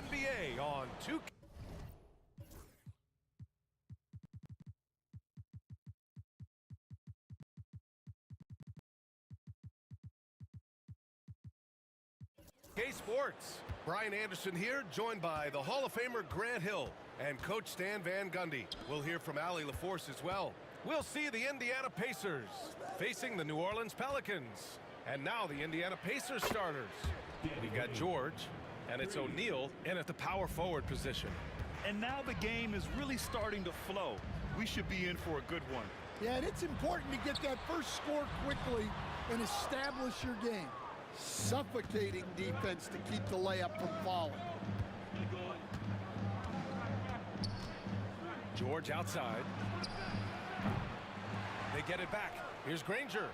NBA on 2K. Sports. Brian Anderson here, joined by the Hall of Famer Grant Hill and Coach Stan Van Gundy. We'll hear from Allie LaForce as well. We'll see the Indiana Pacers facing the New Orleans Pelicans. And now the Indiana Pacers starters. We've got George, and it's O'Neal in at the power forward position. And now the game is really starting to flow. We should be in for a good one. Yeah, and it's important to get that first score quickly and establish your game. Suffocating defense to keep the layup from falling. George outside. They get it back. Here's Granger.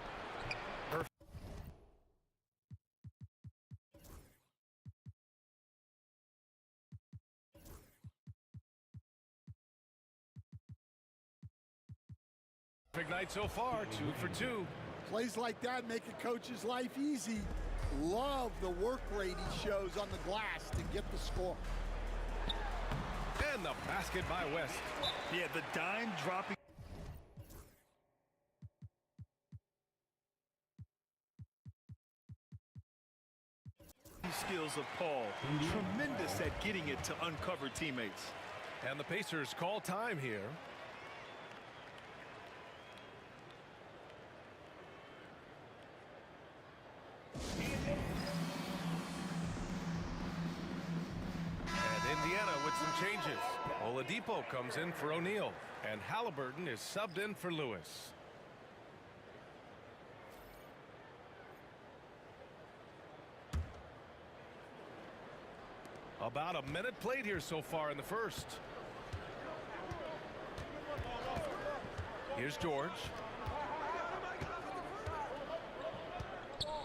Perfect night so far, 2 for 2. Plays like that make a coach's life easy. Love the work rate he shows on the glass to get the score. And the basket by West. Yeah, the dime dropping. Skills of Paul. Tremendous at getting it to uncover teammates. And the Pacers call time here. Indiana with some changes. Oladipo comes in for O'Neal, and Halliburton is subbed in for Lewis. About a minute played here so far in the first. Here's George.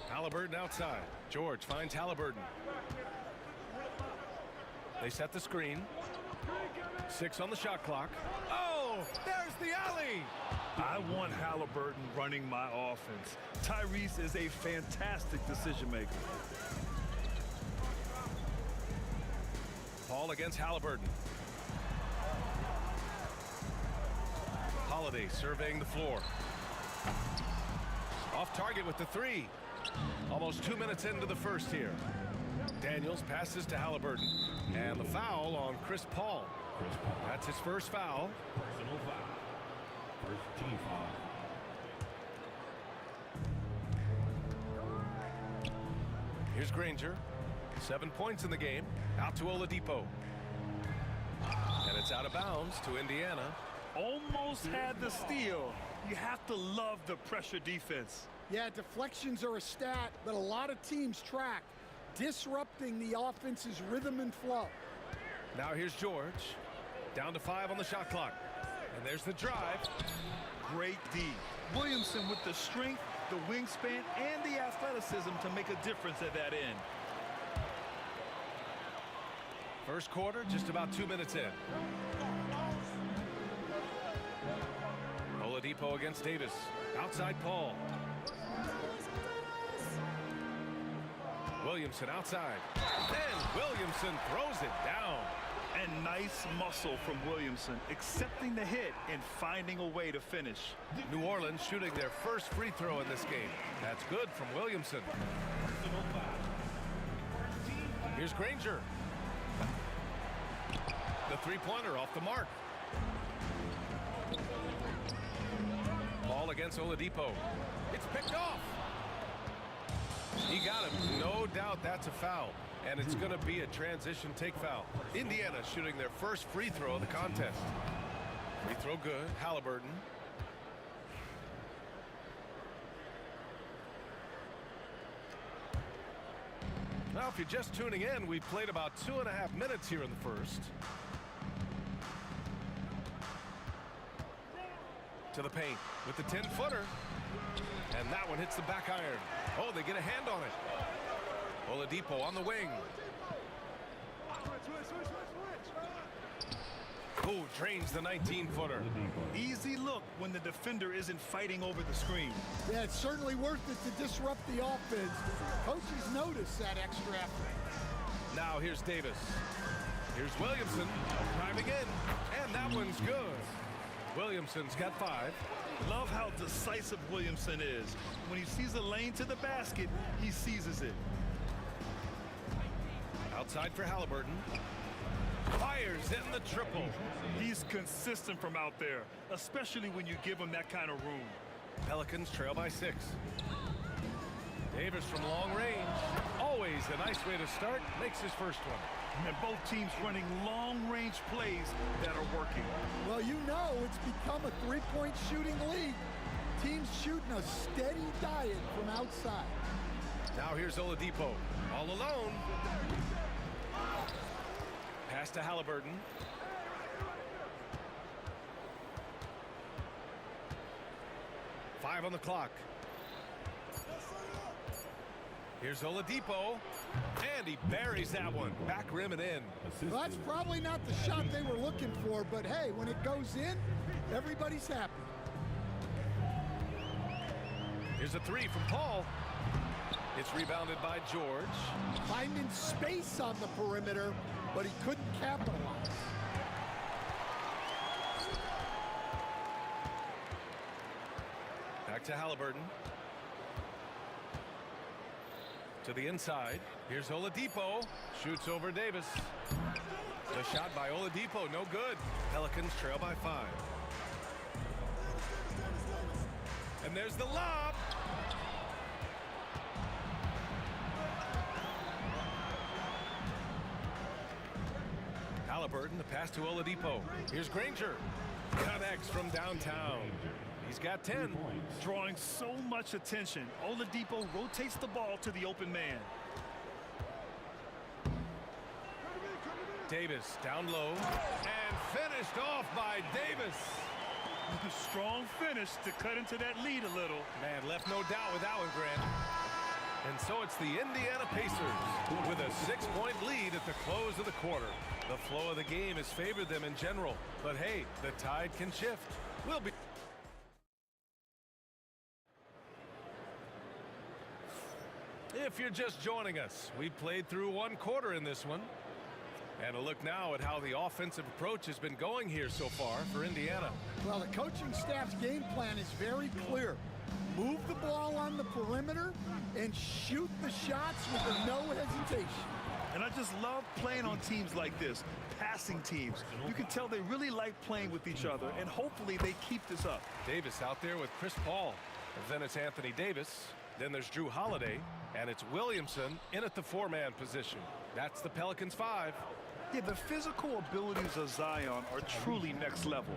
Halliburton outside. George finds Halliburton. They set the screen. 6 on the shot clock. Oh, there's the alley. I want Halliburton running my offense. Tyrese is a fantastic decision maker. Paul against Halliburton. Holiday surveying the floor. Off target with the 3. Almost 2 minutes into the first here. Daniels passes to Halliburton. And the foul on Chris Paul. That's his first foul. Personal foul. First team foul. Here's Granger. 7 points in the game. Out to Oladipo. And it's out of bounds to Indiana. Almost had the steal. You have to love the pressure defense. Yeah, deflections are a stat that a lot of teams track, disrupting the offense's rhythm and flow. Now here's George. Down to 5 on the shot clock. And there's the drive. Great D. Williamson with the strength, the wingspan, and the athleticism to make a difference at that end. First quarter, just about 2 minutes in. Oladipo against Davis. Outside Paul. Williamson outside. Then Williamson throws it down. And nice muscle from Williamson, accepting the hit and finding a way to finish. New Orleans shooting their first free throw in this game. That's good from Williamson. Here's Granger. The three-pointer off the mark. Ball against Oladipo. It's picked off. He got him. No doubt that's a foul. And it's going to be a transition take foul. Indiana shooting their first free throw of the contest. Free throw good. Halliburton. Now, if you're just tuning in, we've played about 2.5 minutes here in the first. To the paint with the 10-footer. And that one hits the back iron. Oh, they get a hand on it. Oladipo on the wing. Oh, drains the 19-footer. Easy look when the defender isn't fighting over the screen. Yeah, it's certainly worth it to disrupt the offense. Coaches notice that extra effort. Now here's Davis. Here's Williamson, driving in, and that one's good. Williamson's got 5. Love how decisive Williamson is. When he sees a lane to the basket, he seizes it. Outside for Halliburton. Fires in the triple. He's consistent from out there, especially when you give him that kind of room. Pelicans trail by 6. Davis from long range. Always a nice way to start. Makes his first one. And both teams running long-range plays that are working. Well, you know it's become a three-point shooting league. Teams shooting a steady diet from outside. Now here's Oladipo. All alone. Pass to Halliburton. Five on the clock. Here's Oladipo, and he buries that one. Back rim and in. Well, that's probably not the shot they were looking for, but hey, when it goes in, everybody's happy. Here's a 3 from Paul. It's rebounded by George. Finding space on the perimeter, but he couldn't capitalize. Back to Halliburton. To the inside. Here's Oladipo. Shoots over Davis. The shot by Oladipo, no good. Pelicans trail by 5. And there's the lob. Halliburton, the pass to Oladipo. Here's Granger. Connects from downtown. He's got 10. Drawing so much attention, Oladipo rotates the ball to the open man. Davis down low and finished off by Davis. Strong finish to cut into that lead a little. Man, left no doubt with that one, Grant. And so it's the Indiana Pacers with a 6-point lead at the close of the quarter. The flow of the game has favored them in general, but hey, the tide can shift. We'll be... If you're just joining us, we played through one quarter in this one. And a look now at how the offensive approach has been going here so far for Indiana. Well, the coaching staff's game plan is very clear. Move the ball on the perimeter and shoot the shots with no hesitation. And I just love playing on teams like this, passing teams. You can tell they really like playing with each other, and hopefully they keep this up. Davis out there with Chris Paul. And then it's Anthony Davis. Then there's Drew Holiday. And it's Williamson in at the 4-man position. That's the Pelicans 5. Yeah, the physical abilities of Zion are truly next level.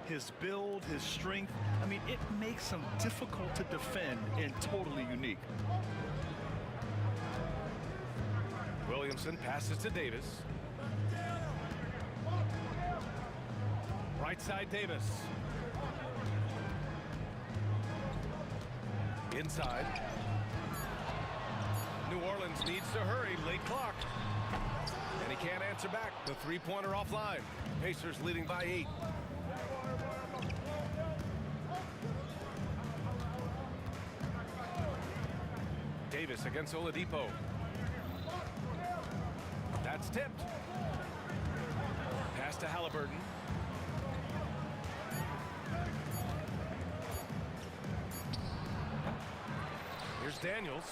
His build, his strength, I mean, it makes him difficult to defend and totally unique. Williamson passes to Davis. Right side Davis. Inside. New Orleans needs to hurry, late clock. And he can't answer back. The three-pointer offline. Pacers leading by 8. Davis against Oladipo. That's tipped. Pass to Halliburton. Here's Daniels.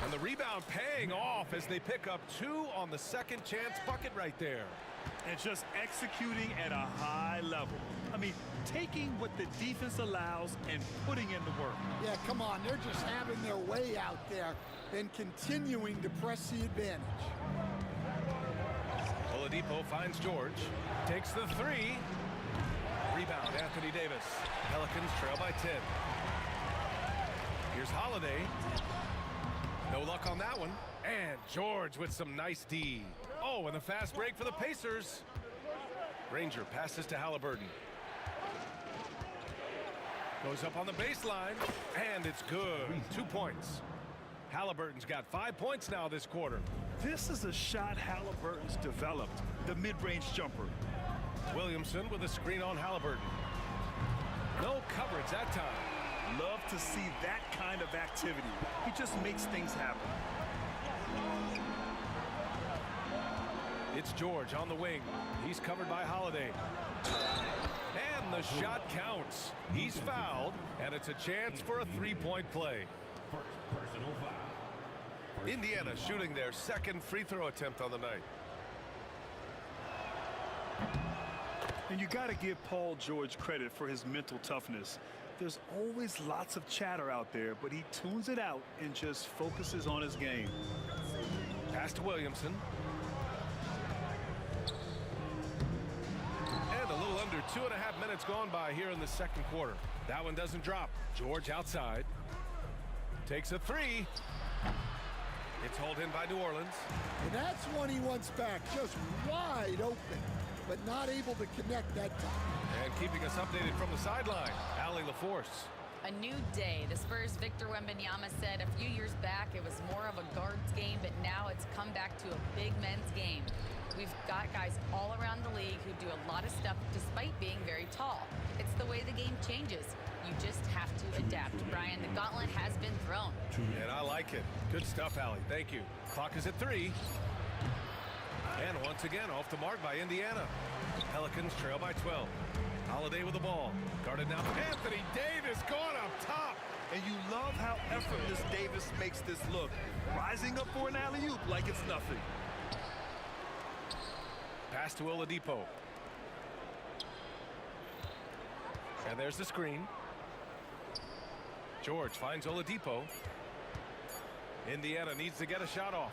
And the rebound paying off as they pick up 2 on the second chance bucket right there. And just executing at a high level. I mean, taking what the defense allows and putting in the work. Yeah, come on. They're just having their way out there and continuing to press the advantage. Oladipo finds George. Takes the 3. Rebound, Anthony Davis. Pelicans trail by 10. Here's Holiday. No luck on that one. And George with some nice D. Oh, and a fast break for the Pacers. Granger passes to Halliburton. Goes up on the baseline, and it's good. 2 points. Halliburton's got 5 points now this quarter. This is a shot Halliburton's developed, the mid-range jumper. Williamson with a screen on Halliburton. No coverage that time. Love to see that kind of activity. He just makes things happen. It's George on the wing. He's covered by Holiday. And the shot counts. He's fouled, and it's a chance for a three-point play. First personal foul. Indiana shooting their second free throw attempt on the night. And you got to give Paul George credit for his mental toughness. There's always lots of chatter out there, but he tunes it out and just focuses on his game. Pass to Williamson. And a little under 2.5 minutes gone by here in the second quarter. That one doesn't drop. George outside. Takes a three. It's hauled in by New Orleans. And that's one he wants back, just wide open, but not able to connect that time. And keeping us updated from the sideline, Allie LaForce. A new day. The Spurs' Victor Wembanyama said a few years back it was more of a guards game, but now it's come back to a big men's game. We've got guys all around the league who do a lot of stuff despite being very tall. It's the way the game changes. You just have to adapt. Brian, the gauntlet has been thrown. And I like it. Good stuff, Allie. Thank you. Clock is at 3. And once again, off the mark by Indiana. Pelicans trail by 12. Holiday with the ball. Guarded now. Anthony Davis going up top. And you love how effortless Davis makes this look. Rising up for an alley-oop like it's nothing. Pass to Oladipo. And there's the screen. George finds Oladipo. Indiana needs to get a shot off.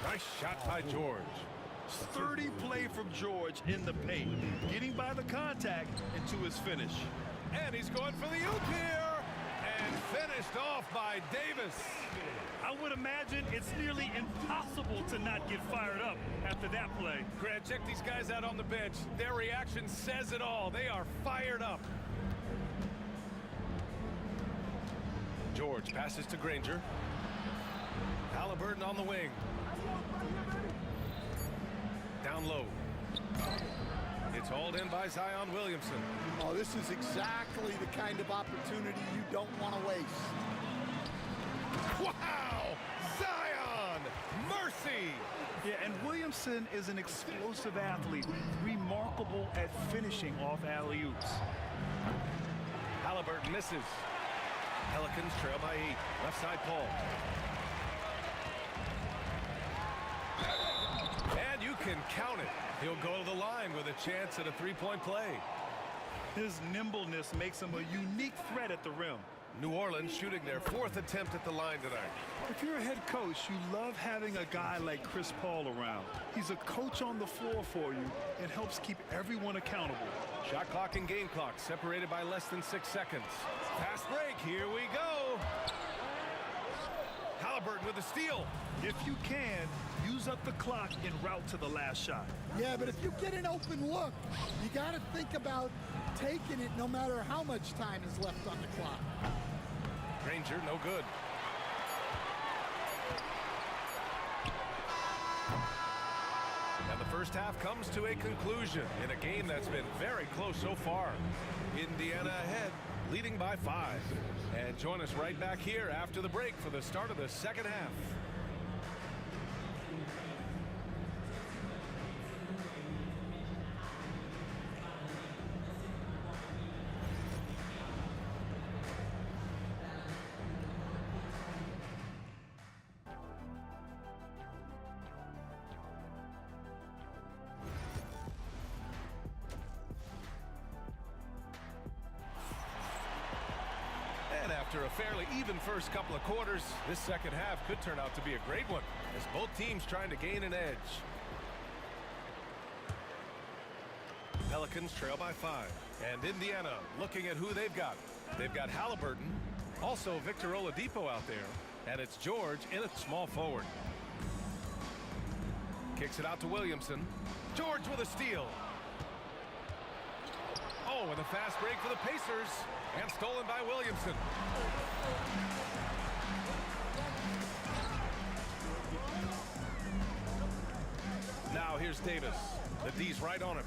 Nice shot by George. Sturdy play from George in the paint, getting by the contact and to his finish. And he's going for the oop here. And finished off by Davis. I would imagine it's nearly impossible to not get fired up after that play. Grant, check these guys out on the bench. Their reaction says it all. They are fired up. George passes to Granger. Halliburton on the wing. Down low. It's hauled in by Zion Williamson. Oh, this is exactly the kind of opportunity you don't want to waste. Wow! Zion! Mercy! Yeah, and Williamson is an explosive athlete, remarkable at finishing off alley-oops. Halliburton misses. Pelicans trail by 8. Left side, Paul. And you can count it. He'll go to the line with a chance at a three-point play. His nimbleness makes him a unique threat at the rim. New Orleans shooting their 4th attempt at the line tonight. If you're a head coach, you love having a guy like Chris Paul around. He's a coach on the floor for you and helps keep everyone accountable. Shot clock and game clock separated by less than 6 seconds. Fast break, here we go. Halliburton with the steal. If you can, use up the clock en route to the last shot. Yeah, but if you get an open look, you got to think about taking it no matter how much time is left on the clock. Granger, no good. And the first half comes to a conclusion in a game that's been very close so far. Indiana ahead, leading by 5. And join us right back here after the break for the start of the second half. And after a fairly even first couple of quarters, this second half could turn out to be a great one as both teams trying to gain an edge. Pelicans trail by 5. And Indiana looking at who they've got. They've got Halliburton, also Victor Oladipo out there, and it's George in at small forward. Kicks it out to Williamson. George with a steal. Oh, and a fast break for the Pacers. And stolen by Williamson. Now here's Davis. The D's right on him.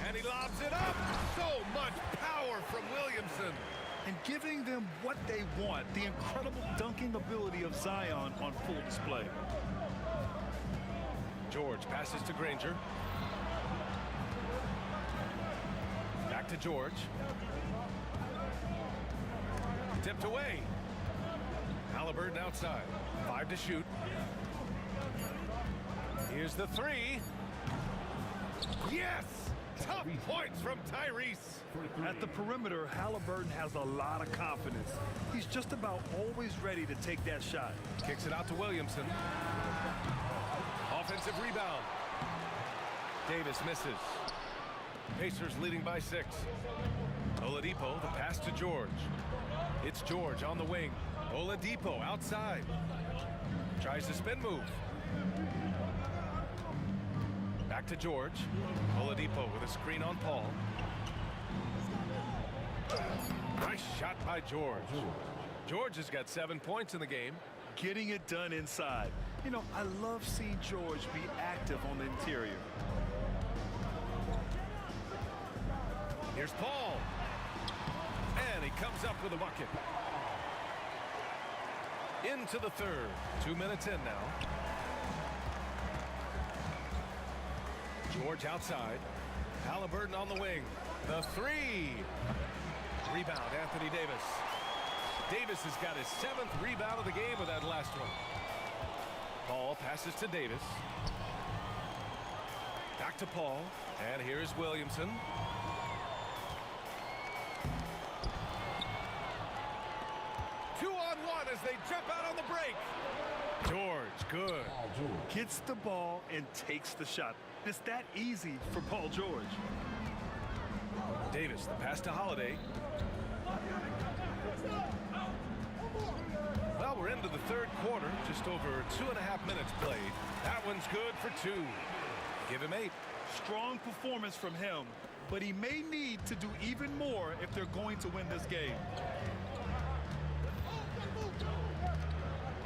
And he lobs it up. So much power from Williamson. And giving them what they want, the incredible dunking ability of Zion on full display. George passes to Granger. Back to George. Tipped away. Halliburton outside. 5 to shoot. Here's the 3. Yes! Tough points from Tyrese. At the perimeter, Halliburton has a lot of confidence. He's just about always ready to take that shot. Kicks it out to Williamson. Offensive rebound. Davis misses. Pacers leading by 6. Oladipo, the pass to George. It's George on the wing. Oladipo outside. Tries the spin move. Back to George. Oladipo with a screen on Paul. Nice shot by George. George has got 7 points in the game. Getting it done inside. You know, I love seeing George be active on the interior. Here's Paul. And he comes up with a bucket. Into the third. 2 minutes in now. George outside. Halliburton on the wing. The 3. Rebound, Anthony Davis. Davis has got his 7th rebound of the game with that last one. Paul passes to Davis. Back to Paul. And here's Williamson. Two-on-one as they jump out on the break. George, good. Gets the ball and takes the shot. It's that easy for Paul George. Davis, the pass to Holiday. Well, we're into the third quarter. Just over 2.5 minutes played. That one's good for 2. Give him 8. Strong performance from him, but he may need to do even more if they're going to win this game.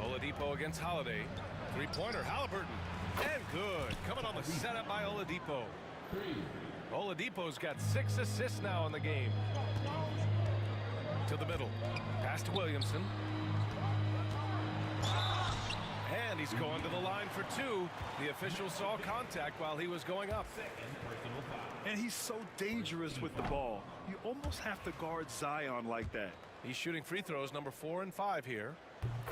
Oladipo against Holiday. 3-pointer, Halliburton. And good. Coming on the setup by Oladipo. Oladipo's got 6 assists now in the game. To the middle. Pass to Williamson. And he's going to the line for 2. The official saw contact while he was going up. And he's so dangerous with the ball. You almost have to guard Zion like that. He's shooting free throws number 4 and 5 here.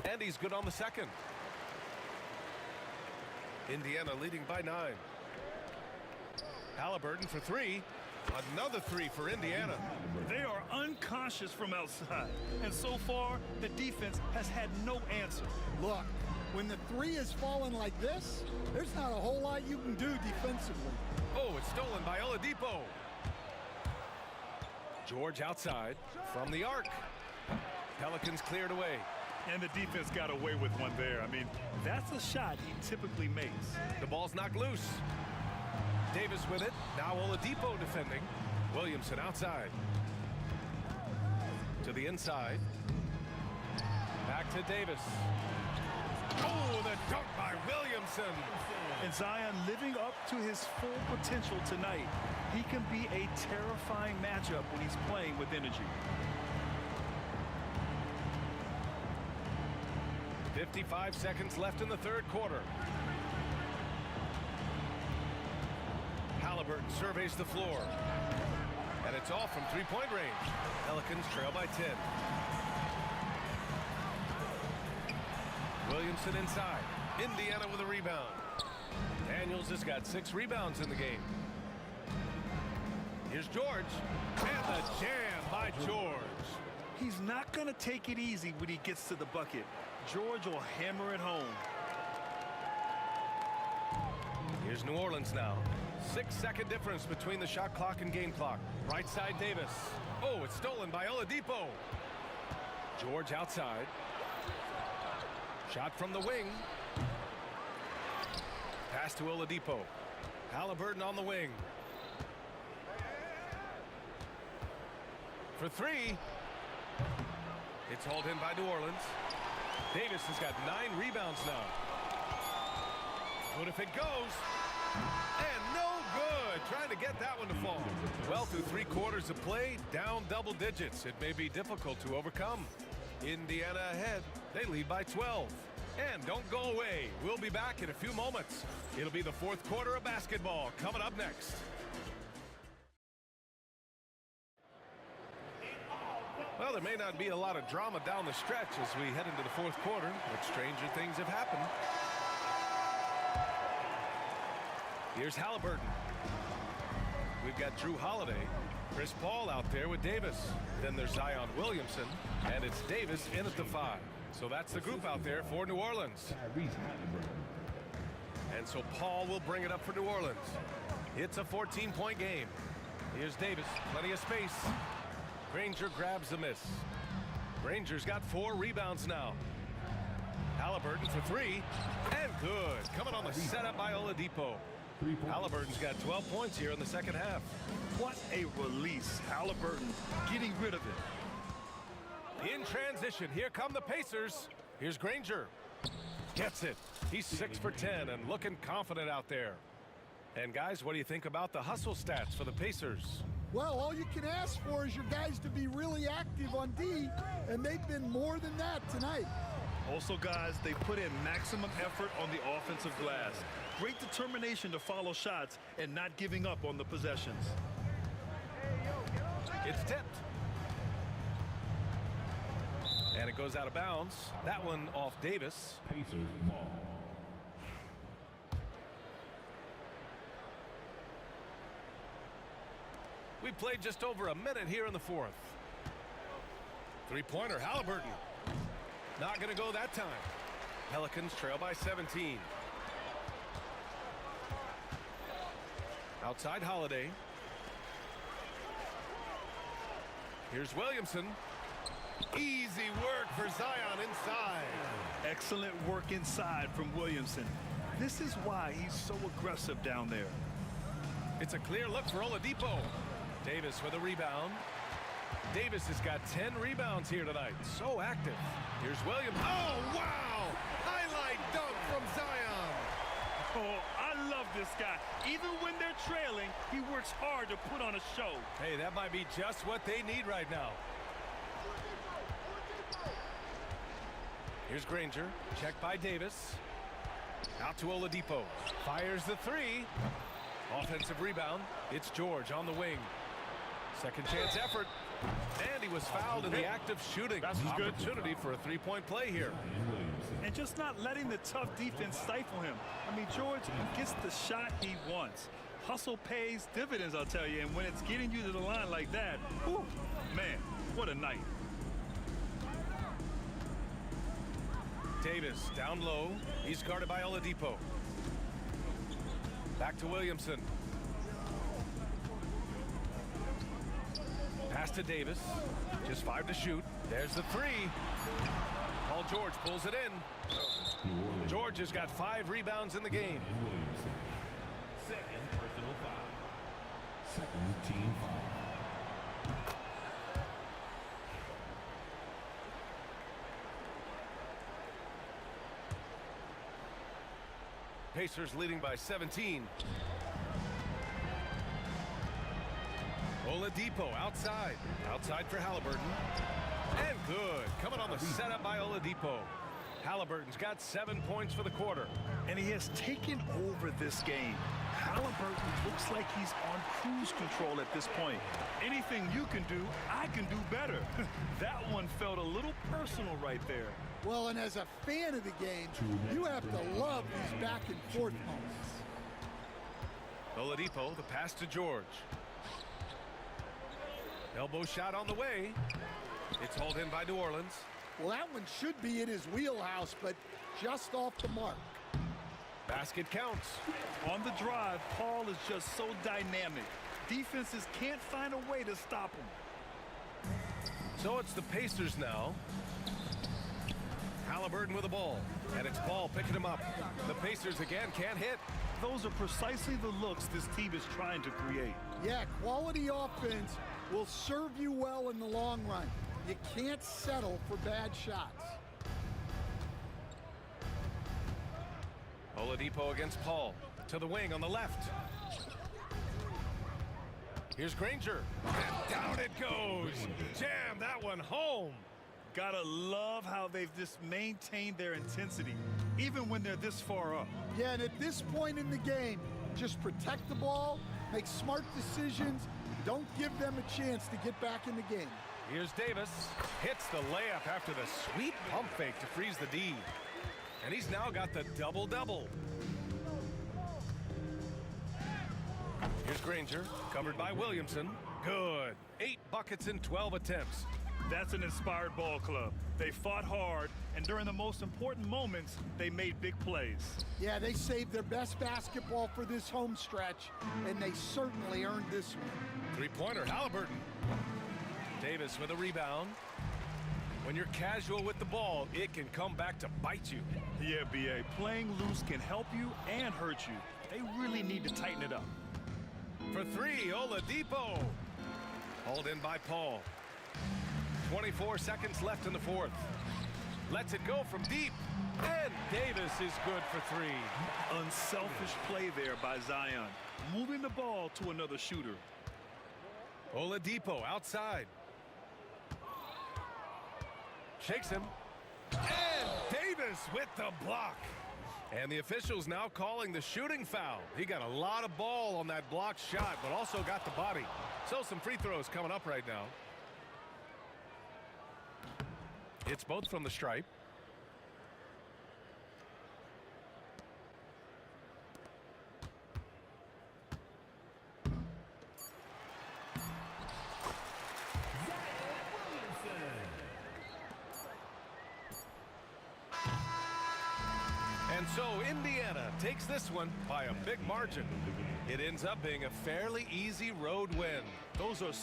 And he's good on the second. Indiana leading by 9. Halliburton for 3. Another 3 for Indiana. They are unconscious from outside. And so far, the defense has had no answer. Look, when the 3 is falling like this, there's not a whole lot you can do defensively. Oh, it's stolen by Oladipo. George outside from the arc. Pelicans cleared away. And the defense got away with one there. I mean, that's a shot he typically makes. The ball's knocked loose. Davis with it. Now Oladipo defending. Williamson outside. To the inside. Back to Davis. Oh, the dunk by Williamson. And Zion living up to his full potential tonight. He can be a terrifying matchup when he's playing with energy. 55 seconds left in the third quarter. Halliburton surveys the floor. And it's off from 3-point range. Pelicans trail by 10. Williamson inside. Indiana with a rebound. Daniels has got 6 rebounds in the game. Here's George. And the jam by George. He's not going to take it easy when he gets to the bucket. George will hammer it home. Here's New Orleans now. 6-second difference between the shot clock and game clock. Right side Davis. Oh, it's stolen by Oladipo. George outside. Shot from the wing. Pass to Oladipo. Halliburton on the wing. For 3. It's hauled in by New Orleans. Davis has got 9 rebounds now. But if it goes, and no good. Trying to get that one to fall. Well, through 3 quarters of play, down double digits. It may be difficult to overcome. Indiana ahead. They lead by 12. And don't go away. We'll be back in a few moments. It'll be the fourth quarter of basketball coming up next. Well, there may not be a lot of drama down the stretch as we head into the fourth quarter, but stranger things have happened. Here's Halliburton. We've got Drew Holiday, Chris Paul out there with Davis. Then there's Zion Williamson, and it's Davis in at the 5. So that's the group out there for New Orleans. And so Paul will bring it up for New Orleans. It's a 14-point game. Here's Davis, plenty of space. Granger grabs the miss. Granger's got 4 rebounds now. Halliburton for 3, and good. Coming on the setup by Oladipo. Halliburton's got 12 points here in the second half. What a release. Halliburton getting rid of it. In transition, here come the Pacers. Here's Granger. Gets it. He's 6 for 10 and looking confident out there. And guys, what do you think about the hustle stats for the Pacers? Well, all you can ask for is your guys to be really active on D, and they've been more than that tonight. Also, guys, they put in maximum effort on the offensive glass. Great determination to follow shots and not giving up on the possessions. It's tipped. And it goes out of bounds. That one off Davis. Pacers ball. We played just over a minute here in the fourth. Three-pointer, Halliburton. Not going to go that time. Pelicans trail by 17. Outside Holiday. Here's Williamson. Easy work for Zion inside. Excellent work inside from Williamson. This is why he's so aggressive down there. It's a clear look for Oladipo. Davis with a rebound. Davis has got 10 rebounds here tonight. So active. Here's Williams. Oh, wow! Highlight dunk from Zion. Oh, I love this guy. Even when they're trailing, he works hard to put on a show. Hey, that might be just what they need right now. Here's Granger. Checked by Davis. Out to Oladipo. Fires the 3. Offensive rebound. It's George on the wing. Second chance effort. And he was fouled in the act of shooting. That's good. Opportunity for a three-point play here. And just not letting the tough defense stifle him. I mean, George gets the shot he wants. Hustle pays dividends, I'll tell you. And when it's getting you to the line like that, whew, man, what a night. Davis down low. He's guarded by Oladipo. Back to Williamson. Pass to Davis. Just 5 to shoot. There's the 3. Paul George pulls it in. George has got 5 rebounds in the game. Second personal foul. Second team foul. Pacers leading by 17. Oladipo outside. Outside for Halliburton. And good. Coming on the setup by Oladipo. Halliburton's got 7 points for the quarter. And he has taken over this game. Halliburton looks like he's on cruise control at this point. Anything you can do, I can do better. That one felt a little personal right there. Well, and as a fan of the game, you have to love these back and forth moments. Oladipo, the pass to George. Elbow shot on the way. It's hauled in by New Orleans. Well, that one should be in his wheelhouse, but just off the mark. Basket counts. On the drive, Paul is just so dynamic. Defenses can't find a way to stop him. So it's the Pacers now. Halliburton with the ball. And it's Paul picking him up. The Pacers again can't hit. Those are precisely the looks this team is trying to create. Yeah, quality offense will serve you well in the long run. You can't settle for bad shots. Oladipo against Paul. To the wing on the left. Here's Granger. And down it goes. Jam that one home. Gotta love how they've just maintained their intensity, even when they're this far up. Yeah, and at this point in the game, just protect the ball, make smart decisions, don't give them a chance to get back in the game. Here's Davis. Hits the layup after the sweet pump fake to freeze the D. And he's now got the double-double. Here's Granger, covered by Williamson. Good. 8 buckets in 12 attempts. That's an inspired ball club. They fought hard, and during the most important moments, they made big plays. Yeah, they saved their best basketball for this home stretch, and they certainly earned this one. Three-pointer, Halliburton. Davis with a rebound. When you're casual with the ball, it can come back to bite you. Yeah, B.A., playing loose can help you and hurt you. They really need to tighten it up. For three, Oladipo. Hauled in by Paul. 24 seconds left in the fourth. Lets it go from deep. And Davis is good for three. Unselfish play there by Zion, moving the ball to another shooter. Oladipo outside. Shakes him. And Davis with the block. And the officials now calling the shooting foul. He got a lot of ball on that blocked shot, but also got the body. So some free throws coming up right now. It's both from the stripe. And so Indiana takes this one by a big margin. It ends up being a fairly easy road win. Those are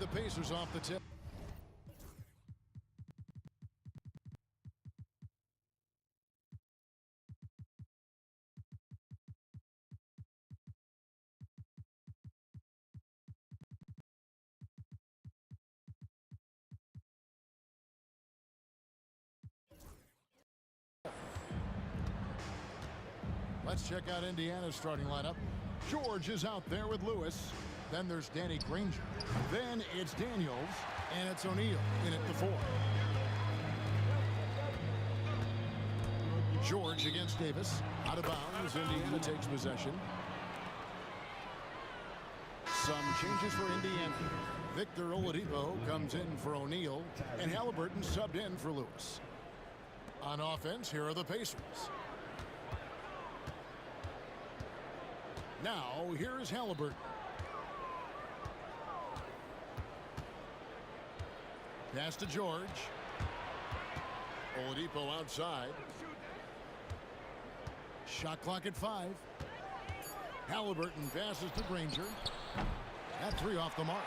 the Pacers off the tip. Let's check out Indiana's starting lineup. George is out there with Lewis. Then there's Danny Granger. Then it's Daniels. And it's O'Neal in at the 4. George against Davis. Out of bounds. Indiana takes possession. Some changes for Indiana. Victor Oladipo comes in for O'Neal. And Halliburton subbed in for Lewis. On offense, here are the Pacers. Now, here's Halliburton. Pass to George. Oladipo outside. Shot clock at 5. Halliburton passes to Granger. That 3 off the mark.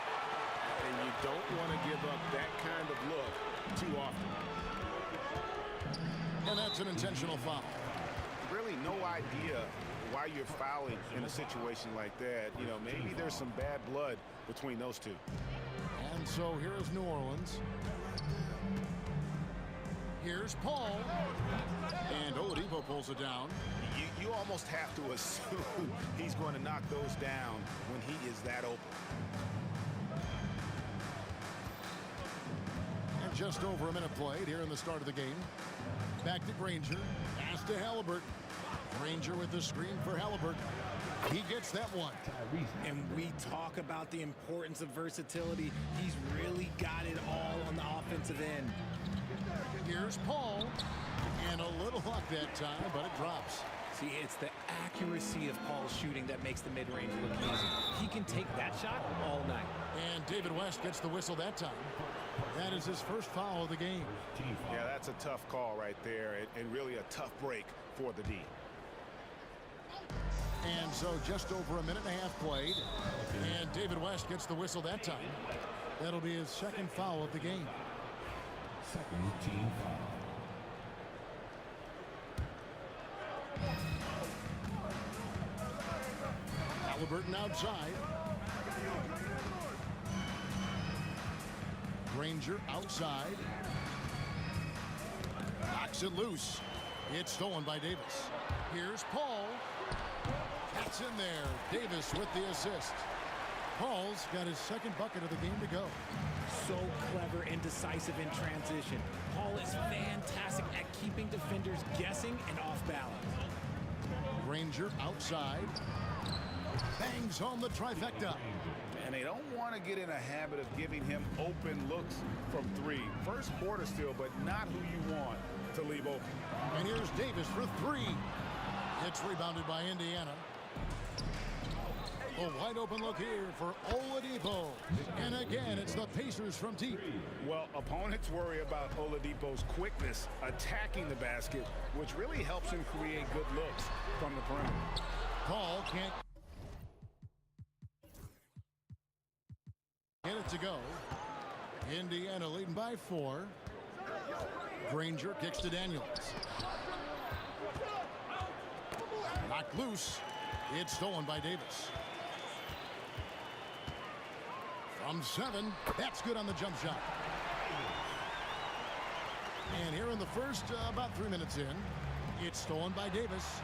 And you don't want to give up that kind of look too often. And that's an intentional foul. Really no idea why you're fouling in a situation like that. You know, maybe there's some bad blood between those two. And so here is New Orleans. Here's Paul. And Oladipo pulls it down. You almost have to assume he's going to knock those down when he is that open. And just over a minute played here in the start of the game. Back to Granger. Pass to Halliburton. Granger with the screen for Halliburton. He gets that one. And we talk about the importance of versatility. He's really got it all on the offensive end. Here's Paul. And a little luck that time, but it drops. See, it's the accuracy of Paul's shooting that makes the mid-range look easy. He can take that shot all night. And David West gets the whistle that time. That is his first foul of the game. Yeah, that's a tough call right there, and really a tough break for the D. And so just over a minute and a half played. And David West gets the whistle that time. That'll be his second foul of the game. Second team foul. Halliburton outside. Granger outside. Knocks it loose. It's stolen by Davis. Here's Paul. That's in there. Davis with the assist. Paul's got his second bucket of the game to go. So clever and decisive in transition. Paul is fantastic at keeping defenders guessing and off balance. Granger outside. Bangs home the trifecta. And they don't want to get in a habit of giving him open looks from 3. First quarter still, but not who you want to leave open. And here's Davis for 3. It's rebounded by Indiana. A wide open look here for Oladipo. And again, it's the Pacers from deep. Well, opponents worry about Oladipo's quickness attacking the basket, which really helps him create good looks from the perimeter. Paul can't get it to go. Indiana leading by 4. Granger kicks to Daniels. Knocked loose. It's stolen by Davis. From 7, that's good on the jump shot. And here in the first, about 3 minutes in, it's stolen by Davis.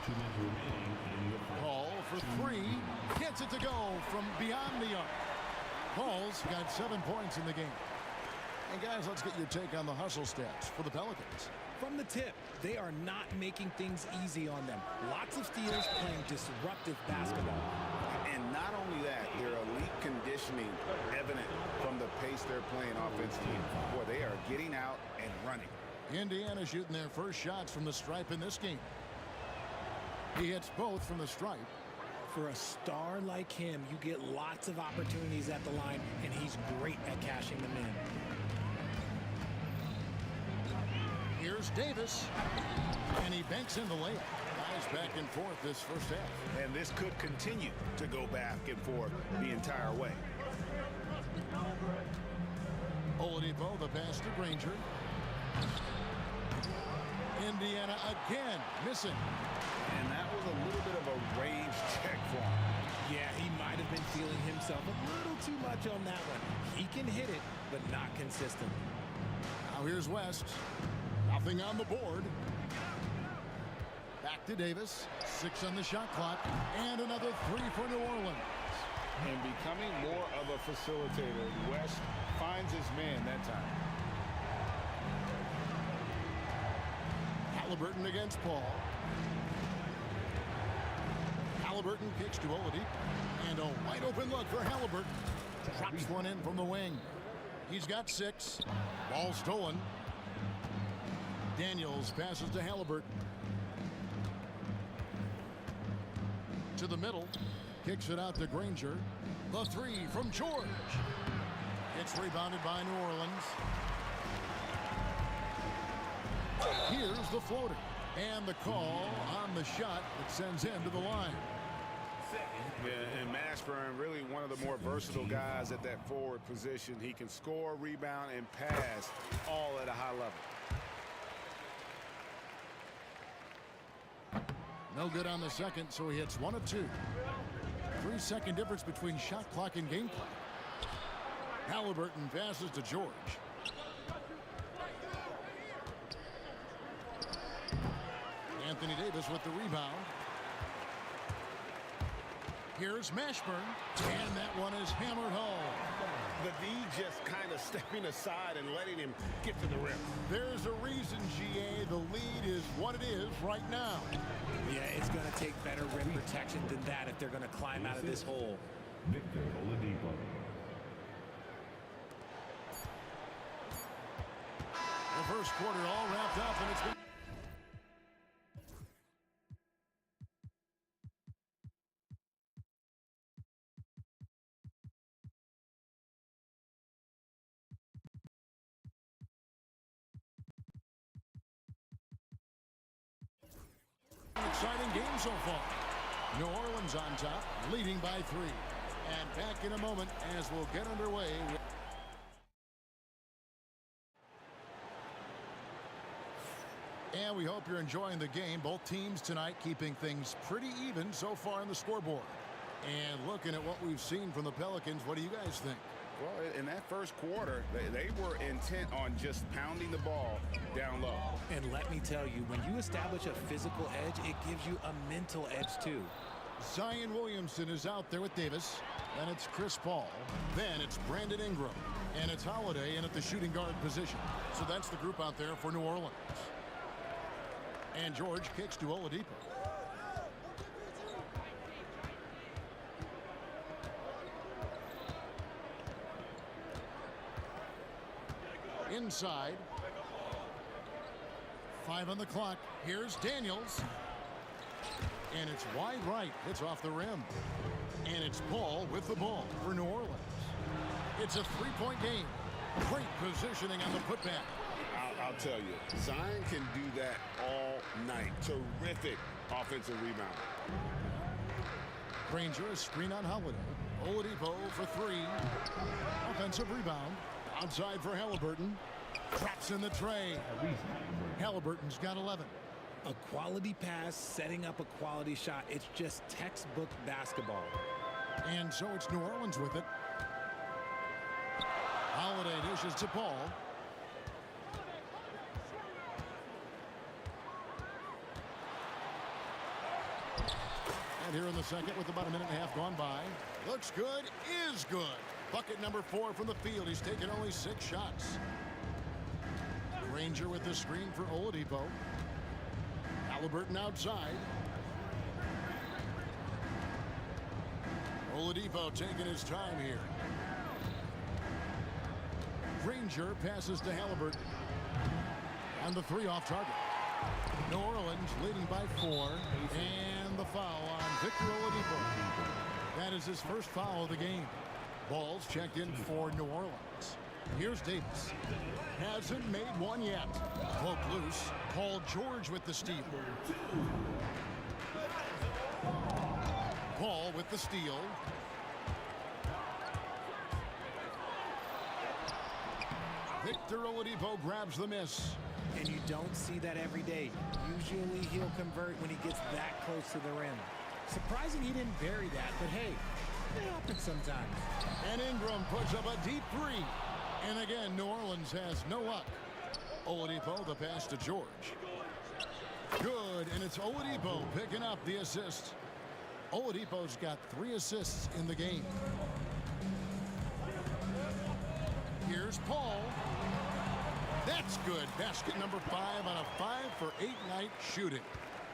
2 minutes remaining in the fourth. Paul for 3, gets it to go from beyond the arc. Paul's got 7 points in the game. And guys, let's get your take on the hustle stats for the Pelicans. From the tip, they are not making things easy on them. Lots of steals, playing disruptive basketball. And not only that, their elite conditioning evident from the pace they're playing offensively. Boy, they are getting out and running. Indiana shooting their first shots from the stripe in this game. He hits both from the stripe. For a star like him, you get lots of opportunities at the line, and he's great at cashing them in. Here's Davis, and he banks in the layup. Guys back and forth this first half. And this could continue to go back and forth the entire way. Oladipo, the pass to Granger. Indiana again missing. And that was a little bit of a range check for him. Yeah, he might have been feeling himself a little too much on that one. He can hit it, but not consistently. Now here's West. Nothing on the board. Back to Davis. 6 on the shot clock. And another 3 for New Orleans. And becoming more of a facilitator, West finds his man that time. Halliburton against Paul. Halliburton kicks to Oladipo. And a wide open look for Halliburton. Drops one in from the wing. He's got 6. Ball stolen. Daniels passes to Halliburton. To the middle. Kicks it out to Granger. The 3 from George. It's rebounded by New Orleans. Here's the floater. And the call on the shot that sends him to the line. Yeah, and Mashburn, really one of the more versatile guys at that forward position. He can score, rebound, and pass all at a high level. No good on the second, so he hits 1 of 2. 3-second difference between shot clock and game clock. Halliburton passes to George. Anthony Davis with the rebound. Here's Mashburn, and that one is hammered home. The D just kind of stepping aside and letting him get to the rim. There's a reason, GA, the lead is what it is right now. Yeah, it's going to take better rim protection than that if they're going to climb out of this hole. Victor Oladipo. The first quarter all wrapped up, and it's been... Exciting game so far. New Orleans on top, leading by 3. And back in a moment as we'll get underway. And we hope you're enjoying the game. Both teams tonight keeping things pretty even so far on the scoreboard. And looking at what we've seen from the Pelicans, what do you guys think? Well, in that first quarter, they were intent on just pounding the ball down low. And let me tell you, when you establish a physical edge, it gives you a mental edge too. Zion Williamson is out there with Davis. Then it's Chris Paul. Then it's Brandon Ingram. And it's Holiday in at the shooting guard position. So that's the group out there for New Orleans. And George kicks to Oladipo. Inside. 5 on the clock. Here's Daniels. And it's wide right. It's off the rim. And it's Paul with the ball for New Orleans. It's a 3-point game. Great positioning on the putback. I'll tell you, Zion can do that all night. Terrific offensive rebound. Granger, a screen on Holiday. Oladipo for 3. Offensive rebound. Outside for Halliburton. Traps in the tray. Halliburton's got 11. A quality pass, setting up a quality shot. It's just textbook basketball. And so it's New Orleans with it. Holiday dishes to Paul. And here in the second with about a minute and a half gone by. Looks good, is good. Bucket number 4 from the field. He's taken only 6 shots. Granger with the screen for Oladipo. Halliburton outside. Oladipo taking his time here. Granger passes to Halliburton. And the 3 off target. New Orleans leading by 4. And the foul on Victor Oladipo. That is his first foul of the game. Ball's checked in for New Orleans. Here's Davis. Hasn't made one yet. Poke loose. Paul George with the steal. Paul with the steal. Victor Oladipo grabs the miss. And you don't see that every day. Usually he'll convert when he gets that close to the rim. Surprising he didn't bury that, but hey, it happens sometimes. And Ingram puts up a deep three. And again, New Orleans has no luck. Oladipo, the pass to George. Good, and it's Oladipo picking up the assist. Oladipo's got 3 assists in the game. Here's Paul. That's good. Basket number 5 on a 5-for-8 night shooting.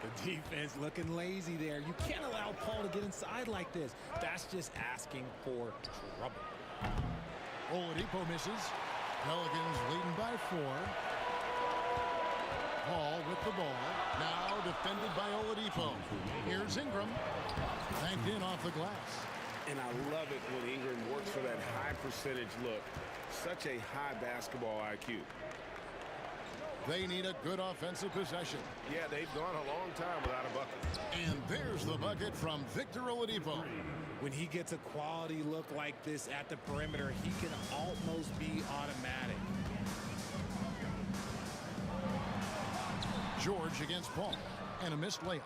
The defense looking lazy there. You can't allow Paul to get inside like this. That's just asking for trouble. Oladipo misses. Pelicans leading by 4. Paul with the ball. Now defended by Oladipo. Here's Ingram. Banked in off the glass. And I love it when Ingram works for that high percentage look. Such a high basketball IQ. They need a good offensive possession. Yeah, they've gone a long time without a bucket. And there's the bucket from Victor Oladipo. When he gets a quality look like this at the perimeter, he can almost be automatic. George against Paul. And a missed layup.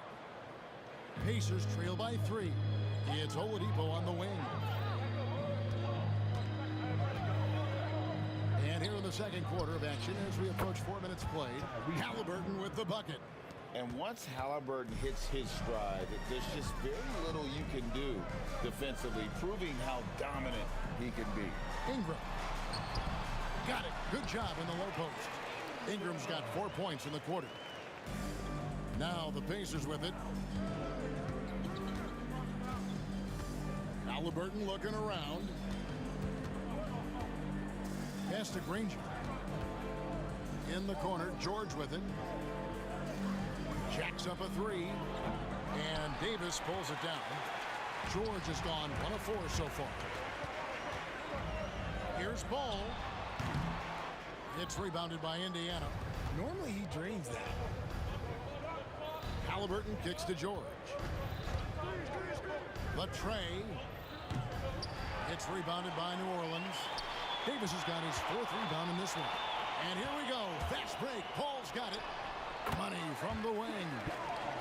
Pacers trail by 3. It's Oladipo on the wing. And here in the second quarter of action as we approach 4 minutes played, Halliburton with the bucket. And once Halliburton hits his stride, there's just very little you can do defensively, proving how dominant he can be. Ingram. Got it. Good job in the low post. Ingram's got 4 points in the quarter. Now the Pacers with it. Halliburton looking around. Pass to Granger. In the corner, George with it. Jacks up a 3. And Davis pulls it down. George has gone 1 of 4 so far. Here's Ball. It's rebounded by Indiana. Normally he drains that. Halliburton kicks to George. The tray. It's rebounded by New Orleans. Davis has got his 4th rebound in this one. And here we go. Fast break. Paul's got it. Money from the wing.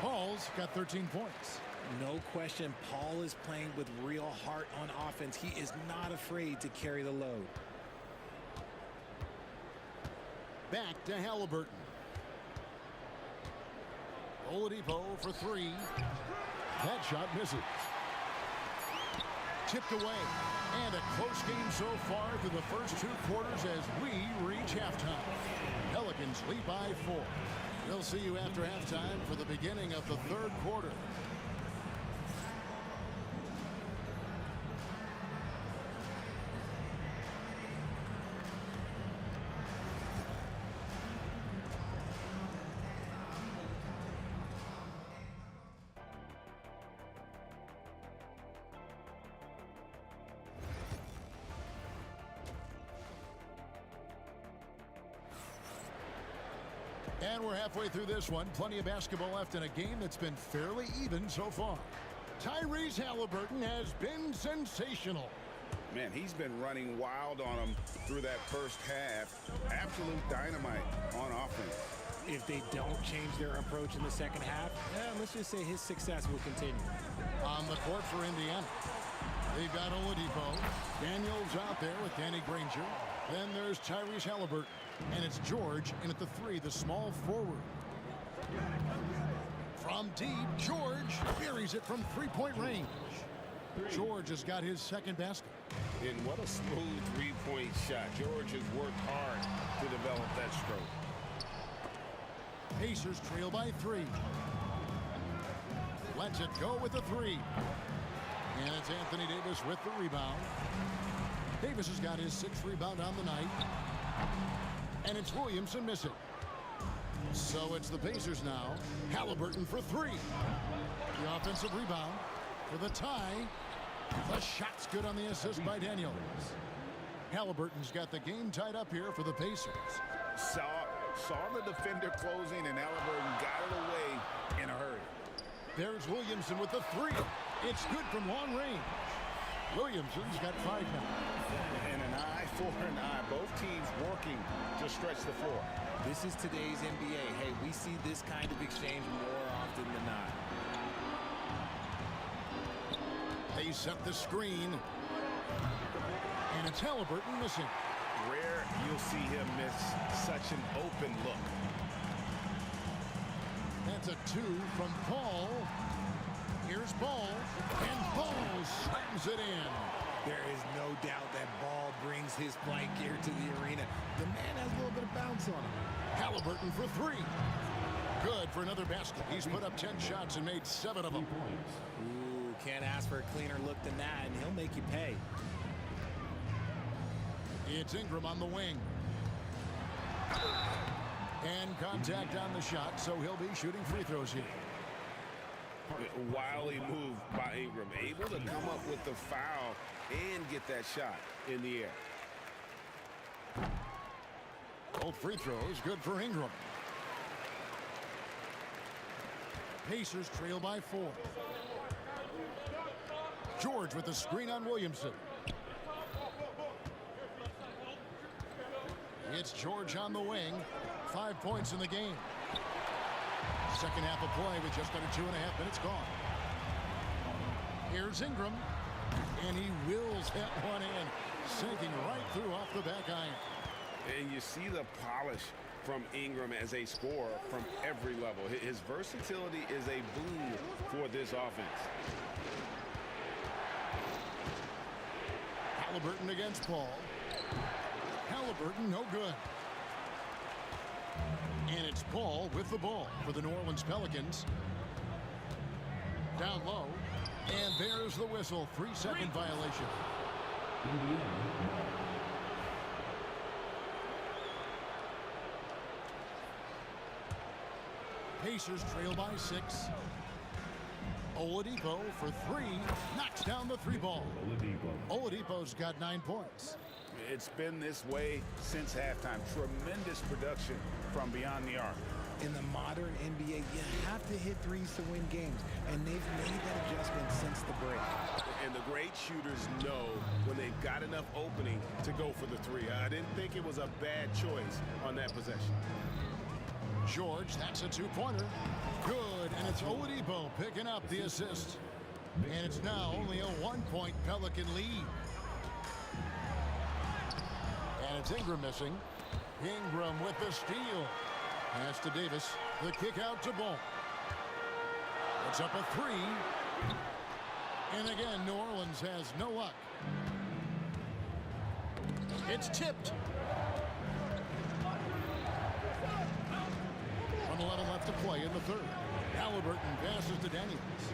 Paul's got 13 points. No question, Paul is playing with real heart on offense. He is not afraid to carry the load. Back to Halliburton. Oladipo for 3. That shot misses. Tipped away. And a close game so far through the first 2 quarters as we reach halftime. Pelicans lead by 4. We'll see you after halftime for the beginning of the 3rd quarter. And we're halfway through this one. Plenty of basketball left in a game that's been fairly even so far. Tyrese Halliburton has been sensational. Man, he's been running wild on him through that first half. Absolute dynamite on offense. If they don't change their approach in the second half, let's just say his success will continue. On the court for Indiana, they've got Oladipo. Daniels out there with Danny Granger. Then there's Tyrese Halliburton. And it's George in at the 3, the small forward. From deep, George buries it from 3-point range. George has got his 2nd basket. And what a smooth 3-point shot. George has worked hard to develop that stroke. Pacers trail by 3. Lets it go with the 3. And it's Anthony Davis with the rebound. Davis has got his 6th rebound on the night. And it's Williamson missing. So it's the Pacers now. Halliburton for 3. The offensive rebound for the tie. The shot's good on the assist by Daniels. Halliburton's got the game tied up here for the Pacers. Saw the defender closing, and Halliburton got it away in a hurry. There's Williamson with the 3. It's good from long range. Williamson's got 5 now. And an eye for an eye. Both teams working to stretch the floor. This is today's NBA. Hey, we see this kind of exchange more often than not. They set the screen. And it's Halliburton missing. Rare you'll see him miss such an open look. That's a 2 from Paul. Here's Ball. And Ball slams it in. There is no doubt that Ball brings his flight gear to the arena. The man has a little bit of bounce on him. Halliburton for 3. Good for another basket. He's put up 10 shots and made 7 of them. Ooh, can't ask for a cleaner look than that, and he'll make you pay. It's Ingram on the wing. And contact on the shot, so he'll be shooting free throws here. Wily move by Ingram. Able to come up with the foul and get that shot in the air. Both free throws good for Ingram. Pacers trail by 4. George with the screen on Williamson. It's George on the wing. 5 points in the game. Second half of play with just under 2.5 minutes gone. Here's Ingram. And he wills that one in. Sinking right through off the back iron. And you see the polish from Ingram as a scorer from every level. His versatility is a boon for this offense. Halliburton against Paul. Halliburton, no good. And it's Paul with the ball for the New Orleans Pelicans. Down low. And there's the whistle. 3-second violation. Pacers trail by 6. Oladipo for 3. Knocks down the 3 ball. Oladipo's got 9 points. It's been this way since halftime. Tremendous production from beyond the arc. In the modern NBA, you have to hit threes to win games, and they've made that adjustment since the break. And the great shooters know when they've got enough opening to go for the 3. I didn't think it was a bad choice on that possession. George, that's a 2-pointer. Good, and it's Oladipo picking up the assist. And it's now only a 1-point Pelican lead. And it's Ingram missing. Ingram with the steal. Pass to Davis. The kick out to Ball. It's up a 3. And again, New Orleans has no luck. It's tipped. 1:11 left to play in the third. Halliburton passes to Daniels.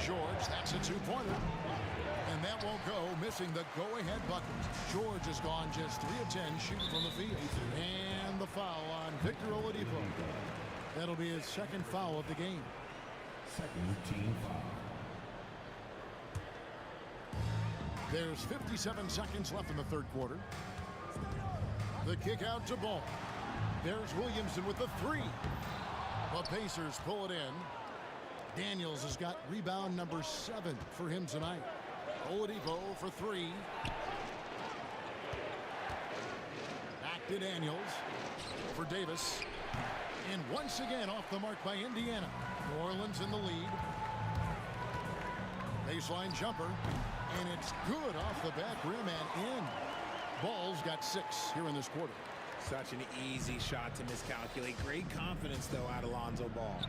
George, that's a 2-pointer. And that won't go, missing the go-ahead bucket. George has gone just 3 of 10 shooting from the field. And the foul on Victor Oladipo. That'll be his second foul of the game. Second team foul. There's 57 seconds left in the third quarter. The kick out to Ball. There's Williamson with the 3. The Pacers pull it in. Daniels has got rebound number 7 for him tonight. Oladipo for 3. Back to Daniels for Davis. And once again off the mark by Indiana. New Orleans in the lead. Baseline jumper. And it's good off the back rim and in. Ball's got 6 here in this quarter. Such an easy shot to miscalculate. Great confidence, though, out of Lonzo Ball.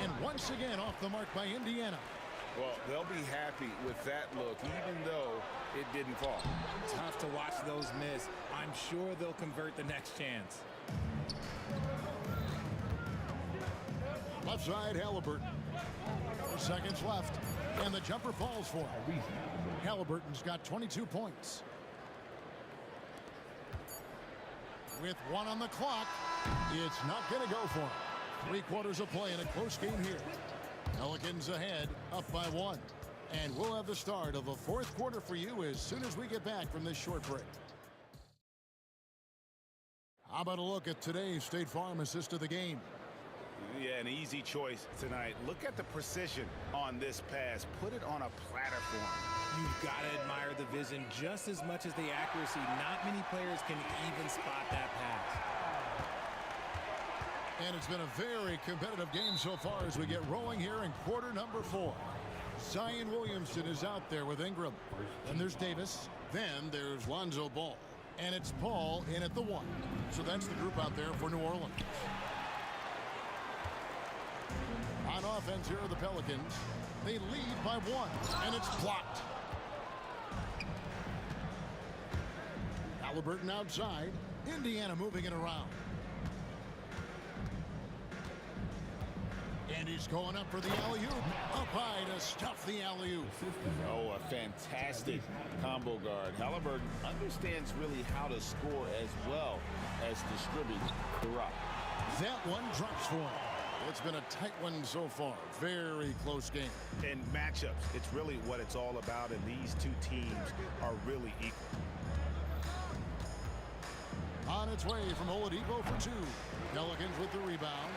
And once again off the mark by Indiana. Well, they'll be happy with that look, even though it didn't fall. Tough to watch those miss. I'm sure they'll convert the next chance. Left side, Halliburton. 4 seconds left. And the jumper falls for him. Halliburton's got 22 points. With 1 on the clock, it's not going to go for him. 3 quarters of play in a close game here. Pelicans ahead, up by 1. And we'll have the start of the 4th quarter for you as soon as we get back from this short break. How about a look at today's State Farm assist of the game? Yeah, an easy choice tonight. Look at the precision on this pass. Put it on a platter for him. You've got to admire the vision just as much as the accuracy. Not many players can even spot that pass. And it's been a very competitive game so far as we get rolling here in quarter number 4. Zion Williamson is out there with Ingram. Then there's Davis. Then there's Lonzo Ball. And it's Paul in at the 1. So that's the group out there for New Orleans. On offense here are the Pelicans. They lead by 1. And it's blocked. Halliburton outside. Indiana moving it around. And he's going up for the alley-oop. Up high to stuff the alley-oop. Oh, a fantastic combo guard. Halliburton understands really how to score as well as distribute the rock. That one drops for him. It's been a tight one so far. Very close game. In matchups, it's really what it's all about, and these two teams are really equal. On its way from Oladipo for 2. Pelicans with the rebound.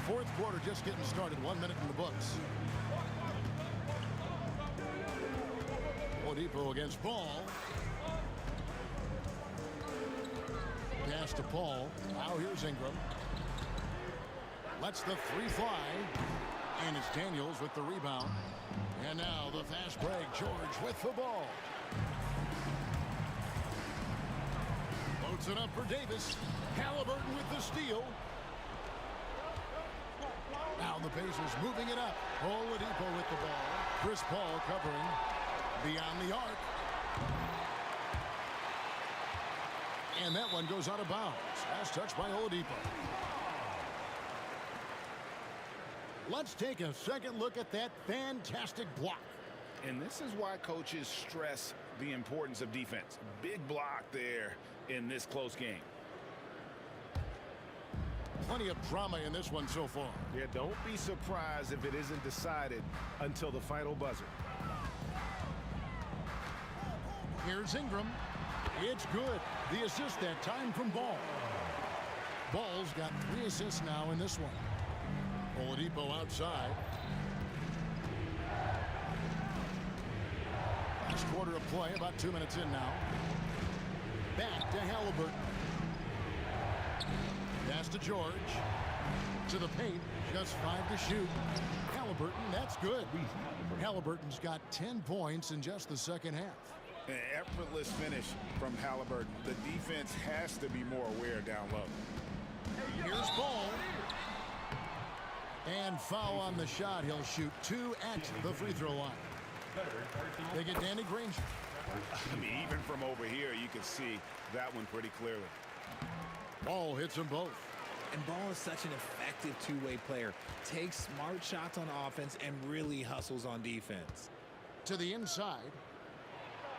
Fourth quarter just getting started. 1 minute in the books. Oladipo against Ball. Pass to Paul. Now here's Ingram. Lets the 3 fly. And it's Daniels with the rebound. And now the fast break. George with the ball. Loads it up for Davis. Halliburton with the steal. Now the Pacers moving it up. Oladipo with the ball. Chris Paul covering beyond the arc. And that one goes out of bounds. Last touch by Oladipo. Let's take a second look at that fantastic block. And this is why coaches stress the importance of defense. Big block there in this close game. Plenty of drama in this one so far. Yeah, don't be surprised if it isn't decided until the final buzzer. Here's Ingram. It's good. The assist that time from Ball. Ball's got 3 assists now in this one. Oladipo outside. Last quarter of play, about 2 minutes in now. Back to Halliburton. Pass to George. To the paint. Just 5 to shoot. Halliburton, that's good. Halliburton's got 10 points in just the second half. An effortless finish from Halliburton. The defense has to be more aware down low. Here's Ball. And foul on the shot. He'll shoot 2 at the free throw line. They get Danny Granger. I mean, even from over here, you can see that one pretty clearly. Ball hits them both. And Ball is such an effective two-way player. Takes smart shots on offense and really hustles on defense. To the inside.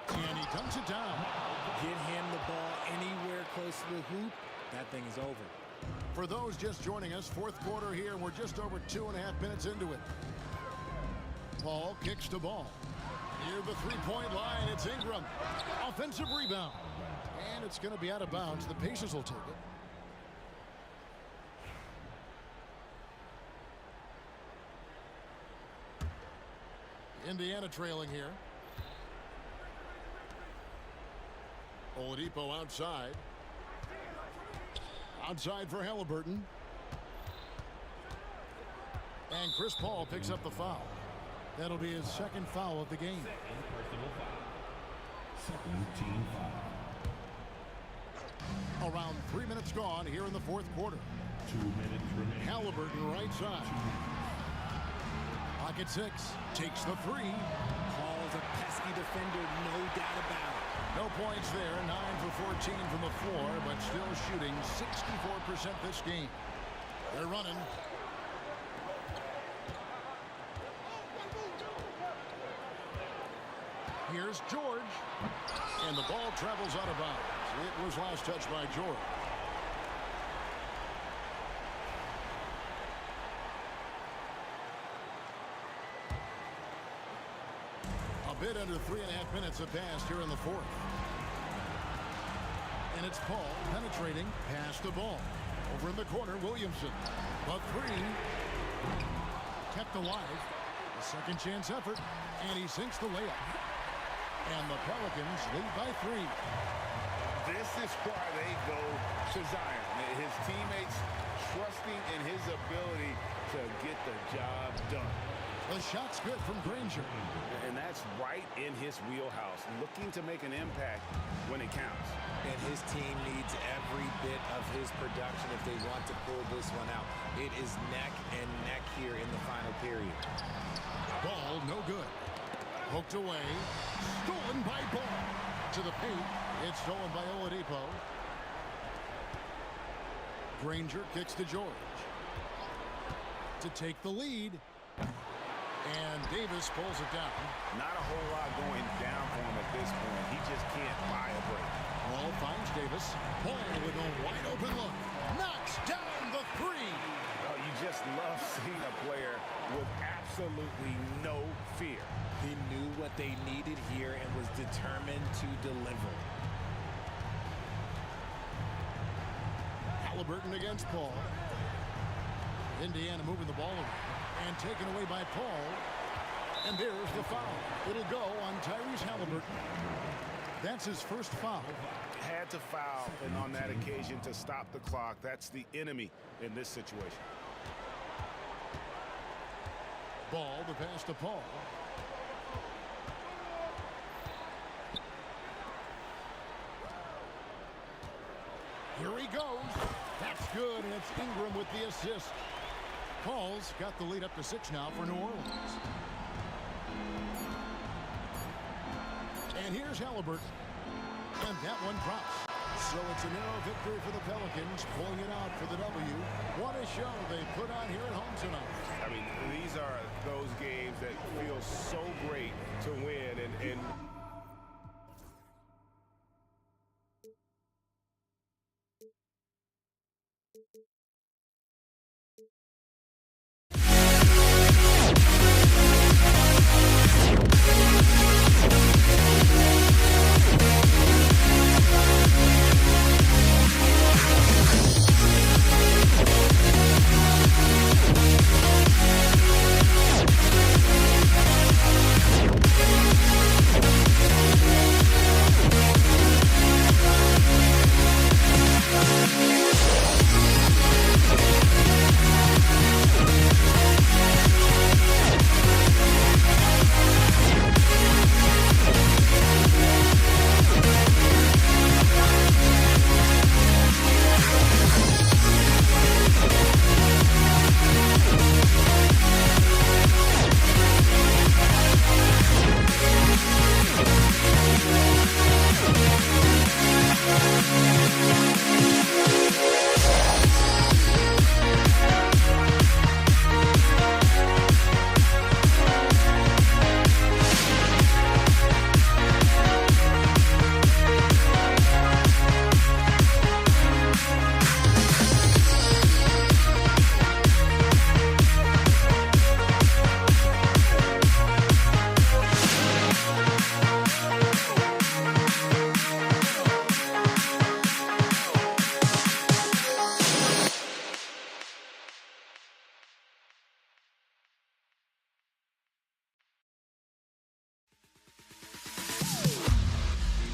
And he dunks it down. Get him the ball anywhere close to the hoop. That thing is over. For those just joining us, fourth quarter here, and we're just over 2.5 minutes into it. Paul kicks the ball. Near the three-point line, it's Ingram. Offensive rebound. And it's going to be out of bounds. The Pacers will take it. Indiana trailing here. Oladipo outside. Outside for Halliburton. And Chris Paul picks up the foul. That'll be his second foul of the game. Second team foul. Around 3 minutes gone here in the fourth quarter. 2 minutes remaining. Halliburton right side. Pocket 6. Takes the 3. Paul's a pesky defender, no doubt about it. No points there. 9 for 14 from the floor, but still shooting 64% this game. They're running. Here's George. And the ball travels out of bounds. It was last touched by George. A bit under 3.5 minutes have passed here in the fourth. And it's Paul penetrating past the ball. Over in the corner, Williamson. The three. Kept alive. A second chance effort. And he sinks the layup. And the Pelicans lead by 3. This is why they go to Zion. His teammates trusting in his ability to get the job done. The shot's good from Granger. And that's right in his wheelhouse, looking to make an impact when it counts. And his team needs every bit of his production if they want to pull this one out. It is neck and neck here in the final period. Ball no good. Poked away. Stolen by Ball. To the paint. It's stolen by Oladipo. Granger kicks to George. To take the lead. And Davis pulls it down. Not a whole lot going down for him at this point. He just can't buy a break. Ball finds Davis. Paul with a wide open look. Knocks down the 3. Oh, you just love seeing a player with absolutely no fear. He knew what they needed here and was determined to deliver. Halliburton against Paul. Indiana moving the ball around. And taken away by Paul. And there's the foul. It'll go on Tyrese Halliburton. That's his first foul. Had to foul, and on that occasion to stop the clock. That's the enemy in this situation. Ball to pass to Paul. Here he goes. That's good, and it's Ingram with the assist. Paul's got the lead up to 6 now for New Orleans. And here's Halliburton. And that one drops. So it's a narrow victory for the Pelicans, pulling it out for the W. What a show they put on here at home tonight. I mean, these are those games that feel so great to win, and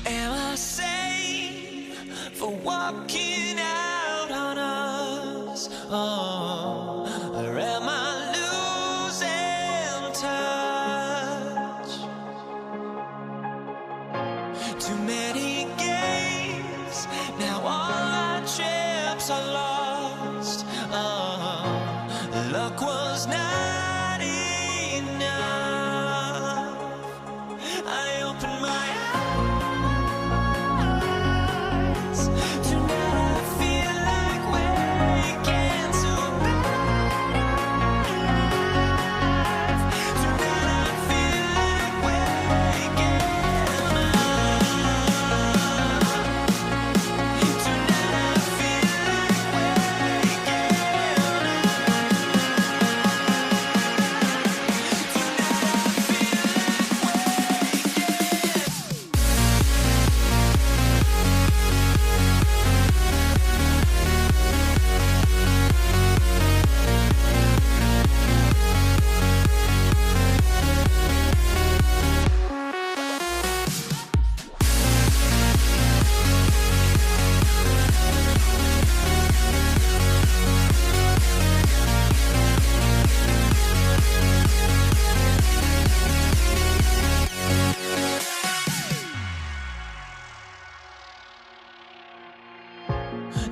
Am I safe for walking out on us? Oh, or am I losing touch? Too many games, now all our chips are lost. Oh, luck was not enough. I opened my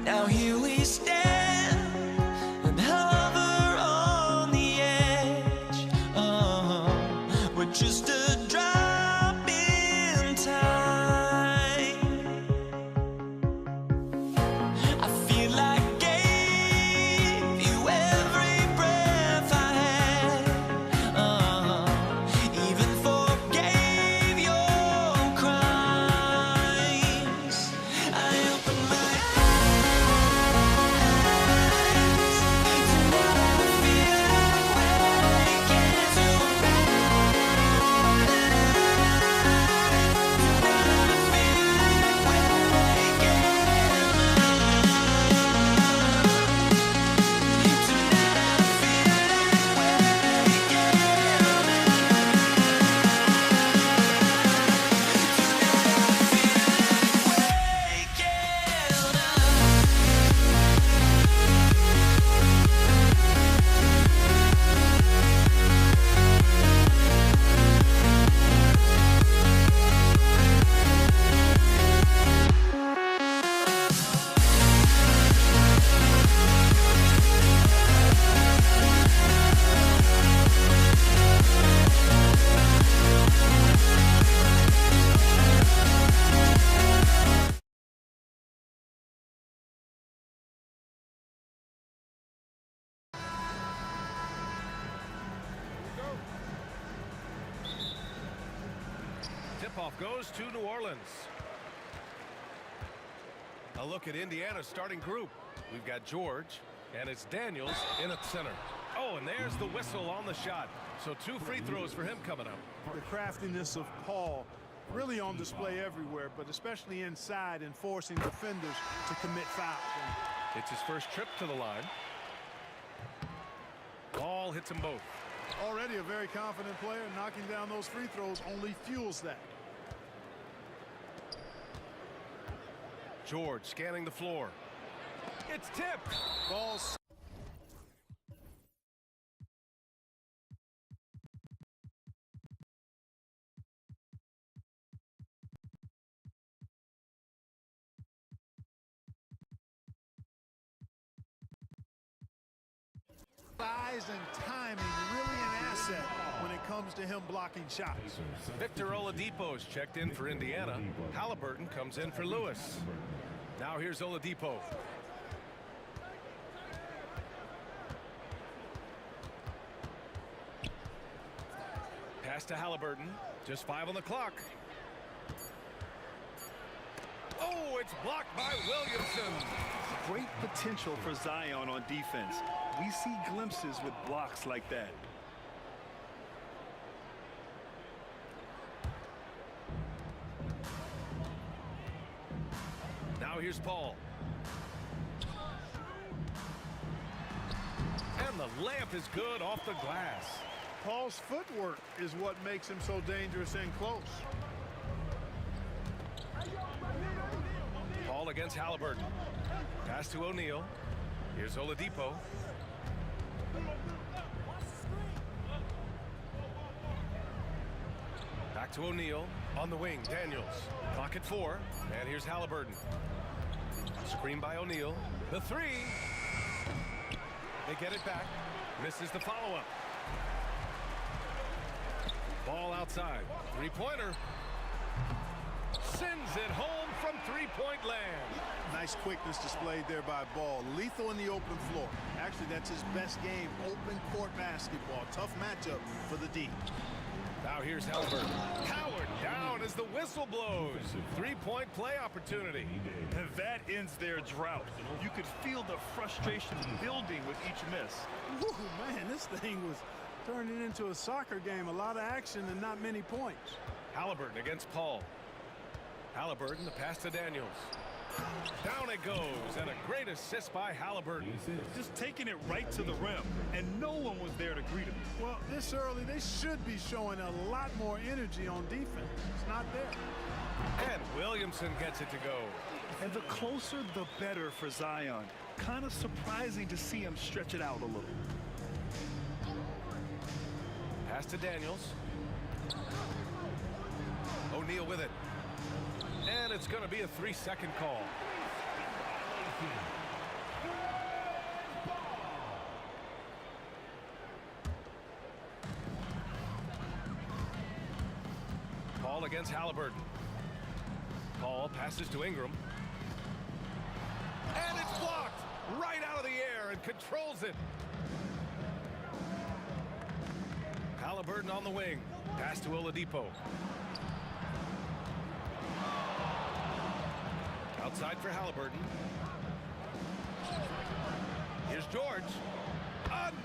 Now here we stand and hover on the edge. We're just a drop in time. I feel like gave you every breath I had. Even forgave your crimes. I open my eyes. Tonight I feel like waking to a Tip-off goes to New Orleans. A look at Indiana's starting group. We've got George, and it's Daniels in at center. Oh, and there's the whistle on the shot. So 2 free throws for him coming up. The craftiness of Paul really on display everywhere, but especially inside and forcing defenders to commit fouls. It's his first trip to the line. Ball hits them both. Already a very confident player, knocking down those free throws only fuels that. George scanning the floor. It's tipped. Ball's size and timing really an asset when it comes to him blocking shots. Victor Oladipo's checked in for Indiana. Halliburton comes in for Lewis. Now here's Oladipo. Pass to Halliburton. Just 5 on the clock. Oh, it's blocked by Williamson. Great potential for Zion on defense. We see glimpses with blocks like that. Now here's Paul. And the layup is good off the glass. Paul's footwork is what makes him so dangerous and close. Paul against Halliburton. Pass to O'Neal. Here's Oladipo. Back to O'Neal. On the wing, Daniels. Clock at 4. And here's Halliburton. Screen by O'Neal. The 3. They get it back. Misses the follow-up. Ball outside. Three-pointer. Sends it home from three-point land. Nice quickness displayed there by Ball. Lethal in the open floor. Actually, that's his best game. Open court basketball. Tough matchup for the D. Now here's Halliburton. Howard down as the whistle blows. Three-point play opportunity. And that ends their drought. You could feel the frustration building with each miss. Ooh, man, this thing was turning into a soccer game. A lot of action and not many points. Halliburton against Paul. Halliburton, the pass to Daniels. Down it goes, and a great assist by Halliburton. Just taking it right to the rim, and no one was there to greet him. Well, this early, they should be showing a lot more energy on defense. It's not there. And Williamson gets it to go. And the closer, the better for Zion. Kind of surprising to see him stretch it out a little. Pass to Daniels. O'Neal with it. And it's going to be a 3-second call. against Halliburton. Paul passes to Ingram. And it's blocked right out of the air and controls it. Halliburton on the wing. Pass to Oladipo. Outside for Halliburton. Here's George.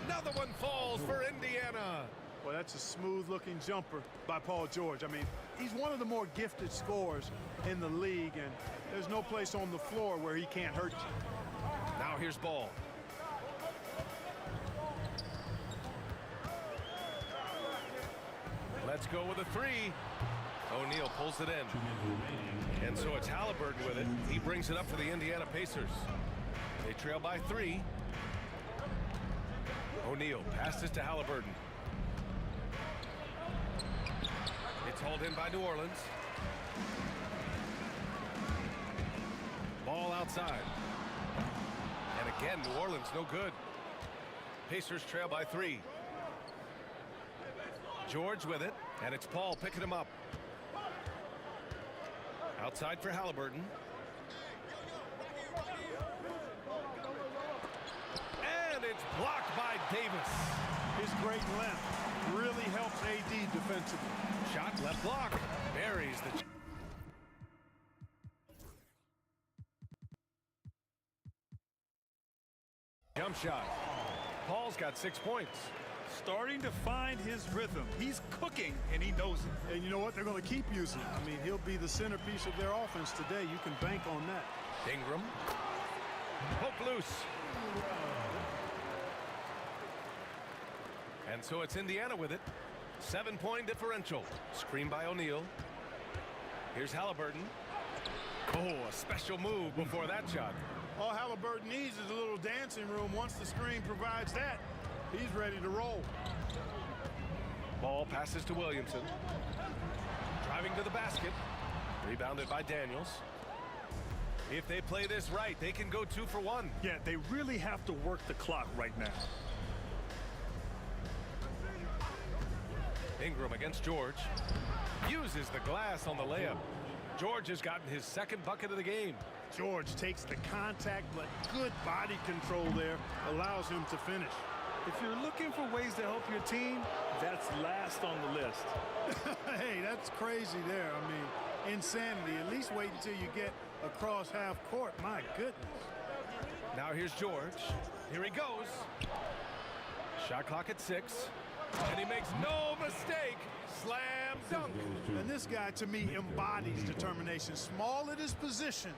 Another one falls for Indiana. Well, that's a smooth-looking jumper by Paul George. I mean, he's one of the more gifted scorers in the league, and there's no place on the floor where he can't hurt you. Now here's Ball. Let's go with a three. O'Neal pulls it in. And so it's Halliburton with it. He brings it up for the Indiana Pacers. They trail by 3. O'Neal passes to Halliburton. It's hauled in by New Orleans. Ball outside. And again, New Orleans no good. Pacers trail by 3. George with it, and it's Paul picking him up. Outside for Halliburton. And it's blocked by Davis. His great length really helps AD defensively. Shot left block. Buries the... Jump shot. Paul's got 6 points. Starting to find his rhythm. He's cooking, and he knows it. And you know what? They're going to keep using it. I mean, he'll be the centerpiece of their offense today. You can bank on that. Ingram. Poke loose. And so it's Indiana with it. 7-point differential. Screen by O'Neal. Here's Halliburton. Oh, a special move before that shot. All Halliburton needs is a little dancing room. Once the screen provides that, he's ready to roll. Ball passes to Williamson. Driving to the basket. Rebounded by Daniels. If they play this right, they can go 2 for 1. Yeah, they really have to work the clock right now. Ingram against George. Uses the glass on the layup. George has gotten his 2nd bucket of the game. George takes the contact, but good body control there allows him to finish. If you're looking for ways to help your team, that's last on the list. Hey, that's crazy there. I mean, insanity. At least wait until you get across half court. My goodness. Now here's George. Here he goes. Shot clock at 6. And he makes no mistake. Slam dunk. And this guy, to me, embodies determination. Small at his position,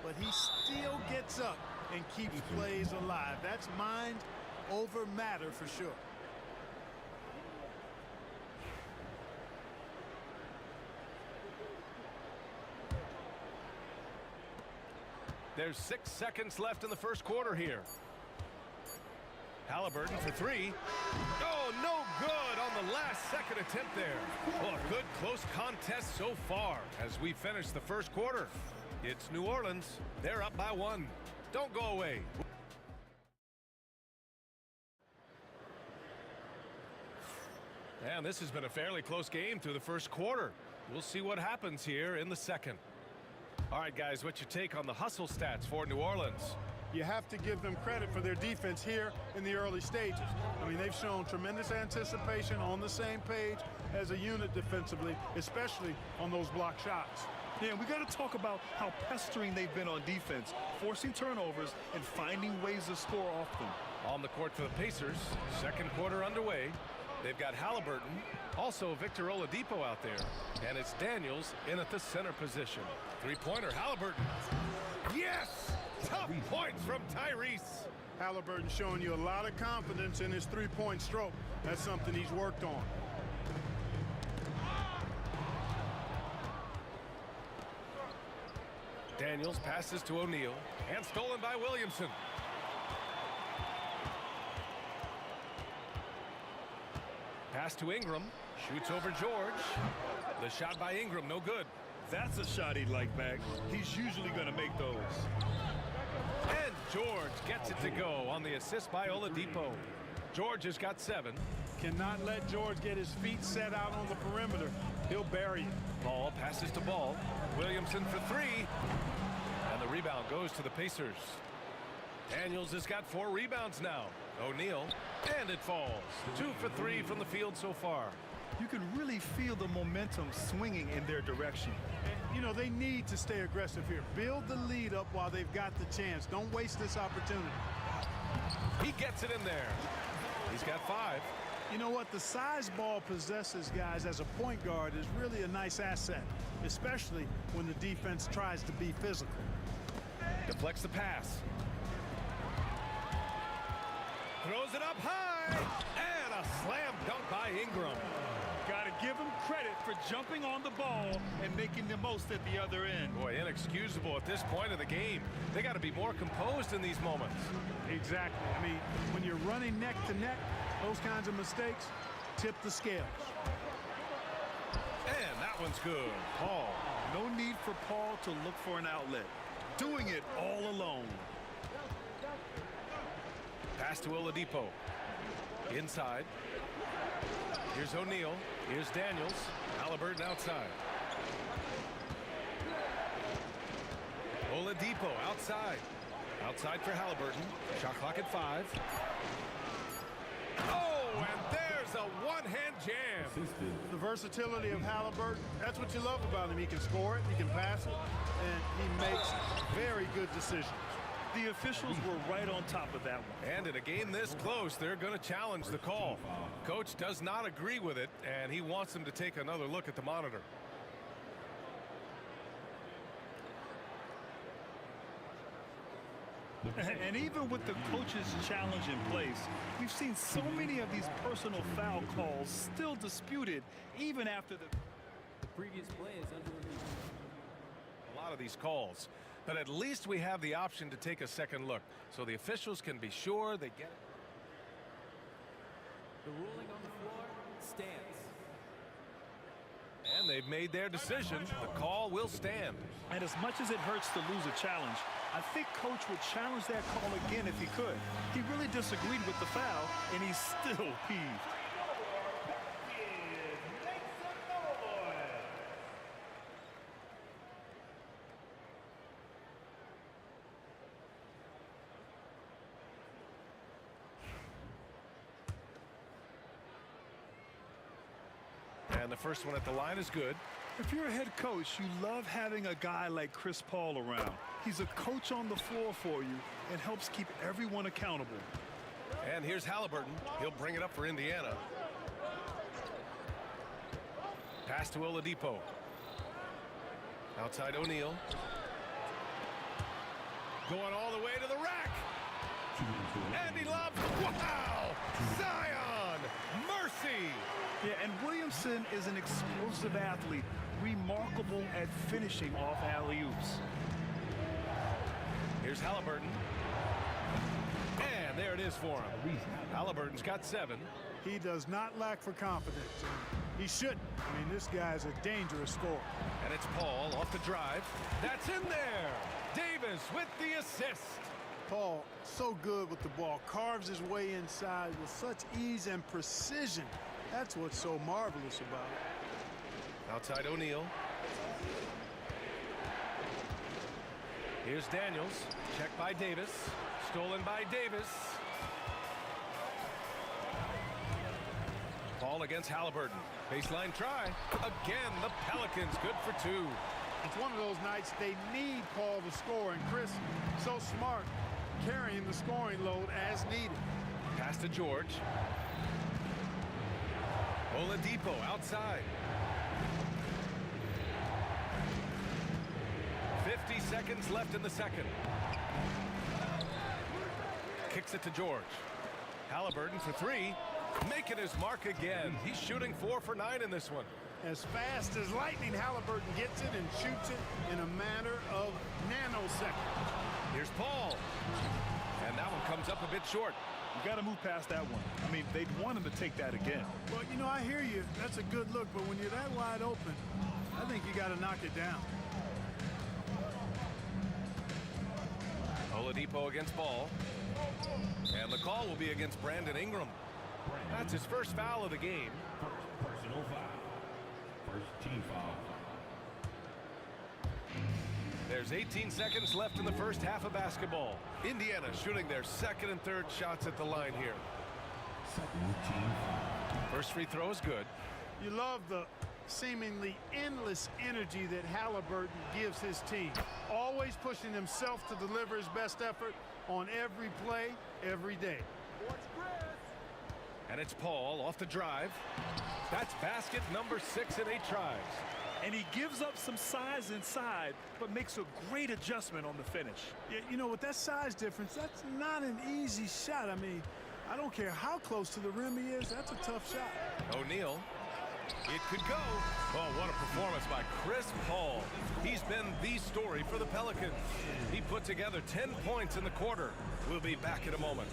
but he still gets up and keeps plays alive. That's mind over matter for sure. There's 6 seconds left in the first quarter here. Halliburton for 3. Oh, no good on the last second attempt there. Well, a good close contest so far as we finish the first quarter. It's New Orleans. They're up by 1. Don't go away. And this has been a fairly close game through the first quarter. We'll see what happens here in the second. All right, guys, what's your take on the hustle stats for New Orleans? You have to give them credit for their defense here in the early stages. I mean, they've shown tremendous anticipation, on the same page as a unit defensively, especially on those block shots. Yeah, we got to talk about how pestering they've been on defense, forcing turnovers and finding ways to score off them. On the court for the Pacers, second quarter underway. They've got Halliburton, also Victor Oladipo out there, and it's Daniels in at the center position. Three-pointer, Halliburton. Yes! Tough points from Tyrese. Halliburton showing you a lot of confidence in his three-point stroke. That's something he's worked on. Daniels passes to O'Neal, and stolen by Williamson. Pass to Ingram, shoots over George. The shot by Ingram, no good. That's a shot he'd like back. He's usually going to make those. And George gets it to go on the assist by Oladipo. George has got 7. Cannot let George get his feet set out on the perimeter. He'll bury it. Ball passes to Ball. Williamson for three. And the rebound goes to the Pacers. Daniels has got 4 rebounds now. O'Neal, and it falls. 2 for 3 from the field so far. You can really feel the momentum swinging in their direction. And, you know, they need to stay aggressive here. Build the lead up while they've got the chance. Don't waste this opportunity. He gets it in there. He's got 5. You know what? The size Ball possesses, guys, as a point guard is really a nice asset, especially when the defense tries to be physical. Deflects the pass. Throws it up high. And a slam dunk by Ingram. Got to give him credit for jumping on the ball and making the most at the other end. Boy, inexcusable at this point of the game. They got to be more composed in these moments. Exactly. I mean, when you're running neck to neck, those kinds of mistakes tip the scales. And that one's good. Paul. No need for Paul to look for an outlet. Doing it all alone. Pass to Oladipo. Inside. Here's O'Neal. Here's Daniels. Halliburton outside. Oladipo outside. Outside for Halliburton. Shot clock at 5. Oh, and there's a one-hand jam. The versatility of Halliburton, that's what you love about him. He can score it, he can pass it, and he makes very good decisions. The officials were right on top of that one. And in a game this close, they're going to challenge the call. Coach does not agree with it, and he wants them to take another look at the monitor. And even with the coach's challenge in place, we've seen so many of these personal foul calls still disputed even after the previous play is under review. A lot of these calls, but at least we have the option to take a second look so the officials can be sure they get it. The ruling on the floor stands. And they've made their decision. The call will stand. And as much as it hurts to lose a challenge, I think Coach would challenge that call again if he could. He really disagreed with the foul, and he's still peeved. And the first one at the line is good. If you're a head coach, you love having a guy like Chris Paul around. He's a coach on the floor for you and helps keep everyone accountable. And here's Halliburton. He'll bring it up for Indiana. Pass to Oladipo. Outside O'Neal. Going all the way to the rack. And he loves. Wow! Zion! Mercy! Yeah, and Williamson is an explosive athlete, remarkable at finishing off alley-oops. Here's Halliburton. And there it is for him. Halliburton's got 7. He does not lack for confidence. He shouldn't. I mean, this guy's a dangerous scorer. And it's Paul off the drive. That's in there. Davis with the assist. Paul, so good with the ball. Carves his way inside with such ease and precision. That's what's so marvelous about it. Outside O'Neal. Here's Daniels. Checked by Davis. Stolen by Davis. Paul against Halliburton. Baseline try. Again, the Pelicans good for 2. It's one of those nights they need Paul to score, and Chris, so smart, carrying the scoring load as needed. Pass to George. Oladipo outside. 50 seconds left in the second. Kicks it to George. Halliburton for 3. Making his mark again. He's shooting 4 for 9 in this one. As fast as lightning, Halliburton gets it and shoots it in a matter of nanoseconds. Here's Paul. And that one comes up a bit short. You got to move past that one. I mean, they'd want him to take that again. Well, you know, I hear you. That's a good look, but when you're that wide open, I think you got to knock it down. Oladipo against Ball. And the call will be against Brandon Ingram. That's his first foul of the game. Personal foul. First team foul. There's 18 seconds left in the first half of basketball. Indiana shooting their second and third shots at the line here. Second team foul. First free throw is good. You love the seemingly endless energy that Halliburton gives his team. Always pushing himself to deliver his best effort on every play, every day. And it's Paul off the drive. That's basket number 6 in 8 tries. And he gives up some size inside, but makes a great adjustment on the finish. Yeah, you know, with that size difference, that's not an easy shot. I mean, I don't care how close to the rim he is, that's a tough shot. O'Neal. It could go. Oh, what a performance by Chris Paul. He's been the story for the Pelicans. He put together 10 points in the quarter. We'll be back in a moment.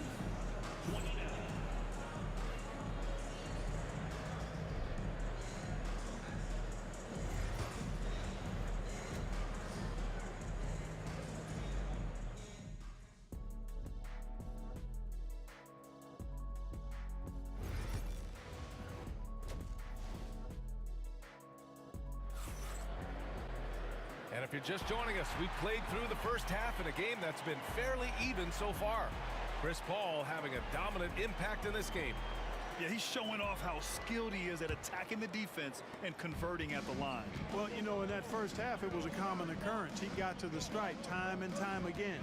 And if you're just joining us, we've played through the first half in a game that's been fairly even so far. Chris Paul having a dominant impact in this game. Yeah, he's showing off how skilled he is at attacking the defense and converting at the line. Well, you know, in that first half, it was a common occurrence. He got to the stripe time and time again.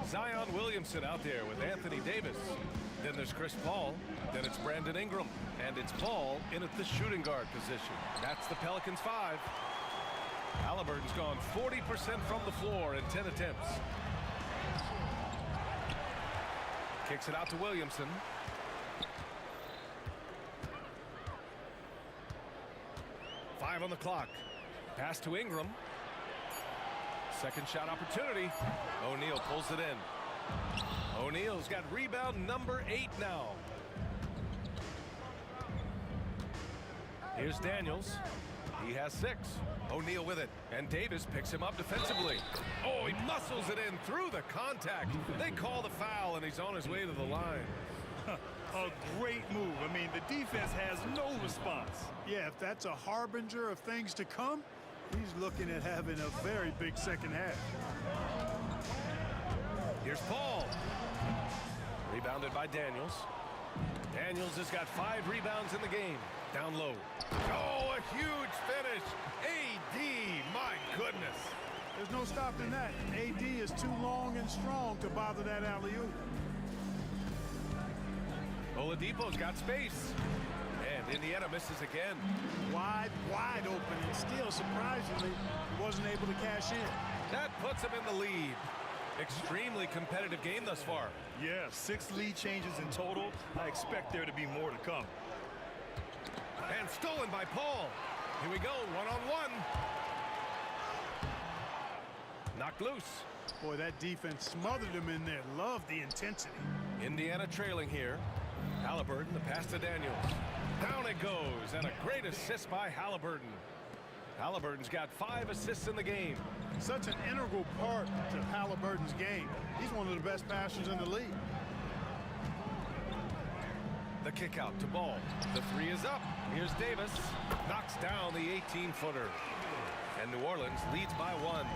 Zion Williamson out there with Anthony Davis. Then there's Chris Paul. Then it's Brandon Ingram. And it's Paul in at the shooting guard position. That's the Pelicans 5. Halliburton's gone 40% from the floor in 10 attempts. Kicks it out to Williamson. Five on the clock. Pass to Ingram. Second shot opportunity. O'Neal pulls it in. O'Neal's got rebound number 8 now. Here's Daniels. He has 6. O'Neal with it. And Davis picks him up defensively. Oh, he muscles it in through the contact. They call the foul, and he's on his way to the line. A great move. I mean, the defense has no response. Yeah, if that's a harbinger of things to come, he's looking at having a very big second half. Here's Paul. Rebounded by Daniels. Daniels has got 5 rebounds in the game. Down low. Oh, a huge finish. AD, my goodness. There's no stopping that. AD is too long and strong to bother that alley-oop. Oladipo's got space. And Indiana misses again. Wide open, and still, surprisingly, he wasn't able to cash in. That puts him in the lead. Extremely competitive game thus far. Yeah, 6 lead changes in total. I expect there to be more to come. And stolen by Paul. Here we go, one-on-one. Knocked loose. Boy, that defense smothered him in there. Love the intensity. Indiana trailing here. Halliburton, the pass to Daniels. Down it goes, and a great assist by Halliburton. Halliburton's got 5 assists in the game. Such an integral part to Halliburton's game. He's one of the best passers in the league. The kick out to Ball. The 3 is up. Here's Davis. Knocks down the 18-footer. And New Orleans leads by 1.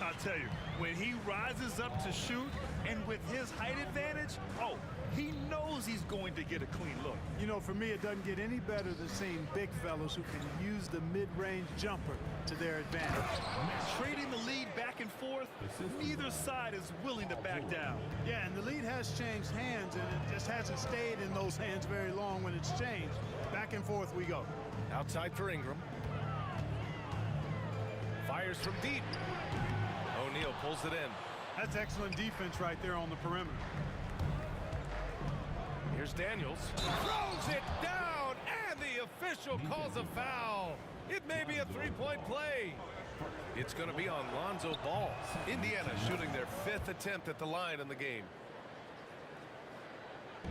I'll tell you, when he rises up to shoot, and with his height advantage, oh, he knows he's going to get a clean look. You know, for me, it doesn't get any better than seeing big fellas who can use the mid-range jumper to their advantage. Trading the lead back and forth, neither side is willing to back down. Yeah, and the lead has changed hands, and it just hasn't stayed in those hands very long when it's changed. Back and forth we go. Outside for Ingram. Fires from deep. O'Neal pulls it in. That's excellent defense right there on the perimeter. Here's Daniels. Throws it down, and the official calls a foul. It may be a 3-point play. It's going to be on Lonzo Ball. Indiana shooting their 5th attempt at the line in the game.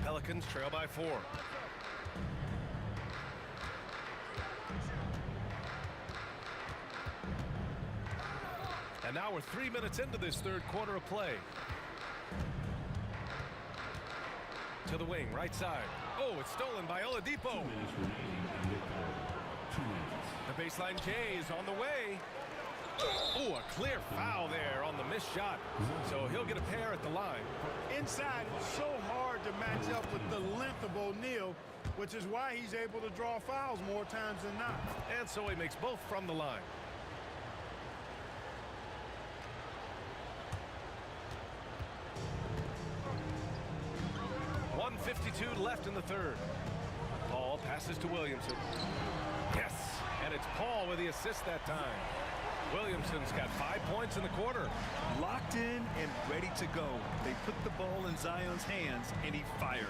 Pelicans trail by 4. And now we're 3 minutes into this third quarter of play. to the wing, right side. Oh, it's stolen by Oladipo. 2 minutes remaining in the quarter. 2 minutes. The baseline J is on the way. Oh, a clear foul there on the missed shot. So he'll get a pair at the line. Inside, it's so hard to match up with the length of O'Neal, which is why he's able to draw fouls more times than not. And so he makes both from the line. .152 left in the third. Paul passes to Williamson. Yes, and it's Paul with the assist that time. Williamson's got 5 points in the quarter. Locked in and ready to go. They put the ball in Zion's hands, and he fires.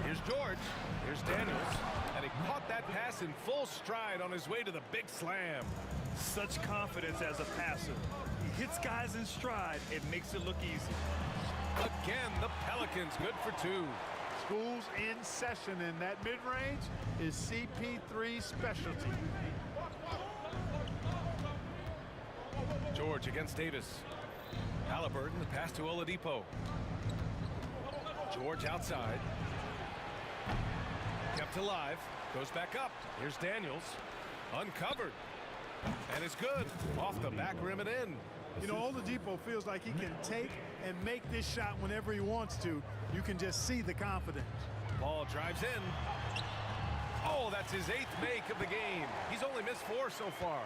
Here's George. Here's Daniels. And he caught that pass in full stride on his way to the big slam. Such confidence as a passer. He hits guys in stride and makes it look easy. Again, the Pelicans good for two. School's in session, and that mid-range is CP3's specialty. George against Davis. Halliburton, the pass to Oladipo. George outside. Kept alive. Goes back up. Here's Daniels. Uncovered. And it's good. Off the back rim and in. You know, Oladipo feels like he can take and make this shot whenever he wants to. You can just see the confidence. Ball drives in. Oh, that's his 8th make of the game. He's only missed 4 so far.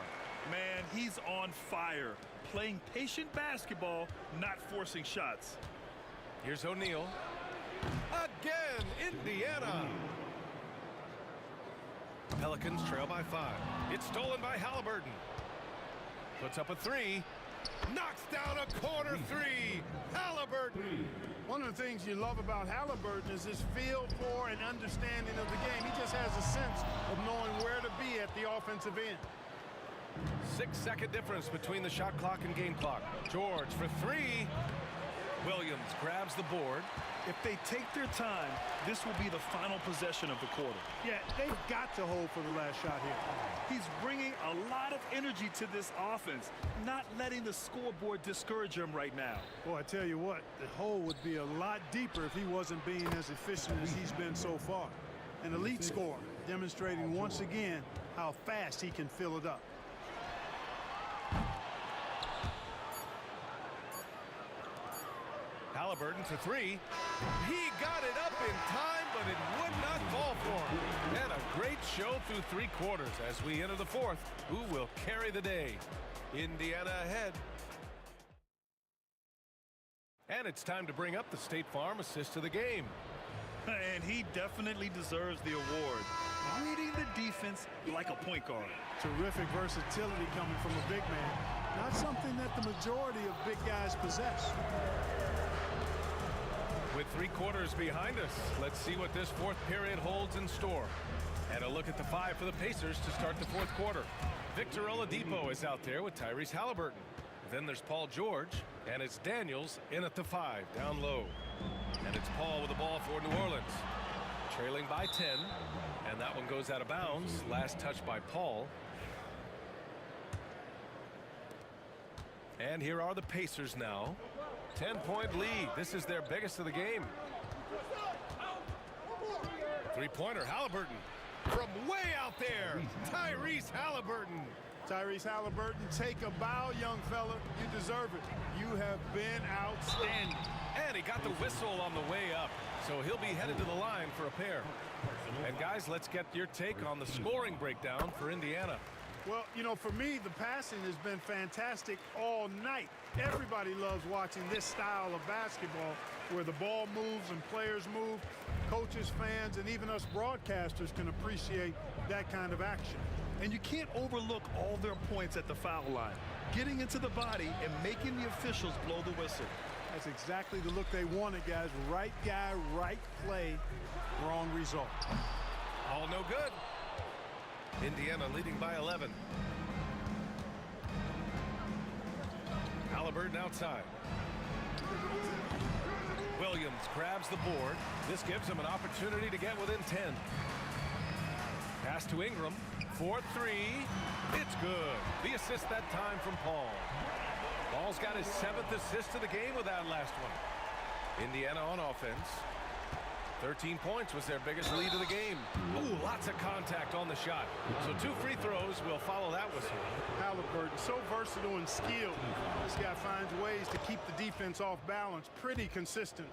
Man, he's on fire. Playing patient basketball, not forcing shots. Here's O'Neal. Again, Indiana. Pelicans trail by 5. It's stolen by Halliburton. Puts up a 3. Knocks down a corner 3. Halliburton. One of the things you love about Halliburton is his feel for and understanding of the game. He just has a sense of knowing where to be at the offensive end. 6-second difference between the shot clock and game clock. George for 3. Williams grabs the board. If they take their time, this will be the final possession of the quarter. Yeah, they've got to hold for the last shot here. He's bringing a lot of energy to this offense, not letting the scoreboard discourage him right now. Boy, I tell you what, the hole would be a lot deeper if he wasn't being as efficient as he's been so far. An elite scorer, demonstrating once again how fast he can fill it up. Halliburton for 3. He got it up in time, but it would not fall for him. And a great show through 3 quarters as we enter the 4th. Who will carry the day? Indiana ahead. And it's time to bring up the State Farm assist of the game. And he definitely deserves the award. Reading the defense like a point guard. Terrific versatility coming from a big man. Not something that the majority of big guys possess. With 3 quarters behind us, let's see what this 4th period holds in store. And a look at the 5 for the Pacers to start the 4th quarter. Victor Oladipo is out there with Tyrese Halliburton. Then there's Paul George, and it's Daniels in at the 5, down low. And it's Paul with the ball for New Orleans. Trailing by 10, and that one goes out of bounds. Last touch by Paul. And here are the Pacers now. 10-point lead. This is their biggest of the game. 3-pointer, Halliburton. From way out there, Tyrese Halliburton. Tyrese Halliburton, take a bow, young fella. You deserve it. You have been outstanding. And he got the whistle on the way up, so he'll be headed to the line for a pair. And guys, let's get your take on the scoring breakdown for Indiana. Well, you know, for me, the passing has been fantastic all night. Everybody loves watching this style of basketball where the ball moves and players move. Coaches, fans, and even us broadcasters can appreciate that kind of action. And you can't overlook all their points at the foul line. Getting into the body and making the officials blow the whistle. That's exactly the look they wanted, guys. Right guy, right play, wrong result. All no good. Indiana leading by 11. Halliburton outside. Williams grabs the board. This gives him an opportunity to get within 10. Pass to Ingram. 4-3. It's good. The assist that time from Paul. Paul's got his 7th assist of the game with that last one. Indiana on offense. 13 points was their biggest lead of the game. Ooh, lots of contact on the shot. So 2 free throws will follow that whistle. Halliburton, so versatile and skilled. This guy finds ways to keep the defense off balance pretty consistently.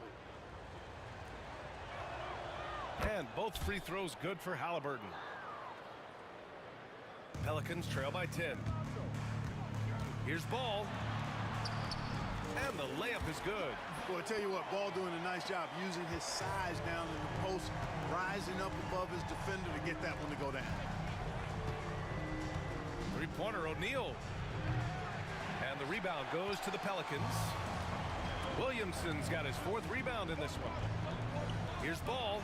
And both free throws good for Halliburton. Pelicans trail by 10. Here's Ball. And the layup is good. Well, I tell you what, Ball doing a nice job using his size down in the post, rising up above his defender to get that one to go down. Three-pointer O'Neal. And the rebound goes to the Pelicans. Williamson's got his 4th rebound in this one. Here's Ball.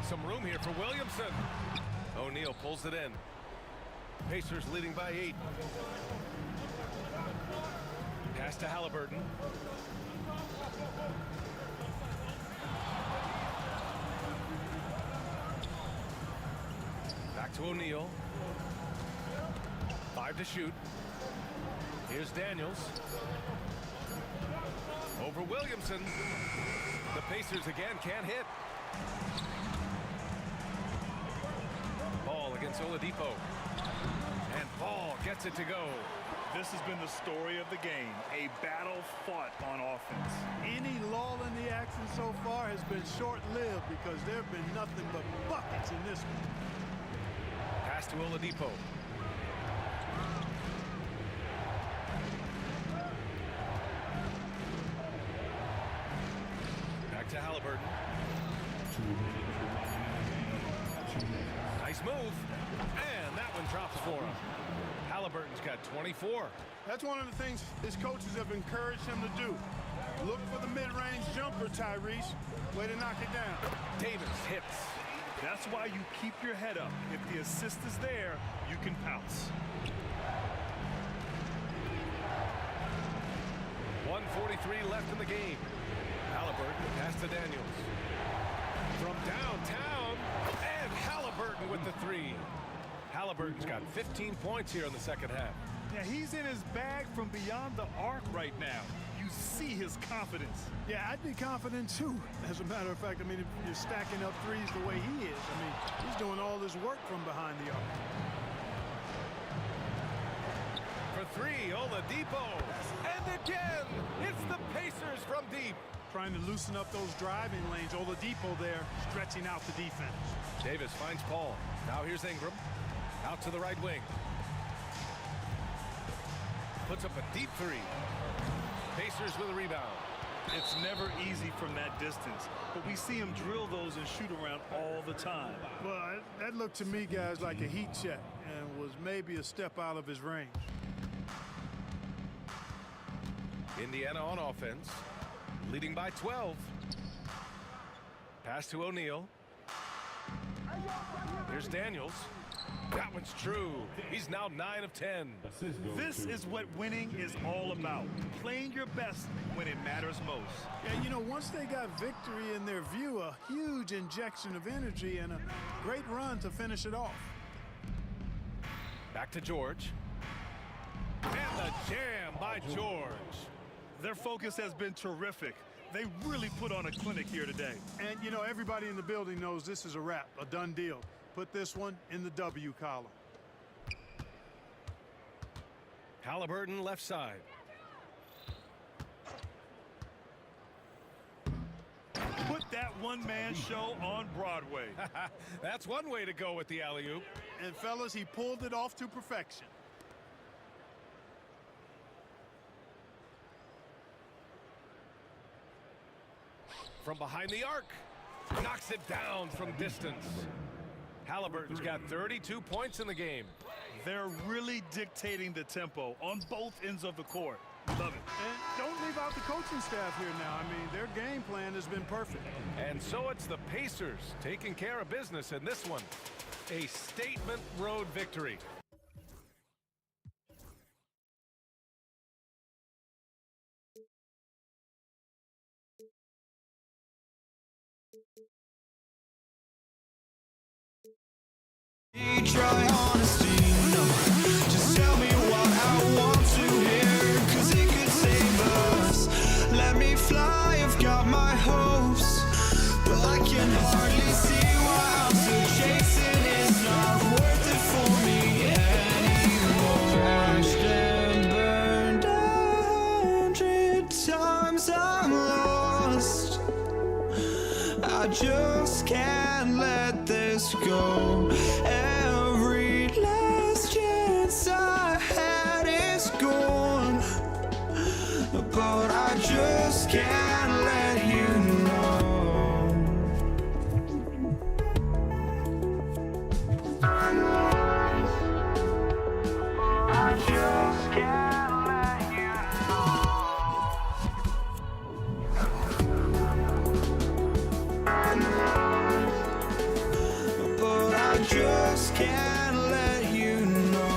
Some room here for Williamson. O'Neal pulls it in. Pacers leading by 8. Pass to Halliburton. Back to O'Neal. 5 to shoot. Here's Daniels. Over Williamson. The Pacers again can't hit. Ball against Oladipo. And Ball gets it to go. This has been the story of the game, a battle fought on offense. Any lull in the action so far has been short-lived because there have been nothing but buckets in this one. Pass to Oladipo. Back to Halliburton. Nice move. And that one drops for him. Halliburton's got 24. That's one of the things his coaches have encouraged him to do. Look for the mid-range jumper, Tyrese. Way to knock it down. Davis hits. That's why you keep your head up. If the assist is there, you can pounce. 1:43 left in the game. Halliburton pass to Daniels. From downtown, and Halliburton with the 3. Halliburton's got 15 points here in the second half. Yeah, he's in his bag from beyond the arc right now. You see his confidence. Yeah, I'd be confident too. As a matter of fact, I mean, if you're stacking up threes the way he is, I mean, he's doing all this work from behind the arc. For 3, Oladipo. And again, it's the Pacers from deep. Trying to loosen up those driving lanes. Oladipo there, stretching out the defense. Davis finds Paul. Now here's Ingram. Out to the right wing. Puts up a deep 3. Pacers with a rebound. It's never easy from that distance, but we see him drill those and shoot around all the time. Well, that looked to me, guys, like a heat check and was maybe a step out of his range. Indiana on offense, leading by 12. Pass to O'Neal. Here's Daniels. That one's true. He's now 9 of 10. This is what winning is all about. Playing your best when it matters most. Yeah, you know, once they got victory in their view, a huge injection of energy and a great run to finish it off. Back to George. And the jam by George. Their focus has been terrific. They really put on a clinic here today. And, you know, everybody in the building knows this is a wrap, a done deal. Put this one in the W column. Halliburton left side. Put that one-man show on Broadway. That's one way to go with the alley-oop. And, fellas, he pulled it off to perfection. From behind the arc. Knocks it down from distance. Halliburton's got 32 points in the game. They're really dictating the tempo on both ends of the court. Love it. And don't leave out the coaching staff here now. I mean, their game plan has been perfect. And so it's the Pacers taking care of business in this one. A statement road victory. Try honesty, no. Just tell me what I want to hear, 'cause it could save us. Let me fly I've got my hopes, but I can hardly see why I'm still chasing. It's not worth it for me anymore. Crashed and burned 100 times, I'm lost. I just can't let this go. Every last chance I had is gone, but I just can't let you know. I just can't let you know. But I just can't let you know.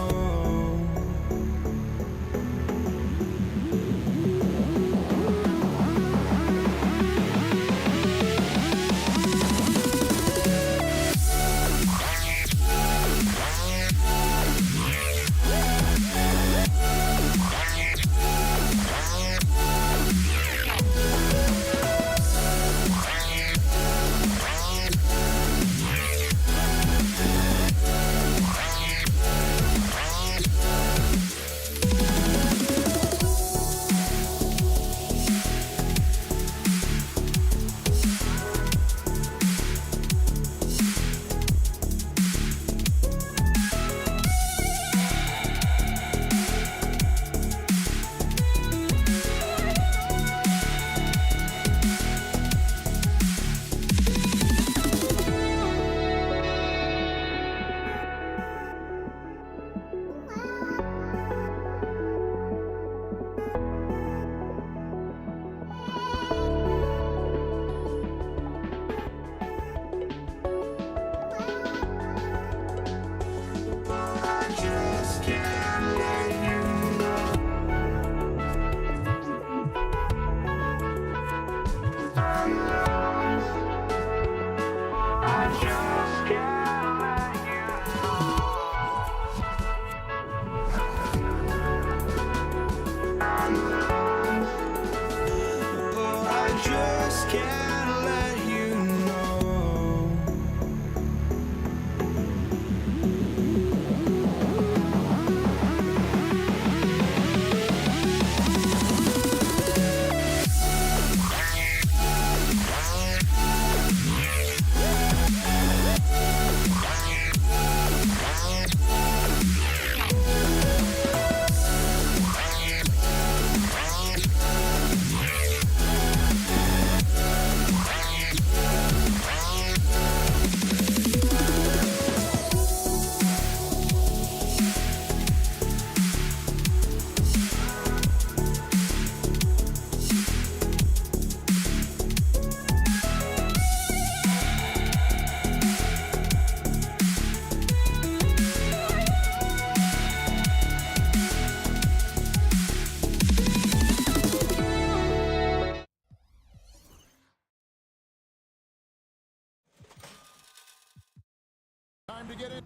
Time to get in.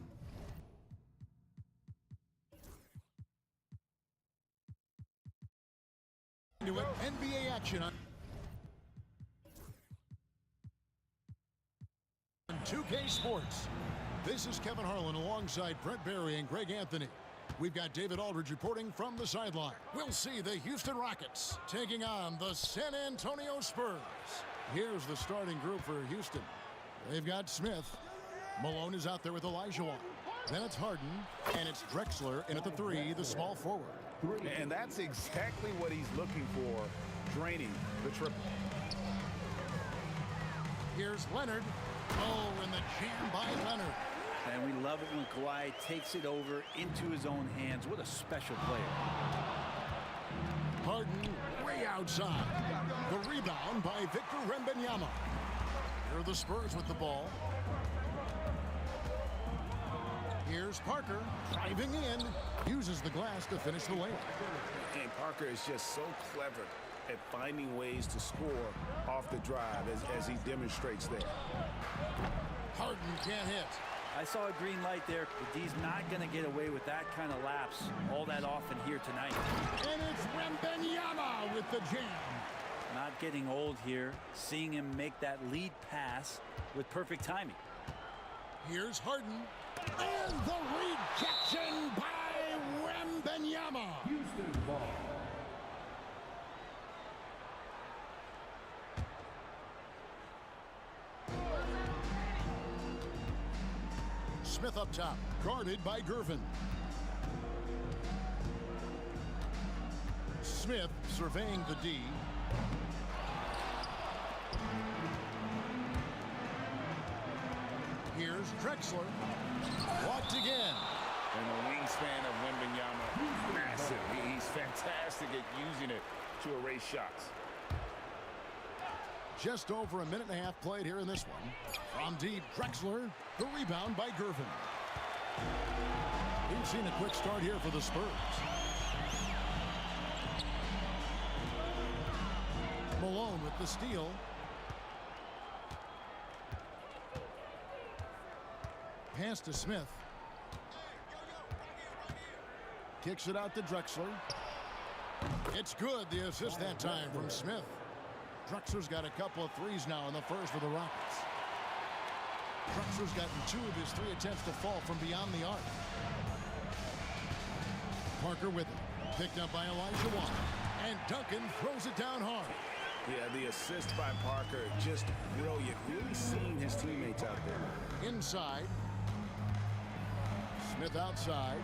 Into it. NBA action on 2K Sports. This is Kevin Harlan alongside Brent Barry and Greg Anthony. We've got David Aldridge reporting from the sideline. We'll see the Houston Rockets taking on the San Antonio Spurs. Here's the starting group for Houston. They've got Smith. Malone is out there with Olajuwon. Then it's Harden, and it's Drexler in at the 3, the small forward. And that's exactly what he's looking for, draining the triple. Here's Leonard. Oh, and the jam by Leonard. And we love it when Kawhi takes it over into his own hands. What a special player. Harden way outside. The rebound by Victor Wembanyama. Here are the Spurs with the ball. Here's Parker driving in. Uses the glass to finish the layup. And Parker is just so clever at finding ways to score off the drive as he demonstrates there. Harden can't hit. I saw a green light there, but he's not going to get away with that kind of lapse all that often here tonight. And it's Wembanyama with the jam. not getting old here. Seeing him make that lead pass with perfect timing. Here's Harden. And the rejection by Wembanyama. Houston ball. Smith up top, guarded by Gervin. Smith surveying the D. Here's Drexler. Blocked again. And the wingspan of Wembanyama, massive. He's fantastic at using it to erase shots. Just over a minute and a half played here in this one. From deep, Drexler. The rebound by Gervin. We've seen a quick start here for the Spurs. Malone with the steal. Pass to Smith. Kicks it out to Drexler. It's good. The assist that time from Smith. Drexler's got a couple of threes now in the first for the Rockets. Drexler's gotten 2 of his 3 attempts to fall from beyond the arc. Parker with it. Picked up by Elijah Walker. And Duncan throws it down hard. Yeah, the assist by Parker, just brilliant. Really seeing his teammates out there. Inside. Smith outside.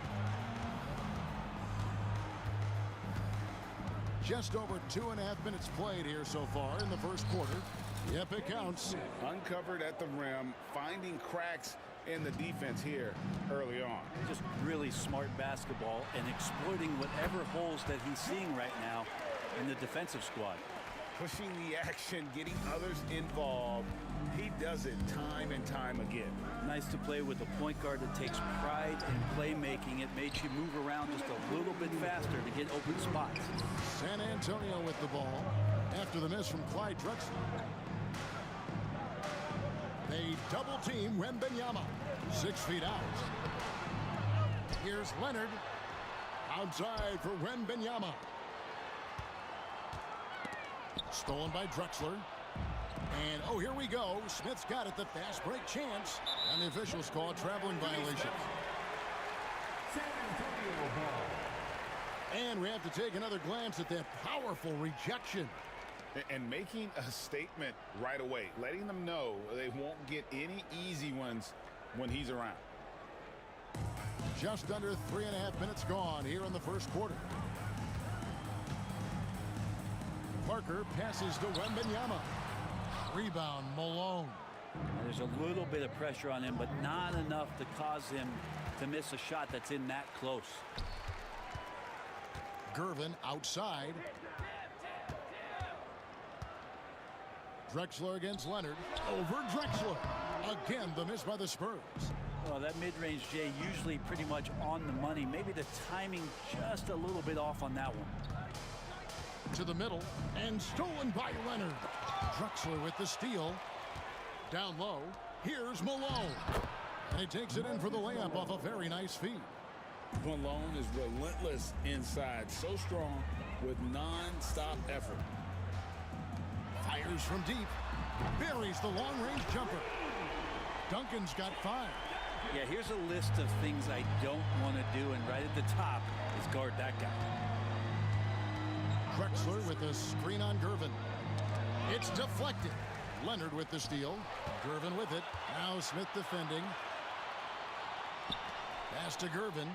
Just over 2.5 minutes played here so far in the first quarter. Yep, it counts. Uncovered at the rim, finding cracks in the defense here early on. Just really smart basketball and exploiting whatever holes that he's seeing right now in the defensive squad. Pushing the action, getting others involved. He does it time and time again. Nice to play with a point guard that takes pride in playmaking. It makes you move around just a little bit faster to get open spots. San Antonio with the ball after the miss from Clyde Drexler. They double team Wembanyama. 6 feet out. Here's Leonard. Outside for Wembanyama. Stolen by Drexler. And, oh, here we go. Smith's got it, the fast break chance. And the officials call a traveling violation. San Antonio ball. And we have to take another glance at that powerful rejection. And making a statement right away, letting them know they won't get any easy ones when he's around. Just under 3.5 minutes gone here in the first quarter. Parker passes to Wembanyama. Rebound, Malone. And there's a little bit of pressure on him, but not enough to cause him to miss a shot that's in that close. Gervin outside. Drexler against Leonard. Over Drexler. Again, the miss by the Spurs. Well, that mid-range, Jay, usually pretty much on the money. Maybe the timing just a little bit off on that one. To the middle, and stolen by Leonard. Drexler with the steal. Down low, here's Malone. And he takes it in for the layup off a very nice feed. Malone is relentless inside, so strong with non-stop effort. Fires from deep. Buries the long-range jumper. Duncan's got 5. Yeah, here's a list of things I don't want to do, and right at the top is guard that guy. Drexler with a screen on Gervin. It's deflected. Leonard with the steal. Gervin with it. Now Smith defending. Pass to Gervin.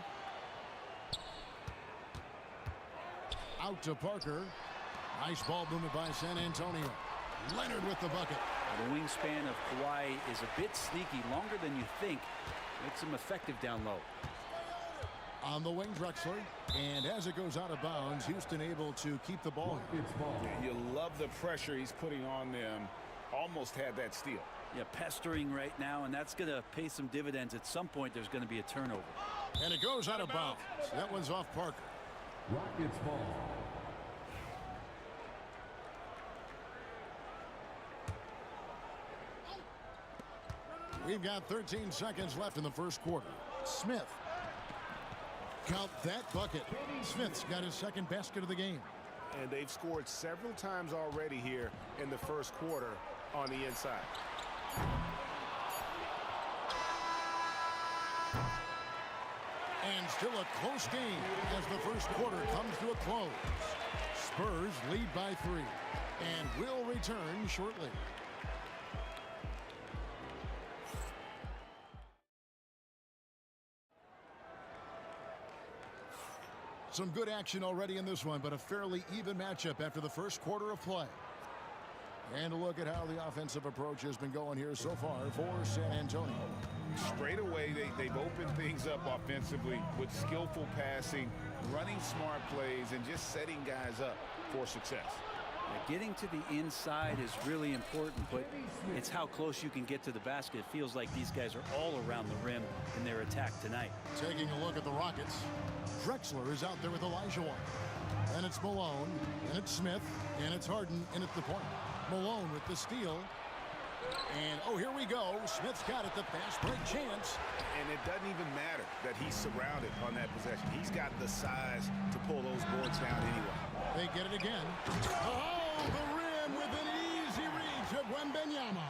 Out to Parker. Nice ball movement by San Antonio. Leonard with the bucket. The wingspan of Kawhi is a bit sneaky, longer than you think. Makes him effective down low. On the wing, Drexler. And as it goes out of bounds, Houston able to keep the ball. You love the pressure he's putting on them. Almost had that steal. Yeah, pestering right now, and that's going to pay some dividends. At some point, there's going to be a turnover. And it goes out of bounds. That one's off Parker. Rockets ball. We've got 13 seconds left in the first quarter. Smith. Count that bucket. Smith's got his second basket of the game. And they've scored several times already here in the first quarter on the inside. And still a close game as the first quarter comes to a close. Spurs lead by 3 and will return shortly. Some good action already in this one, but a fairly even matchup after the first quarter of play. And a look at how the offensive approach has been going here so far for San Antonio. Straight away, they've opened things up offensively with skillful passing, running smart plays, and just setting guys up for success. Getting to the inside is really important, but it's how close you can get to the basket. It feels like these guys are all around the rim in their attack tonight. Taking a look at the Rockets, Drexler is out there with Olajuwon. And it's Malone, and it's Smith, and it's Harden in at the point. Malone with the steal. And, oh, here we go. Smith's got it, the fast break chance. And it doesn't even matter that he's surrounded on that possession. He's got the size to pull those boards down anyway. They get it again. Oh, the rim with an easy reach of Wembanyama.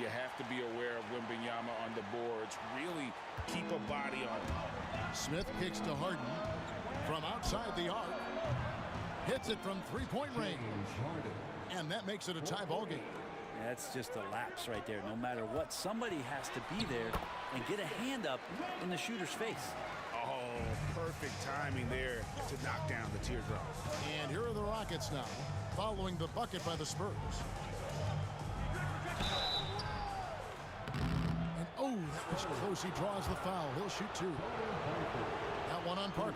You have to be aware of Wembanyama on the boards. Really keep a body on him. Smith kicks to Harden from outside the arc. Hits it from three-point range. And that makes it a tie ball game. That's just a lapse right there. No matter what, somebody has to be there and get a hand up in the shooter's face. Oh, perfect timing there to knock down the teardrop. And here are the Rockets now, following the bucket by the Spurs. And oh, that was close. He draws the foul. He'll shoot 2. That one on Parker.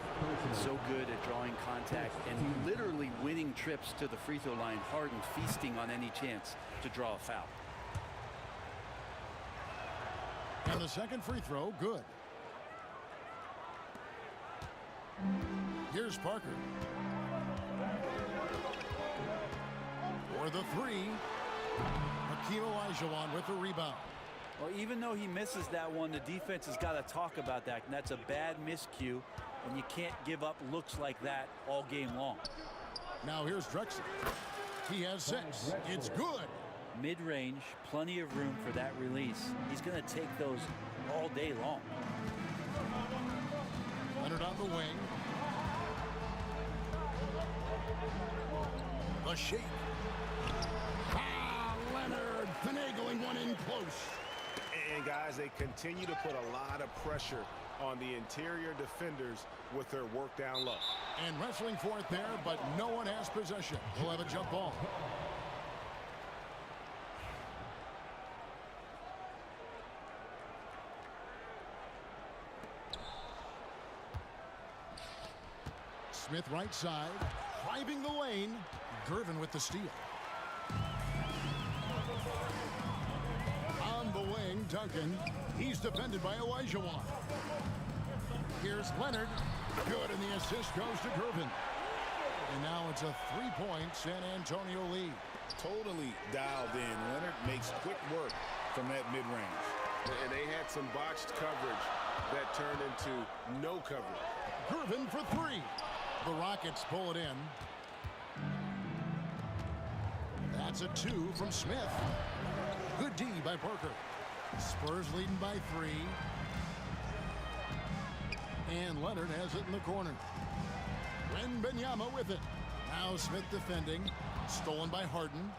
So good at drawing contact and literally winning trips to the free throw line. Harden feasting on any chance to draw a foul. And the second free throw, good. Here's Parker. For the 3, Hakeem Olajuwon with the rebound. Well, even though he misses that one, the defense has got to talk about that. And that's a bad miscue, and you can't give up looks like that all game long. Now here's Drexler. He has 6. It's good. Mid-range, plenty of room for that release. He's going to take those all day long. Leonard on the wing. The shake. Leonard finagling one in close. And guys, they continue to put a lot of pressure on the interior defenders with their work down low. And wrestling for it there, but no one has possession. He'll have a jump ball. Smith right side, driving the lane. Gervin with the steal. On the wing, Duncan. He's defended by Olajuwon. Here's Leonard. Good, and the assist goes to Gervin. And now it's a 3-point San Antonio lead. Totally dialed in. Leonard makes quick work from that mid-range. And they had some botched coverage that turned into no coverage. Gervin for 3. The Rockets pull it in. That's a 2 from Smith. Good D by Parker. Spurs leading by 3. And Leonard has it in the corner. Wembanyama with it. Now Smith defending. Stolen by Harden.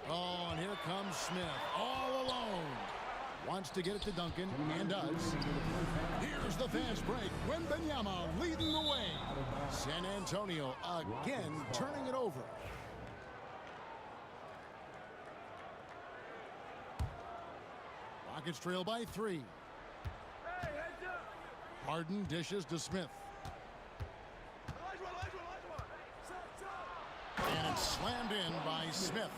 Oh, and here comes Smith. All alone. Wants to get it to Duncan, and does. Here's the fast break. Wembanyama leading the way. San Antonio again turning it over. Rockets trail by 3. Harden dishes to Smith. And it's slammed in by Smith.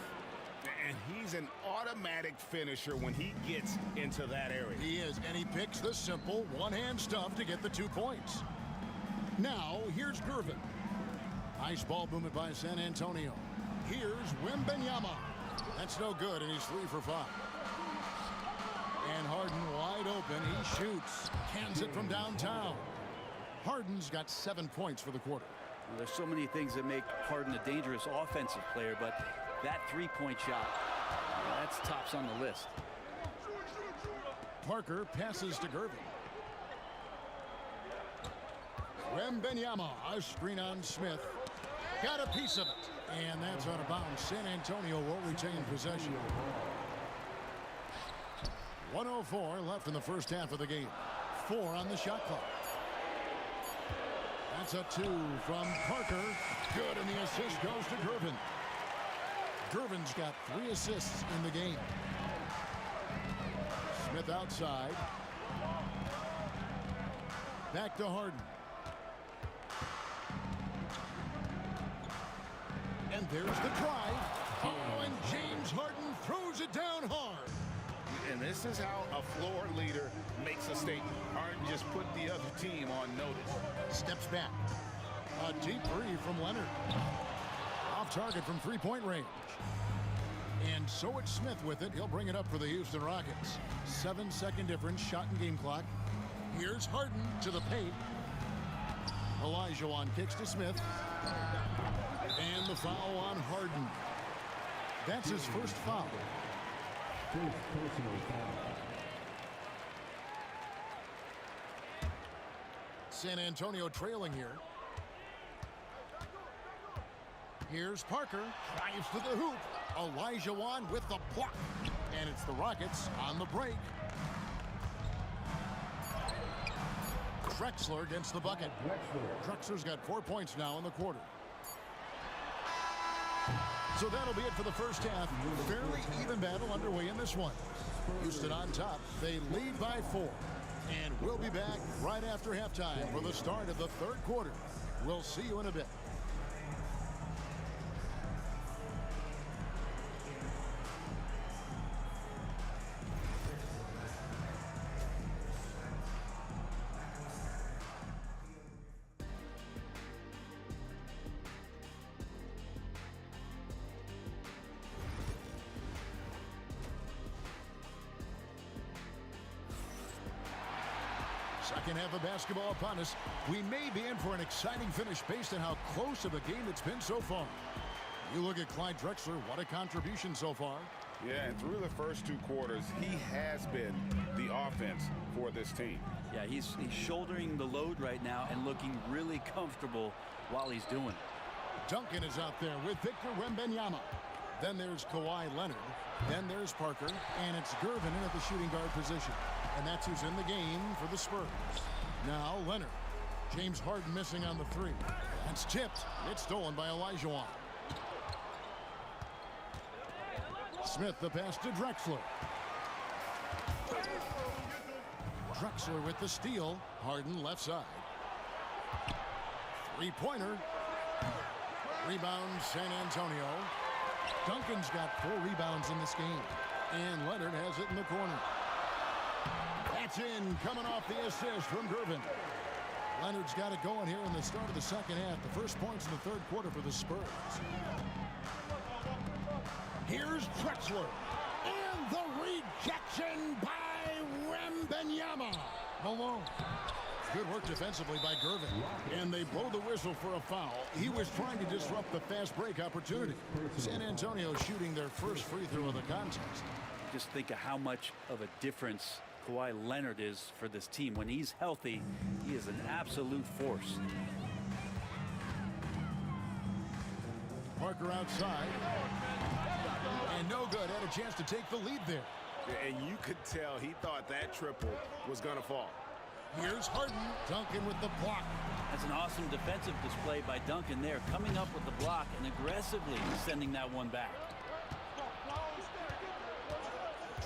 And he's an automatic finisher when he gets into that area. He is, and he picks the simple one-hand stuff to get the 2 points. Now, here's Gervin. Nice ball movement by San Antonio. Here's Wembanyama. That's no good, and he's 3 for 5. And Harden wide open. He shoots. Cans it from downtown. Harden's got 7 points for the quarter. There's so many things that make Harden a dangerous offensive player, but that three-point shot, that's tops on the list. Parker passes to Gervin. Wembanyama, a screen on Smith. Got a piece of it. And that's out of bounds. San Antonio will retain possession. 1:04 left in the first half of the game. 4 on the shot clock. That's a 2 from Parker. Good, and the assist goes to Gervin. Gervin's got 3 assists in the game. Smith outside. Back to Harden. And there's the drive. Oh, and James Harden throws it down hard. And this is how a floor leader makes a statement. Harden just put the other team on notice. Steps back. A deep three from Leonard. Off target from three-point range. And so it's Smith with it. He'll bring it up for the Houston Rockets. 7-second difference, shot and game clock. Here's Harden to the paint. Olajuwon kicks to Smith. And the foul on Harden. That's his first foul. San Antonio trailing here. Here's Parker. Drives to the hoop. Olajuwon with the block. And it's the Rockets on the break. Drexler against the bucket. Drexler's got 4 points now in the quarter. So that'll be it for the first half. Fairly even battle underway in this one. Houston on top. They lead by 4. And we'll be back right after halftime for the start of the third quarter. We'll see you in a bit. Second half of basketball upon us. We may be in for an exciting finish based on how close of a game it's been so far. You look at Clyde Drexler, what a contribution so far. Yeah, and through the first 2 quarters, he has been the offense for this team. Yeah, he's shouldering the load right now and looking really comfortable while he's doing it. Duncan is out there with Victor Wembanyama. Then there's Kawhi Leonard. Then there's Parker. And it's Gervin in at the shooting guard position. And that's who's in the game for the Spurs. Now Leonard. James Harden missing on the 3. That's tipped. It's stolen by Olajuwon. Smith the pass to Drexler. Drexler with the steal. Harden left side. 3-pointer. Rebound San Antonio. Duncan's got 4 rebounds in this game. And Leonard has it in the corner. That's in, coming off the assist from Gervin. Leonard's got it going here in the start of the second half. The first points in the third quarter for the Spurs. Here's Drexler. And the rejection by Wembanyama. Malone. Good work defensively by Gervin. And they blow the whistle for a foul. He was trying to disrupt the fast break opportunity. San Antonio shooting their first free throw of the contest. Just think of how much of a difference Kawhi Leonard is for this team. When he's healthy, he is an absolute force. Parker outside. And no good. Had a chance to take the lead there. And you could tell he thought that triple was going to fall. Here's Harden. Duncan with the block. That's an awesome defensive display by Duncan there, coming up with the block and aggressively sending that one back.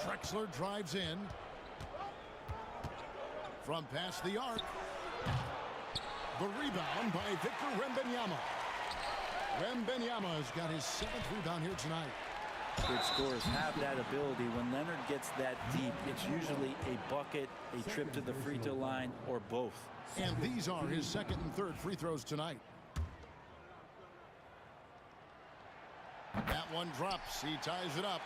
Drexler drives in. From past the arc. The rebound by Victor Wembanyama. Wembanyama has got his 7th rebound here tonight. Good scorers have that ability. When Leonard gets that deep, it's usually a bucket, a trip to the free throw line, or both. And these are his second and third free throws tonight. That one drops. He ties it up.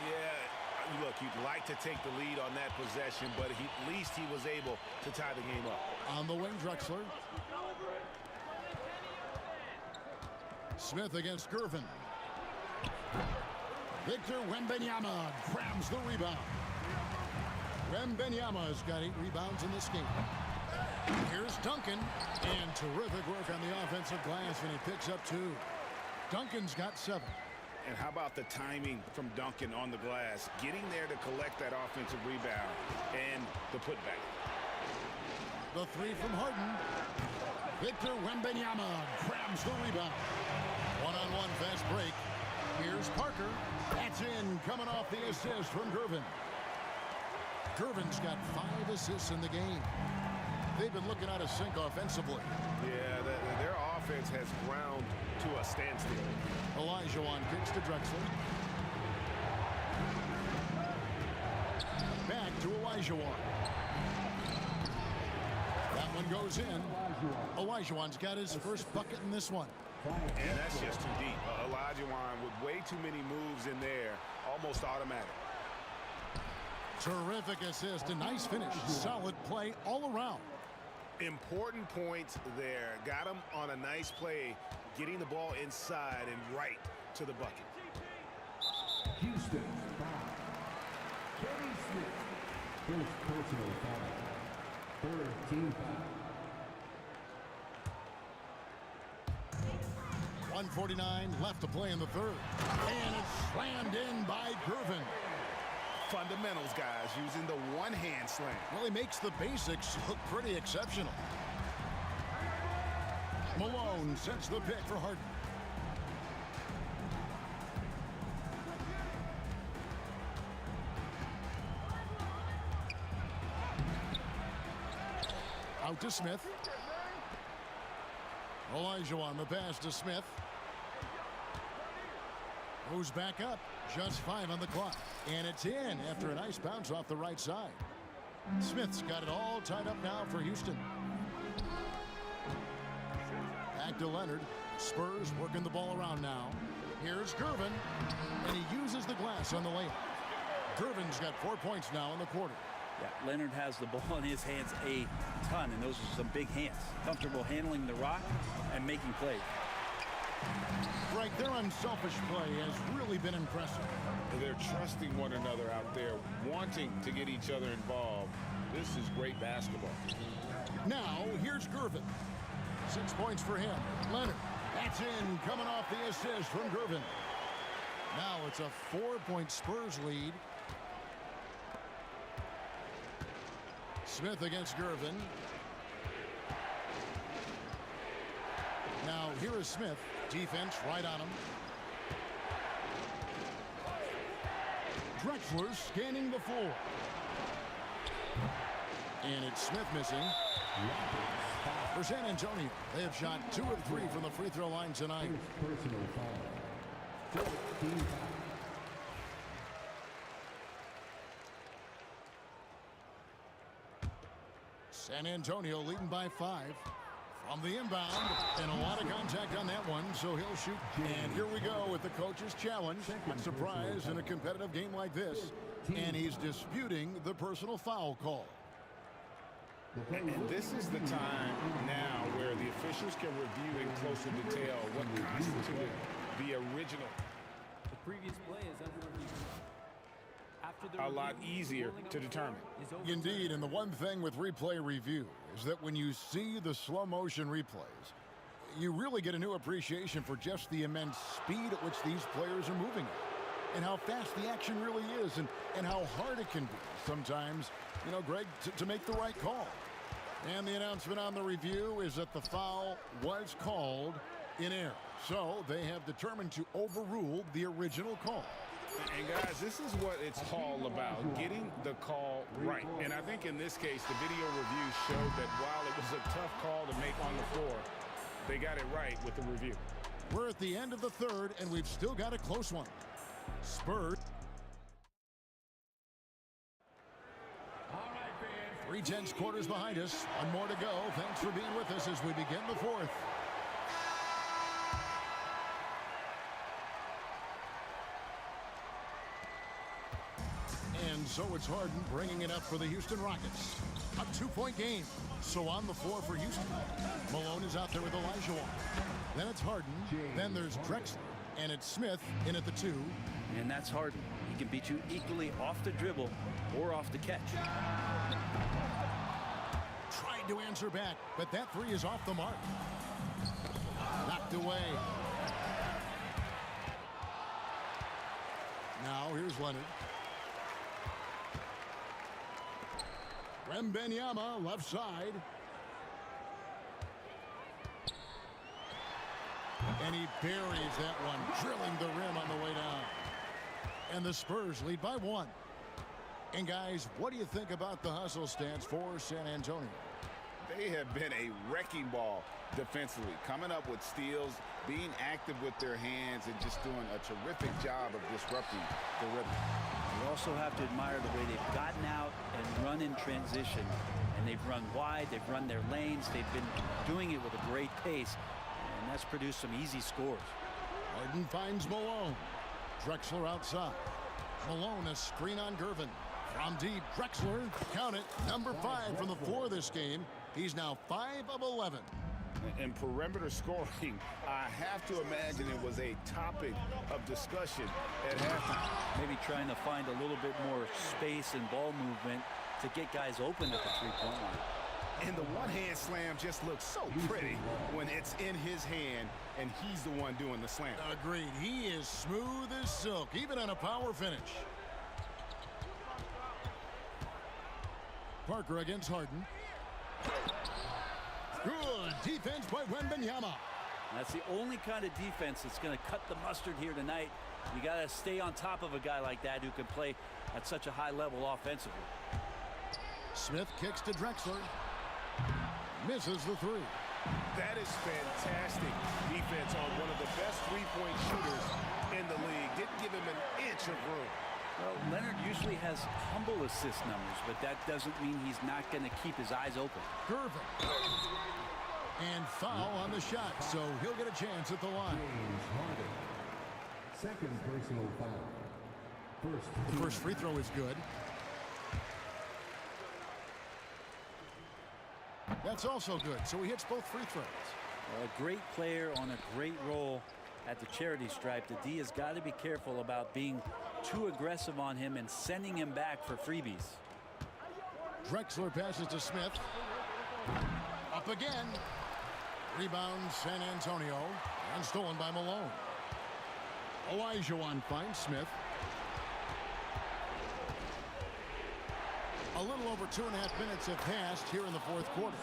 Yeah, look, you'd like to take the lead on that possession, but at least he was able to tie the game up. On the wing, Drexler. Smith against Gervin. Victor Wembanyama grabs the rebound. Wembanyama's got 8 rebounds in this game. Here's Duncan, and terrific work on the offensive glass, and he picks up 2. Duncan's got 7. And how about the timing from Duncan on the glass, getting there to collect that offensive rebound and the putback. The 3 from Harden. Victor Wembanyama grabs the rebound. One-on-one fast break. Here's Parker. That's in, coming off the assist from Gervin. Gervin's got 5 assists in the game. They've been looking out of sync offensively. Yeah, their offense has ground to a standstill. Olajuwon kicks to Drexler. Back to Olajuwon. That one goes in. Olajuwon's got his first bucket in this one. And that's just too deep. Olajuwon with way too many moves in there, almost automatic. Terrific assist, a nice finish. Solid play all around. Important points there. Got him on a nice play, getting the ball inside and right to the bucket. Houston foul. Kenny Smith. First personal foul. Third team foul. 1:49 left to play in the third. And it's slammed in by Gervin. Fundamentals, guys, using the one-hand slam. Well, he makes the basics look pretty exceptional. Malone sets the pick for Harden. Out to Smith. Olajuwon, the pass to Smith. Goes back up. Just 5 on the clock. And it's in after a nice bounce off the right side. Smith's got it all tied up now for Houston. Back to Leonard. Spurs working the ball around now. Here's Gervin. And he uses the glass on the layup. Gervin's got 4 points now in the quarter. Yeah, Leonard has the ball in his hands a ton, and those are some big hands. Comfortable handling the rock and making plays. Right, their unselfish play has really been impressive. They're trusting one another out there, wanting to get each other involved. This is great basketball. Now, here's Gervin. 6 points for him. Leonard, that's in, coming off the assist from Gervin. Now it's a 4-point Spurs lead. Smith against Gervin. Now, here is Smith. Defense right on him. Drexler scanning the floor. And it's Smith missing. For San Antonio, they have shot 2 of 3 from the free throw line tonight. Personal foul. 14 foul. San Antonio leading by 5. From the inbound, and a lot of contact on that one, so he'll shoot. And here we go with the coach's challenge. Not surprised in a competitive game like this. And he's disputing the personal foul call. And this is the time now where the officials can review in closer detail what constituted the original. The previous play is under review. After the A lot easier to determine. Indeed, and the one thing with replay review is that when you see the slow motion replays, you really get a new appreciation for just the immense speed at which these players are moving at, and how fast the action really is, and how hard it can be sometimes, you know, Greg, to make the right call. And the announcement on the review is that the foul was called in error. So they have determined to overrule the original call. And guys, this is what it's all about, getting the call right. And I think in this case, the video review showed that while it was a tough call to make on the floor, they got it right with the review. We're at the end of the third, and we've still got a close one. Spurs. 3/10 quarters behind us. One more to go. Thanks for being with us as we begin the fourth. And And so it's Harden bringing it up for the Houston Rockets. A 2-point game. So on the floor for Houston. Malone is out there with Olajuwon. Then it's Harden. Then there's Drexler. And it's Smith in at the 2. And that's Harden. He can beat you equally off the dribble or off the catch. Tried to answer back, but that 3 is off the mark. Knocked away. Now here's Leonard. Wembanyama left side. And he buries that one, drilling the rim on the way down. And the Spurs lead by 1. And guys, what do you think about the hustle stance for San Antonio? They have been a wrecking ball defensively, coming up with steals, being active with their hands, and just doing a terrific job of disrupting the rhythm. You also have to admire the way they've gotten out and run in transition. And they've run wide, they've run their lanes, they've been doing it with a great pace. And that's produced some easy scores. Harden finds Malone. Drexler outside. Malone a screen on Gervin. From deep, Drexler, count it, number 5 from the floor this game. He's now 5 of 11. In perimeter scoring, I have to imagine it was a topic of discussion at halftime. Maybe trying to find a little bit more space and ball movement to get guys open at the three-point line. And the one-hand slam just looks so pretty when it's in his hand and he's the one doing the slam. Agreed. He is smooth as silk, even on a power finish. Parker against Harden. Good defense by Wembanyama. That's the only kind of defense that's going to cut the mustard here tonight. You got to stay on top of a guy like that who can play at such a high level offensively. Smith kicks to Drexler. Misses the 3. That is fantastic defense on one of the best three-point shooters in the league. Didn't give him an inch of room. Well, Leonard usually has humble assist numbers, but that doesn't mean he's not going to keep his eyes open. Gervin. And foul on the shot, so he'll get a chance at the line. Second personal foul. The first free throw is good. That's also good, so he hits both free throws. A great player on a great role at the charity stripe. The D has got to be careful about being too aggressive on him and sending him back for freebies. Drexler passes to Smith. Up again. Rebound San Antonio. And stolen by Malone. Olajuwon finds Smith. A little over 2.5 minutes have passed here in the fourth quarter.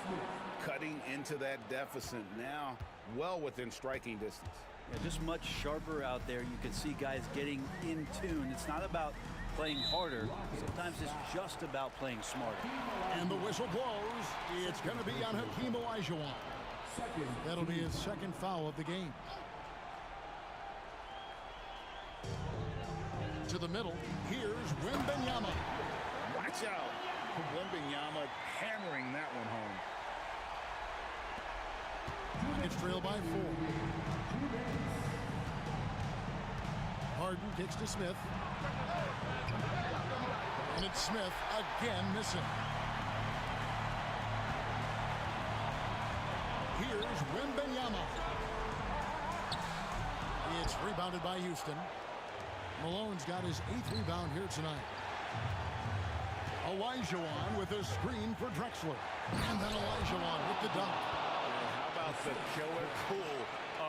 Cutting into that deficit now, well within striking distance. Yeah, just much sharper out there. You can see guys getting in tune. It's not about playing harder. Sometimes it's just about playing smarter. And the whistle blows. It's going to be on Hakeem Olajuwon. That'll be his second foul of the game. To the middle. Here's Wembanyama. Watch out. Wembanyama hammering that one home. It's trailed by 4. Harden kicks to Smith. And it's Smith again missing. Here's Wembanyama. It's rebounded by Houston. Malone's got his 8th rebound here tonight. Olajuwon with a screen for Drexler. And then Olajuwon with the dunk. How about the killer cool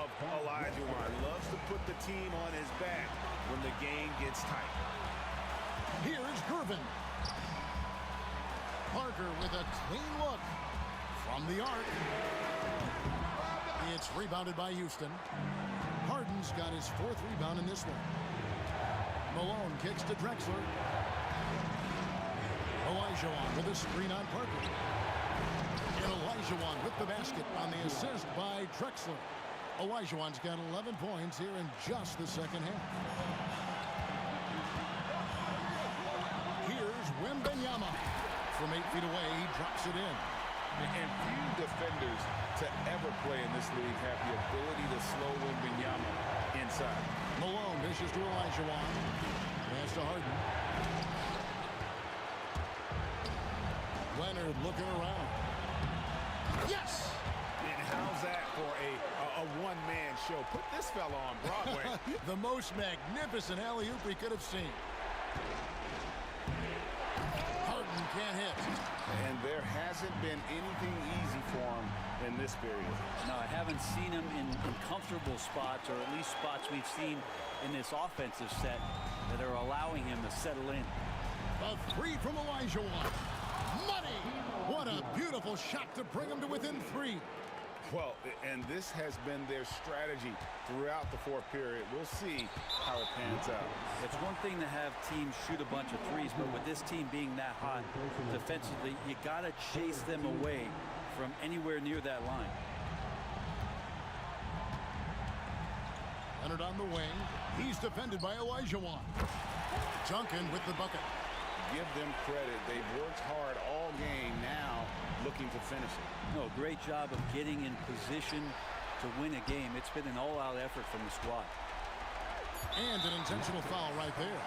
of Olajuwon? Loves to put the team on his back when the game gets tight. Here's Gervin. Parker with a clean look from the arc. It's rebounded by Houston. Harden's got his 4th rebound in this one. Malone kicks to Drexler. Olajuwon with a screen on Parker. And Olajuwon with the basket on the assist by Drexler. Olajuwon's got 11 points here in just the second half. Here's Wembanyama. From 8 feet away, he drops it in. And few defenders to ever play in this league have the ability to slow Wembanyama inside. Malone dishes to Olajuwon. Pass to Harden. Leonard looking around. Yes! And how's that for a one-man show? Put this fella on Broadway. The most magnificent alley-oop we could have seen. Harden can't hit. And there hasn't been anything easy for him in this period. No, I haven't seen him in comfortable spots, or at least spots we've seen in this offensive set that are allowing him to settle in. A three from Elijah Watt. Money! What a beautiful shot to bring him to within 3. Well, and this has been their strategy throughout the fourth period. We'll see how it pans out. It's one thing to have teams shoot a bunch of threes, but with this team being that hot defensively, you got to chase them away from anywhere near that line. Leonard on the wing. He's defended by Elijah Watt. Duncan with the bucket. Give them credit. They've worked hard all game, now looking to finish it. No, great job of getting in position to win a game. It's been an all-out effort from the squad. And an intentional foul right there.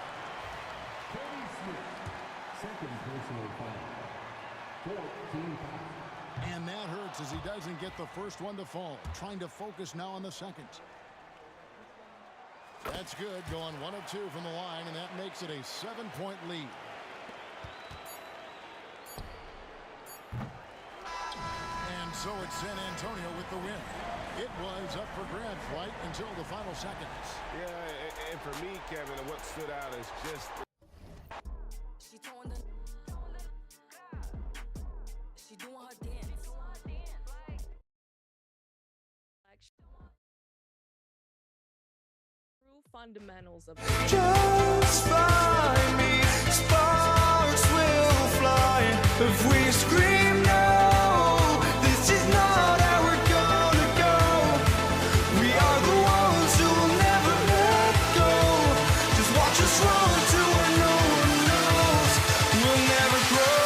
Second personal foul. 14 foul. And that hurts as he doesn't get the first one to fall. Trying to focus now on the second. That's good. Going 1 of 2 from the line, and that makes it a 7-point lead. And so it's San Antonio with the win. It was up for grabs right until the final seconds. Yeah, and for me, Kevin, what stood out is just... She doing her dance. True fundamentals of Just find me, sparks will fly if we scream no. This is not how we're gonna go. We are the ones who will never let go. Just watch us run to where no one knows. We'll never grow.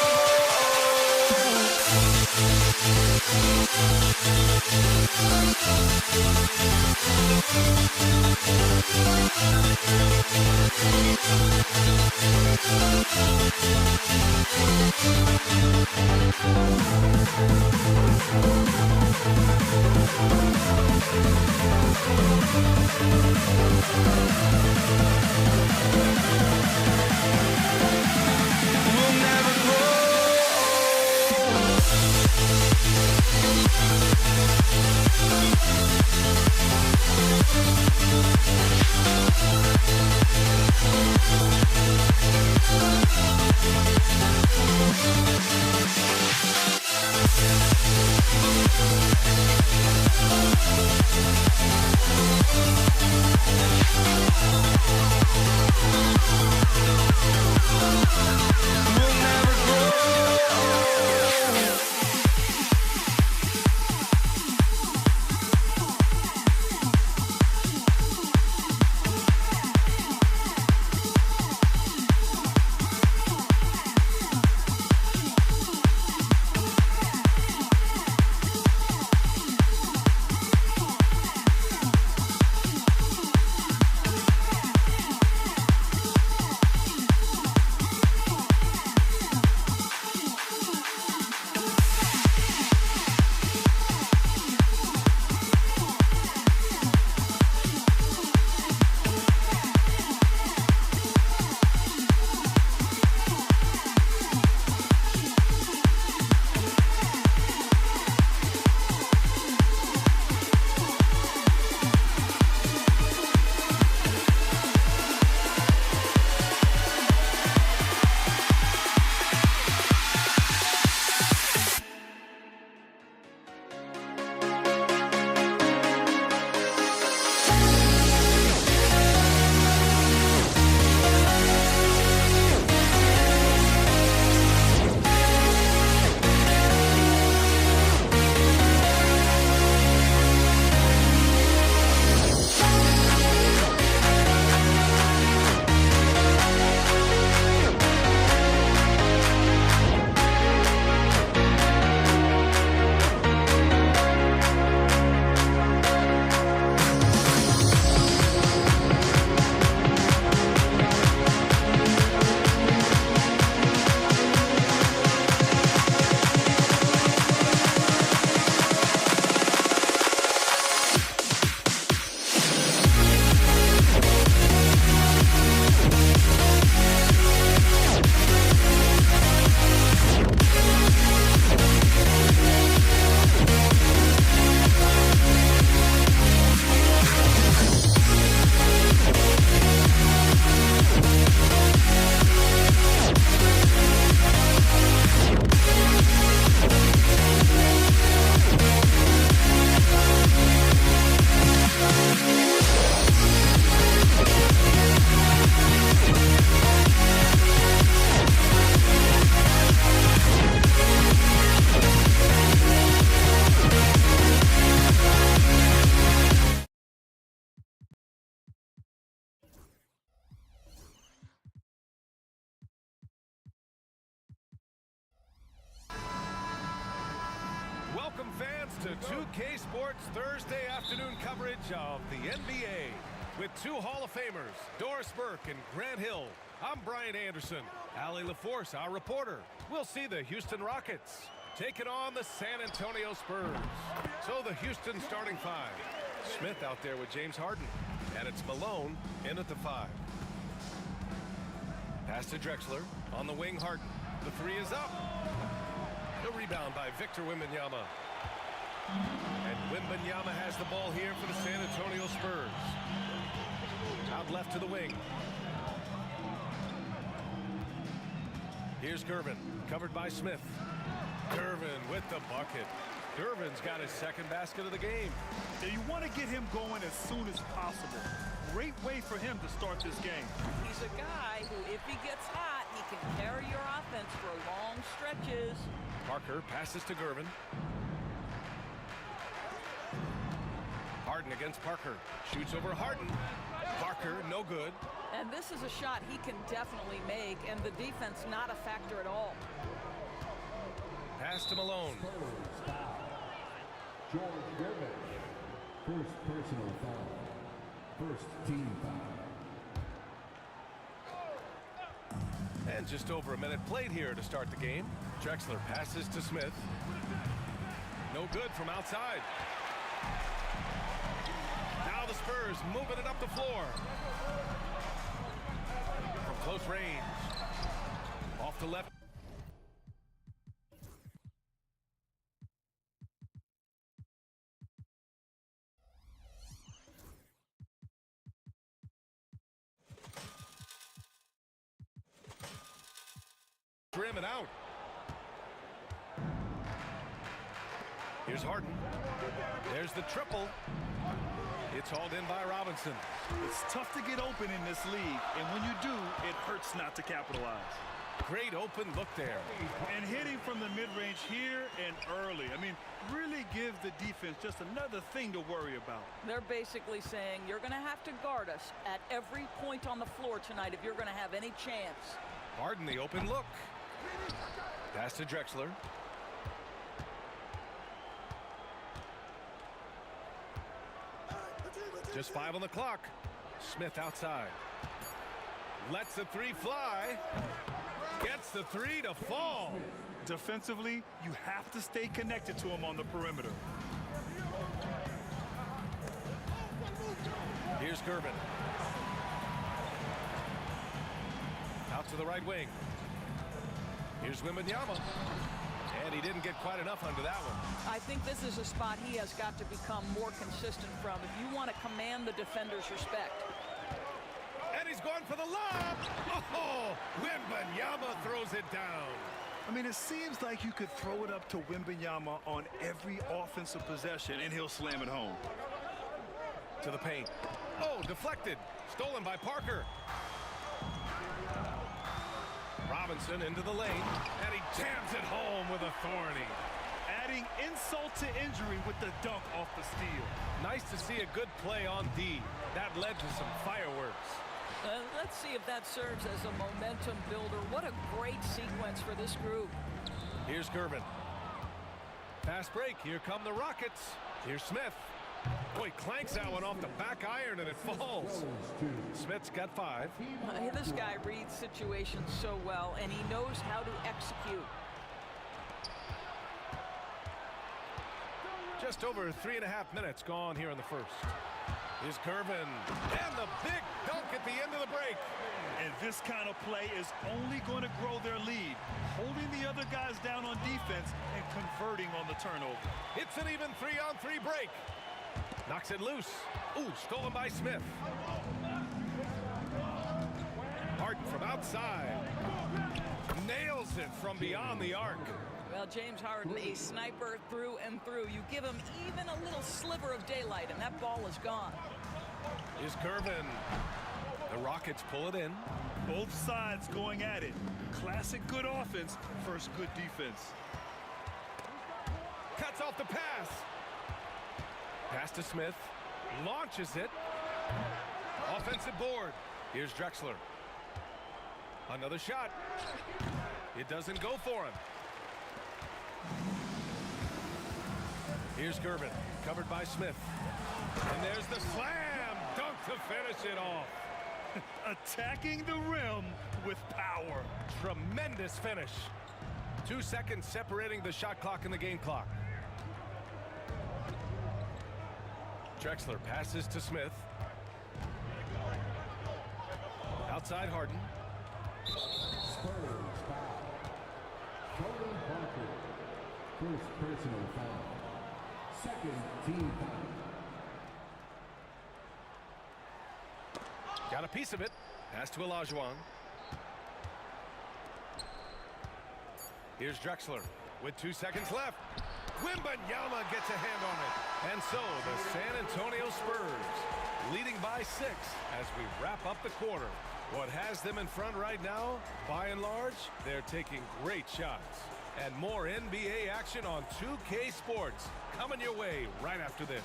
2K Sports Thursday afternoon coverage of the NBA with two Hall of Famers, Doris Burke and Grant Hill. I'm Brian Anderson. Allie LaForce, our reporter. We'll see the Houston Rockets taking on the San Antonio Spurs. So the Houston starting five. Smith out there with James Harden. And it's Malone in at the 5. Pass to Drexler. On the wing, Harden. The 3 is up. The rebound by Victor Wembanyama. And Wembanyama has the ball here for the San Antonio Spurs. Out left to the wing. Here's Gervin, covered by Smith. Gervin with the bucket. Gervin's got his second basket of the game. And you want to get him going as soon as possible. Great way for him to start this game. He's a guy who, if he gets hot, he can carry your offense for long stretches. Parker passes to Gervin. Harden against Parker. Shoots over Harden. Parker, no good. And this is a shot he can definitely make, and the defense not a factor at all. Pass to Malone. George Gervin. First personal foul. First team foul. And just over a minute played here to start the game. Drexler passes to Smith. No good from outside. Now the Spurs moving it up the floor. From close range. Off the left. Rim it out. Here's Harden. There's the triple. It's hauled in by Robinson. It's tough to get open in this league, and when you do, it hurts not to capitalize. Great open look there. And hitting from the mid-range here and early. I mean, really give the defense just another thing to worry about. They're basically saying you're going to have to guard us at every point on the floor tonight if you're going to have any chance. Harden, the open look. Pass to Drexler. Just 5 on the clock. Smith outside. Lets the 3 fly. Gets the 3 to fall. Defensively, you have to stay connected to him on the perimeter. Here's Gervin. Out to the right wing. Here's Wembanyama. And he didn't get quite enough under that one. I think this is a spot he has got to become more consistent from if you want to command the defender's respect. And he's going for the lob. Oh, Wembanyama throws it down. I mean, it seems like you could throw it up to Wembanyama on every offensive possession, and he'll slam it home. To the paint. Oh, deflected. Stolen by Parker. Robinson into the lane, and he jams it home with authority. Adding insult to injury with the dunk off the steal. Nice to see a good play on D. That led to some fireworks. Let's see if that serves as a momentum builder. What a great sequence for this group. Here's Gervin. Fast break. Here come the Rockets. Here's Smith. Boy, clanks that one off the back iron and it falls. Smith's got 5. This guy reads situations so well, and he knows how to execute. Just over 3.5 minutes gone here in the first. Here's Gervin. And the big dunk at the end of the break. And this kind of play is only going to grow their lead, holding the other guys down on defense and converting on the turnover. It's an even 3-on-3 break. Knocks it loose. Ooh, stolen by Smith. Harden from outside. Nails it from beyond the arc. Well, James Harden, a sniper through and through. You give him even a little sliver of daylight, and that ball is gone. Here's Gervin. The Rockets pull it in. Both sides going at it. Classic good offense versus good defense. Cuts off the pass. Pass to Smith. Launches it. Offensive board. Here's Drexler. Another shot. It doesn't go for him. Here's Gervin, covered by Smith. And there's the slam dunk to finish it off. Attacking the rim with power. Tremendous finish. 2 seconds separating the shot clock and the game clock. Drexler passes to Smith. Outside Harden. Spurs foul. Jordan Parker. First personal foul. Second team foul. Got a piece of it. Pass to Olajuwon. Here's Drexler with 2 seconds left. Wembanyama gets a hand on it. And so the San Antonio Spurs leading by 6 as we wrap up the quarter. What has them in front right now, by and large, they're taking great shots. And more NBA action on 2K Sports coming your way right after this.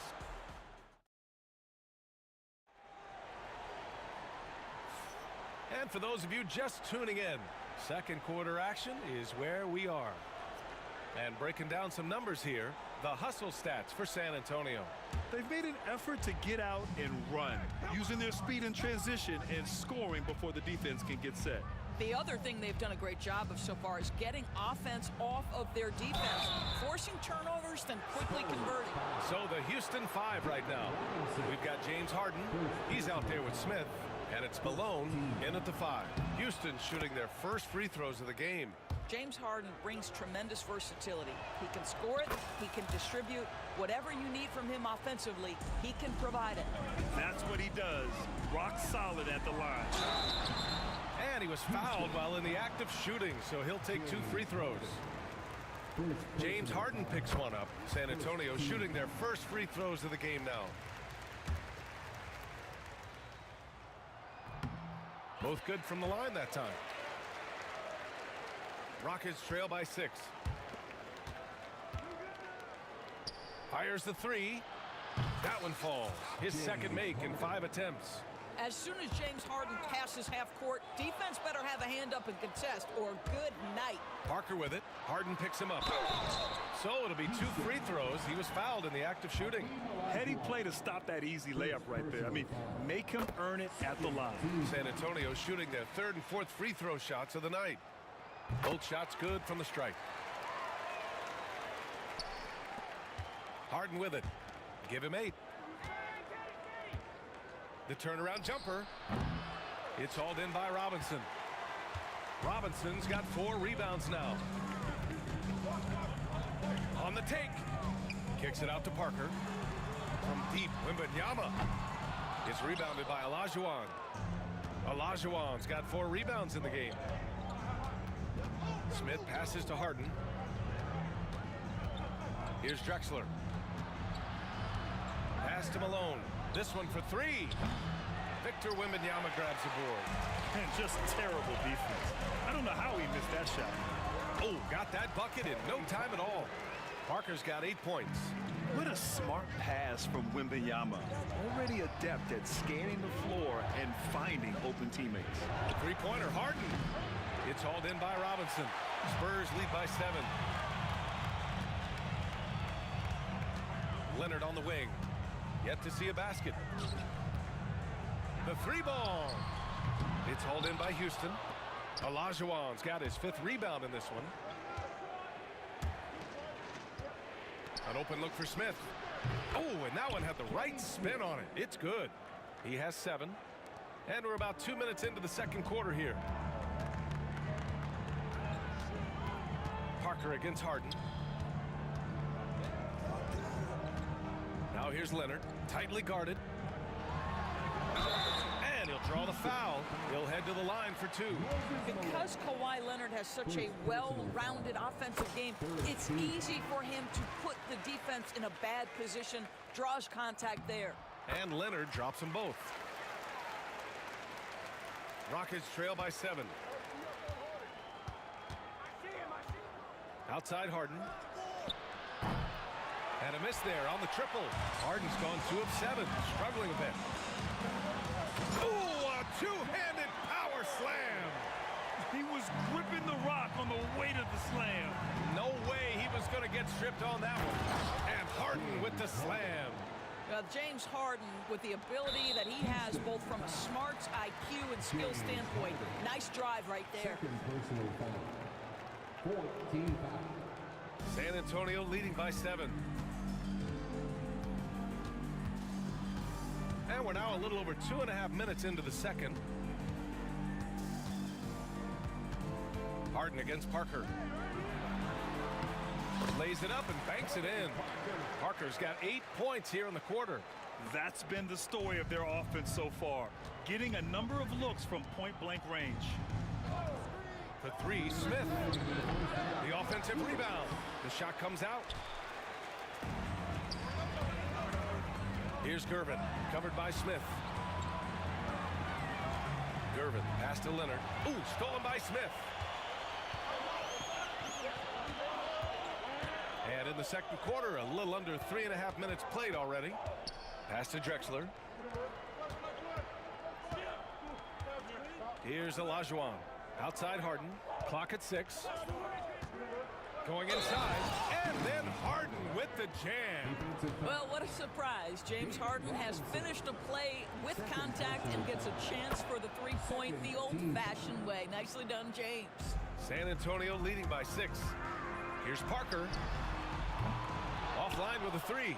And for those of you just tuning in, second quarter action is where we are. And breaking down some numbers here, the hustle stats for San Antonio. They've made an effort to get out and run, using their speed in transition and scoring before the defense can get set. The other thing they've done a great job of so far is getting offense off of their defense, forcing turnovers, then quickly converting. So the Houston 5 right now. We've got James Harden. He's out there with Smith. And it's Malone in at the 5. Houston shooting their first free throws of the game. James Harden brings tremendous versatility. He can score it, he can distribute. Whatever you need from him offensively, he can provide it. That's what he does. Rock solid at the line. And he was fouled while in the act of shooting, so he'll take 2 free throws. James Harden picks one up. San Antonio shooting their first free throws of the game now. Both good from the line that time. Rockets trail by 6. Fires the 3. That one falls. His second make in 5 attempts. As soon as James Harden passes half court, defense better have a hand up and contest, or good night. Parker with it. Harden picks him up. So it'll be 2 free throws. He was fouled in the act of shooting. Heady play to stop that easy layup right there. I mean, make him earn it at the line. San Antonio shooting their 3rd and 4th free throw shots of the night. Both shots good from the stripe. Harden with it. Give him 8. The turnaround jumper. It's hauled in by Robinson. Robinson's got 4 rebounds now. On the take. Kicks it out to Parker. From deep, Wembanyama. It's rebounded by Olajuwon. Olajuwon's got 4 rebounds in the game. Smith passes to Harden. Here's Drexler. Pass to Malone. This one for 3. Victor Wembanyama grabs the board. And just terrible defense. I don't know how he missed that shot. Oh, got that bucket in no time at all. Parker's got 8 points. What a smart pass from Wembanyama. Already adept at scanning the floor and finding open teammates. Three-pointer, Harden. It's hauled in by Robinson. Spurs lead by 7. Leonard on the wing. Yet to see a basket. The 3-ball. It's hauled in by Houston. Olajuwon's got his 5th rebound in this one. An open look for Smith. Oh, and that one had the right spin on it. It's good. He has 7. And we're about 2 minutes into the second quarter here. Parker against Harden. Now here's Leonard, tightly guarded. And he'll draw the foul. He'll head to the line for 2. Because Kawhi Leonard has such a well-rounded offensive game, it's easy for him to put the defense in a bad position, draws contact there. And Leonard drops them both. Rockets trail by 7. Outside Harden. And a miss there on the triple. Harden's gone 2 of 7, struggling a bit. Oh, a 2-handed power slam. He was gripping the rock on the weight of the slam. No way he was going to get stripped on that one. And Harden with the slam. James Harden, with the ability that he has both from a smarts, IQ, and skill standpoint, nice drive right there. San Antonio leading by 7. And we're now a little over 2.5 minutes into the second. Harden against Parker. Lays it up and banks it in. Parker's got 8 points here in the quarter. That's been the story of their offense so far, getting a number of looks from point-blank range. The 3, Smith. The offensive rebound. The shot comes out. Here's Gervin, covered by Smith. Gervin, pass to Leonard. Ooh, stolen by Smith. And in the second quarter, a little under 3.5 minutes played already. Pass to Drexler. Here's Olajuwon. Outside Harden. Clock at 6. Going inside. And then Harden with the jam. Well, what a surprise. James Harden has finished a play with contact and gets a chance for the three-point the old-fashioned way. Nicely done, James. San Antonio leading by 6. Here's Parker. Offline with a 3.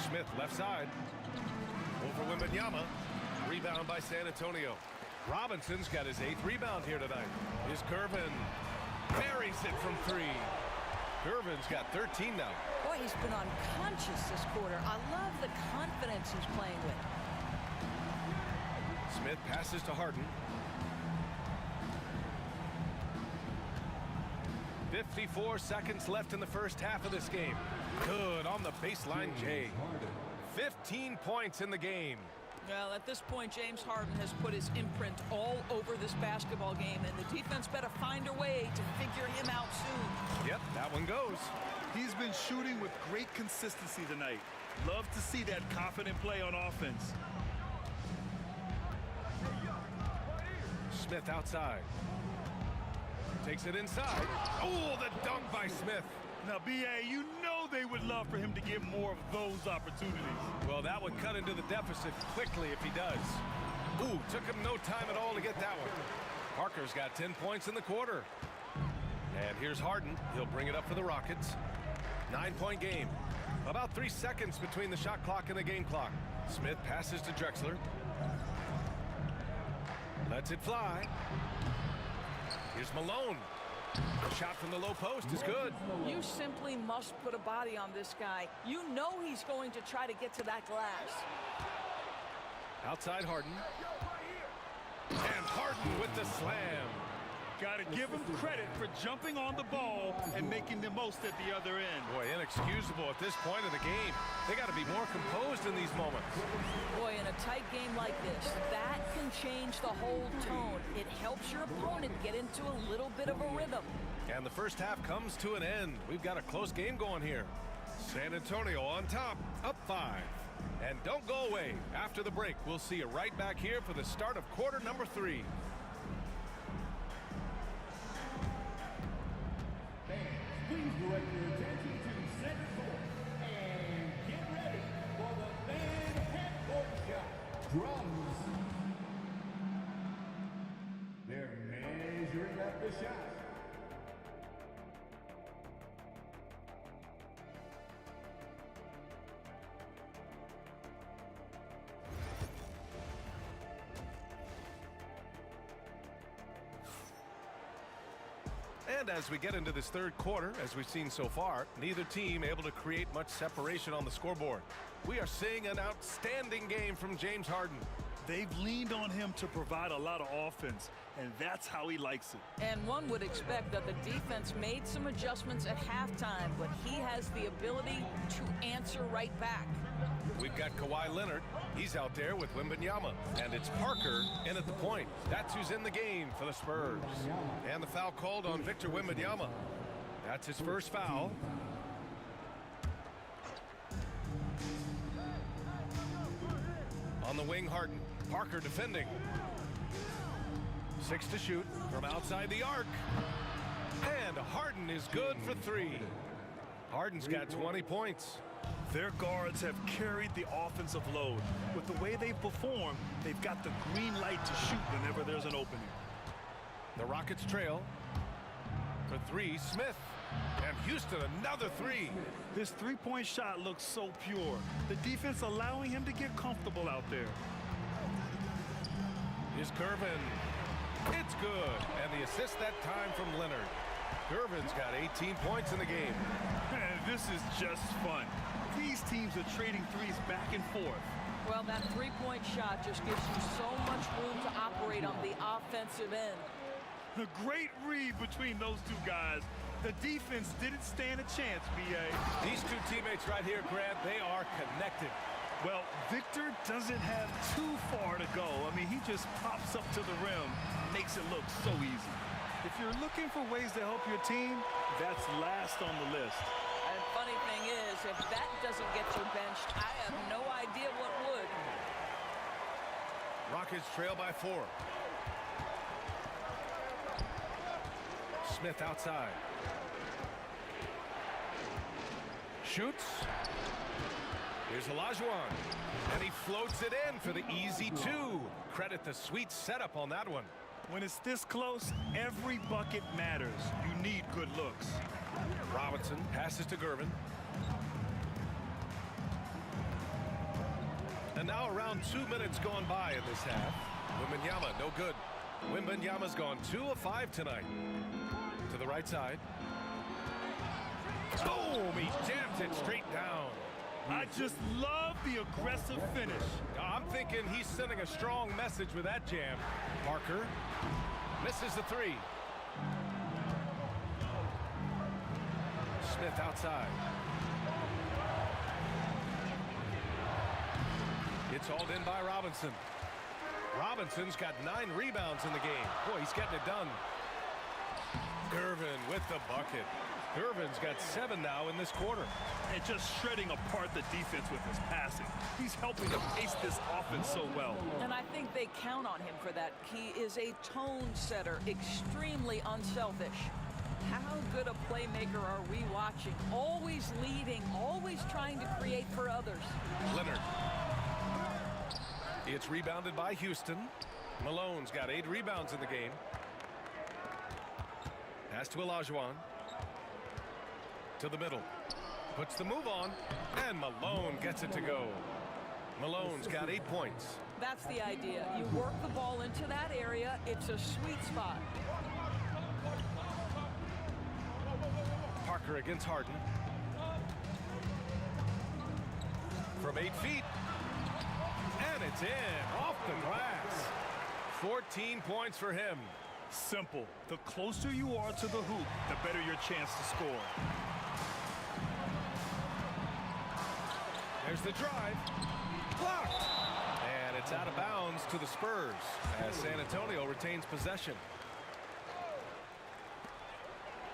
Smith left side. Over Wembanyama. Rebound by San Antonio. Robinson's got his 8th rebound here tonight. Here's Gervin. Buries it from 3. Gervin's got 13 now. Boy, he's been unconscious this quarter. I love the confidence he's playing with. Smith passes to Harden. 54 seconds left in the first half of this game. Good on the baseline, Jay. 15 points in the game. Well, at this point, James Harden has put his imprint all over this basketball game, and the defense better find a way to figure him out soon. Yep, that one goes. He's been shooting with great consistency tonight. Love to see that confident play on offense. Smith outside. Takes it inside. Oh, the dunk by Smith. Now, B.A., you know they would love for him to get more of those opportunities. Well, that would cut into the deficit quickly if he does. Ooh, took him no time at all to get that one. Parker's got 10 points in the quarter. And here's Harden. He'll bring it up for the Rockets. 9-point game. About 3 seconds between the shot clock and the game clock. Smith passes to Drexler. Lets it fly. Here's Malone. The shot from the low post is good. You simply must put a body on this guy. You know he's going to try to get to that glass. Outside Harden. And Harden with the slam. Got to give him credit for jumping on the ball and making the most at the other end. Boy, inexcusable at this point of the game. They got to be more composed in these moments. Boy, in a tight game like this, that can change the whole tone. It helps your opponent get into a little bit of a rhythm. And the first half comes to an end. We've got a close game going here. San Antonio on top, up 5. And don't go away. After the break, we'll see you right back here for the start of quarter number 3. Please direct your attention to center court and get ready for the fan half-court shot. Drums. They're measuring up the shot. And as we get into this third quarter, as we've seen so far, neither team able to create much separation on the scoreboard. We are seeing an outstanding game from James Harden. They've leaned on him to provide a lot of offense, and that's how he likes it. And one would expect that the defense made some adjustments at halftime, but he has the ability to answer right back. We've got Kawhi Leonard. He's out there with Wembanyama. And it's Parker in at the point. That's who's in the game for the Spurs. And the foul called on Victor Wembanyama. That's his first foul. On the wing, Harden. Parker defending. 6 to shoot from outside the arc. And Harden is good for 3. Harden's got 20 points. Their guards have carried the offensive load. With the way they've performed, they've got the green light to shoot whenever there's an opening. The Rockets trail. For 3, Smith. And Houston, another 3. This three-point shot looks so pure. The defense allowing him to get comfortable out there. Here's Gervin. It's good. And the assist that time from Leonard. Gervin's got 18 points in the game. Man, this is just fun. These teams are trading threes back and forth. Well, that three-point shot just gives you so much room to operate on the offensive end. A great read between those two guys. The defense didn't stand a chance, B.A. These two teammates right here, Grant, they are connected. Well, Victor doesn't have too far to go. I mean, he just pops up to the rim, makes it look so easy. If you're looking for ways to help your team, that's last on the list. And funny thing is, if that doesn't get you benched, I have no idea what would. Rockets trail by 4. Smith outside. Shoots. Here's Olajuwon. And he floats it in for the easy 2. Credit the sweet setup on that one. When it's this close, every bucket matters. You need good looks. Robinson passes to Gervin. And now around 2 minutes gone by in this half. Wembanyama, no good. Wembanyama's gone 2 of 5 tonight. To the right side. Boom! He jams it straight down. I just love the aggressive finish. I'm thinking he's sending a strong message with that jam. Parker misses the 3. Smith outside. It's hauled in by Robinson. Robinson's got 9 rebounds in the game. Boy, he's getting it done. Gervin with the bucket. Gervin's got 7 now in this quarter. And just shredding apart the defense with his passing. He's helping to pace this offense so well. And I think they count on him for that. He is a tone setter, extremely unselfish. How good a playmaker are we watching? Always leading, always trying to create for others. Leonard. It's rebounded by Houston. Malone's got 8 rebounds in the game. Pass to Olajuwon. To the middle. Puts the move on. And Malone gets it to go. Malone's got 8 points. That's the idea. You work the ball into that area. It's a sweet spot. Parker against Harden. From 8 feet. And it's in. Off the glass. 14 points for him. Simple. The closer you are to the hoop, the better your chance to score. There's the drive. Blocked. And it's out of bounds to the Spurs as San Antonio retains possession.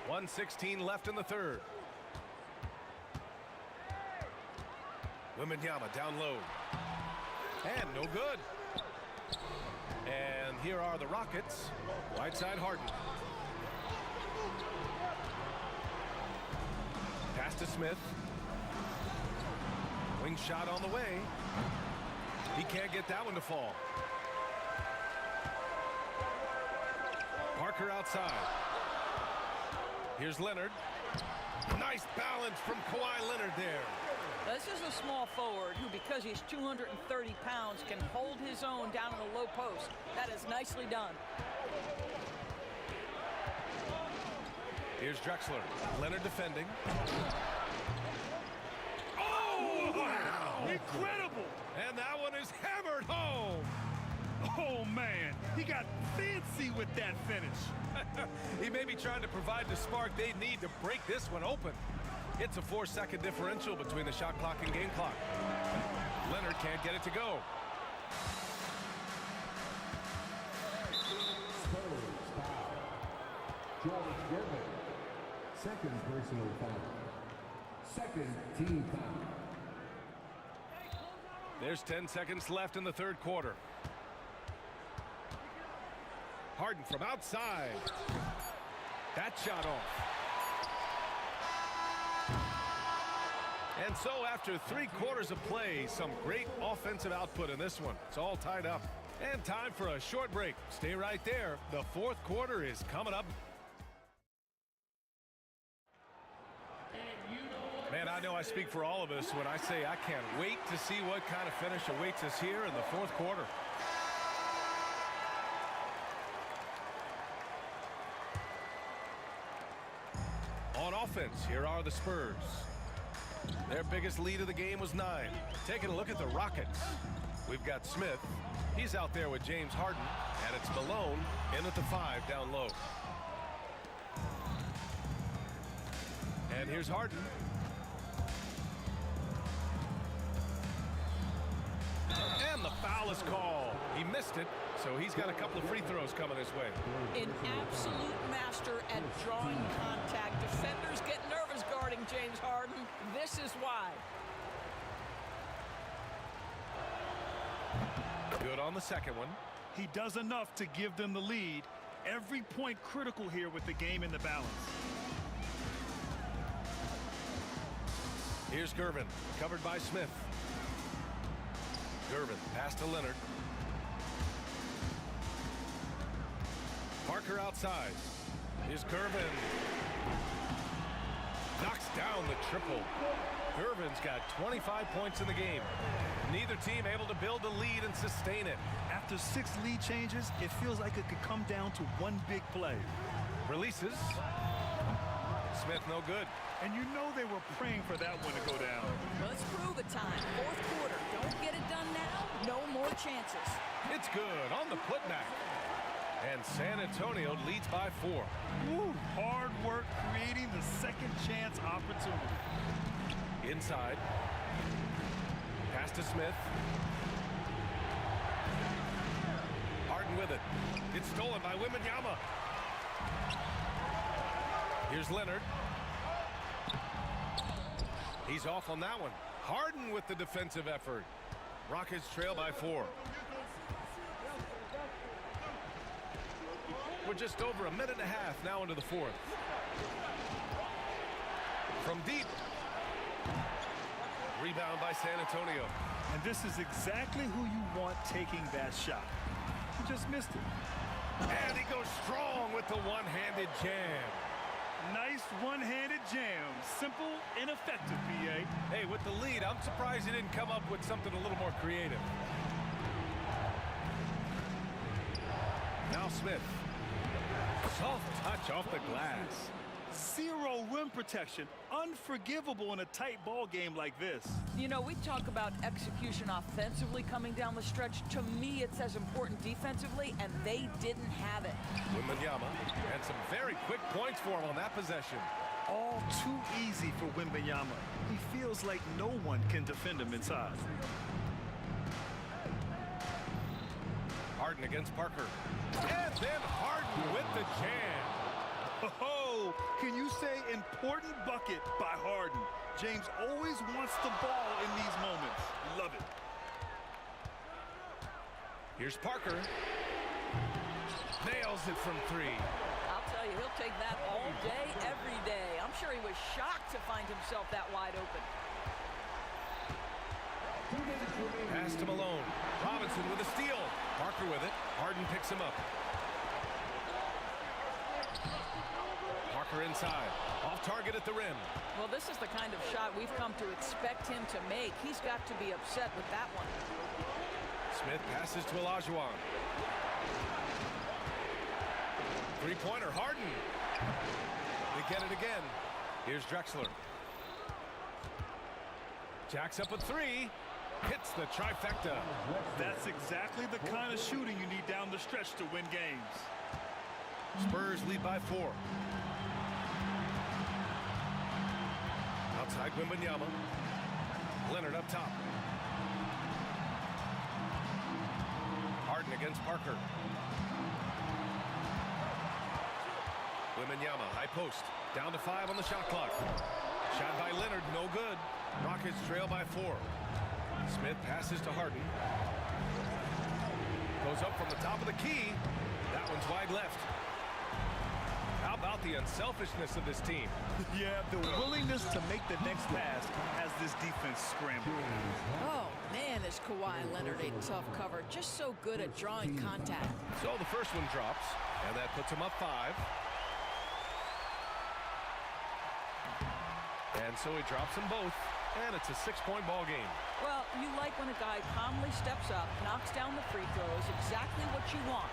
1:16 left in the third. Wembanyama down low. And no good. And here are the Rockets. Right side Harden. Pass to Smith. Wing shot on the way. He can't get that one to fall. Parker outside. Here's Leonard. Nice balance from Kawhi Leonard there. This is a small forward who, because he's 230 pounds, can hold his own down in the low post. That is nicely done. Here's Drexler. Leonard defending. Oh, wow! Incredible! And that one is hammered home. Oh, man. He got fancy with that finish. He may be trying to provide the spark they need to break this one open. It's a 4-second differential between the shot clock and game clock. Leonard can't get it to go. George Gervin. Second personal foul. Second team foul. There's 10 seconds left in the third quarter. Harden from outside. That shot off. And so after 3 quarters of play, some great offensive output in this one. It's all tied up. And time for a short break. Stay right there. The 4th quarter is coming up. Man, I know I speak for all of us when I say I can't wait to see what kind of finish awaits us here in the 4th quarter. On offense, here are the Spurs. Their biggest lead of the game was 9. Taking a look at the Rockets. We've got Smith. He's out there with James Harden. And it's Malone in at the 5 down low. And here's Harden. And the foul is called. He missed it, so he's got a couple of free throws coming his way. An absolute master at drawing contact. Defenders get nervous guarding James Harden. This is why. Good on the second one. He does enough to give them the lead. Every point critical here with the game in the balance. Here's Gervin, covered by Smith. Gervin, pass to Leonard. Parker outside. Here's Gervin. Knocks down the triple. Gervin's got 25 points in the game. Neither team able to build a lead and sustain it. After 6 lead changes, it feels like it could come down to one big play. Releases. Smith no good. And you know they were praying for that one to go down. Let's prove it time. 4th quarter. Don't get it done now. No more chances. It's good on the putback. And San Antonio leads by 4. Woo, hard work creating the second chance opportunity. Inside. Pass to Smith. Harden with it. It's stolen by Wembanyama. Here's Leonard. He's off on that one. Harden with the defensive effort. Rockets trail by 4. We're just over a minute and a half now into the 4th. From deep. Rebound by San Antonio. And this is exactly who you want taking that shot. He just missed it. And he goes strong with the one-handed jam. Nice one-handed jam. Simple and effective, PA. Hey, with the lead, I'm surprised he didn't come up with something a little more creative. Now Smith. Soft touch off the glass. 0 rim protection. Unforgivable in a tight ball game like this. You know, we talk about execution offensively coming down the stretch. To me, it's as important defensively, and they didn't have it. Wembanyama, and some very quick points for him on that possession. All too easy for Wembanyama. He feels like no one can defend him inside. Harden against Parker. And then Harden with the jam. Oh, can you say important bucket by Harden? James always wants the ball in these moments. Love it. Here's Parker. Nails it from 3. I'll tell you, he'll take that all day, every day. I'm sure he was shocked to find himself that wide open. Pass to Malone. Robinson with a steal. Parker with it. Harden picks him up. Parker inside. Off target at the rim. Well, this is the kind of shot we've come to expect him to make. He's got to be upset with that one. Smith passes to Olajuwon. Three-pointer, Harden. They get it again. Here's Drexler. Jacks up a 3. Hits the trifecta. That's exactly the kind of shooting you need down the stretch to win games. Spurs lead by 4. Outside Wembanyama. Leonard up top. Harden against Parker. Wembanyama, high post. Down to 5 on the shot clock. Shot by Leonard, no good. Rockets trail by 4. Smith passes to Harden. Goes up from the top of the key. That one's wide left. How about the unselfishness of this team? Yeah, the willingness to make the next pass has this defense scrambling. Oh, man, is Kawhi Leonard a tough cover. Just so good at drawing contact. So the first one drops, and that puts him up 5. And so he drops them both, and it's a 6-point ball game. Well, you like when a guy calmly steps up, knocks down the free throws, exactly what you want.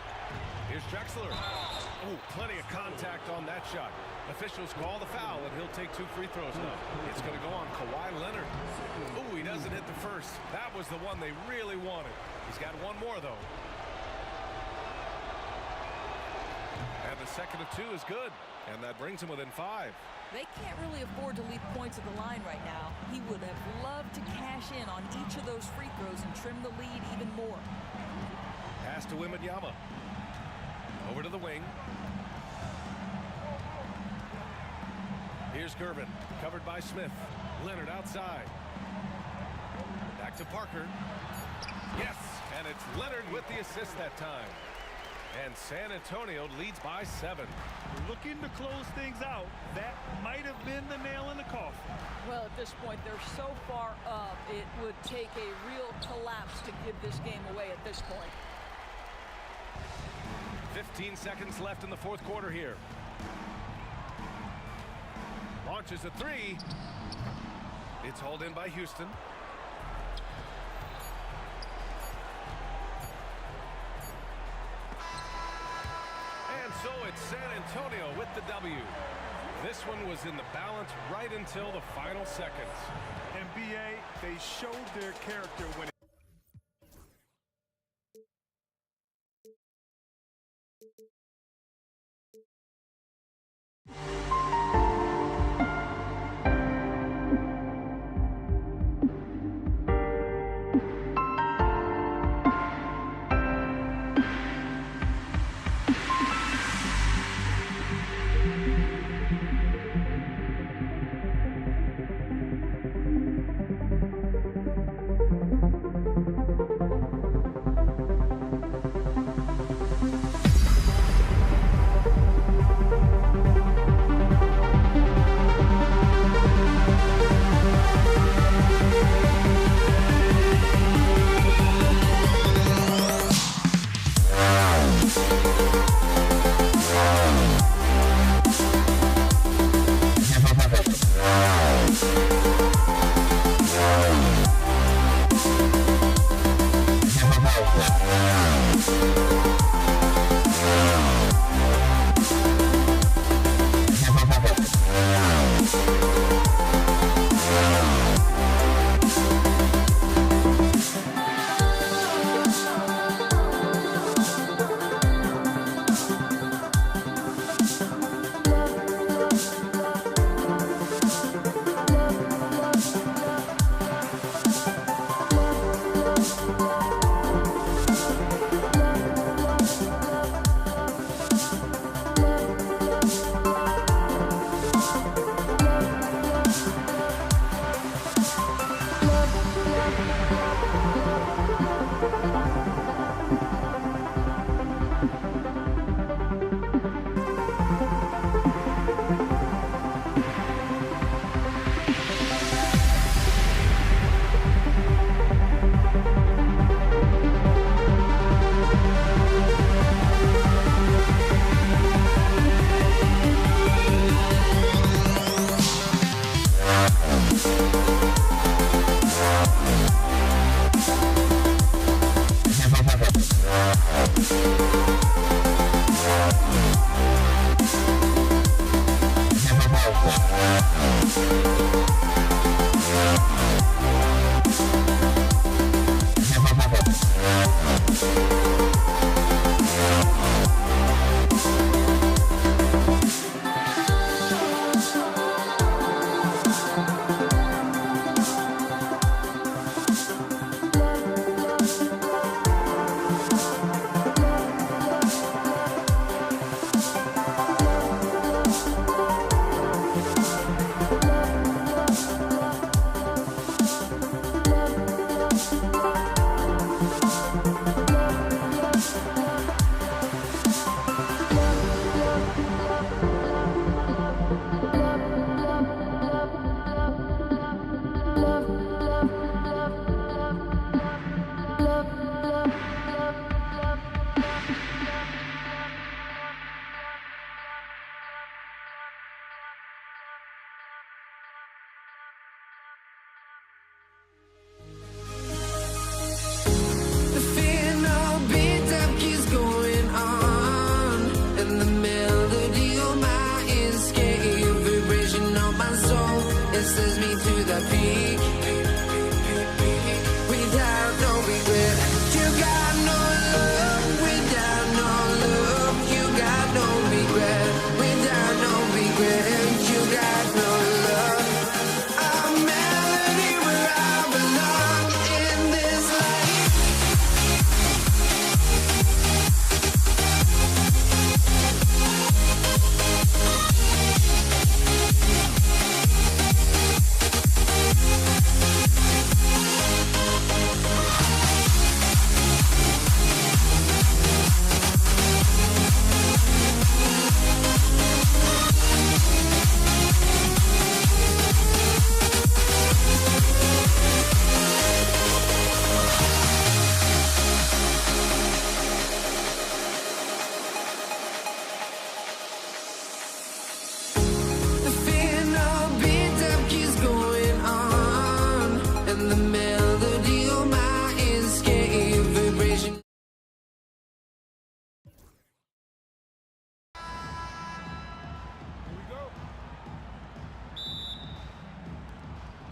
Here's Drexler. Oh, plenty of contact on that shot. Officials call the foul, and he'll take 2 free throws now. It's going to go on Kawhi Leonard. Oh, he doesn't hit the first. That was the one they really wanted. He's got one more, though. And the second of 2 is good, and that brings him within 5. They can't really afford to leave points at the line right now. He would have loved to cash in on each of those free throws and trim the lead even more. Pass to Wembanyama. Over to the wing. Here's Gervin, covered by Smith. Leonard outside. Back to Parker. Yes, and it's Leonard with the assist that time. And San Antonio leads by 7. Looking to close things out. That might have been the nail in the coffin. Well, at this point, they're so far up, it would take a real collapse to give this game away at this point. 15 seconds left in the fourth quarter here. Launches a 3. It's hauled in by Houston. And so it's San Antonio with the W. This one was in the balance right until the final seconds. NBA, they showed their character when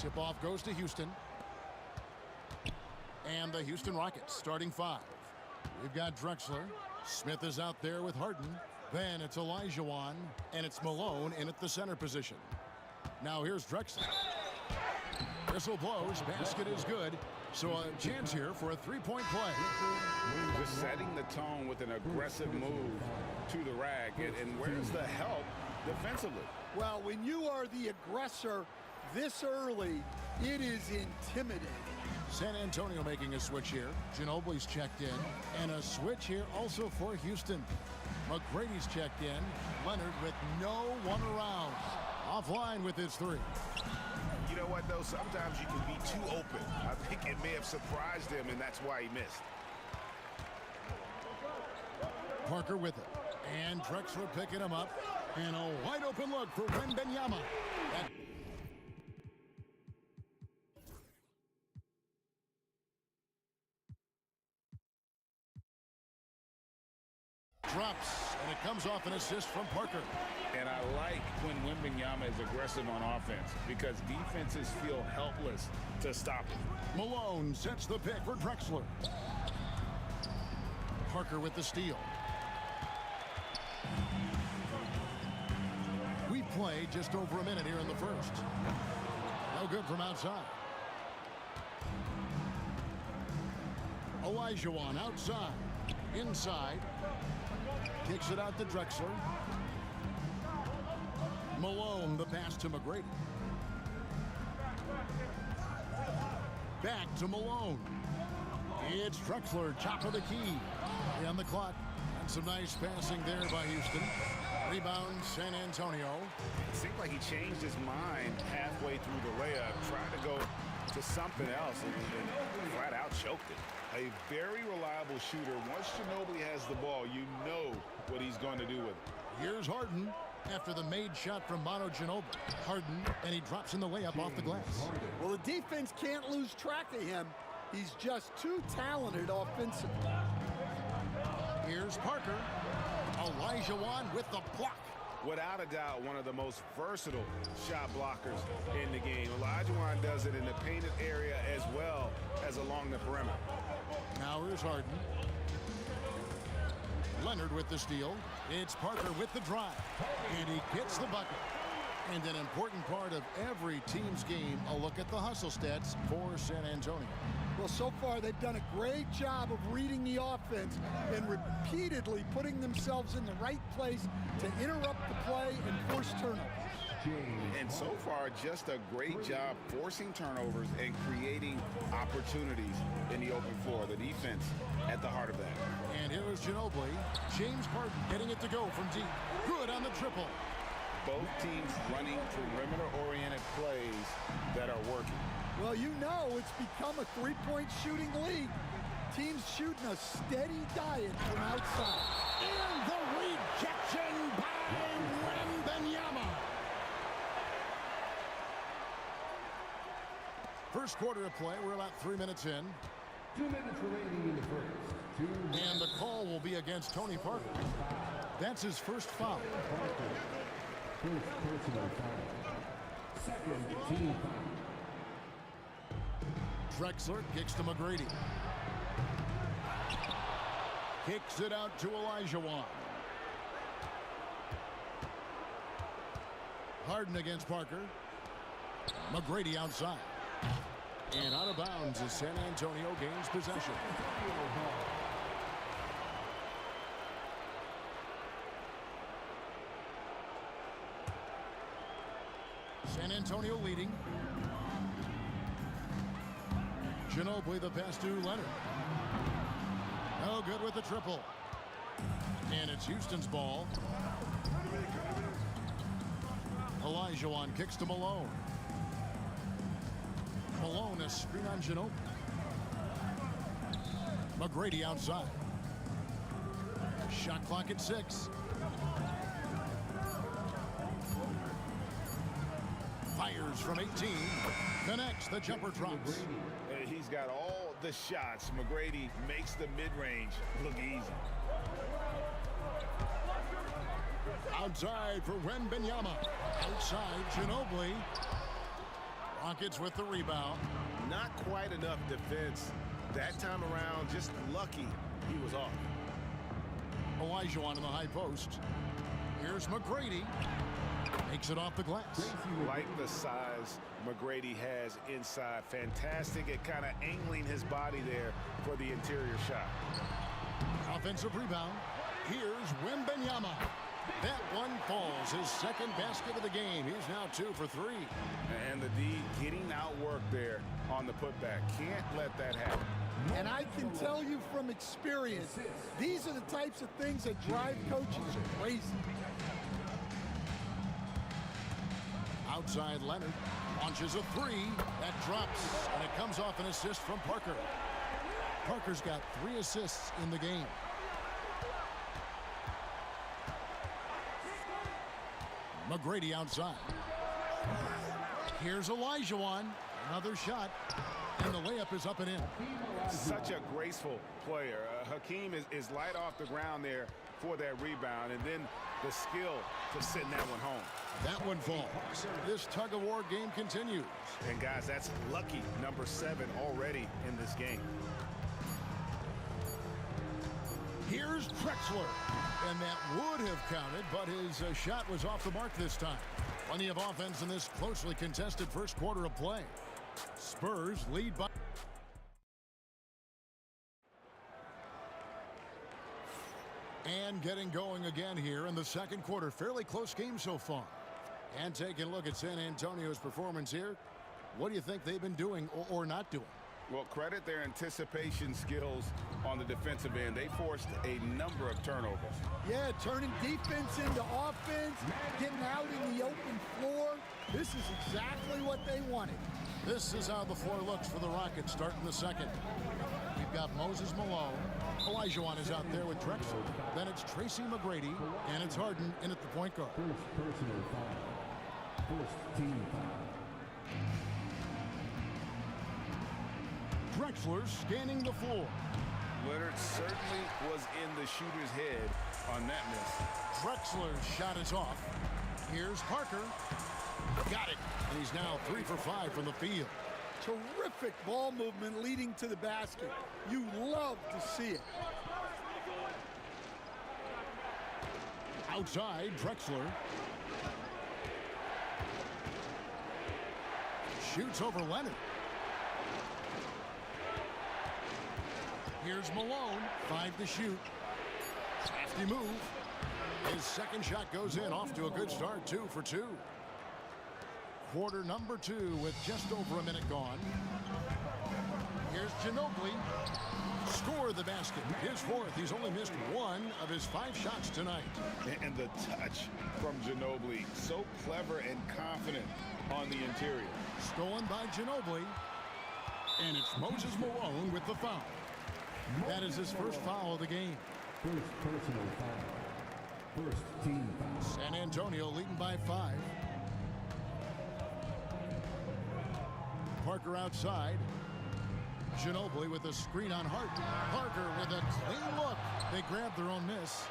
Tip off goes to Houston. And the Houston Rockets starting 5. We've got Drexler. Smith is out there with Harden. Then it's Olajuwon, and it's Malone in at the center position. Now here's Drexler. Whistle blows. Basket is good. So a chance here for a three-point play. Just setting the tone with an aggressive move to the rack. And where's the help defensively? Well, when you are the aggressor this early, it is intimidating. San Antonio making a switch here. Ginobili's checked in. And a switch here also for Houston. McGrady's checked in. Leonard with no one around. Offline with his 3. You know what, though? Sometimes you can be too open. I think it may have surprised him, and that's why he missed. Parker with it. And Drexler picking him up. And a wide open look for Wembanyama. Drops, and it comes off an assist from Parker. And I like when Wembanyama is aggressive on offense because defenses feel helpless to stop him. Malone sets the pick for Drexler. Parker with the steal. We play just over a minute here in the first. No good from outside. Olajuwon outside. Inside. Kicks it out to Drexler. Malone, the pass to McGrady. Back to Malone. It's Drexler, top of the key. On the clock. And some nice passing there by Houston. Rebound, San Antonio. It seemed like he changed his mind halfway through the layup, tried to go to something else, and flat out choked it. A very reliable shooter. Once Ginobili has the ball, you know what he's going to do with it. Here's Harden after the made shot from Manu Ginobili. Harden, and he drops in the layup off the glass. Well, the defense can't lose track of him. He's just too talented offensively. Here's Parker. Olajuwon with the block. Without a doubt, one of the most versatile shot blockers in the game. Olajuwon does it in the painted area as well as along the perimeter. Now here's Harden. Leonard with the steal. It's Parker with the drive. And he gets the bucket. And an important part of every team's game, a look at the hustle stats for San Antonio. Well, so far they've done a great job of reading the offense and repeatedly putting themselves in the right place to interrupt the play and force turnovers. And so far, just a great job forcing turnovers and creating opportunities in the open floor. The defense at the heart of that. And here is Ginobili. James Harden getting it to go from deep. Good on the triple. Both teams running perimeter-oriented plays that are working. Well, you know it's become a three-point shooting league. Teams shooting a steady diet from outside. And the rejection by Wembanyama. First quarter of play. We're about 3 minutes in. 2 minutes remaining in the first. And the call will be against Tony Parker. That's his first foul. First personal foul. Second team foul. Drexler kicks to McGrady. Kicks it out to Olajuwon. Harden against Parker. McGrady outside. And out of bounds as San Antonio gains possession. San Antonio leading. Ginobili the pass to Leonard. No good with the triple. And it's Houston's ball. Olajuwon kicks to Malone. Malone a screen on Ginobili. McGrady outside. Shot clock at 6. Fires from 18. Connects. The jumper drops. He's got all the shots. McGrady makes the mid-range look easy. Outside for Wembanyama. Outside Ginobili. Rockets with the rebound. Not quite enough defense. That time around, just lucky he was off. Olajuwon in the high post. Here's McGrady. Makes it off the glass. Like the size McGrady has inside. Fantastic at kind of angling his body there for the interior shot. Offensive rebound. Here's Wembanyama. That one falls. His second basket of the game. He's now 2 for 3. And the D getting outworked there on the putback. Can't let that happen. And I can tell you from experience, these are the types of things that drive coaches crazy. Outside Leonard. Launches a 3. That drops. And it comes off an assist from Parker. Parker's got 3 assists in the game. McGrady outside. Here's Olajuwon. Another shot. And the layup is up and in. Such a graceful player. Hakeem is light off the ground there for that rebound. And then the skill to send that one home. That one falls. This tug-of-war game continues. And, guys, that's lucky number 7 already in this game. Here's Drexler. And that would have counted, but his shot was off the mark this time. Plenty of offense in this closely contested first quarter of play. Spurs lead by... And getting going again here in the second quarter. Fairly close game so far. And taking a look at San Antonio's performance here. What do you think they've been doing or not doing? Well, credit their anticipation skills on the defensive end. They forced a number of turnovers. Yeah, turning defense into offense, getting out in the open floor. This is exactly what they wanted. This is how the floor looks for the Rockets starting the second. We've got Moses Malone. Olajuwon is out there with Drexler. Then it's Tracy McGrady, and it's Harden in at the point guard. First personal foul. First team foul. Drexler scanning the floor. Leonard certainly was in the shooter's head on that miss. Drexler's shot is off. Here's Parker. Got it. And he's now 3 for 5 from the field. Terrific ball movement leading to the basket. You love to see it. Outside, Drexler. Shoots over Leonard. Here's Malone, 5 to shoot. Crafty move. His second shot goes in, off to a good start, 2 for 2. Quarter number 2 with just over a minute gone. Here's Ginobili. Score the basket. His 4th. He's only missed 1 of his 5 shots tonight. And the touch from Ginobili. So clever and confident on the interior. Stolen by Ginobili. And it's Moses Malone with the foul. That is his first foul of the game. First personal foul. First team foul. San Antonio leading by 5. Parker outside. Ginobili with a screen on Hart. Parker with a clean look. They grab their own miss.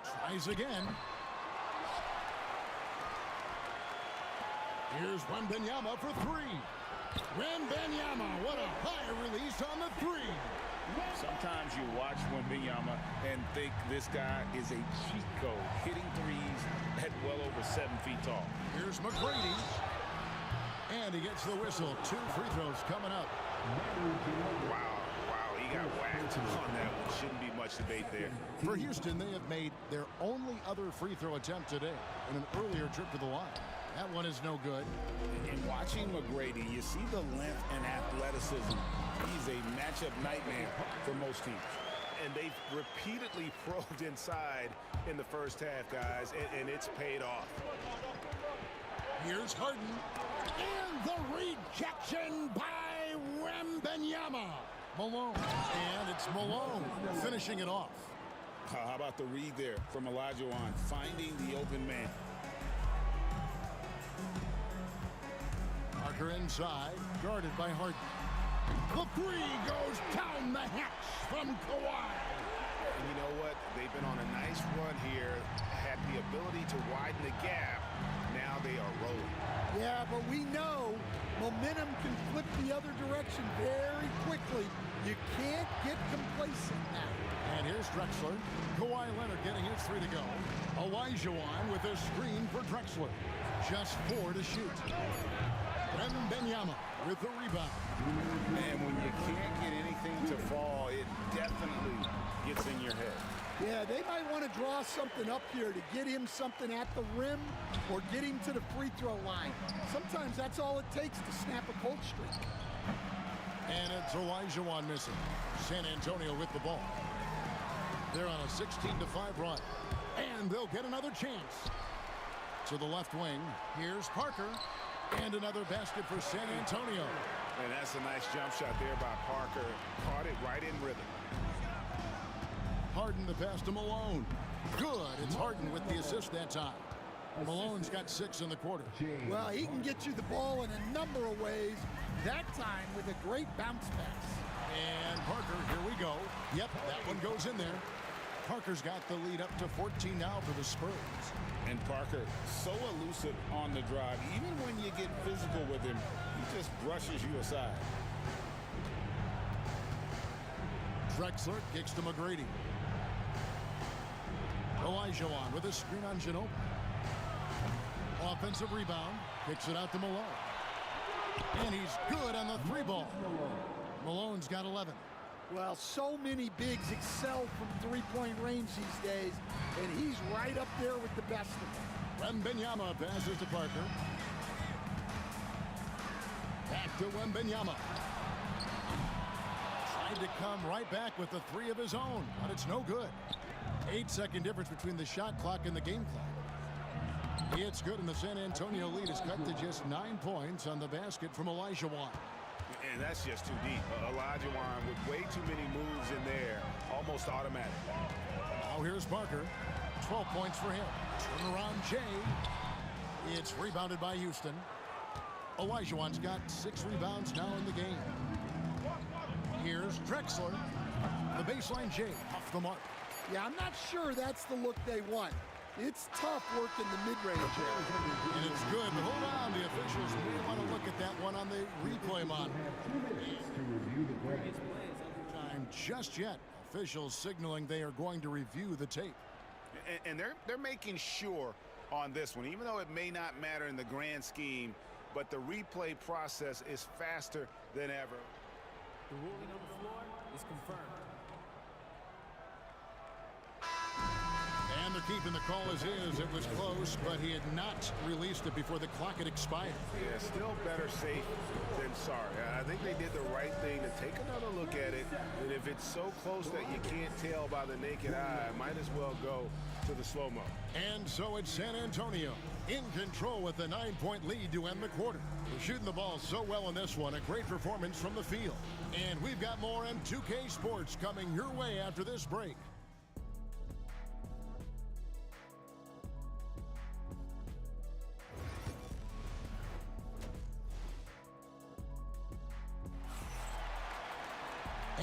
Tries again. Here's Wembanyama for 3. Wembanyama, what a high release on the 3. Sometimes you watch Wembanyama and think this guy is a cheat code, hitting threes at well over 7 feet tall. Here's McGrady. And he gets the whistle. 2 free throws coming up. Wow, he got whacked on that one. Shouldn't be much debate there. For Houston, they have made their only other free throw attempt today in an earlier trip to the line. That one is no good. And watching McGrady, you see the length and athleticism. He's a matchup nightmare for most teams. And they've repeatedly probed inside in the first half, guys, and it's paid off. Here's Harden. And the rejection by Wembanyama. Malone. And it's Malone finishing it off. How about the read there from Olajuwon, finding the open man. Parker inside, guarded by Harden. The 3 goes down the hatch from Kawhi. And you know what? They've been on a nice run here, had the ability to widen the gap. Now now they are rolling. Yeah, but we know momentum can flip the other direction very quickly. You can't get complacent now. And here's Drexler. Kawhi Leonard getting his 3 to go. Olajuwon with a screen for Drexler. Just 4 to shoot. Wembanyama with the rebound. Man, when you can't get anything to fall, it definitely gets in your head. Yeah, they might want to draw something up here to get him something at the rim or get him to the free throw line. Sometimes that's all it takes to snap a cold streak. And it's Olajuwon missing. San Antonio with the ball. They're on a 16-5 run. And they'll get another chance. To the left wing, here's Parker. And another basket for San Antonio. And that's a nice jump shot there by Parker. Caught it right in rhythm. Harden the pass to Malone. Good. It's Harden with the assist that time. Malone's got 6 in the quarter. Well, he can get you the ball in a number of ways. That time with a great bounce pass. And Parker, here we go. Yep, that one goes in there. Parker's got the lead up to 14 now for the Spurs. And Parker, so elusive on the drive. Even when you get physical with him, he just brushes you aside. Drexler kicks to McGrady. Olajuwon with a screen on Ginobili. Offensive rebound. Kicks it out to Malone. And he's good on the 3 ball. Malone's got 11. Well, so many bigs excel from three-point range these days, and he's right up there with the best of them. Wembanyama passes to Parker. Back to Wembanyama. Tried to come right back with the 3 of his own, but it's no good. 8-second difference between the shot clock and the game clock. It's good, and the San Antonio lead is cut to just 9 points on the basket from Olajuwon. And that's just too deep. Olajuwon with way too many moves in there, almost automatic. Now here's Parker. 12 points for him. Turnaround Jay. It's rebounded by Houston. Olajuwon's got 6 rebounds now in the game. Here's Drexler. The baseline Jay off the mark. Yeah, I'm not sure that's the look they want. It's tough working the mid-range area. And it's good, but hold on. The officials may want to look at that one on the replay monitor. Time just yet. Officials signaling they are going to review the tape. And they're making sure on this one, even though it may not matter in the grand scheme, but the replay process is faster than ever. The ruling on the floor is confirmed. And they're keeping the call as is. It was close, but he had not released it before the clock had expired. Yeah, still better safe than sorry. I think they did the right thing to take another look at it. And if it's so close that you can't tell by the naked eye, might as well go to the slow-mo. And so it's San Antonio in control with a 9-point lead to end the quarter. We're shooting the ball so well in this one. A great performance from the field. And we've got more M2K Sports coming your way after this break.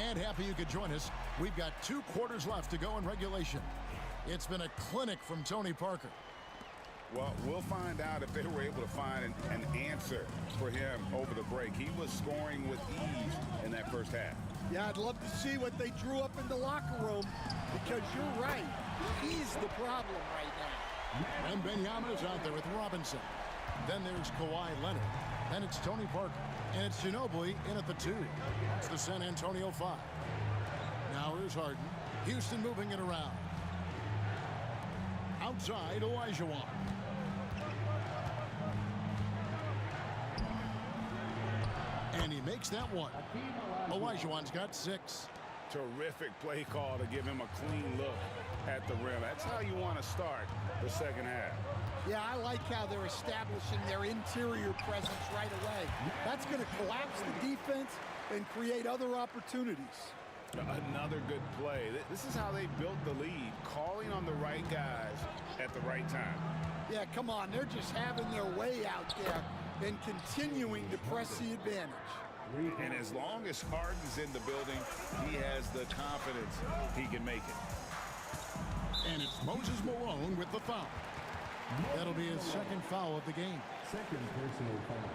And happy you could join us. We've got 2 quarters left to go in regulation. It's been a clinic from Tony Parker. Well, we'll find out if they were able to find an answer for him over the break. He was scoring with ease in that first half. Yeah, I'd love to see what they drew up in the locker room, because you're right. He's the problem right now. And Wembanyama is out there with Robinson. Then there's Kawhi Leonard. Then it's Tony Parker. And it's Ginobili in at the 2. It's the San Antonio 5. Now here's Harden. Houston moving it around. Outside, Olajuwon. And he makes that one. Olajuwon's got 6. Terrific play call to give him a clean look at the rim. That's how you want to start the second half. Yeah, I like how they're establishing their interior presence right away. That's going to collapse the defense and create other opportunities. Another good play. This is how they built the lead, calling on the right guys at the right time. Yeah, come on. They're just having their way out there and continuing to press the advantage. And as long as Harden's in the building, he has the confidence he can make it. And it's Moses Malone with the foul. That'll be his second foul of the game. Second personal foul.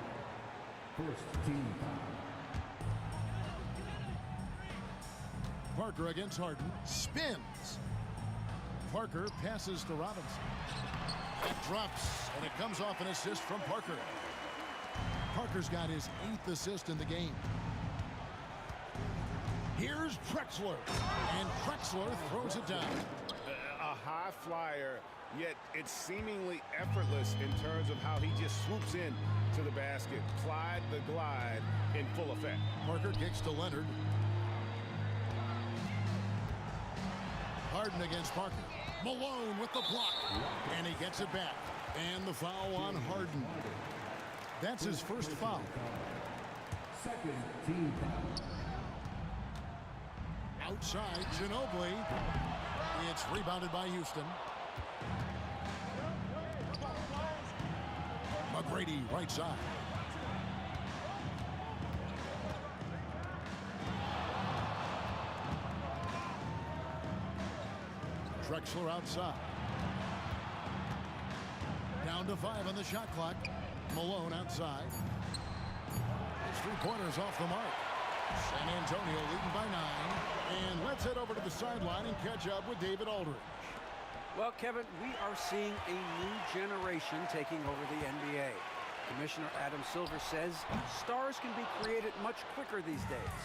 First team foul. Parker against Harden. Spins. Parker passes to Robinson. That drops, and it comes off an assist from Parker. Parker's got his 8th assist in the game. Here's Drexler, and Drexler throws it down. A high flyer, yet it's seemingly effortless in terms of how he just swoops in to the basket. Clyde the glide in full effect. Parker kicks to Leonard. Harden against Parker. Malone with the block, and he gets it back. And the foul on Harden. That's his first foul. Second team foul. Outside, Ginobili. It's rebounded by Houston. McGrady, right side. Drexler outside. Down to 5 on the shot clock. Malone outside. His 3-pointers off the mark. San Antonio leading by 9. And let's head over to the sideline and catch up with David Aldridge. Well, Kevin, we are seeing a new generation taking over the NBA. Commissioner Adam Silver says stars can be created much quicker these days.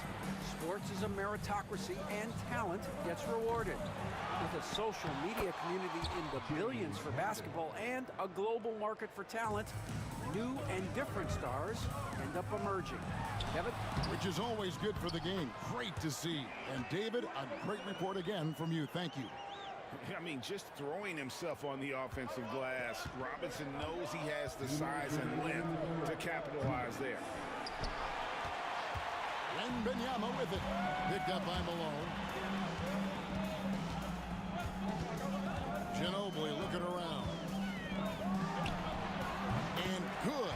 Sports is a meritocracy, and talent gets rewarded. With a social media community in the billions for basketball and a global market for talent, new and different stars end up emerging. Kevin? Which is always good for the game. Great to see. And David, a great report again from you. Thank you. I mean, just throwing himself on the offensive glass. Robinson knows he has the size and length to capitalize there. Wembanyama with it. Picked up by Malone. Ginobili looking around. And good,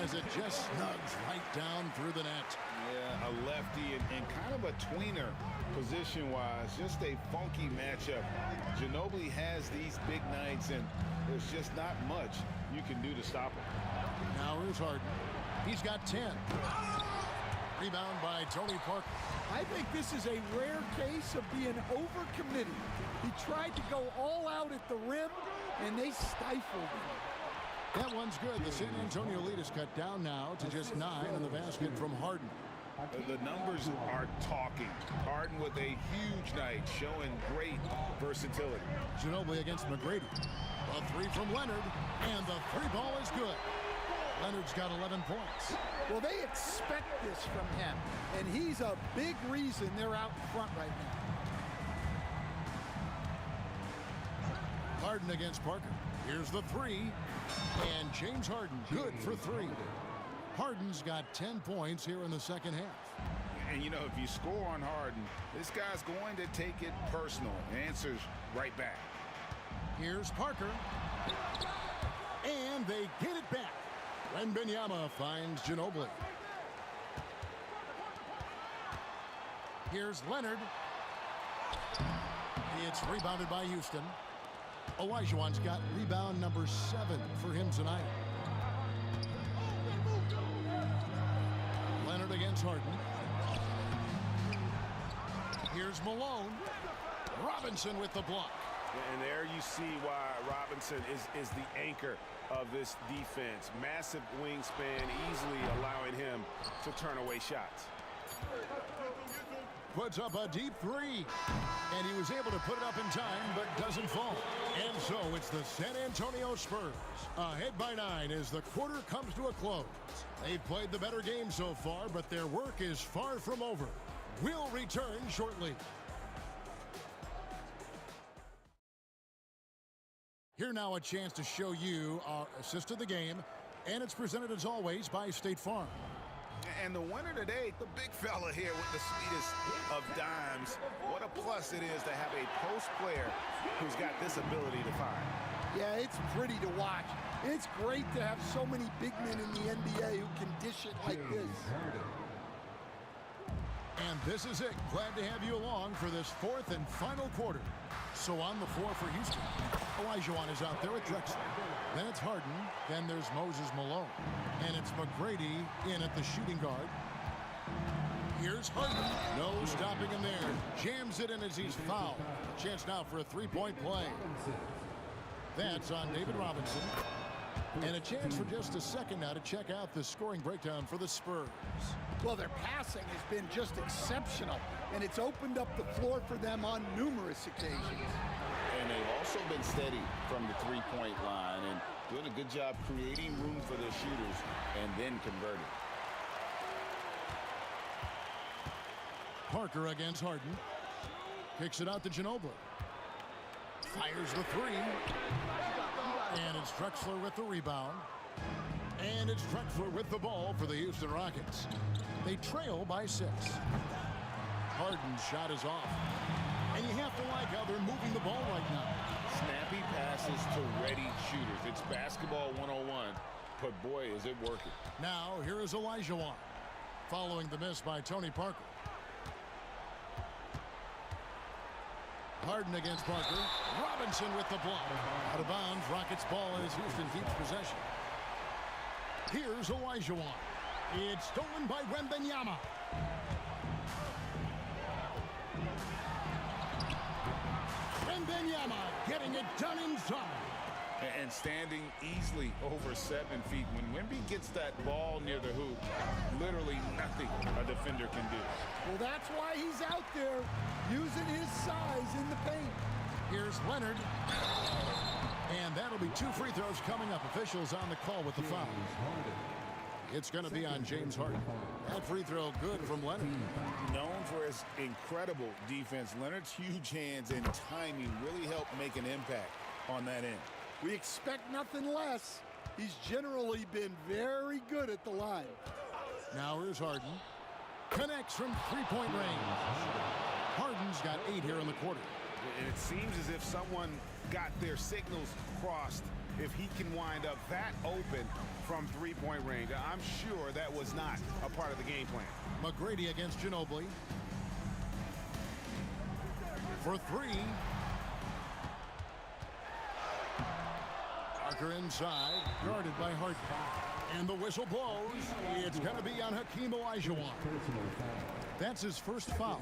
as it just snugs right down through the net. Yeah, a lefty and kind of a tweener position-wise. Just a funky matchup. Ginobili has these big nights, and there's just not much you can do to stop him. Now here's Harden. He's got 10. Rebound by Tony Parker. I think this is a rare case of being overcommitted. He tried to go all out at the rim, and they stifled him. That one's good. The San Antonio lead is cut down now to just 9 on the basket from Harden. The numbers are talking. Harden with a huge night, showing great versatility. Ginobili against McGrady. A 3 from Leonard, and the 3-ball is good. Leonard's got 11 points. Well, they expect this from him, and he's a big reason they're out in front right now. Harden against Parker. Here's the 3, and James Harden good for 3. Harden's got 10 points here in the second half. And, you know, if you score on Harden, this guy's going to take it personal. Answers right back. Here's Parker. And they get it back. Wembanyama finds Ginobili. Here's Leonard. It's rebounded by Houston. Olajuwon's got rebound number 7 for him tonight. Leonard against Harden. Here's Malone. Robinson with the block. And there you see why Robinson is the anchor of this defense. Massive wingspan, easily allowing him to turn away shots. Puts up a deep 3. And he was able to put it up in time, but doesn't fall. And so it's the San Antonio Spurs ahead by 9 as the quarter comes to a close. They've played the better game so far, but their work is far from over. We'll return shortly. Here now a chance to show you our assist of the game, and it's presented as always by State Farm. And the winner today, the big fella here with the sweetest of dimes. What a plus it is to have a post player who's got this ability to find. Yeah, it's pretty to watch. It's great to have so many big men in the NBA who can dish it like this. And this is it. Glad to have you along for this 4th and final quarter. So on the floor for Houston, Olajuwon is out there with Drexler. Then it's Harden. Then there's Moses Malone. And it's McGrady in at the shooting guard. Here's Harden. No stopping him there. Jams it in as he's fouled. Chance now for a three-point play. That's on David Robinson. And a chance for just a second now to check out the scoring breakdown for the Spurs. Well, their passing has been just exceptional, and it's opened up the floor for them on numerous occasions. And they've also been steady from the three-point line and doing a good job creating room for their shooters and then converting. Parker against Harden. Kicks it out to Ginobili. Fires the three. And it's Drexler with the rebound. And it's Drexler with the ball for the Houston Rockets. They trail by 6. Harden's shot is off. And you have to like how they're moving the ball right now. Snappy passes to ready shooters. It's basketball 101, but boy, is it working. Now, here is Olajuwon, following the miss by Tony Parker. Harden against Parker. Robinson with the block. Out of bounds, Rockets ball as Houston keeps possession. Here's Olajuwon. It's stolen by Wembanyama. Wembanyama getting it done inside. And standing easily over 7 feet. When Wemby gets that ball near the hoop, literally nothing a defender can do. Well, that's why he's out there using his size in the paint. Here's Leonard. And that'll be 2 free throws coming up. Officials on the call with the foul. It's going to be on James Harden. That free throw good from Leonard. Known for his incredible defense, Leonard's huge hands and timing really help make an impact on that end. We expect nothing less. He's generally been very good at the line. Now here's Harden. Connects from three-point range. Harden's got 8 here in the quarter. It seems as if someone got their signals crossed if he can wind up that open from three-point range. I'm sure that was not a part of the game plan. McGrady against Ginobili. For 3. Parker inside, guarded by Harden. And the whistle blows. It's going to be on Hakeem Olajuwon. That's his first foul.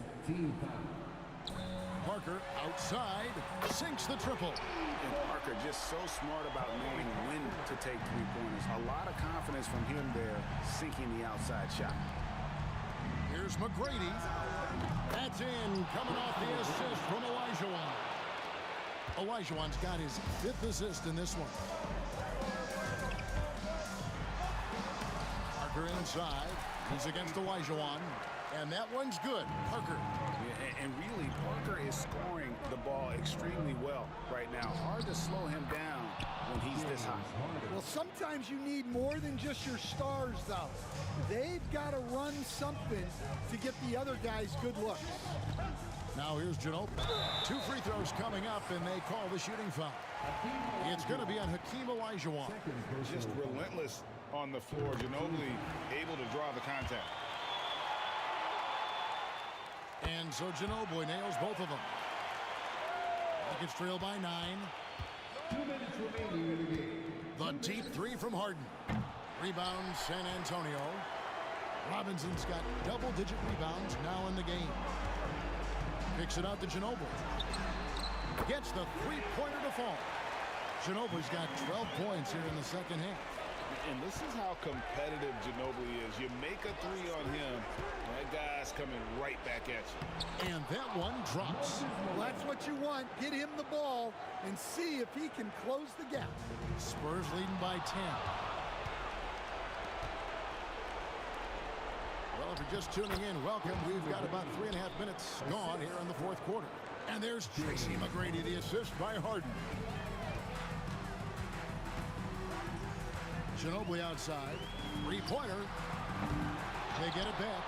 Parker outside, sinks the triple. And Parker just so smart about knowing when to take three-pointers. A lot of confidence from him there, sinking the outside shot. Here's McGrady. That's in, coming off the assist from Olajuwon. Olajuwon's got his 5th assist in this one. Parker inside. He's against Olajuwon. And that one's good. Parker. Yeah, and really, Parker is scoring the ball extremely well right now. Hard to slow him down when he's this high. Well, sometimes you need more than just your stars, though. They've got to run something to get the other guys good looks. Now here's Ginobili. 2 free throws coming up, and they call the shooting foul. It's going to be on Hakeem Olajuwon. Just relentless on the floor. Ginobili able to draw the contact. And so Ginobili nails both of them. Rockets trail by 9. 2 minutes remaining in the game. The deep 3 from Harden. Rebound San Antonio. Robinson's got double-digit rebounds now in the game. Kicks it out to Ginobili. Gets the three-pointer to fall. Ginobili's got 12 points here in the second half. And this is how competitive Ginobili is. You make a 3 on him, that guy's coming right back at you. And that one drops. Well, that's what you want. Get him the ball and see if he can close the gap. Spurs leading by 10. Well, if you're just tuning in, welcome. We've got about 3.5 minutes gone here in the 4th quarter. And there's Tracy McGrady, the assist by Harden. Ginobili outside. 3-pointer. They get it back.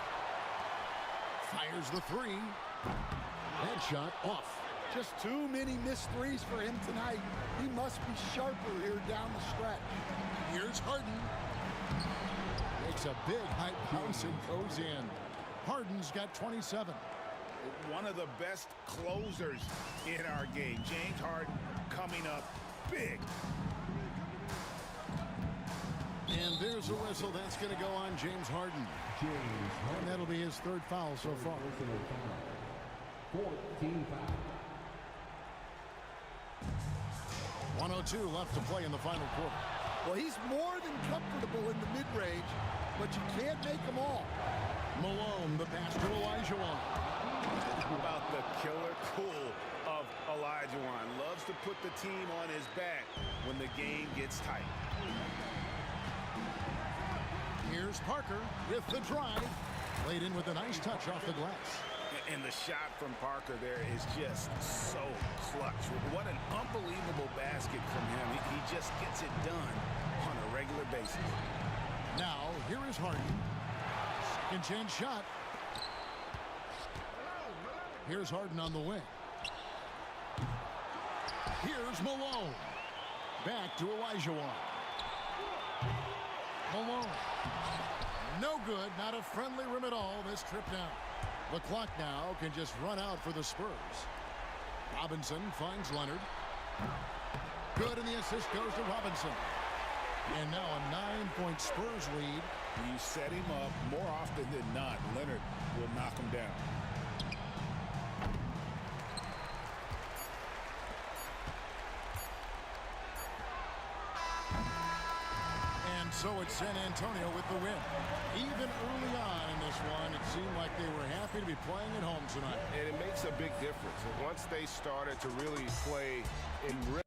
Fires the 3. Headshot off. Just too many missed threes for him tonight. He must be sharper here down the stretch. Here's Harden. Makes a big high bounce and goes in. Harden's got 27. one of the best closers in our game. James Harden coming up big. And there's a whistle. That's going to go on James Harden. And that'll be his third foul so far. 14 foul. 1:02 left to play in the final quarter. Well, he's more than comfortable in the mid-range, but you can't make them all. Malone, the pass to Olajuwon. How about the killer cool of Olajuwon? Loves to put the team on his back when the game gets tight. Here's Parker with the drive. Laid in with a nice touch off the glass. And the shot from Parker there is just so clutch. What an unbelievable basket from him. He just gets it done on a regular basis. Now, here is Harden. Second chance shot. Here's Harden on the wing. Here's Malone. Back to Olajuwon. Malone. No good. Not a friendly rim at all this trip down. The clock now can just run out for the Spurs. Robinson finds Leonard. Good, and the assist goes to Robinson. And now a 9-point Spurs lead. You set him up more often than not. Leonard will knock him down. So it's San Antonio with the win. Even early on in this one, it seemed like they were happy to be playing at home tonight. And it makes a big difference. And once they started to really play in rhythm.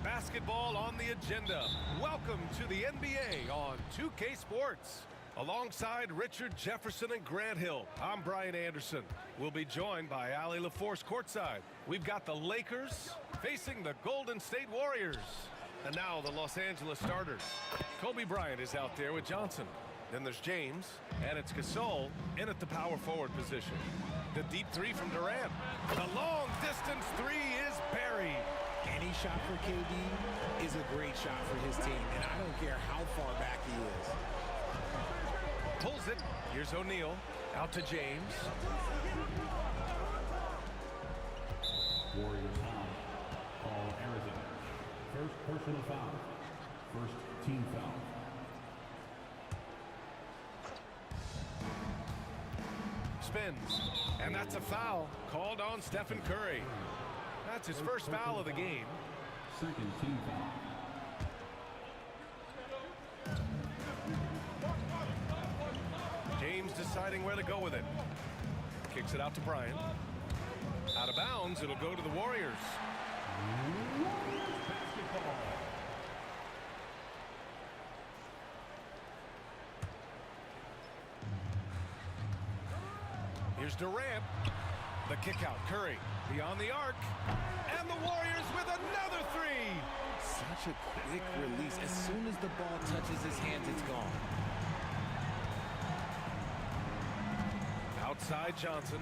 Basketball on the agenda. Welcome to the NBA on 2K Sports. Alongside Richard Jefferson and Grant Hill, I'm Brian Anderson. We'll be joined by Ali LaForce courtside. We've got the Lakers facing the Golden State Warriors. And now the Los Angeles starters. Kobe Bryant is out there with Johnson. Then there's James, and it's Gasol in at the power forward position. The deep three from Durant. The long distance three is buried. Any shot for KD is a great shot for his team, and I don't care how far back he is. Pulls it. Here's O'Neal. Out to James. Warriors foul. Call Arizona. First personal foul. First team foul. Spins. And that's a foul called on Stephen Curry. That's his first foul of the game. Second team foul. James deciding where to go with it. Kicks it out to Bryant. Out of bounds, it'll go to the Warriors. Basketball. Here's Durant. The kick out. Curry beyond the arc. And the Warriors with another three. Such a quick release. As soon as the ball touches his hands, it's gone. Outside Johnson.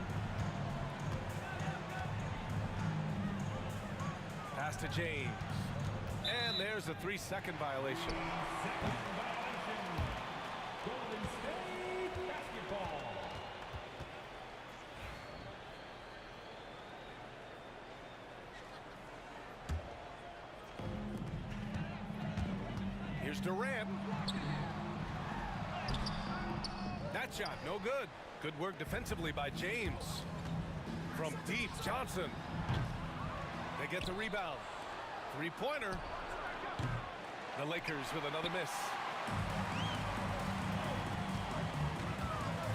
Pass to James. And there's a 3-second violation. Second violation. Golden State basketball. Here's Durant. That shot, no good. Good work defensively by James. From deep, Johnson. They get the rebound. Three-pointer. The Lakers with another miss.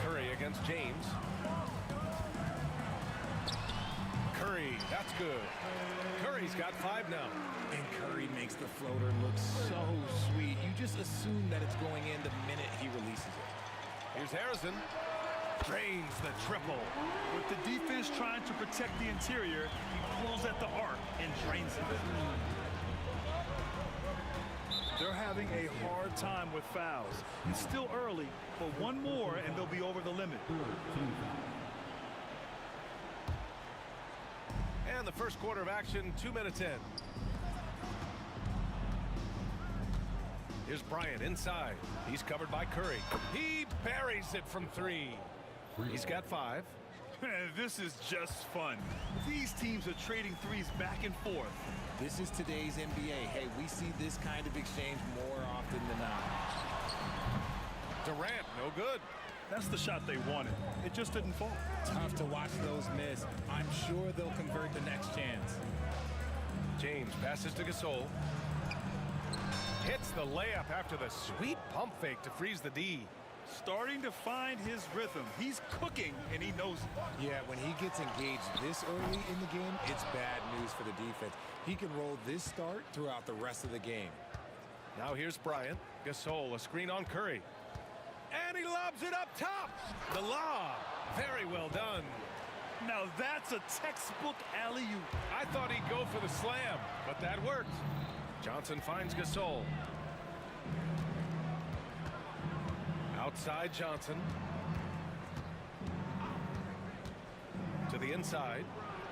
Curry against James. Curry, that's good. Curry's got 5 now. And Curry makes the floater look so sweet. You just assume that it's going in the minute he releases it. Here's Harrison. Drains the triple. With the defense trying to protect the interior, he pulls at the arc and drains it. They're having a hard time with fouls. It's still early, but one more and they'll be over the limit. And the first quarter of action, 2 minutes in. Here's Bryant inside. He's covered by Curry. He buries it from 3. He's got 5. This is just fun. These teams are trading threes back and forth. This is today's NBA. Hey, we see this kind of exchange more often than not. Durant, no good. That's the shot they wanted. It just didn't fall. Tough to watch those miss. I'm sure they'll convert the next chance. James passes to Gasol. Hits the layup after the sweet pump fake to freeze the D. Starting to find his rhythm. He's cooking, and he knows it. Yeah, when he gets engaged this early in the game, it's bad news for the defense. He can roll this start throughout the rest of the game. Now here's Bryant. Gasol, a screen on Curry. And he lobs it up top. The lob. Very well done. Now that's a textbook alley-oop. I thought he'd go for the slam, but that worked. Johnson finds Gasol. Outside Johnson. To the inside.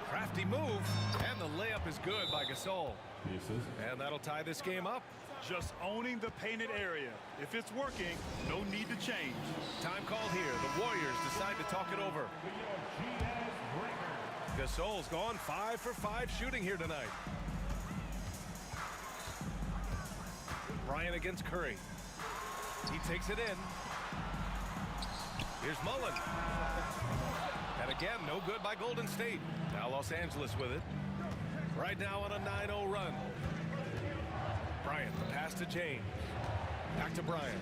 Crafty move. And the layup is good by Gasol. And that'll tie this game up. Just owning the painted area. If it's working, no need to change. Time called here. The Warriors decide to talk it over. Gasol's gone 5 for 5 shooting here tonight. Bryant against Curry. He takes it in. Here's Mullen. And again, no good by Golden State. Now Los Angeles with it. Right now on a 9-0 run. Bryant, the pass to James. Back to Bryant.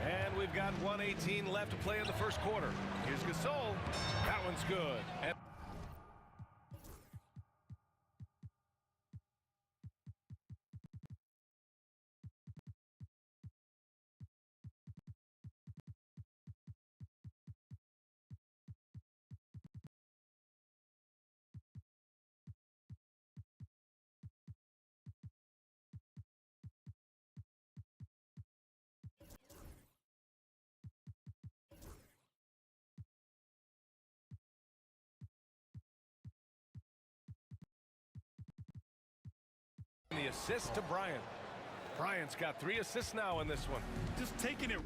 And we've got 1:18 left to play in the first quarter. Here's Gasol. That one's good. And the assist to Bryant. Bryant's got 3 assists now in this one. Just taking it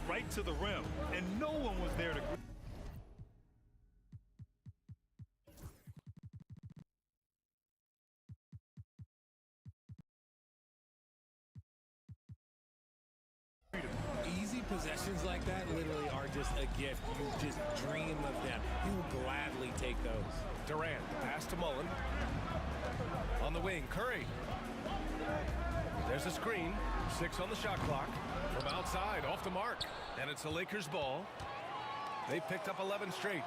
right to the rim, and no one was there to. Easy possessions like that literally are just a gift. You just dream of them. You will gladly take those. Durant, pass to Mullen. On the wing, Curry. There's a screen. 6 on the shot clock. From outside, off the mark. And it's the Lakers' ball. They picked up 11 straight.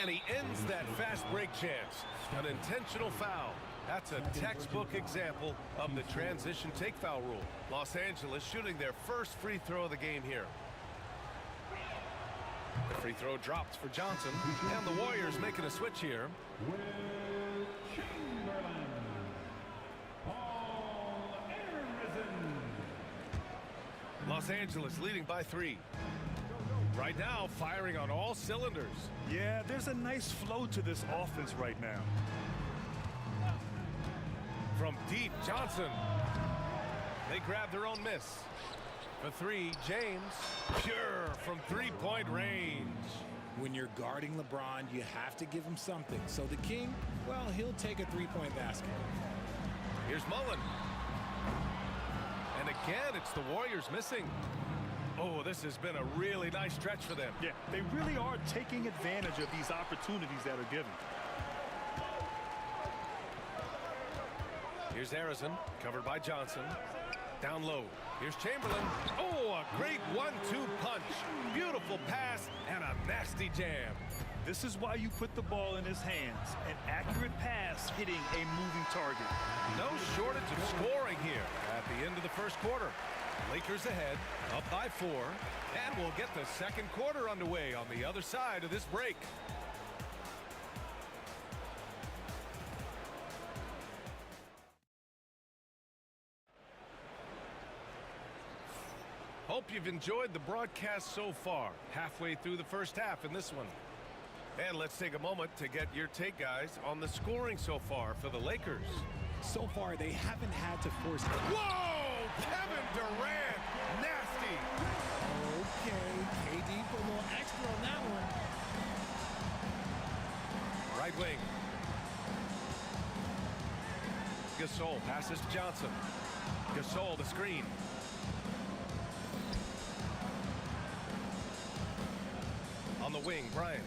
And he ends that fast break chance. An intentional foul. That's a textbook example of the transition take foul rule. Los Angeles shooting their first free throw of the game here. The free throw dropped for Johnson. And the Warriors making a switch here. Los Angeles leading by 3. Right now, firing on all cylinders. Yeah, there's a nice flow to this offense right now. From deep, Johnson. They grab their own miss. For 3, James. Pure from 3-point range. When you're guarding LeBron, you have to give him something. So the King, well, he'll take a 3-point basket. Here's Mullen. And again, it's the Warriors missing. Oh, this has been a really nice stretch for them. Yeah, they really are taking advantage of these opportunities that are given. Here's Harrison, covered by Johnson. Down low. Here's Chamberlain. Oh, a great 1-2 punch. Beautiful pass and a nasty jam. This is why you put the ball in his hands. An accurate pass hitting a moving target. No shortage of scoring here at the end of the first quarter. Lakers ahead, up by 4, and we'll get the second quarter underway on the other side of this break. Hope you've enjoyed the broadcast so far. Halfway through the first half in this one. And let's take a moment to get your take, guys, on the scoring so far for the Lakers. So far, they haven't had to force it. Whoa! Kevin Durant! Nasty! Okay, KD put a little extra on that one. Right wing. Gasol passes to Johnson. Gasol, the screen. On the wing, Bryant.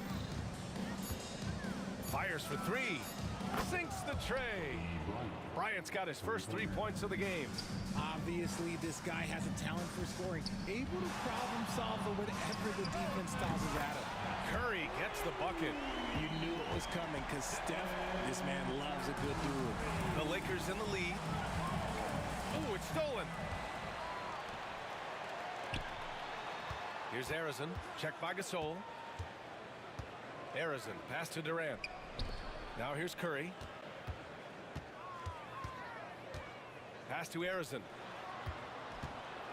Fires for 3. Sinks the tray. Bryant's got his first 3 points of the game. Obviously, this guy has a talent for scoring. Able to problem solve for whatever the defense tosses at him. Curry gets the bucket. You knew it was coming because Steph, this man loves a good duel. The Lakers in the lead. Oh, it's stolen. Here's Arizin. Checked by Gasol. Arizin. Pass to Durant. Now here's Curry. Pass to Arizin.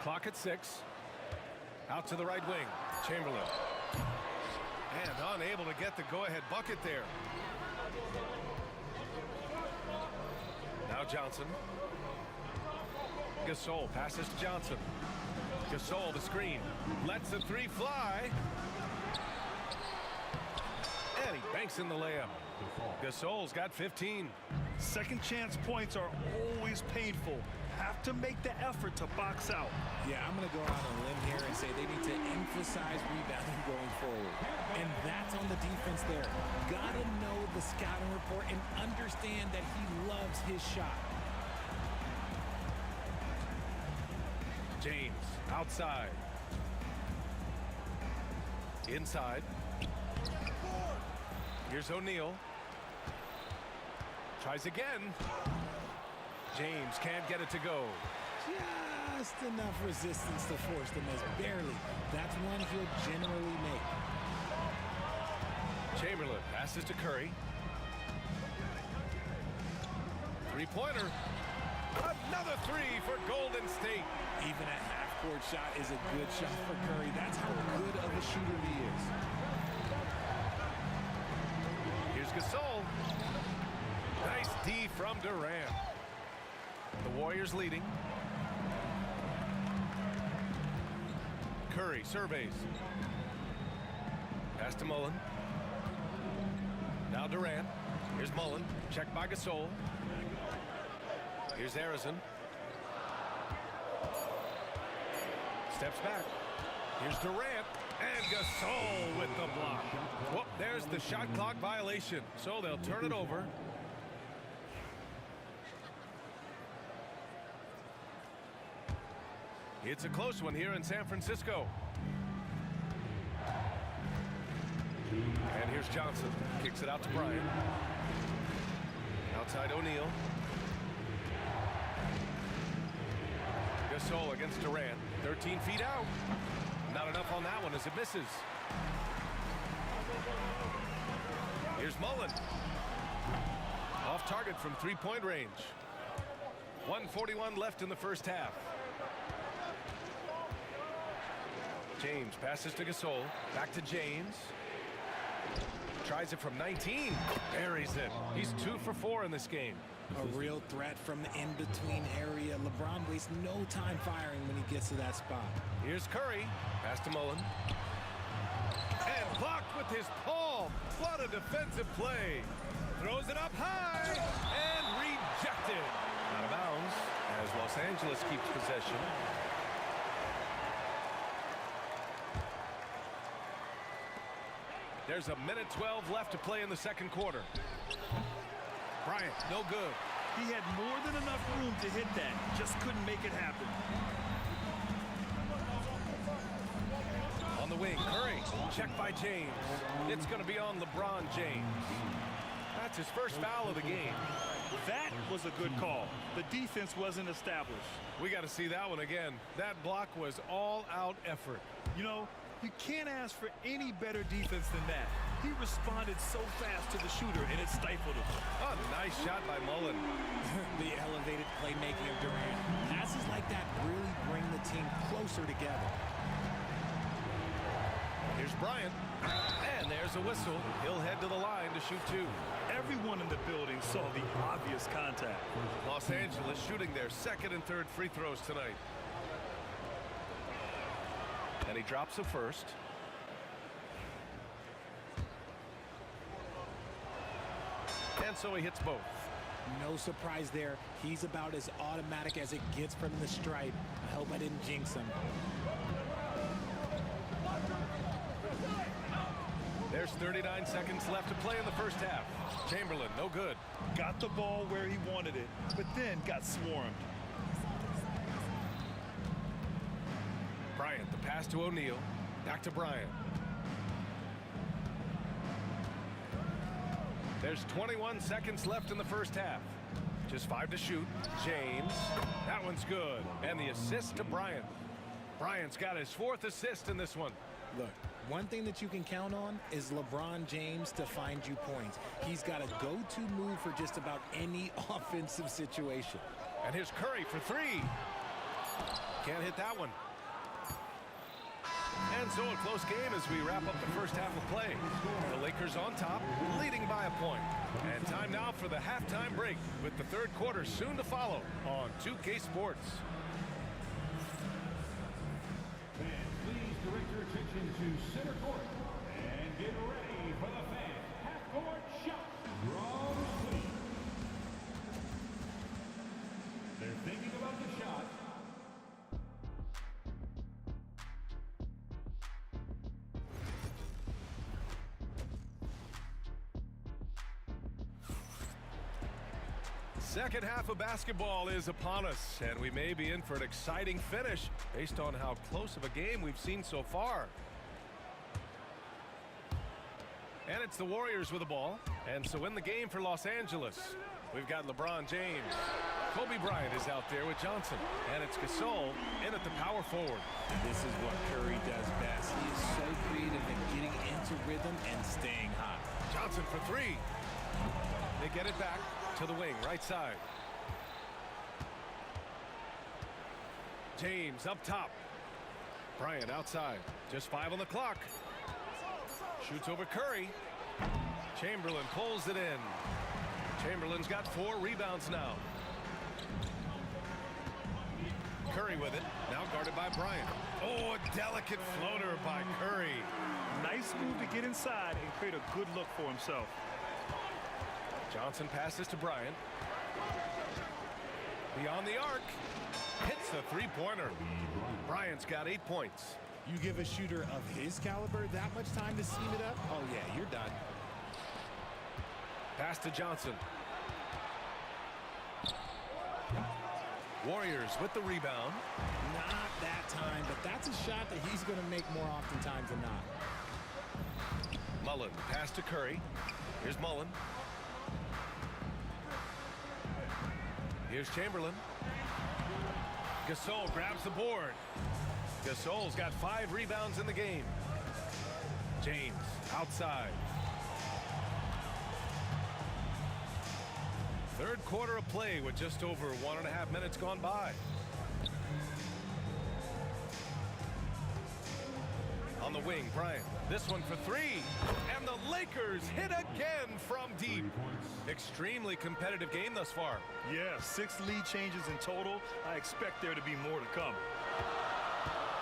Clock at 6. Out to the right wing. Chamberlain. And unable to get the go-ahead bucket there. Now Johnson. Gasol passes to Johnson. Gasol the screen. Lets the three fly. And he banks in the layup. Gasol's got 15. Second chance points are always painful. Have to make the effort to box out. Yeah, I'm going to go out on a limb here and say they need to emphasize rebounding going forward. And that's on the defense there. Got to know the scouting report and understand that he loves his shot. James outside. Inside. Here's O'Neal. Tries again. James can't get it to go. Just enough resistance to force the miss. Barely. That's one he'll generally make. Chamberlain passes to Curry. Three-pointer. Another three for Golden State. Even a half-court shot is a good shot for Curry. That's how good of a shooter he is. Here's Gasol. Nice D from Durant. The Warriors leading. Curry surveys. Pass to Mullen. Now Durant. Here's Mullen. Checked by Gasol. Here's Arizin. Steps back. Here's Durant. And Gasol with the block. Whoop, there's the shot clock violation. So they'll turn it over. It's a close one here in San Francisco. And here's Johnson. Kicks it out to Bryant. Outside O'Neal. Gasol against Durant. 13 feet out. Not enough on that one as it misses. Here's Mullen. Off target from three-point range. 1:41 left in the first half. James passes to Gasol. Back to James. Tries it from 19. Buries it. He's 2 for 4 in this game. A real threat from the in-between area. LeBron wastes no time firing when he gets to that spot. Here's Curry. Pass to Mullen. And blocked with his palm. What a defensive play. Throws it up high. And rejected. Out of bounds as Los Angeles keeps possession. There's a minute 12 left to play in the second quarter. Bryant, no good. He had more than enough room to hit that. Just couldn't make it happen. On the wing, Curry. Checked by James. It's going to be on LeBron James. That's his first foul of the game. That was a good call. The defense wasn't established. We got to see that one again. That block was all-out effort. You know, you can't ask for any better defense than that. He responded so fast to the shooter, and it stifled him. A nice shot by Mullen. The elevated playmaking of Durant. Passes like that really bring the team closer together. Here's Bryant. And there's a whistle. He'll head to the line to shoot 2. Everyone in the building saw the obvious contact. Los Angeles shooting their second and third free throws tonight. And he drops the first. And so he hits both. No surprise there. He's about as automatic as it gets from the stripe. I hope I didn't jinx him. There's 39 seconds left to play in the first half. Chamberlain, no good. Got the ball where he wanted it, but then got swarmed. Bryant, the pass to O'Neal. Back to Bryant. There's 21 seconds left in the first half. Just 5 to shoot. James. That one's good. And the assist to Bryant. Bryant's got his 4th assist in this one. Look, one thing that you can count on is LeBron James to find you points. He's got a go-to move for just about any offensive situation. And here's Curry for three. Can't hit that one. And so a close game as we wrap up the first half of play. The Lakers on top, leading by a point. And time now for the halftime break with the third quarter soon to follow on 2K Sports. Fans, please direct your attention to center court and get ready for the fan half-court shot from Sweden. They're thinking about the shot. Second half of basketball is upon us, and we may be in for an exciting finish based on how close of a game we've seen so far. And it's the Warriors with the ball, and so in the game for Los Angeles, we've got LeBron James. Kobe Bryant is out there with Johnson, and it's Gasol in at the power forward. This is what Curry does best. He is so creative in getting into rhythm and staying hot. Johnson for three. They get it back to the wing, right side. James up top. Bryant outside. Just 5 on the clock. Shoots over Curry. Chamberlain pulls it in. Chamberlain's got 4 rebounds now. Curry with it. Now guarded by Bryant. Oh, a delicate floater by Curry. Nice move to get inside and create a good look for himself. Johnson passes to Bryant. Beyond the arc. Hits the three-pointer. Bryant's got 8 points. You give a shooter of his caliber that much time to steam it up? Oh, yeah, you're done. Pass to Johnson. Warriors with the rebound. Not that time, but that's a shot that he's going to make more oftentimes than not. Mullen, pass to Curry. Here's Mullen. Here's Chamberlain. Gasol grabs the board. Gasol's got 5 rebounds in the game. James outside. Third quarter of play with just over 1.5 minutes gone by. On the wing, Bryant. This one for 3. And the Lakers hit again from deep. Extremely competitive game thus far. Yeah, 6 lead changes in total. I expect there to be more to come.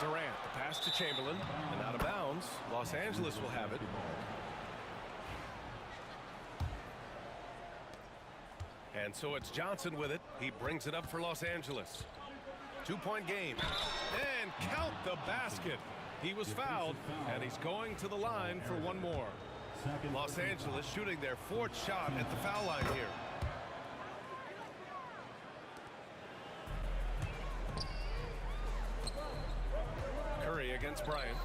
Durant, the pass to Chamberlain. And out of bounds. Los Angeles will have it. And so it's Johnson with it. He brings it up for Los Angeles. 2-point game. And count the basket. He was fouled, and he's going to the line for one more. Los Angeles shooting their 4th shot at the foul line here. Curry against Bryant.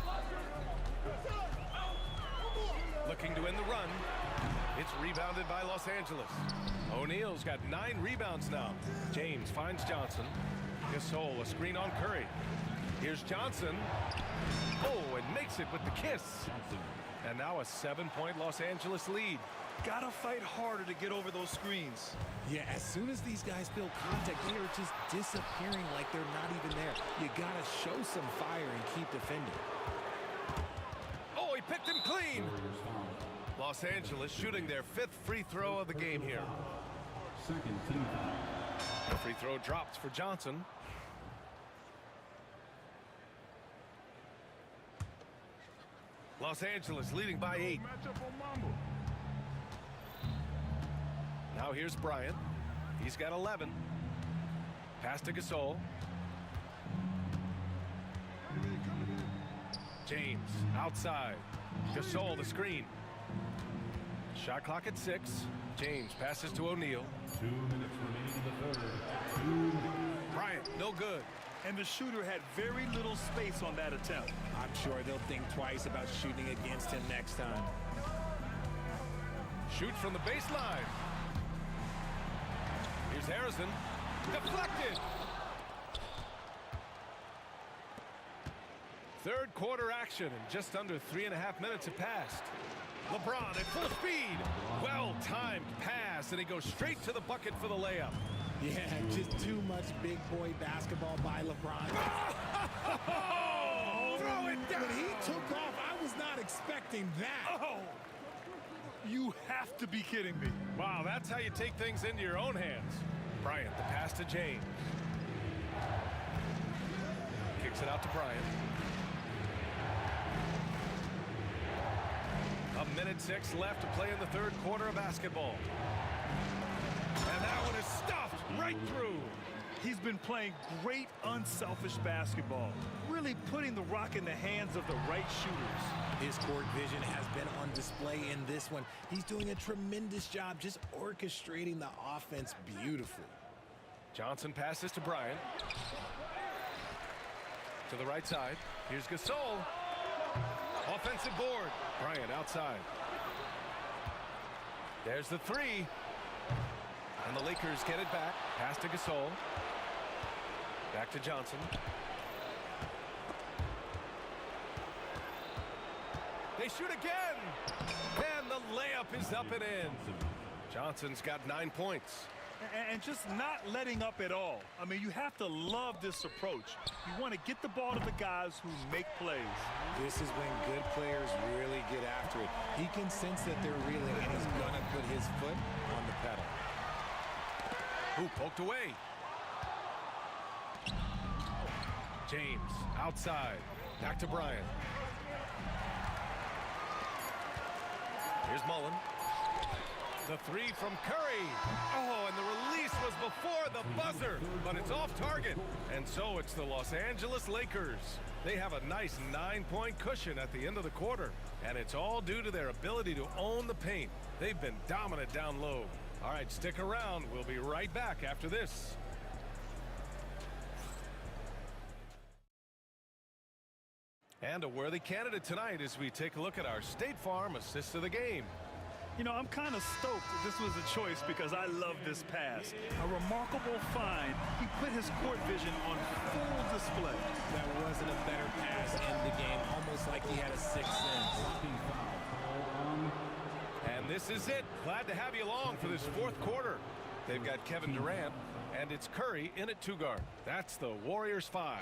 Looking to end the run. It's rebounded by Los Angeles. O'Neal's got 9 rebounds now. James finds Johnson. Gasol, a screen on Curry. Here's Johnson. Oh, and makes it with the kiss. And now a 7-point Los Angeles lead. Gotta fight harder to get over those screens. Yeah, as soon as these guys feel contact, they are just disappearing like they're not even there. You gotta show some fire and keep defending. Oh, he picked him clean. Los Angeles shooting their 5th free throw of the game here. The free throw drops for Johnson. Los Angeles leading by 8. Now here's Bryant. He's got 11. Pass to Gasol. James outside. Gasol the screen. Shot clock at 6. James passes to O'Neal. 2 minutes remaining in the third. Bryant, no good. And the shooter had very little space on that attempt. I'm sure they'll think twice about shooting against him next time. Shoots from the baseline. Here's Harrison. Deflected. Third quarter action, and just under 3.5 minutes have passed. LeBron at full speed. Well-timed pass, and he goes straight to the bucket for the layup. Yeah, just too much big boy basketball by LeBron. Throw it down! When he took off, I was not expecting that. Oh! You have to be kidding me. Wow, that's how you take things into your own hands. Bryant, the pass to James. Kicks it out to Bryant. 1:06 left to play in the third quarter of basketball. And that one is stuffed right through. He's been playing great, unselfish basketball, really putting the rock in the hands of the right shooters. His court vision has been on display in this one. He's doing a tremendous job just orchestrating the offense beautifully. Johnson passes to Bryant. To the right side. Here's Gasol. Offensive board. Bryant outside. There's the three. And the Lakers get it back. Pass to Gasol. Back to Johnson. They shoot again. And the layup is up and in. Johnson's got 9 points. And just not letting up at all. I mean, you have to love this approach. You want to get the ball to the guys who make plays. This is when good players really get after it. He can sense that they're reeling, and he's going to put his foot on the pedal. Ooh, poked away. James outside. Back to Bryant. Here's Mullen. The three from Curry. Oh, and the release was before the buzzer, but it's off target. And so it's the Los Angeles Lakers. They have a nice 9-point cushion at the end of the quarter, and it's all due to their ability to own the paint. They've been dominant down low. All right, stick around. We'll be right back after this. And a worthy candidate tonight as we take a look at our State Farm assist of the game. You know, I'm kind of stoked that this was a choice because I love this pass. A remarkable find. He put his court vision on full display. That wasn't a better pass in the game, almost like he had a sixth sense. And this is it. Glad to have you along for this fourth quarter. They've got Kevin Durant, and it's Curry in at 2 guard. That's the Warriors 5.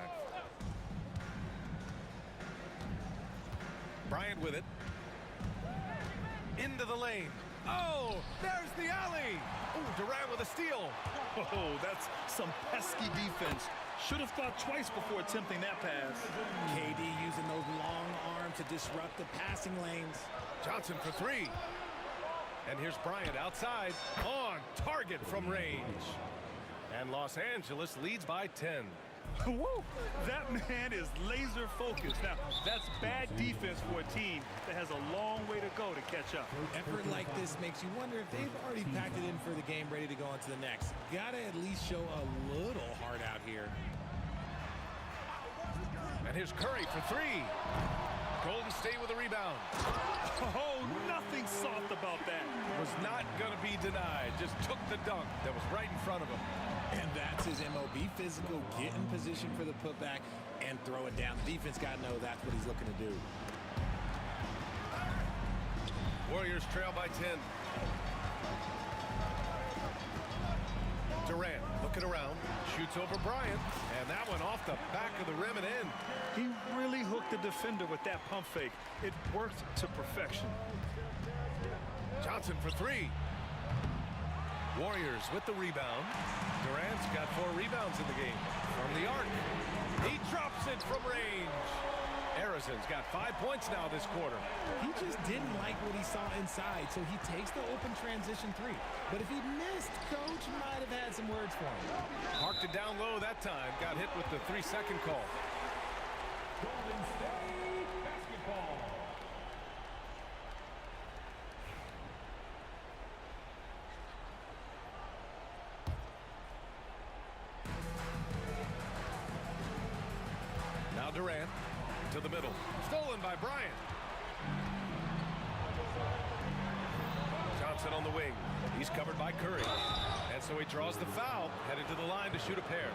Bryant with it. Into the lane. Oh, there's the alley. Oh, Durant with a steal. Oh, that's some pesky defense. Should have thought twice before attempting that pass. KD using those long arms to disrupt the passing lanes. Johnson for 3. And here's Bryant outside. On target from range. And Los Angeles leads by 10. Whoa, that man is laser focused. Now, that's bad defense for a team that has a long way to go to catch up. Effort like this makes you wonder if they've already packed it in for the game, ready to go on to the next. Gotta at least show a little heart out here. And here's Curry for 3. Golden State with a rebound. Oh, nothing soft about that. Was not going to be denied. Just took the dunk that was right in front of him. And that's his MO. Be physical, get in position for the putback, and throw it down. The defense got to know that's what he's looking to do. Warriors trail by 10. Durant looking around, shoots over Bryant, and that one off the back of the rim and in. He really hooked the defender with that pump fake. It worked to perfection. Johnson for 3. Warriors with the rebound. Durant's got 4 rebounds in the game. From the arc. He drops it from range. Harrison's got 5 points now this quarter. He just didn't like what he saw inside, so he takes the open transition 3. But if he missed, Coach might have had some words for him. Parked it down low that time. Got hit with the 3-second call. Golden State basketball. Now Durant to the middle. Stolen by Bryant. Johnson on the wing. He's covered by Curry. And so he draws the foul, headed to the line to shoot a pair.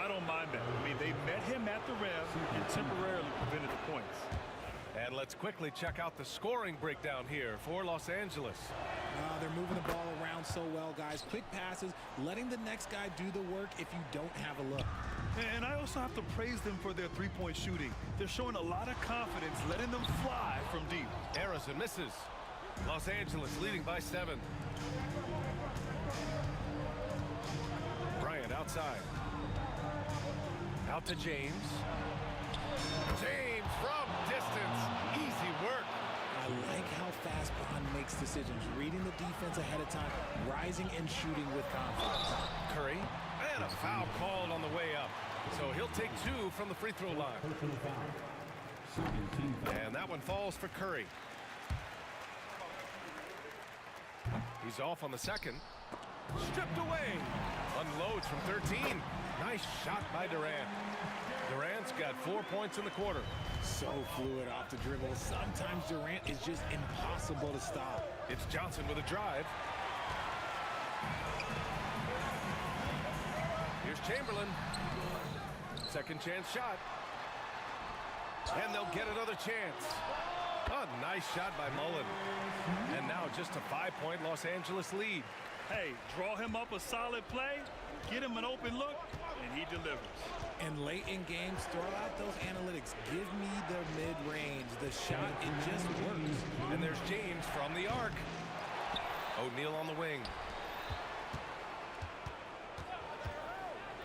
I don't mind that. I mean, they met him at the rim and temporarily prevented the points. And let's quickly check out the scoring breakdown here for Los Angeles. They're moving the ball around so well, guys. Quick passes, letting the next guy do the work if you don't have a look. And I also have to praise them for their three-point shooting. They're showing a lot of confidence, letting them fly from deep. Harrison misses. Los Angeles leading by 7. Bryant outside. Out to James. James from distance. Easy work. I like how fast Bond makes decisions, reading the defense ahead of time, rising and shooting with confidence. Curry. And a foul called on the way up. So he'll take 2 from the free throw line. And that one falls for Curry. He's off on the second. Stripped away. Unloads from 13. Nice shot by Durant. Durant's got 4 points in the quarter. So fluid off the dribble. Sometimes Durant is just impossible to stop. It's Johnson with a drive. Here's Chamberlain. Second chance shot. And they'll get another chance. A nice shot by Mullen. And now just a 5-point Los Angeles lead. Hey, draw him up a solid play, get him an open look, and he delivers. And late in games, throw out those analytics. Give me the mid-range. The shot, it just works. And there's James from the arc. O'Neal on the wing.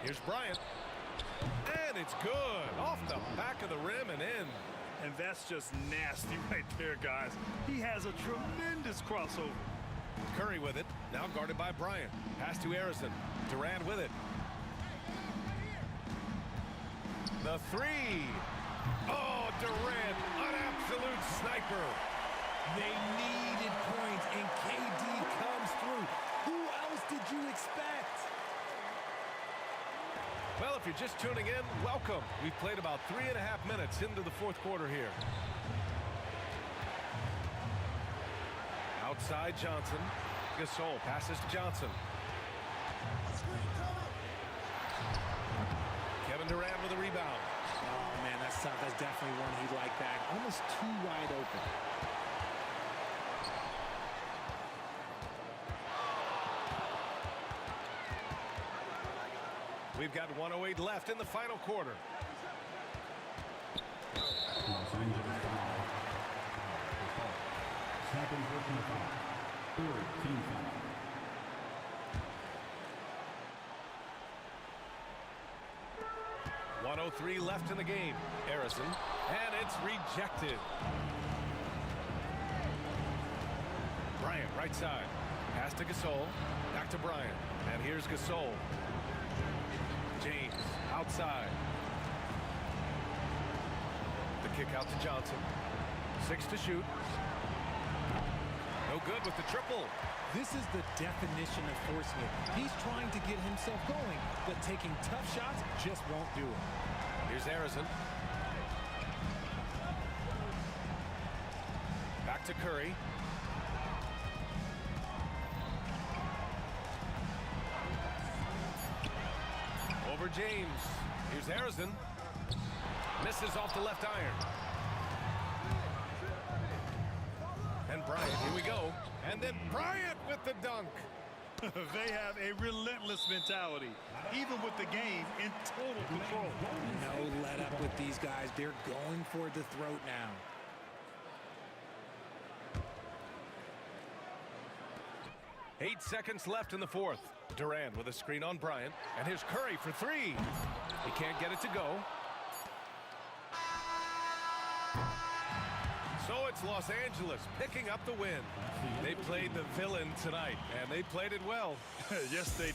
Here's Bryant. And it's good. Off the back of the rim and in. And that's just nasty right there, guys. He has a tremendous crossover. Curry with it. Now guarded by Bryant. Pass to Harrison. Durant with it. The 3. Oh, Durant. An absolute sniper. They needed points, and KD comes through. Who else did you expect? Well, if you're just tuning in, welcome. We've played about 3.5 minutes into the fourth quarter here. Outside Johnson. Gasol passes to Johnson. Kevin Durant with a rebound. Oh, man, that's tough. That's definitely one he'd like back. Almost too wide open. We've got 1:08 left in the final quarter. Second personal foul. Third team foul. .103 left in the game. Harrison. And it's rejected. Bryant right side. Pass to Gasol. Back to Bryant. And here's Gasol. James outside. The kick out to Johnson. 6 to shoot. No good with the triple. This is the definition of forcing it. He's trying to get himself going, but taking tough shots just won't do it. Here's Harrison. Back to Curry. Over James. Here's Harrison. Misses off the left iron. And Bryant, here we go. And then Bryant with the dunk. They have a relentless mentality, even with the game in total control. No let up with these guys. They're going for the throat now. Eight seconds left in the fourth. Durant with a screen on Bryant. And here's Curry for 3. He can't get it to go. So it's Los Angeles picking up the win. They played the villain tonight, and they played it well. Yes, they did.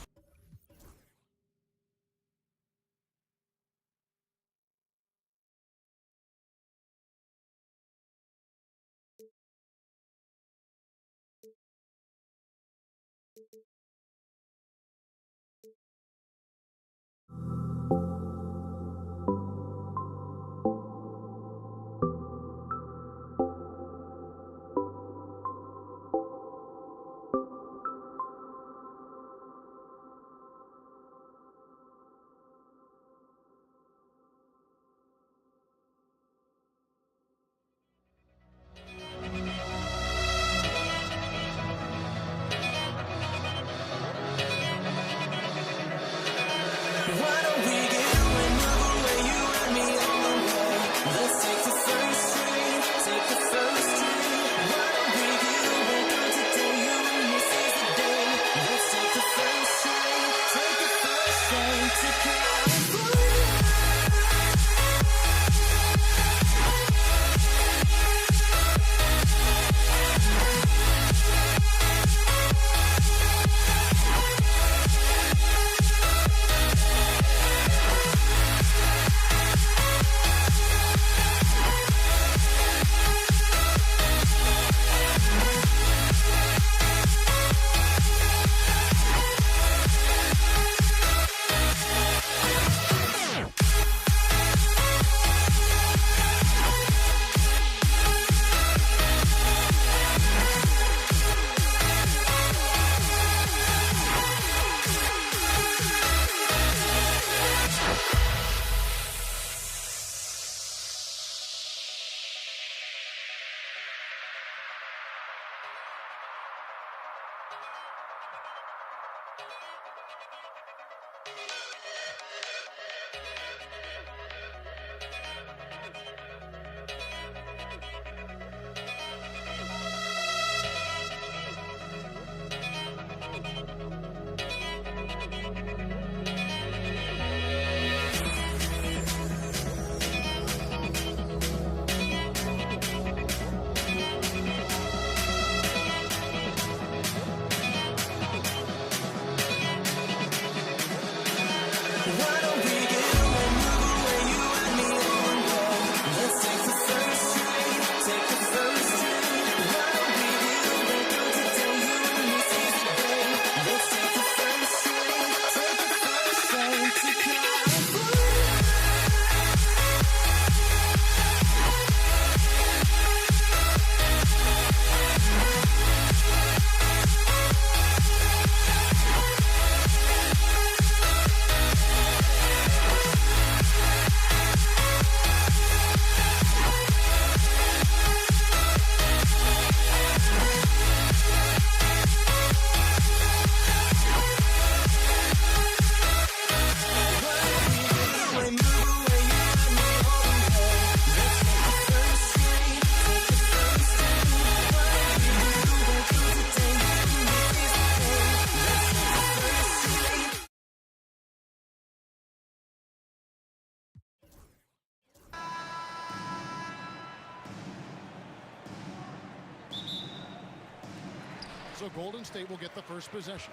So Golden State will get the first possession.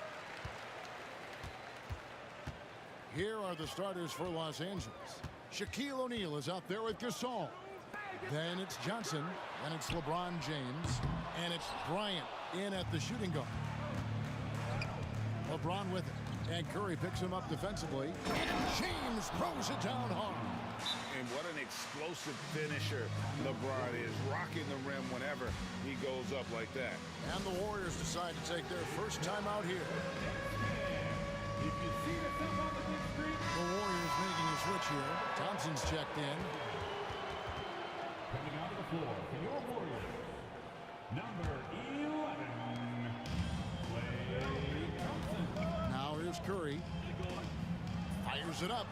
Here are the starters for Los Angeles. Shaquille O'Neal is out there with Gasol. Then it's Johnson, and it's LeBron James, and it's Bryant in at the shooting guard. LeBron with it, and Curry picks him up defensively. James throws it down hard. And what an explosive finisher LeBron is, rocking the rim whenever he goes up like that. And the Warriors decide to take their first time out here. If you see the film on the big screen, The Warriors making a switch here. Thompson's checked in. coming onto the floor for your Warriors, number 11, Klay Thompson. Now here's Curry. Fires it up.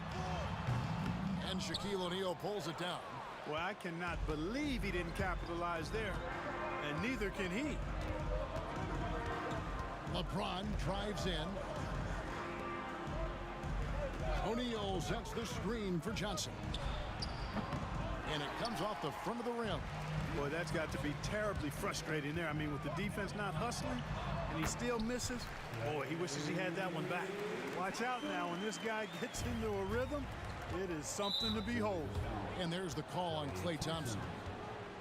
And Shaquille O'Neal pulls it down. Well, I cannot believe he didn't capitalize there. And neither can he. LeBron drives in. O'Neal sets the screen for Johnson. And it comes off the front of the rim. Boy, that's got to be terribly frustrating there. I mean, with the defense not hustling and he still misses, boy, he wishes he had that one back. Watch out now when this guy gets into a rhythm. It is something to behold. And there's the call on Klay Thompson.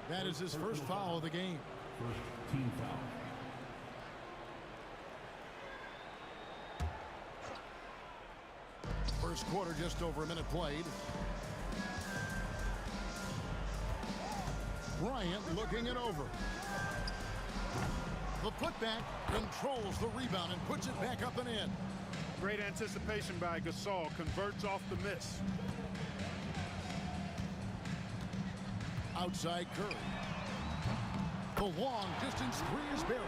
That is his first foul of the game. First team foul. First quarter, just over a minute played. Bryant looking it over. The putback controls the rebound and puts it back up and in. Great anticipation by Gasol. Converts off the miss. Outside Curry. The long distance three is buried.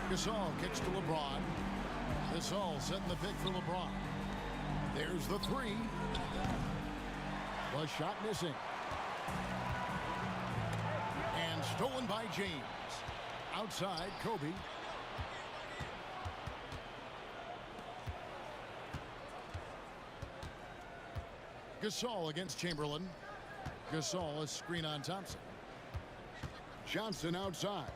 Gasol kicks to LeBron. Gasol setting the pick for LeBron. There's the three. The shot missing. And stolen by James. Outside, Kobe. Gasol against Chamberlain. Gasol, a screen on Thompson. Johnson outside.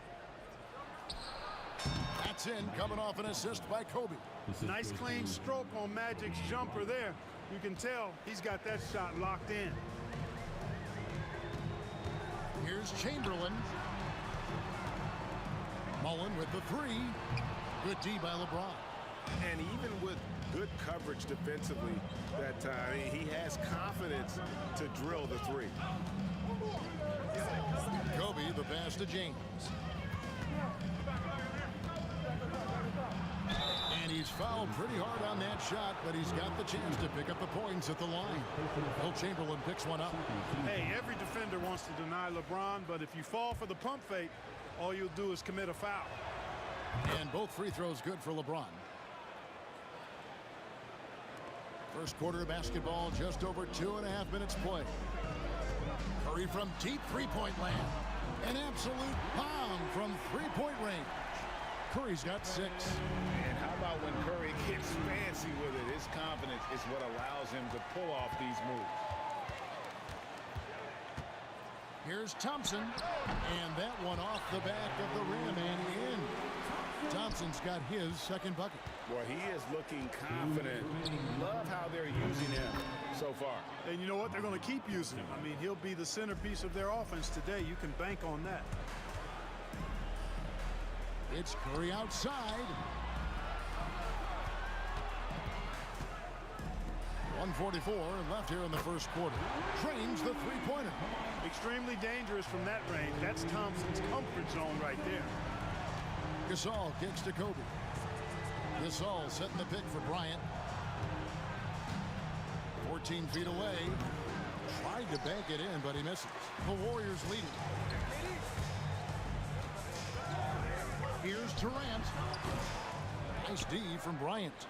That's in, coming off an assist by Kobe. Nice clean stroke on Magic's jumper there. You can tell he's got that shot locked in. Here's Chamberlain. Mullen with the three. Good D by LeBron. And even with good coverage defensively that time, he has confidence to drill the three. Kobe, the pass to James. And he's fouled pretty hard on that shot, but he's got the chance to pick up the points at the line. Will Chamberlain picks one up. Hey, every defender wants to deny LeBron, but if you fall for the pump fake, all you'll do is commit a foul. And both free throws good for LeBron. First quarter of basketball, just over 2.5 minutes play. Curry from deep three-point land. An absolute bomb from three-point range. Curry's got 6. And how about when Curry gets fancy with it? His confidence is what allows him to pull off these moves. Here's Thompson. And that one off the back of the rim and in. Thompson's got his second bucket. Boy, he is looking confident. Love how they're using him so far. And you know what? They're going to keep using him. I mean, he'll be the centerpiece of their offense today. You can bank on that. It's Curry outside. 1:44 left here in the first quarter. Drains the three-pointer. Extremely dangerous from that range. That's Thompson's comfort zone right there. Gasol kicks to Kobe. Gasol setting the pick for Bryant. 14 feet away. Tried to bank it in, but he misses. The Warriors leading. Here's Durant. Nice D from Bryant.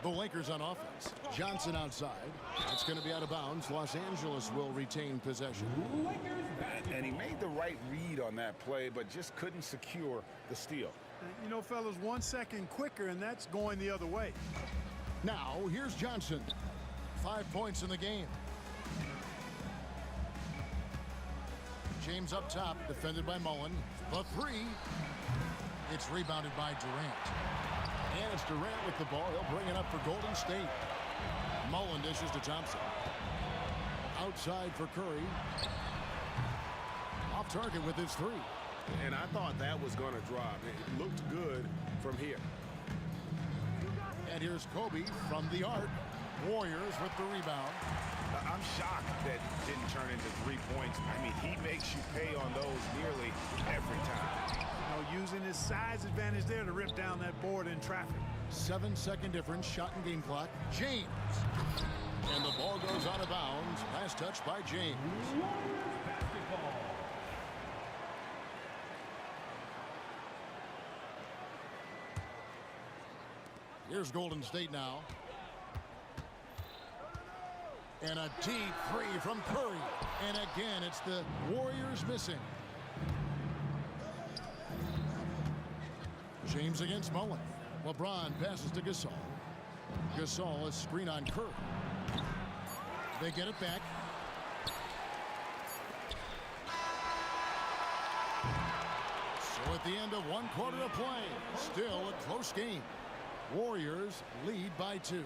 The Lakers on offense. Johnson outside. That's going to be out of bounds. Los Angeles will retain possession. And he made the right read on that play, but just couldn't secure the steal. You know, fellas, 1 second quicker, and that's going the other way. Now, here's Johnson. 5 points in the game. James up top, defended by Mullen. The three. It's rebounded by Durant. And it's Durant with the ball. He'll bring it up for Golden State. Mullen dishes to Thompson. Outside for Curry. Off target with his three. And I thought that was going to drop. It looked good from here. And here's Kobe from the arc. Warriors with the rebound. I'm shocked that didn't turn into 3 points. I mean, he makes you pay on those nearly every time. Using his size advantage there to rip down that board in traffic. 7-second difference, shot and game clock. James. And the ball goes out of bounds. Last touch by James. Here's Golden State now. And a deep three from Curry. And again, it's the Warriors missing. James against Mullen. LeBron passes to Gasol. Gasol, a screen on Curry. They get it back. So at the end of 1 quarter of play, still a close game. Warriors lead by 2.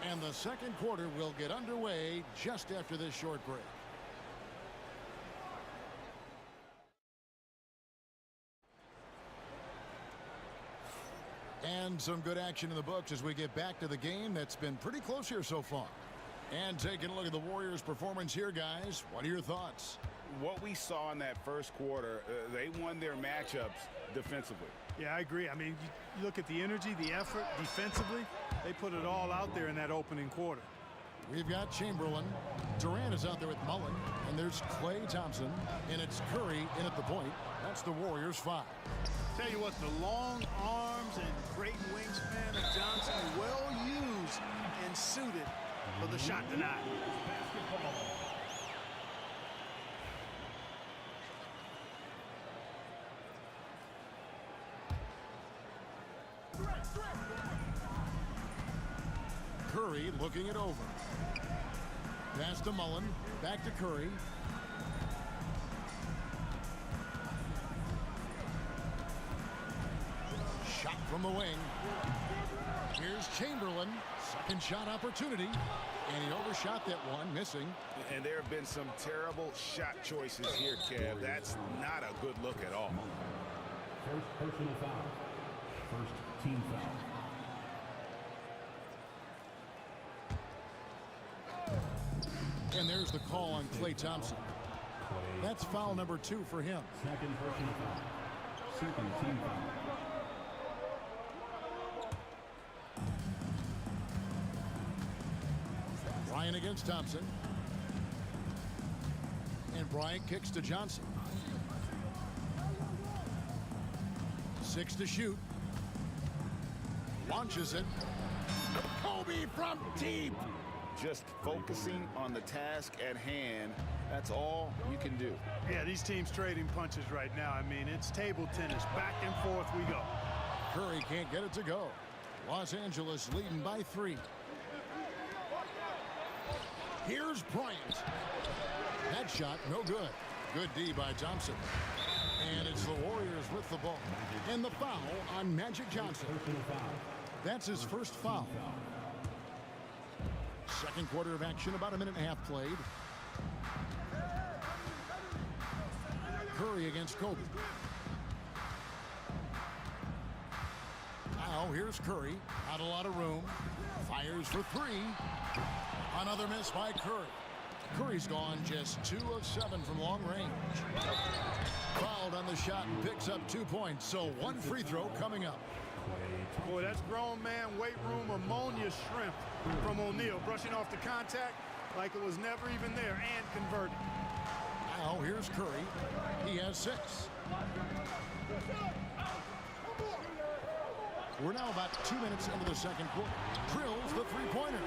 And the second quarter will get underway just after this short break. And some good action in the books as we get back to the game that's been pretty close here so far. And taking a look at the Warriors' performance here, guys. What are your thoughts? What we saw in that first quarter, they won their matchups defensively. Yeah, I agree. I mean, you look at the energy, the effort defensively, they put it all out there in that opening quarter. We've got Chamberlain. Durant is out there with Mullen. And there's Klay Thompson. And it's Curry in at the point. That's the Warriors' 5. Tell you what, the long arms and great wingspan of Johnson, well used and suited for the shot denied. Curry looking it over. Pass to Mullen. Back to Curry. Shot from the wing. Here's Chamberlain. Second shot opportunity. And he overshot that one, missing. And there have been some terrible shot choices here, Kev. That's not a good look at all. First personal foul. First team foul. And there's the call on Klay Thompson. That's foul number 2 for him. Second personal foul. Second team foul. Bryant against Thompson. And Bryant kicks to Johnson. 6 to shoot. Launches it. Kobe from deep. Just focusing on the task at hand. That's all you can do. Yeah, these teams trading punches right now. I mean, it's table tennis. Back and forth we go. Curry can't get it to go. Los Angeles leading by 3. Here's Bryant. That shot, no good. Good D by Thompson. And it's the Warriors with the ball. And the foul on Magic Johnson. That's his first foul. Second quarter of action, about a minute and a half played. Curry against Kobe. Now here's Curry. Not a lot of room. Fires for 3. Another miss by Curry. Curry's gone just 2 of 7 from long range. Fouled on the shot and picks up 2 points. So 1 free throw coming up. Boy, that's grown man weight room ammonia shrimp from O'Neal. Brushing off the contact like it was never even there and converting. Now here's Curry. He has 6. We're now about 2 minutes into the second quarter. Drills the three-pointer.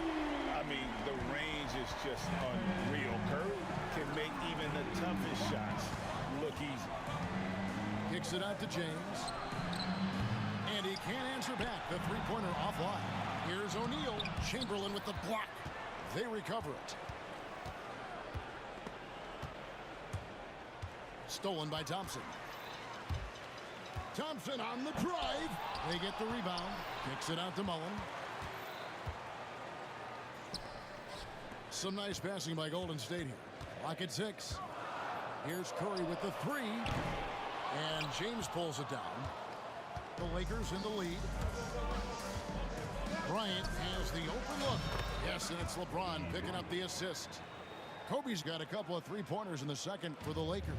I mean, the range is just unreal. Curry can make even the toughest shots look easy. Kicks it out to James. And he can't answer back. The three-pointer offline. Here's O'Neal. Chamberlain with the block. They recover it. Stolen by Thompson. Thompson on the drive. They get the rebound. Kicks it out to Mullen. Some nice passing by Golden State here. Clock at 6. Here's Curry with the 3. And James pulls it down. The Lakers in the lead. Bryant has the open look. Yes, and it's LeBron picking up the assist. Kobe's got a couple of three-pointers in the second for the Lakers.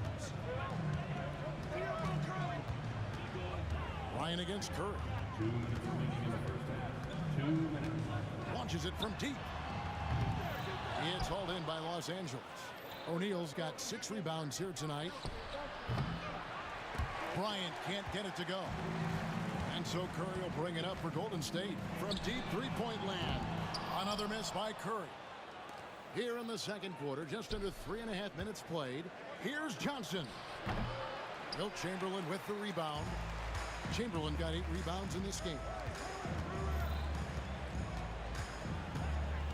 Bryant against Curry. 2 minutes remaining in the first half. 2 minutes. Launches it from deep. It's hauled in by Los Angeles. O'Neal's got 6 rebounds here tonight. Bryant can't get it to go. And so Curry will bring it up for Golden State from deep three-point land. Another miss by Curry. Here in the second quarter, just under 3.5 minutes played. Here's Johnson. Wilt Chamberlain with the rebound. Chamberlain got 8 rebounds in this game.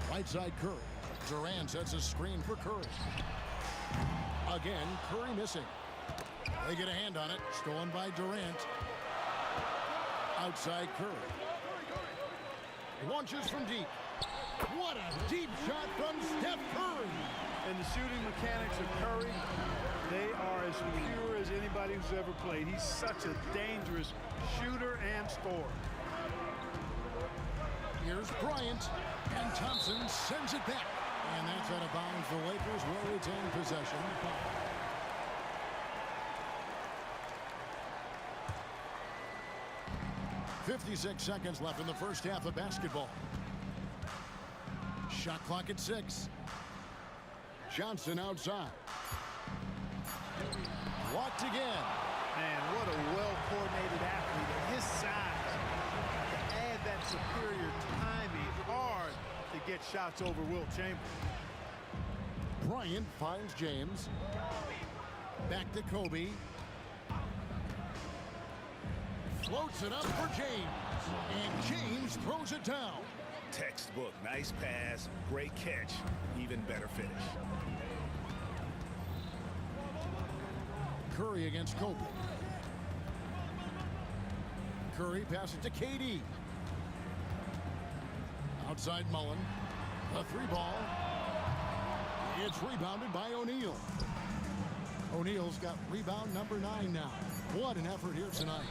Right side Curry. Durant sets a screen for Curry. Again, Curry missing. They get a hand on it. Stolen by Durant. Outside Curry. Launches from deep. What a deep shot from Steph Curry. And the shooting mechanics of Curry, they are as pure as anybody who's ever played. He's such a dangerous shooter and scorer. Here's Bryant. And Thompson sends it back. And that's out of bounds. The Lakers will retain possession. 56 seconds left in the first half of basketball. Shot clock at 6. Johnson outside. Blocked again. Man, what a well-coordinated athlete at his size. To add that superior timing, hard to get shots over Wilt Chamberlain. Bryant finds James. Back to Kobe. Floats it up for James. And James throws it down. Textbook. Nice pass, great catch, even better finish. Curry against Kobe. Curry passes to KD. Outside Mullen. The three ball. It's rebounded by O'Neal. O'Neal's got rebound number 9 now. What an effort here tonight.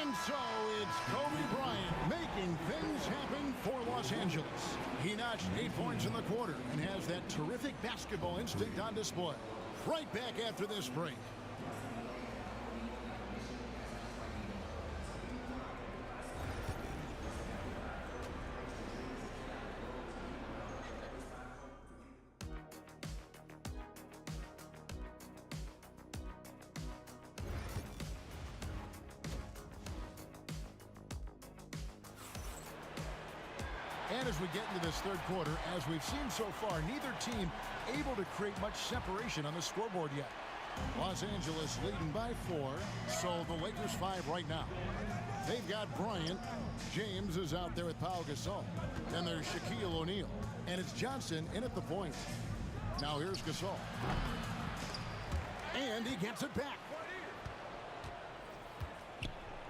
And so it's Kobe Bryant making things happen for Los Angeles. He notched 8 points in the quarter and has that terrific basketball instinct on display. Right back after this break. And as we get into this third quarter, as we've seen so far, neither team able to create much separation on the scoreboard yet. Los Angeles leading by 4, so the Lakers 5 right now. They've got Bryant. James is out there with Pau Gasol. Then there's Shaquille O'Neal. And it's Johnson in at the point. Now here's Gasol. And he gets it back.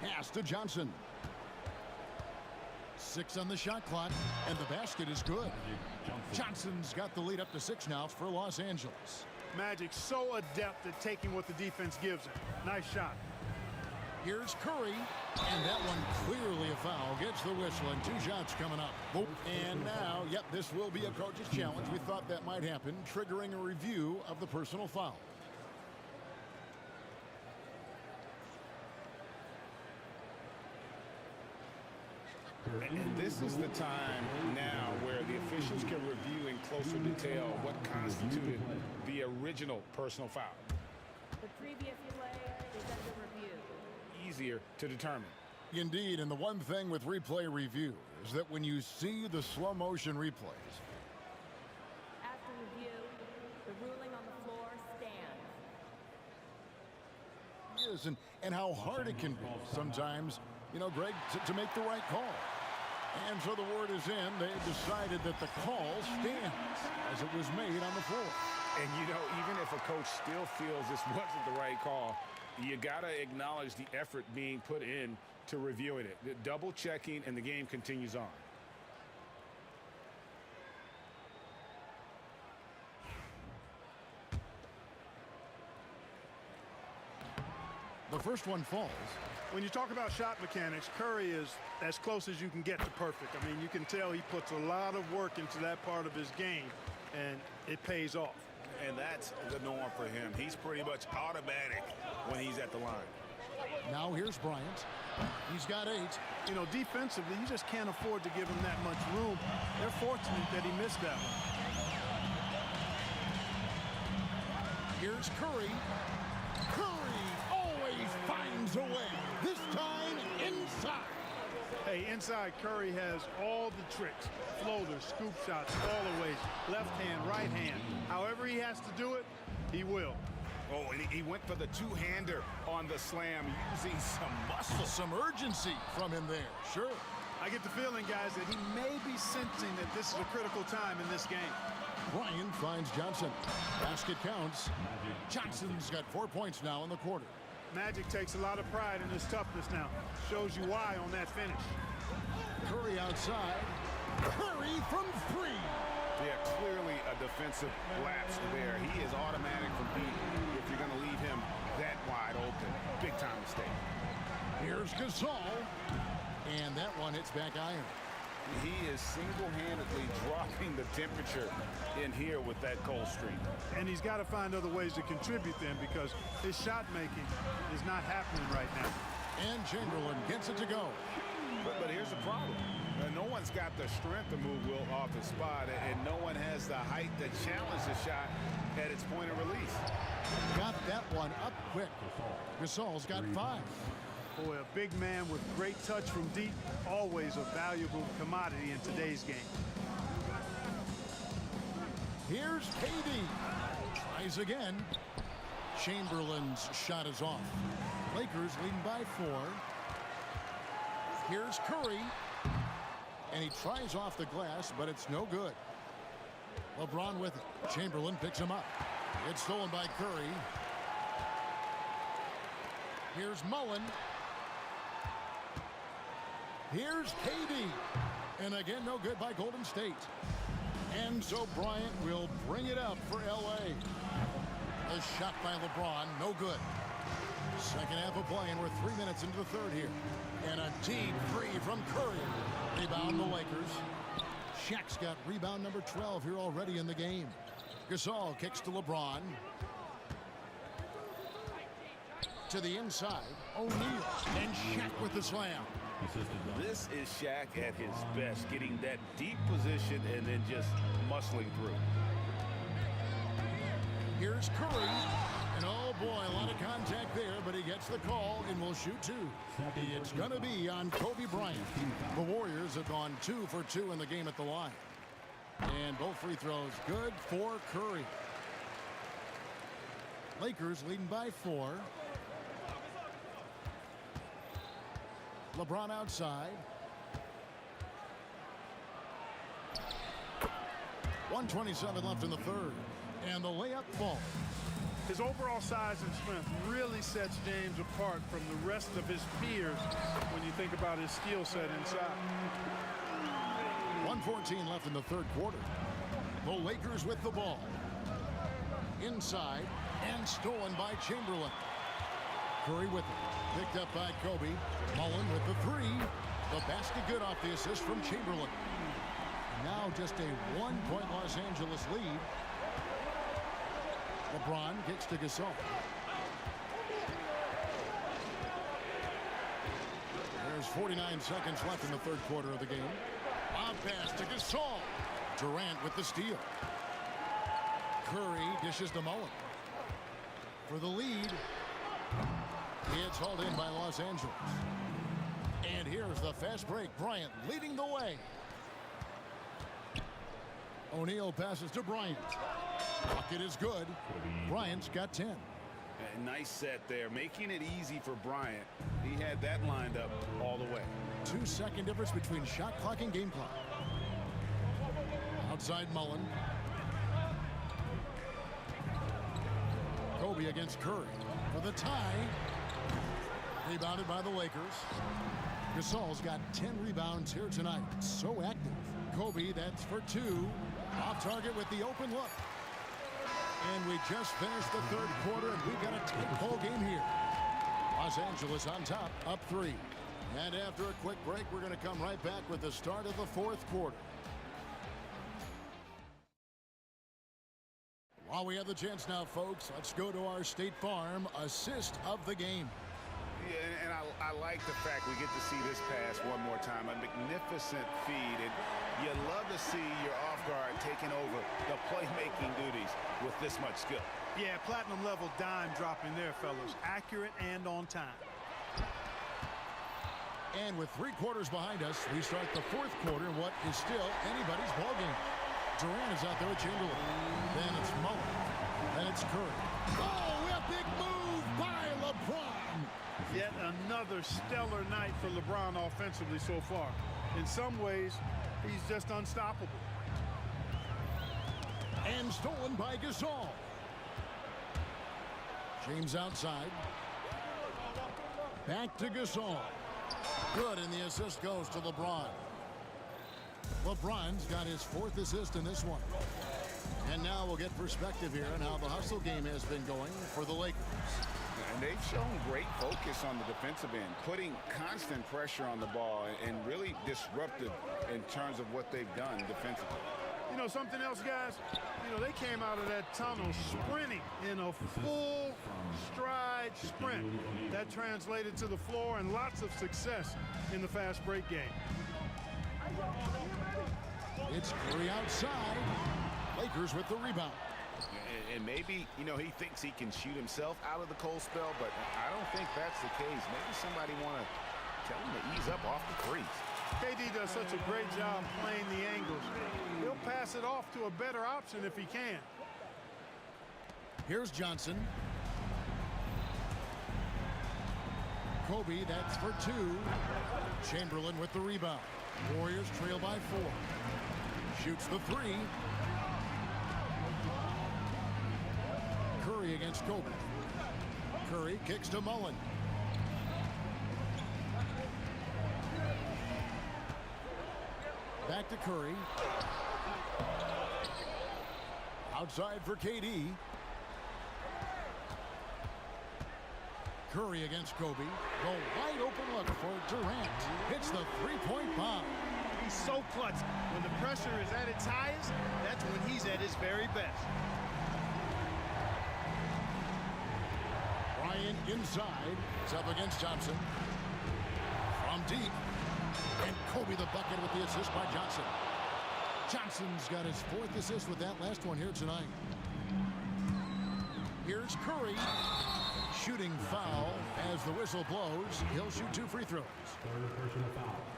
Pass to Johnson. 6 on the shot clock, and the basket is good. Johnson's got the lead up to 6 now for Los Angeles. Magic so adept at taking what the defense gives him. Nice shot. Here's Curry, and that one clearly a foul. Gets the whistle, and 2 shots coming up. And now, yep, this will be a coach's challenge. We thought that might happen, triggering a review of the personal foul. And this is the time now where the officials can review in closer detail what constituted the original personal foul. The previous play is under review. Easier to determine. Indeed, and the one thing with replay review is that when you see the slow motion replays, After review, the ruling on the floor stands. and how hard it can be sometimes, you know, Greg, to make the right call. And so the word is in. They decided that the call stands as it was made on the floor. And, you know, even if a coach still feels this wasn't the right call, you got to acknowledge the effort being put in to reviewing it. The double checking, and the game continues on. The first one falls. When you talk about shot mechanics, Curry is as close as you can get to perfect. I mean, you can tell he puts a lot of work into that part of his game, and it pays off. And that's the norm for him. He's pretty much automatic when he's at the line. Now here's Bryant. He's got 8. You know, defensively, you just can't afford to give him that much room. They're fortunate that he missed that one. Here's Curry. Curry always finds a way. This time inside. Hey, inside Curry has all the tricks. Floaters, scoop shots, fallaways, left hand, right hand. However he has to do it, he will. Oh, and he went for the two-hander on the slam, using some muscle. Some urgency from him there, sure. I get the feeling, guys, that he may be sensing that this is a critical time in this game. Bryant finds Johnson. Basket counts. Johnson's got 4 points now in the quarter. Magic takes a lot of pride in his toughness now. Shows you why on that finish. Curry outside. Curry from 3. Yeah, clearly a defensive lapse there. He is automatic from deep if you're going to leave him that wide open. Big time mistake. Here's Gasol. And that one hits back iron. He is single-handedly dropping the temperature in here with that cold streak. And he's got to find other ways to contribute then, because his shot making is not happening right now. And Chamberlain gets it to go. But here's the problem. No one's got the strength to move Wilt off his spot, and no one has the height to challenge the shot at its point of release. Got that one up quick. Gasol's got 5. Boy, a big man with great touch from deep, always a valuable commodity in today's game. Here's KD. Tries again. Chamberlain's shot is off. Lakers leading by 4. Here's Curry. And he tries off the glass, but it's no good. LeBron with it. Chamberlain picks him up. It's stolen by Curry. Here's Mullen. Here's KD. And again, no good by Golden State. And so Bryant will bring it up for L.A. A shot by LeBron, no good. Second half of play, and we're 3 minutes into the third here. And a deep three from Curry. Rebound the Lakers. Shaq's got rebound number 12 here already in the game. Gasol kicks to LeBron. To the inside, O'Neal. And Shaq with the slam. This is Shaq at his best, getting that deep position and then just muscling through. Here's Curry. And oh boy, a lot of contact there, but he gets the call and will shoot two. It's going to be on Kobe Bryant. The Warriors have gone 2 for 2 in the game at the line. And both free throws good for Curry. Lakers leading by 4. LeBron outside. 1:27 left in the third. And the layup falls. His overall size and strength really sets James apart from the rest of his peers when you think about his skill set inside. 1:14 left in the third quarter. The Lakers with the ball. Inside and stolen by Chamberlain. Curry with it. Picked up by Kobe. Mullen with the three. The basket good off the assist from Chamberlain. Now just a 1-point Los Angeles lead. LeBron kicks to Gasol. There's 49 seconds left in the third quarter of the game. Lob pass to Gasol. Durant with the steal. Curry dishes to Mullen. For the lead. It's hauled in by Los Angeles. And here's the fast break. Bryant leading the way. O'Neal passes to Bryant. Bucket is good. Bryant's got 10. A nice set there, making it easy for Bryant. He had that lined up all the way. 2-second difference between shot clock and game clock. Outside Mullen. Kobe against Curry for the tie. Rebounded by the Lakers. Gasol's got 10 rebounds here tonight. So active. Kobe, that's for 2. Off target with the open look. And we just finished the third quarter, and we've got a tight ball game here. Los Angeles on top, up 3. And after a quick break, we're going to come right back with the start of the fourth quarter. While we have the chance now, folks, let's go to our State Farm assist of the game. Yeah, and I like the fact we get to see this pass one more time. A magnificent feed, and you love to see your off guard taking over the playmaking duties with this much skill. Yeah, platinum level dime dropping there, fellas. Accurate and on time. And with 3 quarters behind us, we start the fourth quarter, what is still anybody's ballgame. Durant is out there with Chamberlain. Then it's Mullen. Then it's Curry. Oh, a big move by LeBron. Yet another stellar night for LeBron offensively so far. In some ways, he's just unstoppable. And stolen by Gasol. James outside. Back to Gasol. Good, and the assist goes to LeBron. LeBron's got his 4th assist in this one. And now we'll get perspective here on how the hustle game has been going for the Lakers. And they've shown great focus on the defensive end, putting constant pressure on the ball and really disruptive in terms of what they've done defensively. You know something else, guys? You know, they came out of that tunnel sprinting in a full stride sprint. That translated to the floor and lots of success in the fast break game. It's Curry outside. Lakers with the rebound. And maybe, you know, he thinks he can shoot himself out of the cold spell, but I don't think that's the case. Maybe somebody want to tell him to ease up off the crease. KD does such a great job playing the angles. He'll pass it off to a better option if he can. Here's Johnson. Kobe, that's for 2. Chamberlain with the rebound. Warriors trail by 4. Shoots the 3. Curry against Kobe. Curry kicks to Mullen. Back to Curry. Outside for KD. Curry against Kobe. The wide open look for Durant. Hits the three-point bomb. He's so clutch. When the pressure is at its highest, that's when he's at his very best. Bryant inside. It's up against Johnson. From deep. And Kobe the bucket with the assist by Johnson. Johnson's got his 4th assist with that last one here tonight. Here's Curry. Shooting foul as the whistle blows. He'll shoot 2 free throws.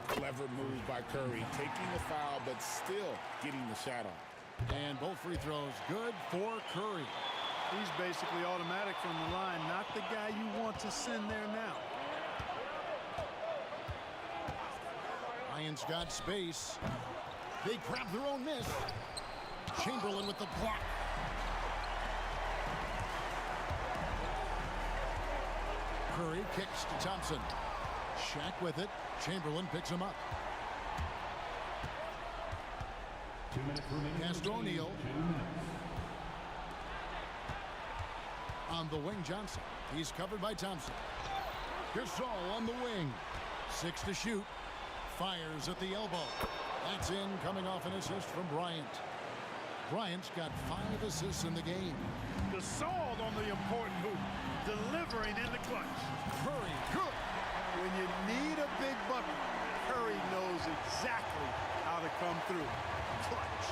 Clever move by Curry. Taking the foul, but still getting the shot off. And both free throws good for Curry. He's basically automatic from the line. Not the guy you want to send there now. Lions got space. They grab their own miss. Chamberlain with the block. Curry kicks to Thompson. Shaq with it. Chamberlain picks him up. 2 minutes remaining. Pass to O'Neal. On the wing, Johnson. He's covered by Thompson. Gasol on the wing. 6 to shoot. Fires at the elbow. That's in, coming off an assist from Bryant. Bryant's got 5 assists in the game. Gasol on the important hoop. Delivering in the clutch. Curry, good. When you need a big bucket, Curry knows exactly how to come through. Clutch.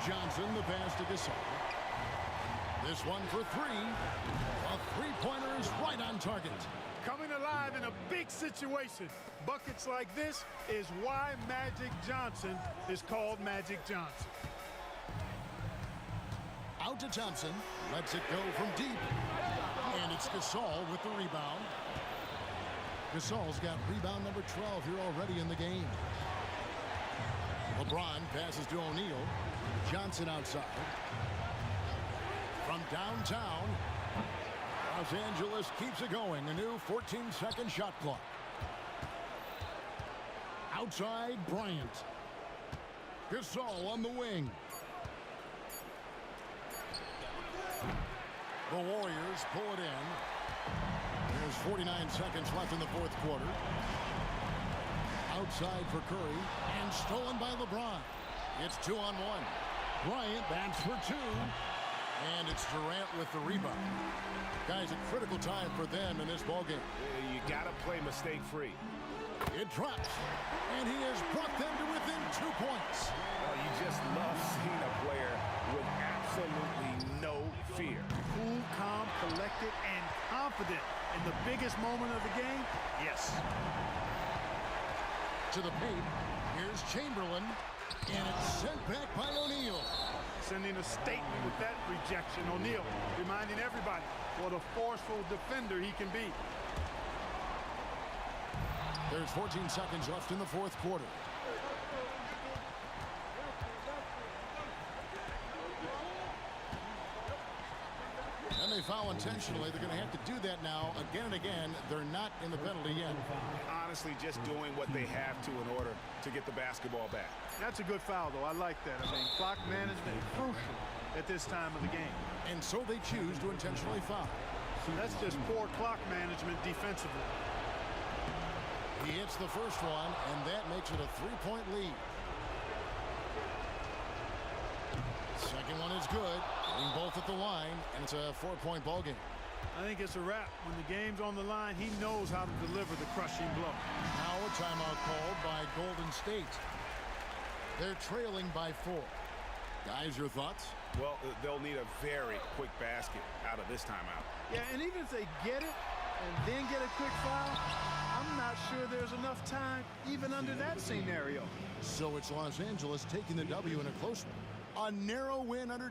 Johnson, the pass to Gasol. This one for 3. A three-pointer is right on target. Coming alive in a big situation. Buckets like this is why Magic Johnson is called Magic Johnson. Out to Thompson. Lets it go from deep. And it's Gasol with the rebound. Gasol's got rebound number 12 here already in the game. LeBron passes to O'Neal. Johnson outside. From downtown, Los Angeles keeps it going. A new 14-second shot clock. Outside, Bryant. Gasol on the wing. The Warriors pull it in. There's 49 seconds left in the 4th quarter. Outside for Curry. And stolen by LeBron. It's 2-on-1. Bryant backs for 2. And it's Durant with the rebound. Guys, a critical time for them in this ballgame. You got to play mistake-free. It drops. And he has brought them to within 2 points. Well, you just love seeing a player with absolutely no fear. Cool, calm, collected, and confident in the biggest moment of the game. Yes. To the paint. Here's Chamberlain. And it's sent back by O'Neal. Sending a statement with that rejection. O'Neal reminding everybody what a forceful defender he can be. There's 14 seconds left in the 4th quarter. And they foul intentionally. They're going to have to do that now again and again. They're not in the penalty yet. Honestly, just doing what they have to in order to get the basketball back. That's a good foul, though. I like that. I mean, clock management is crucial at this time of the game. And so they choose to intentionally foul. That's just poor clock management defensively. He hits the first one, and that makes it a 3-point lead. Second one is good. Hitting both at the line, and it's a 4-point ball game. I think it's a wrap. When the game's on the line, he knows how to deliver the crushing blow. Now a timeout called by Golden State. They're trailing by 4. Guys, your thoughts? Well, they'll need a very quick basket out of this timeout. Yeah, and even if they get it and then get a quick foul, I'm not sure there's enough time even under that scenario. So it's Los Angeles taking the W in a close one. A narrow win under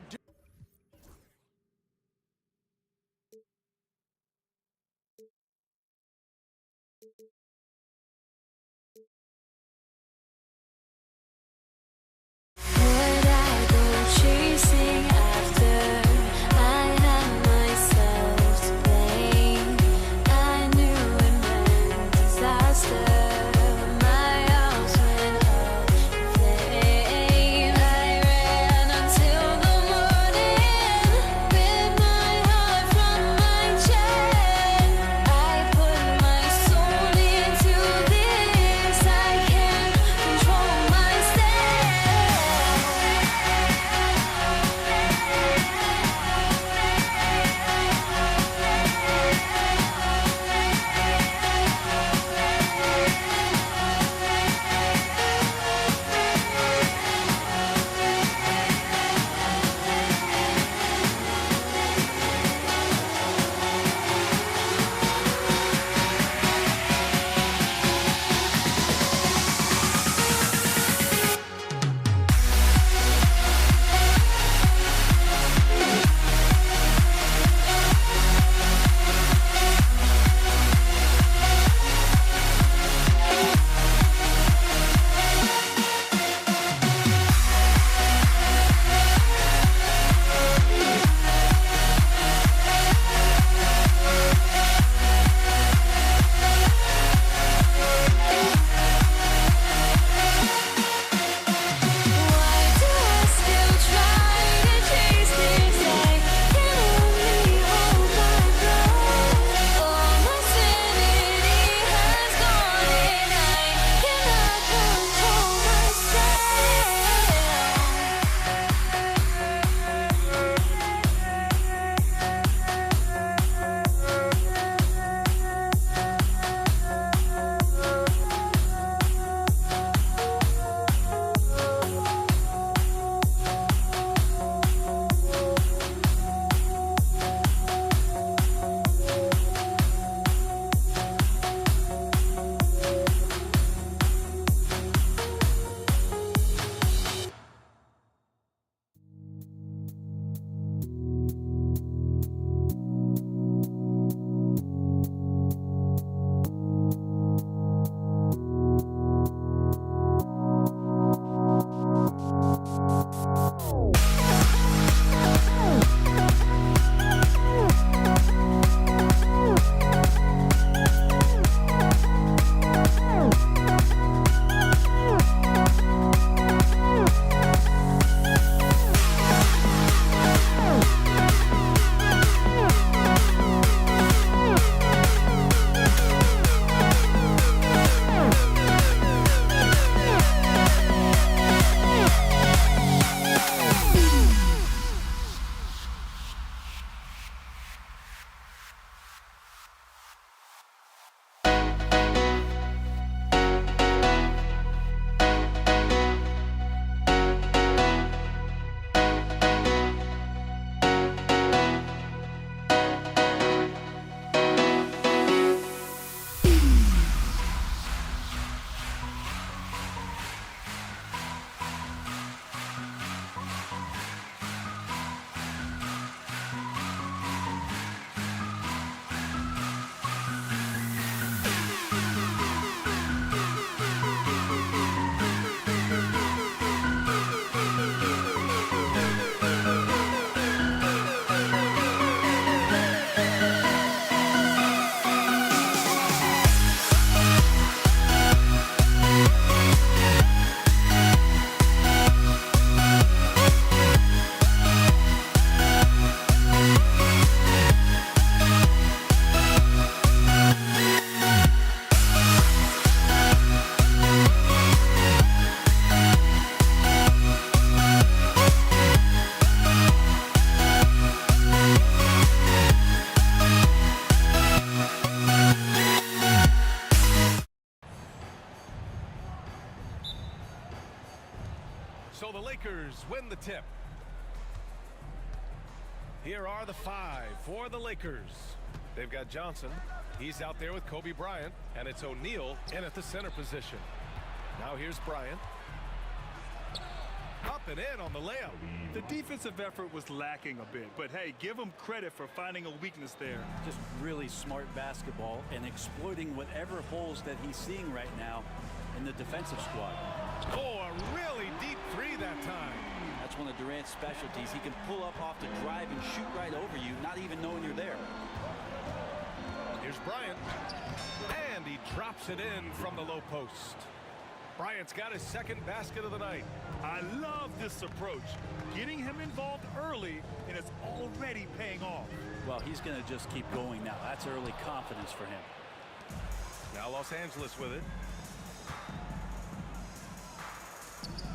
So the Lakers win the tip. Here are the 5 for the Lakers. They've got Johnson. He's out there with Kobe Bryant, and it's O'Neal in at the center position. Now here's Bryant. Up and in on the layup. The defensive effort was lacking a bit, but hey, give him credit for finding a weakness there. Just really smart basketball and exploiting whatever holes that he's seeing right now in the defensive squad. Oh, a really deep 3 that time. That's one of Durant's specialties. He can pull up off the drive and shoot right over you, not even knowing you're there. Here's Bryant. And he drops it in from the low post. Bryant's got his second basket of the night. I love this approach. Getting him involved early, and it's already paying off. Well, he's going to just keep going now. That's early confidence for him. Now Los Angeles with it.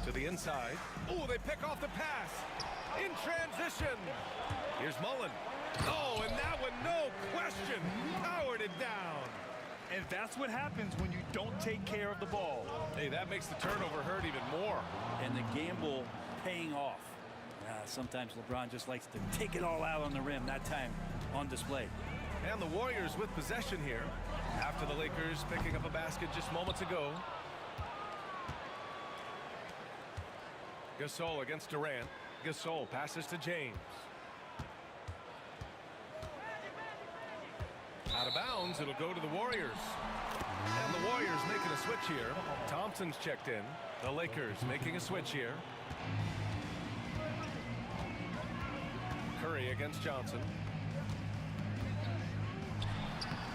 To the inside. Oh, they pick off the pass. In transition. Here's Mullen. Oh, and that one, no question, powered it down. And that's what happens when you don't take care of the ball. Hey, that makes the turnover hurt even more. And the gamble paying off. Sometimes LeBron just likes to take it all out on the rim, that time on display. And the Warriors with possession here after the Lakers picking up a basket just moments ago. Gasol against Durant. Gasol passes to James. Out of bounds, it'll go to the Warriors. And the Warriors making a switch here. Thompson's checked in. The Lakers making a switch here. Curry against Johnson.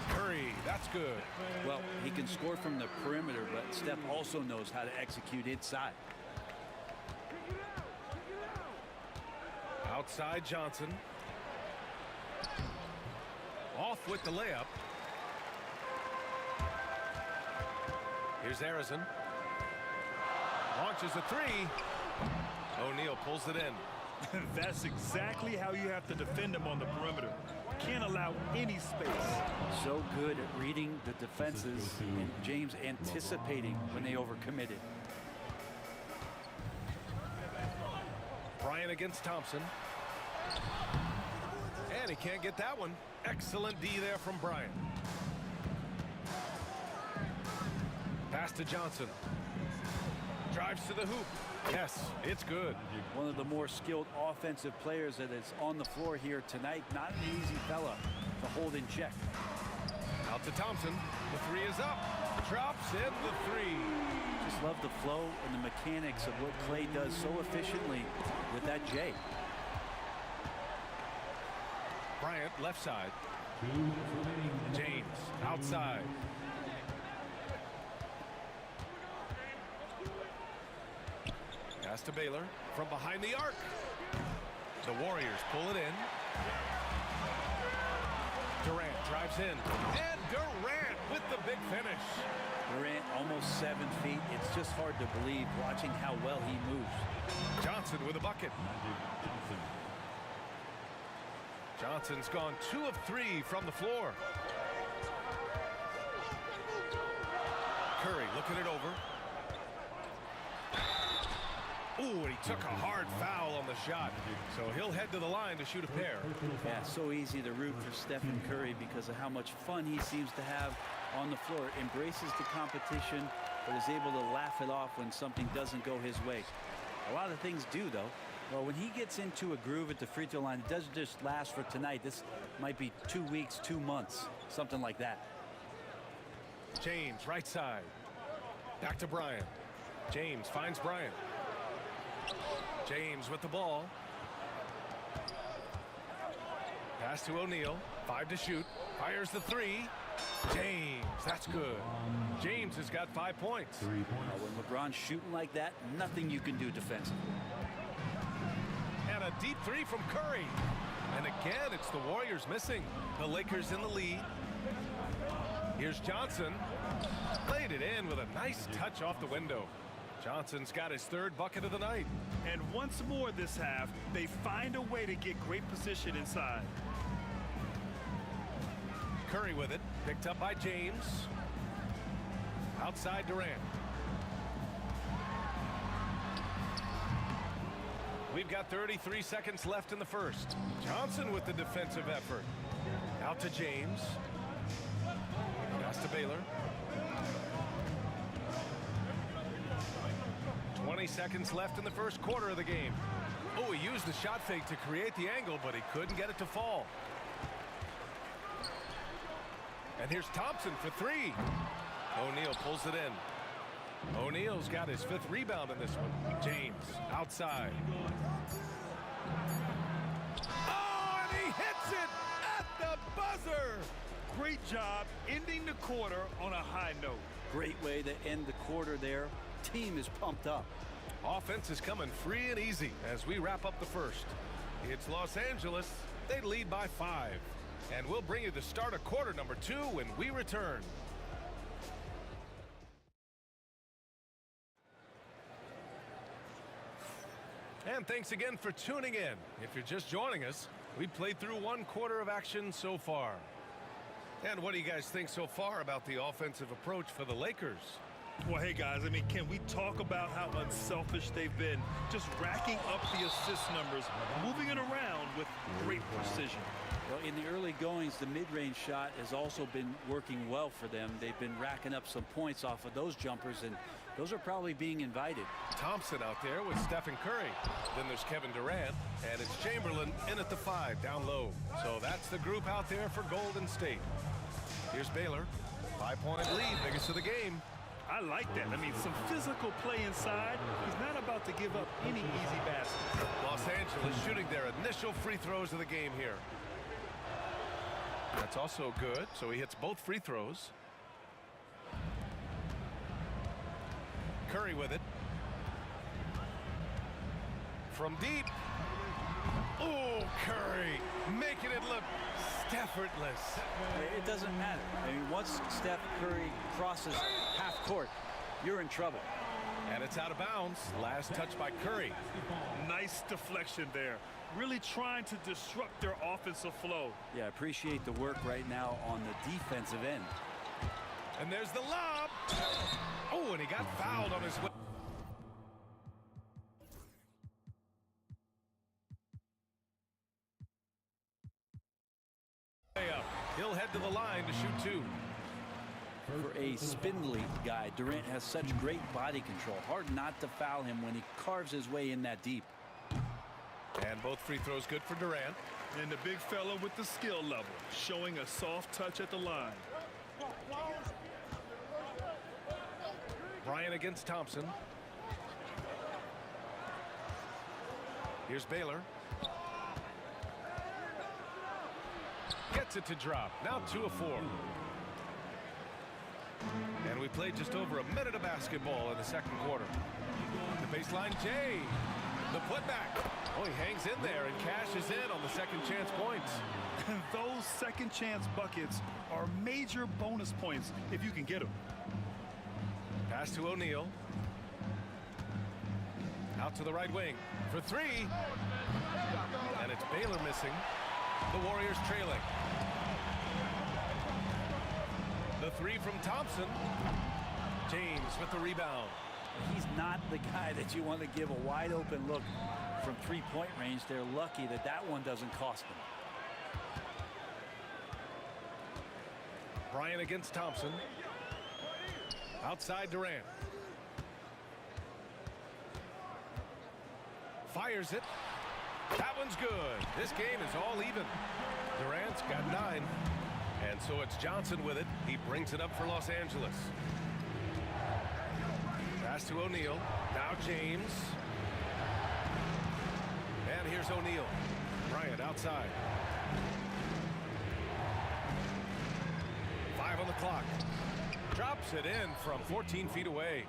Curry, that's good. Well, he can score from the perimeter, but Steph also knows how to execute inside. Outside Johnson. Off with the layup. Here's Arizon. Launches a 3. O'Neal pulls it in. That's exactly how you have to defend him on the perimeter. Can't allow any space. So good at reading the defenses and James anticipating when they overcommitted. Bryant against Thompson. And he can't get that one. Excellent D there from Bryant. Pass to Johnson. Drives to the hoop. Yes, it's good. One of the more skilled offensive players that is on the floor here tonight. Not an easy fella to hold in check. Out to Thompson. The 3 is up. Drops in the 3. Just love the flow and the mechanics of what Clay does so efficiently with that J. Bryant left side. James outside. Pass to Baylor from behind the arc. The Warriors pull it in. Durant drives in. And Durant with the big finish. Durant almost 7 feet. It's just hard to believe watching how well he moves. Johnson with a bucket. Johnson's gone 2 of 3 from the floor. Curry looking it over. Ooh, and he took a hard foul on the shot. So he'll head to the line to shoot a pair. Yeah, so easy to root for Stephen Curry because of how much fun he seems to have on the floor. Embraces the competition, but is able to laugh it off when something doesn't go his way. A lot of things do, though. Well, when he gets into a groove at the free throw line, it doesn't just last for tonight. This might be 2 weeks, 2 months, something like that. James, right side. Back to Bryant. James finds Bryant. James with the ball. Pass to O'Neal. 5 to shoot. Fires the 3. James, that's good. James has got 5 points. When LeBron's shooting like that, nothing you can do defensively. And a deep 3 from Curry. And again, it's the Warriors missing. The Lakers in the lead. Here's Johnson. Laid it in with a nice touch off the window. Johnson's got his 3rd bucket of the night. And once more this half, they find a way to get great position inside. Curry with it. Picked up by James. Outside Durant. We've got 33 seconds left in the first. Johnson with the defensive effort. Out to James. Pass to Baylor. 20 seconds left in the first quarter of the game. Oh, he used the shot fake to create the angle, but he couldn't get it to fall. And here's Thompson for three. O'Neal pulls it in. O'Neal's got his 5th rebound in this one. James outside. Oh, and he hits it at the buzzer. Great job ending the quarter on a high note. Great way to end the quarter there. Team is pumped up. Offense is coming free and easy as we wrap up the first. It's Los Angeles. They lead by 5. And we'll bring you the start of quarter number 2 when we return. And thanks again for tuning in. If you're just joining us, we played through 1 quarter of action so far. And what do you guys think so far about the offensive approach for the Lakers? Well, hey, guys, I mean, can we talk about how unselfish they've been? Just racking up the assist numbers, moving it around with great precision. Well, in the early goings, the mid-range shot has also been working well for them. They've been racking up some points off of those jumpers, and those are probably being invited. Thompson out there with Stephen Curry. Then there's Kevin Durant, and it's Chamberlain in at the 5 down low. So that's the group out there for Golden State. Here's Baylor. 5-point lead, biggest of the game. I like that. I mean, some physical play inside. He's not about to give up any easy baskets. Los Angeles shooting their initial free throws of the game here. That's also good, so he hits both free throws. Curry with it. From deep. Oh, Curry making it look effortless. It doesn't matter. I mean, once Steph Curry crosses half court, you're in trouble. And it's out of bounds. Last touch by Curry. Nice deflection there. Really trying to disrupt their offensive flow. Yeah, appreciate the work right now on the defensive end. And there's the lob. Oh, and he got fouled on his way. He'll head to the line to shoot 2. For a spindly guy, Durant has such great body control. Hard not to foul him when he carves his way in that deep. And both free throws good for Durant. And the big fella with the skill level, showing a soft touch at the line. Bryant against Thompson. Here's Baylor. Gets it to drop. Now 2 of 4. And we played just over a minute of basketball in the second quarter. The baseline, Jay. The putback. Oh, he hangs in there and cashes in on the second chance points. And those second chance buckets are major bonus points if you can get them. Pass to O'Neal. Out to the right wing for 3. And it's Baylor missing. The Warriors trailing. The 3 from Thompson. James with the rebound. He's not the guy that you want to give a wide open look from 3-point range. They're lucky that that one doesn't cost them. Bryant against Thompson. Outside Durant. Fires it. That one's good. This game is all even. Durant's got 9. And so it's Johnson with it. He brings it up for Los Angeles. Pass to O'Neal. Now James. And here's O'Neal. Bryant outside. 5 on the clock. Drops it in from 14 feet away.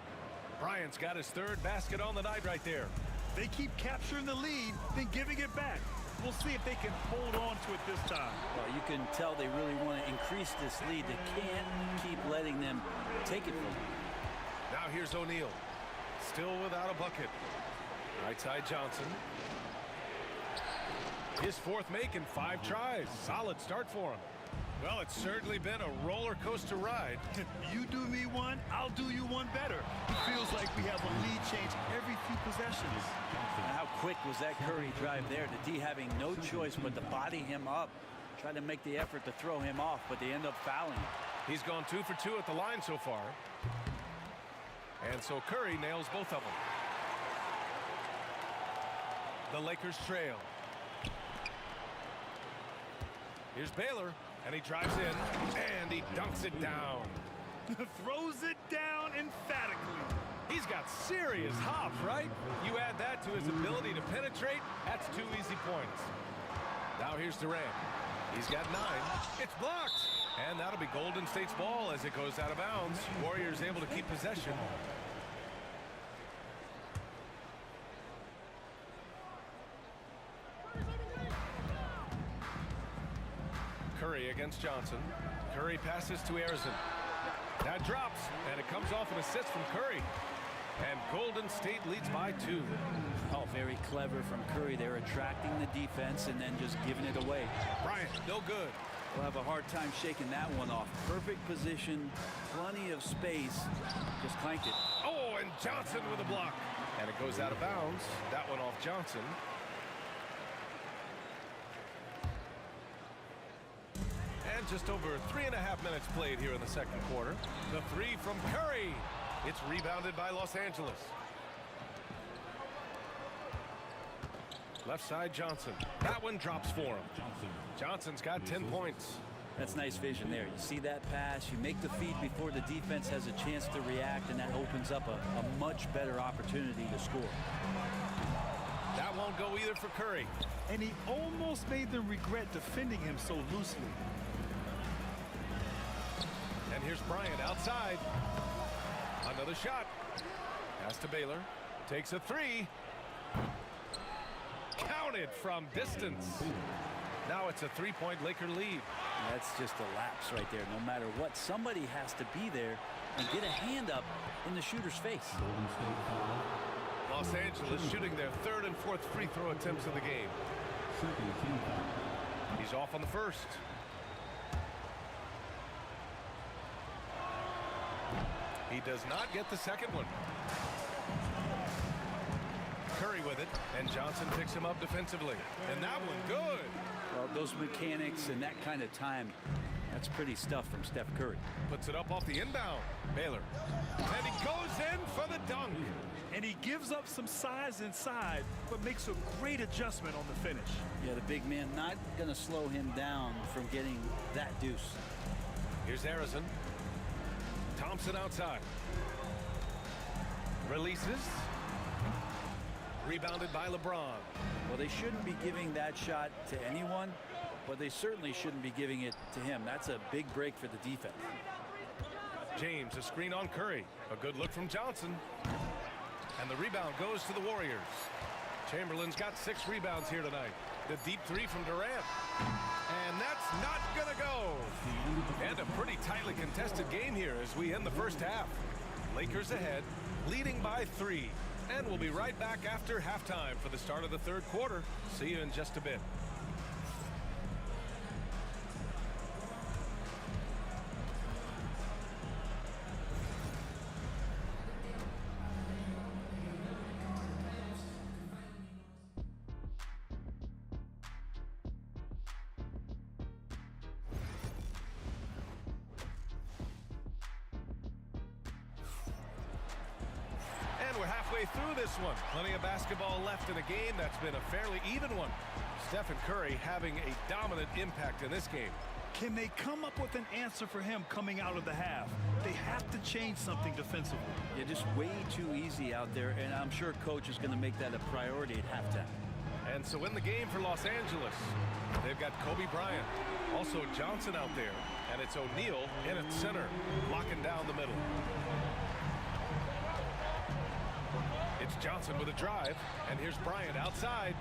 Bryant's got his 3rd basket on the night right there. They keep capturing the lead, then giving it back. We'll see if they can hold on to it this time. Well, you can tell they really want to increase this lead. They can't keep letting them take it from them. Now here's O'Neal. Still without a bucket. Right side Johnson. His 4th make in 5 tries. Solid start for him. Well, it's certainly been a roller coaster ride. You do me one, I'll do you one better. It feels like we have a lead change every few possessions. And how quick was that Curry drive there? The D having no choice but to body him up, try to make the effort to throw him off, but they end up fouling him. He's gone 2 for 2 at the line so far. And so Curry nails both of them. The Lakers trail. Here's Baylor, and he drives in, and he dunks it down. Throws it down emphatically. He's got serious hop, right? You add that to his ability to penetrate, that's 2 easy points. Now here's Durant. He's got 9. It's blocked. And that'll be Golden State's ball as it goes out of bounds. Warriors able to keep possession. Curry against Johnson. Curry passes to Arizon. That drops, and it comes off an assist from Curry. And Golden State leads by 2. Oh, very clever from Curry. They're attracting the defense and then just giving it away. Bryant, no good. We'll have a hard time shaking that one off. Perfect position, plenty of space. Just clanked it. Oh, and Johnson with a block. And it goes out of bounds. That one off Johnson. And just over 3.5 minutes played here in the second quarter. The 3 from Curry. It's rebounded by Los Angeles. Left side Johnson. That one drops for him. Johnson's got 10 points. That's nice vision there. You see that pass, you make the feed before the defense has a chance to react, and that opens up a much better opportunity to score. That won't go either for Curry. And he almost made them regret defending him so loosely. And here's Bryant outside. Another shot. Pass to Baylor. Takes a 3. Counted from distance. Now it's a 3-point Laker lead. That's just a lapse right there. No matter what, somebody has to be there and get a hand up in the shooter's face. Los Angeles shooting their 3rd and 4th free throw attempts of the game. He's off on the first. He does not get the second one. Curry with it, and Johnson picks him up defensively. And that one good. Well, those mechanics and that kind of time, that's pretty stuff from Steph Curry. Puts it up off the inbound. Baylor. And he goes in for the dunk. And he gives up some size inside, but makes a great adjustment on the finish. Yeah, the big man not going to slow him down from getting that deuce. Here's Arizon. Thompson outside. Releases. Rebounded by LeBron. Well, they shouldn't be giving that shot to anyone, but they certainly shouldn't be giving it to him. That's a big break for the defense. James, a screen on Curry. A good look from Johnson. And the rebound goes to the Warriors. Chamberlain's got 6 rebounds here tonight. The deep 3 from Durant. And that's not going to go. And a pretty tightly contested game here as we end the first half. Lakers ahead, leading by 3. And we'll be right back after halftime for the start of the 3rd quarter. See you in just a bit. We're halfway through this one. Plenty of basketball left in a game that's been a fairly even one. Stephen Curry having a dominant impact in this game. Can they come up with an answer for him coming out of the half? They have to change something defensively. Yeah, just way too easy out there, and I'm sure coach is going to make that a priority at halftime. And so in the game for Los Angeles, they've got Kobe Bryant, also Johnson out there, and it's O'Neal in at center, locking down the middle. It's Johnson with a drive, and here's Bryant outside.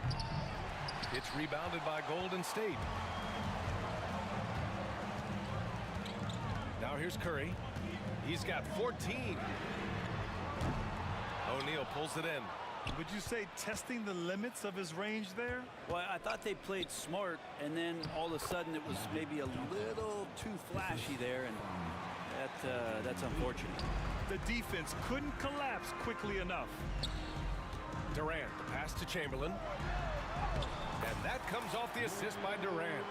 It's rebounded by Golden State. Now here's Curry. He's got 14. O'Neal pulls it in. Would you say testing the limits of his range there? Well, I thought they played smart, and then all of a sudden it was maybe a little too flashy there, and that's unfortunate. The defense couldn't collapse quickly enough. Durant, the pass to Chamberlain. And that comes off the assist by Durant.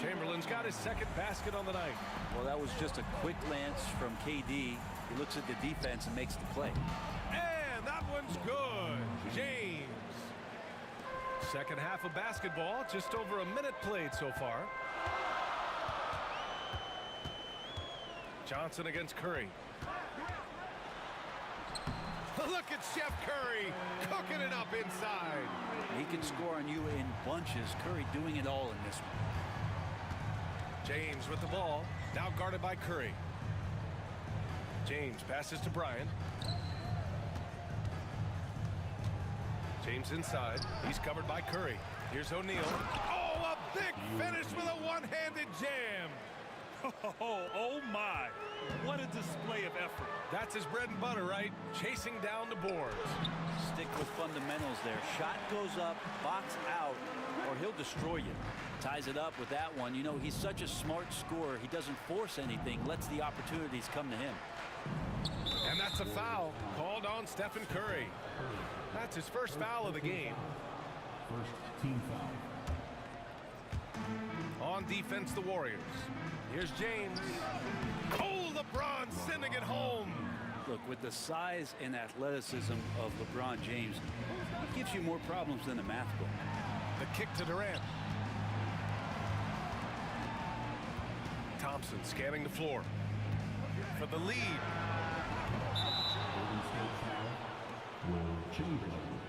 Chamberlain's got his second basket on the night. Well, that was just a quick glance from KD. He looks at the defense and makes the play. And that one's good. James. Second half of basketball, just over a minute played so far. Johnson against Curry. Look at Chef Curry cooking it up inside. He can score on you in bunches. Curry doing it all in this one. James with the ball, now guarded by Curry. James passes to Bryant. James inside. He's covered by Curry. Here's O'Neal. Oh, a big finish with a one-handed jam. Oh my, what a display of effort. That's his bread and butter, right? Chasing down the boards. Stick with fundamentals there. Shot goes up, box out, or he'll destroy you. Ties it up with that one. You know, he's such a smart scorer. He doesn't force anything, lets the opportunities come to him. And that's a foul called on Stephen Curry. That's his first foul of the game. First team foul. On defense, the Warriors. Here's James. Oh, LeBron sending it home. Look, with the size and athleticism of LeBron James, he gives you more problems than a math book. The kick to Durant. Thompson scanning the floor for the lead. Golden State foul. Will Chamberlain.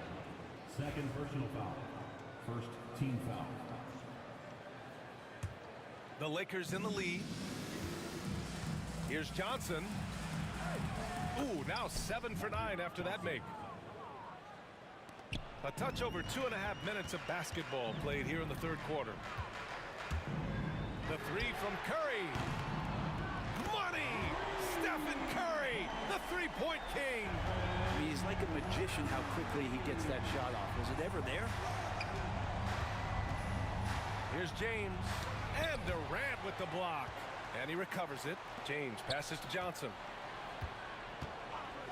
Second personal foul. First team foul. The Lakers in the lead. Here's Johnson. Ooh, now 7 for 9 after that make. A touch over 2.5 minutes of basketball played here in the third quarter. The three from Curry. Money! Stephen Curry, the three-point king. I mean, he's like a magician how quickly he gets that shot off. Was it ever there? Here's James. And Durant with the block. And he recovers it. James passes to Johnson.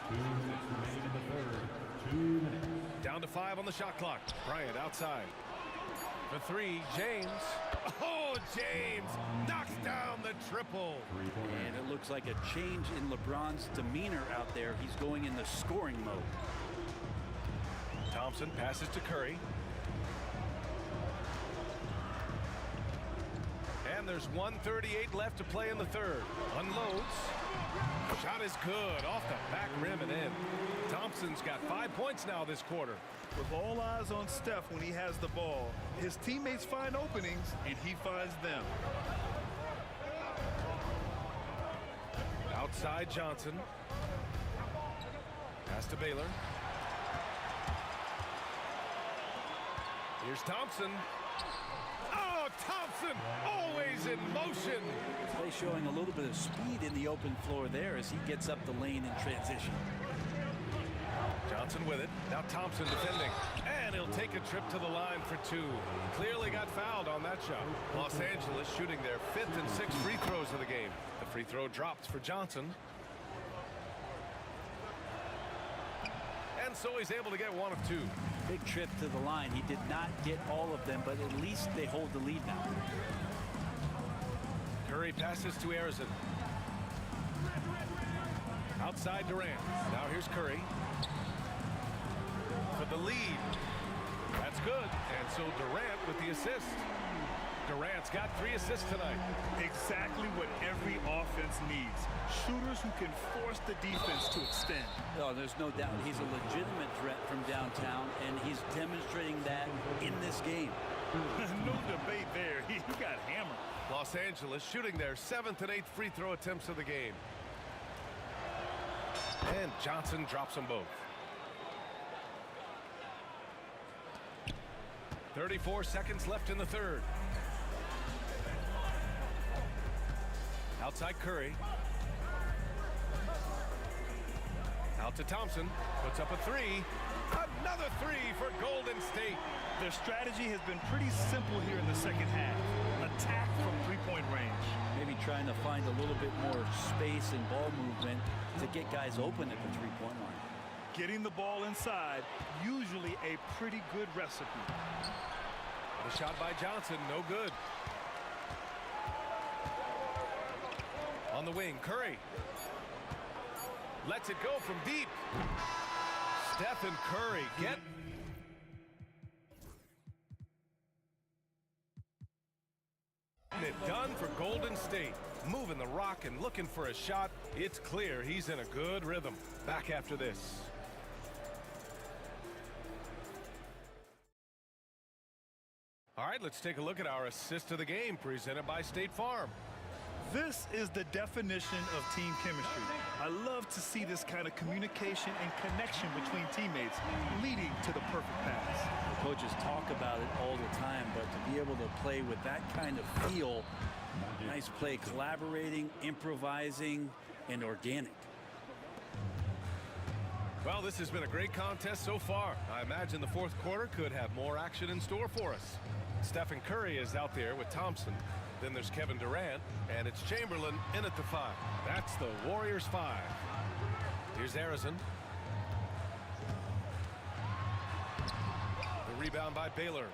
2 minutes remaining in the third. 2 minutes. Down to 5 on the shot clock. Bryant outside. The three, James. Oh, James knocks down the triple. And it looks like a change in LeBron's demeanor out there. He's going in the scoring mode. Thompson passes to Curry. And there's 1:38 left to play in the third. Unloads. Shot is good. Off the back rim and in. Thompson's got 5 points now this quarter. With all eyes on Steph when he has the ball, his teammates find openings, and he finds them. Outside Johnson. Pass to Baylor. Here's Thompson. Oh, Thompson always in motion. Play showing a little bit of speed in the open floor there as he gets up the lane in transition. Johnson with it. Now Thompson defending. And he'll take a trip to the line for 2. Clearly got fouled on that shot. Los Angeles shooting their 5th and 6th free throws of the game. The free throw drops for Johnson. And so he's able to get 1 of 2. Big trip to the line. He did not get all of them, but at least they hold the lead now. Curry passes to Arizona. Outside Durant. Now here's Curry. For the lead. That's good. And so Durant with the assist. Durant's got 3 assists tonight. Exactly what every offense needs. Shooters who can force the defense to extend. No, there's no doubt. He's a legitimate threat from downtown, and he's demonstrating that in this game. No debate there. He got hammered. Los Angeles shooting their 7th and 8th free throw attempts of the game. And Johnson drops them both. 34 seconds left in the third. Outside Curry. Out to Thompson. Puts up a 3. Another 3 for Golden State. Their strategy has been pretty simple here in the second half. Attack from three-point range. Maybe trying to find a little bit more space and ball movement to get guys open at the three-point line. Getting the ball inside, usually a pretty good recipe. The shot by Johnson, no good. On the wing, Curry. Lets it go from deep. Stephen Curry get it done for Golden State. Moving the rock and looking for a shot. It's clear he's in a good rhythm. Back after this. All right, let's take a look at our assist of the game presented by State Farm. This is the definition of team chemistry. I love to see this kind of communication and connection between teammates leading to the perfect pass. Coaches talk about it all the time, but to be able to play with that kind of feel, nice play, collaborating, improvising, and organic. Well, this has been a great contest so far. I imagine the fourth quarter could have more action in store for us. Stephen Curry is out there with Thompson. Then there's Kevin Durant, and it's Chamberlain in at the 5. That's the Warriors 5. Here's Harrison. The rebound by Baylor.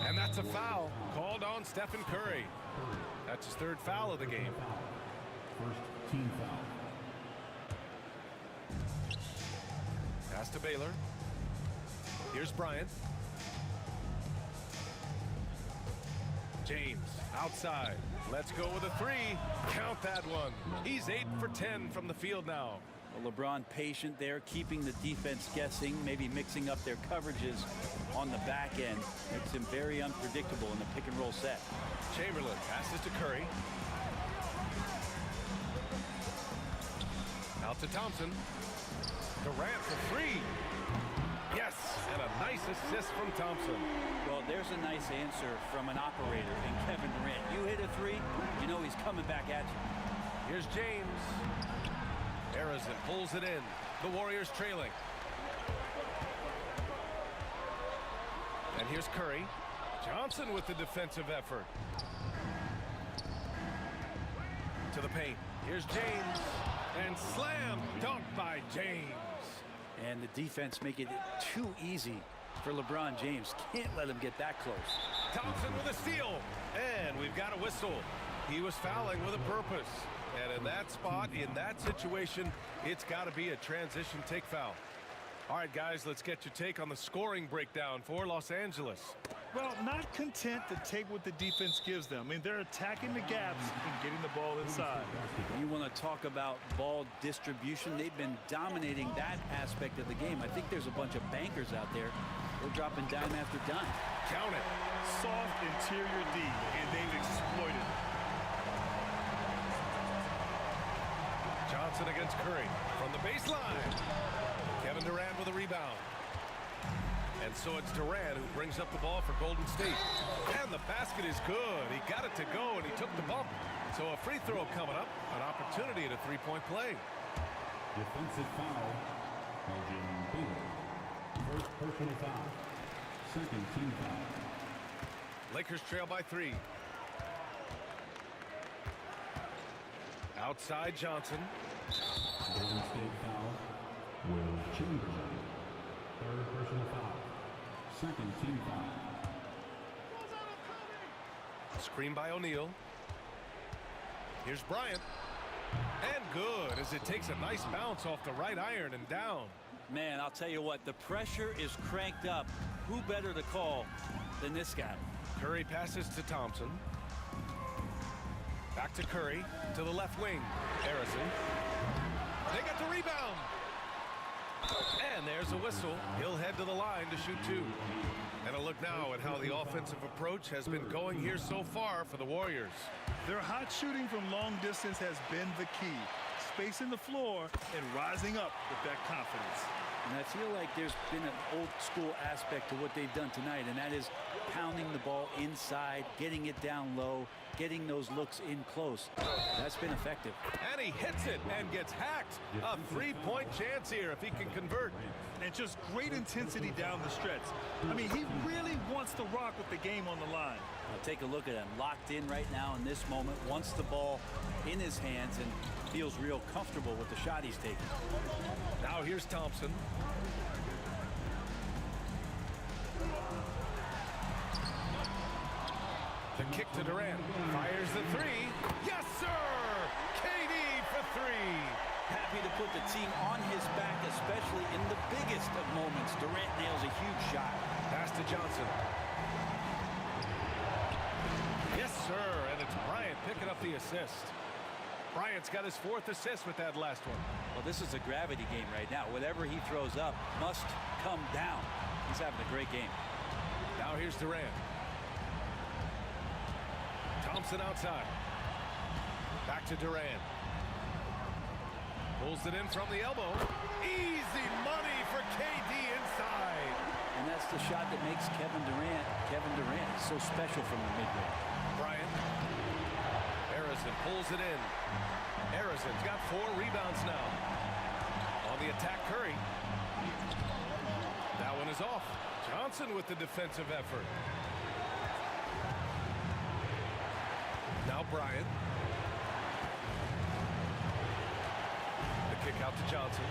And that's a foul called on Stephen Curry. That's his 3rd foul of the game. First team foul. Pass to Baylor. Here's Bryant. James outside. Let's go with a 3. Count that one. He's 8 for 10 from the field now. Well, LeBron patient there, keeping the defense guessing, maybe mixing up their coverages on the back end. Makes him very unpredictable in the pick and roll set. Chamberlain passes to Curry. Out to Thompson. Durant for 3. Yes, and a nice assist from Thompson. Well, there's a nice answer from an operator in Kevin Durant. You hit a 3, you know he's coming back at you. Here's James. Harrison pulls it in. The Warriors trailing. And here's Curry. Johnson with the defensive effort. To the paint. Here's James. And slam dunk by James. And the defense making it too easy for LeBron James. Can't let him get that close. Thompson with a steal. And we've got a whistle. He was fouling with a purpose. And in that spot, in that situation, it's got to be a transition take foul. All right, guys, let's get your take on the scoring breakdown for Los Angeles. Well, not content to take what the defense gives them. I mean, they're attacking the gaps and getting the ball inside. You want to talk about ball distribution. They've been dominating that aspect of the game. I think there's a bunch of bankers out there. They're dropping dime after dime. Count it. Soft interior D, and they've exploited it. Johnson against Curry from the baseline. Kevin Durant with a rebound. And so it's Durant who brings up the ball for Golden State. And the basket is good. He got it to go, and he took the bump. So a free throw coming up. An opportunity at a three-point play. Defensive foul. Elgin Baylor. First personal foul. Second team foul. Lakers trail by 3. Outside Johnson. Golden State foul. Will Chamberlain. Third personal foul. Second team foul. Screen by O'Neal. Here's Bryant. And good as it takes a nice bounce off the right iron and down. Man, I'll tell you what, the pressure is cranked up. Who better to call than this guy? Curry passes to Thompson. Back to Curry, to the left wing. Harrison. They got the rebound. And there's a whistle. He'll head to the line to shoot 2. And a look now at how the offensive approach has been going here so far for the Warriors. Their hot shooting from long distance has been the key. Spacing the floor and rising up with that confidence. And I feel like there's been an old school aspect to what they've done tonight, and that is pounding the ball inside, getting it down low, getting those looks in close. That's been effective. And he hits it and gets hacked. A 3-point chance here if he can convert. And just great intensity down the stretch. I mean, he really wants to rock with the game on the line. Now take a look at him. Locked in right now in this moment. Wants the ball in his hands and feels real comfortable with the shot he's taking. Now here's Thompson. The kick to Durant. Fires the three. Yes, sir! KD for three. Happy to put the team on his back, especially in the biggest of moments. Durant nails a huge shot. Pass to Johnson. Yes, sir, and it's Bryant picking up the assist. Bryant's got his 4th assist with that last one. Well, this is a gravity game right now. Whatever he throws up must come down. He's having a great game. Now here's Durant. Thompson outside. Back to Durant. Pulls it in from the elbow. Easy money for KD inside. And that's the shot that makes Kevin Durant so special from the mid-range. Bryant. Harrison pulls it in. Harrison's got 4 rebounds now. On the attack, Curry. That one is off. Johnson with the defensive effort. Now Bryant. The kick out to Johnson.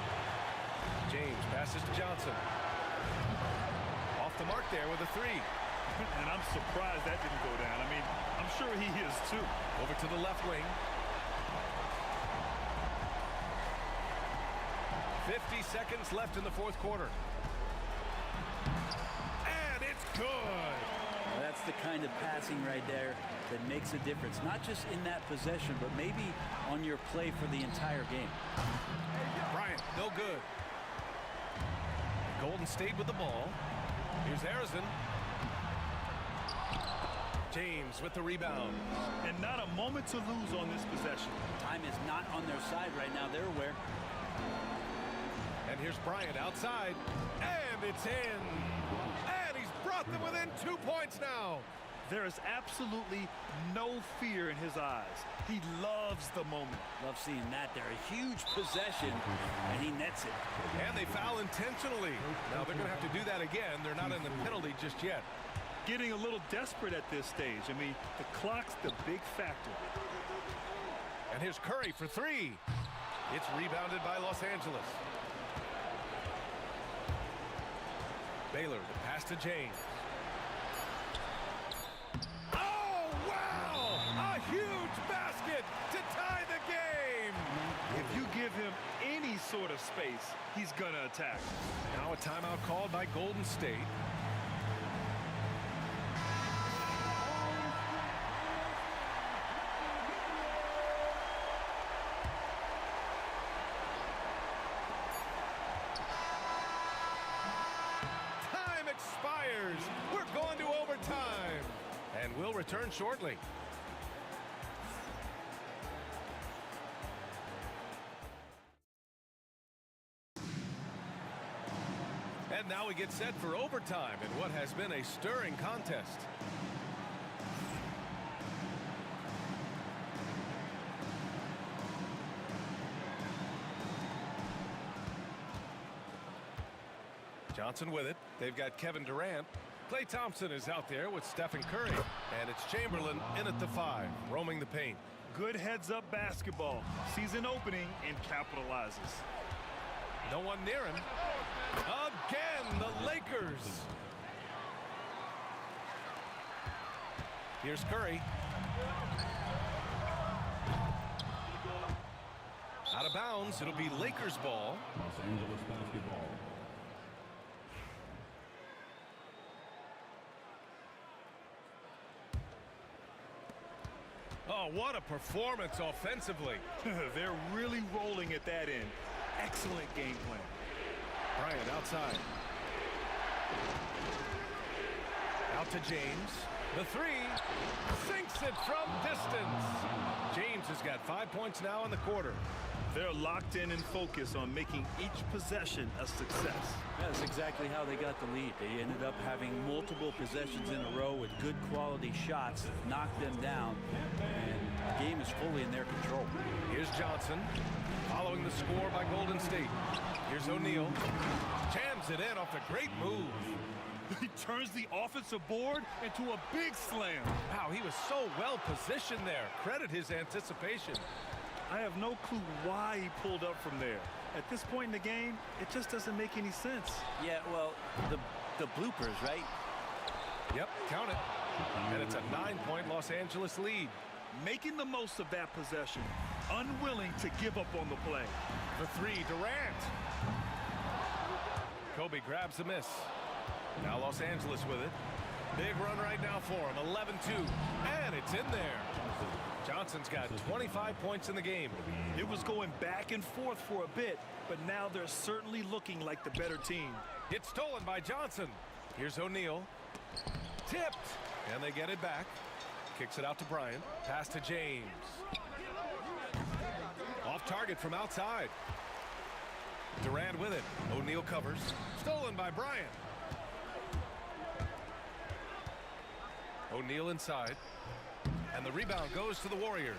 James passes to Johnson. Off the mark there with a 3. And I'm surprised that didn't go down. I mean, I'm sure he is too. Over to the left wing. 50 seconds left in the 4th quarter. And it's good. Well, that's the kind of passing right there that makes a difference. Not just in that possession, but maybe on your play for the entire game. Bryant, no good. Golden State with the ball. Here's Harrison. James with the rebound. And not a moment to lose on this possession. Time is not on their side right now. They're aware. And here's Bryant outside. And it's in. And he's brought them within 2 points now. There is absolutely no fear in his eyes. He loves the moment. Love seeing that there. A huge possession, and he nets it. And they foul intentionally. Now they're going to have to do that again. They're not in the penalty just yet. Getting a little desperate at this stage. I mean, the clock's the big factor. And here's Curry for 3. It's rebounded by Los Angeles. Baylor, the pass to James. Oh, wow! A huge basket to tie the game! If you give him any sort of space, he's gonna attack. Now a timeout called by Golden State. We're going to overtime, and we'll return shortly. And now we get set for overtime in what has been a stirring contest. Johnson with it. They've got Kevin Durant. Klay Thompson is out there with Stephen Curry. And it's Chamberlain in at the 5, roaming the paint. Good heads-up basketball. Sees an opening and capitalizes. No one near him. Again, the Lakers. Here's Curry. Out of bounds. It'll be Lakers ball. Los Angeles basketball. Oh, what a performance offensively. They're really rolling at that end. Excellent game plan. Bryant outside. Out to James. The 3. Sinks it from distance. James has got 5 points now in the quarter. They're locked in and focused on making each possession a success. That's exactly how they got the lead. They ended up having multiple possessions in a row with good quality shots, knocked them down, and the game is fully in their control. Here's Johnson, following the score by Golden State. Here's O'Neal, jams it in off a great move. He turns the offensive board into a big slam. Wow, he was so well positioned there. Credit his anticipation. I have no clue why he pulled up from there. At this point in the game, it just doesn't make any sense. Yeah, well, the bloopers, right? Yep, count it. And it's a 9-point Los Angeles lead. Making the most of that possession. Unwilling to give up on the play. The three, Durant. Kobe grabs the miss. Now Los Angeles with it. Big run right now for him, 11-2. And it's in there. Johnson's got 25 points in the game. It was going back and forth for a bit, but now they're certainly looking like the better team. It's stolen by Johnson. Here's O'Neal. Tipped. And they get it back. Kicks it out to Bryant. Pass to James. Off target from outside. Durant with it. O'Neal covers. Stolen by Bryant. O'Neal inside. And the rebound goes to the Warriors.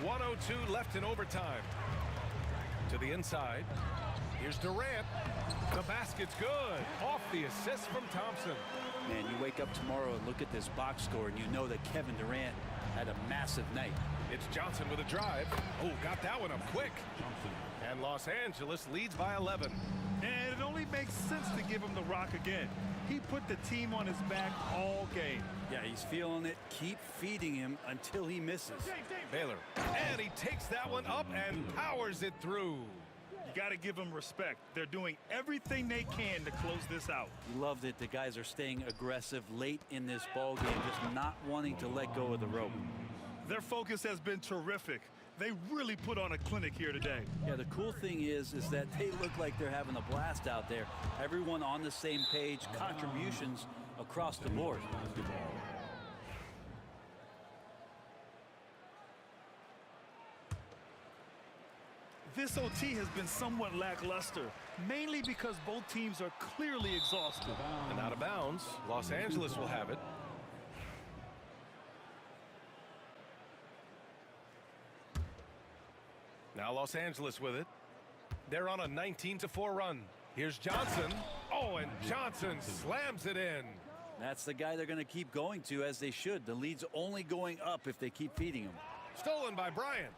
1:02 left in overtime. To the inside. Here's Durant. The basket's good. Off the assist from Thompson. Man, you wake up tomorrow and look at this box score and you know that Kevin Durant had a massive night. It's Johnson with a drive. Oh, got that one up quick. And Los Angeles leads by 11. And it only makes sense to give him the rock again. He put the team on his back all game. Yeah, he's feeling it. Keep feeding him until he misses. Baylor. And he takes that one up and powers it through. You got to give them respect. They're doing everything they can to close this out. Loved it. The guys are staying aggressive late in this ball game, just not wanting to let go of the rope. Their focus has been terrific. They really put on a clinic here today. Yeah, the cool thing is that they look like they're having a blast out there. Everyone on the same page, contributions across the board. This OT has been somewhat lackluster, mainly because both teams are clearly exhausted. And out of bounds, Los Angeles will have it. Now Los Angeles with it. They're on a 19-4 run. Here's Johnson. Oh, and Johnson slams it in. That's the guy they're going to keep going to, as they should. The lead's only going up if they keep feeding him. Stolen by Bryant.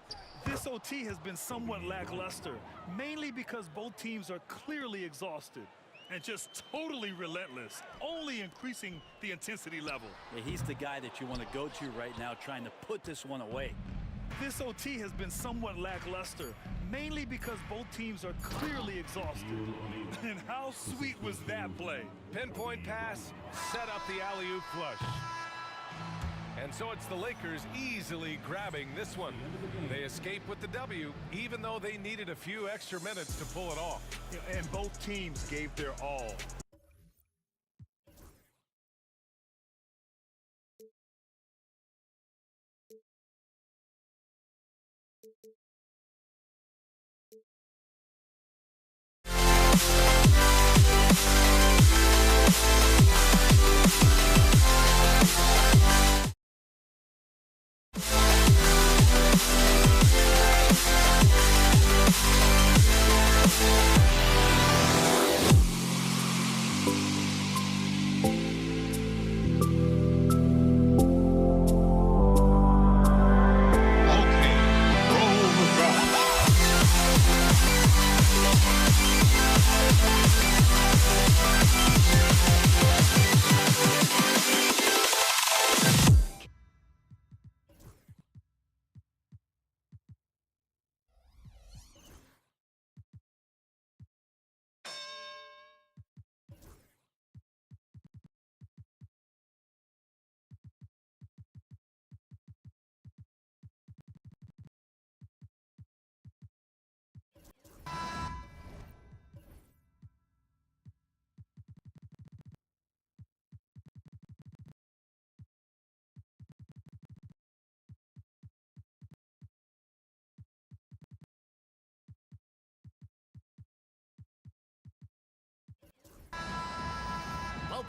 This OT has been somewhat lackluster, mainly because both teams are clearly exhausted and just totally relentless, only increasing the intensity level. Yeah, he's the guy that you want to go to right now, trying to put this one away. This OT has been somewhat lackluster, mainly because both teams are clearly exhausted. And how sweet was that play? Pinpoint pass, set up the alley-oop flush. And so it's the Lakers easily grabbing this one. They escape with the W, even though they needed a few extra minutes to pull it off. And both teams gave their all.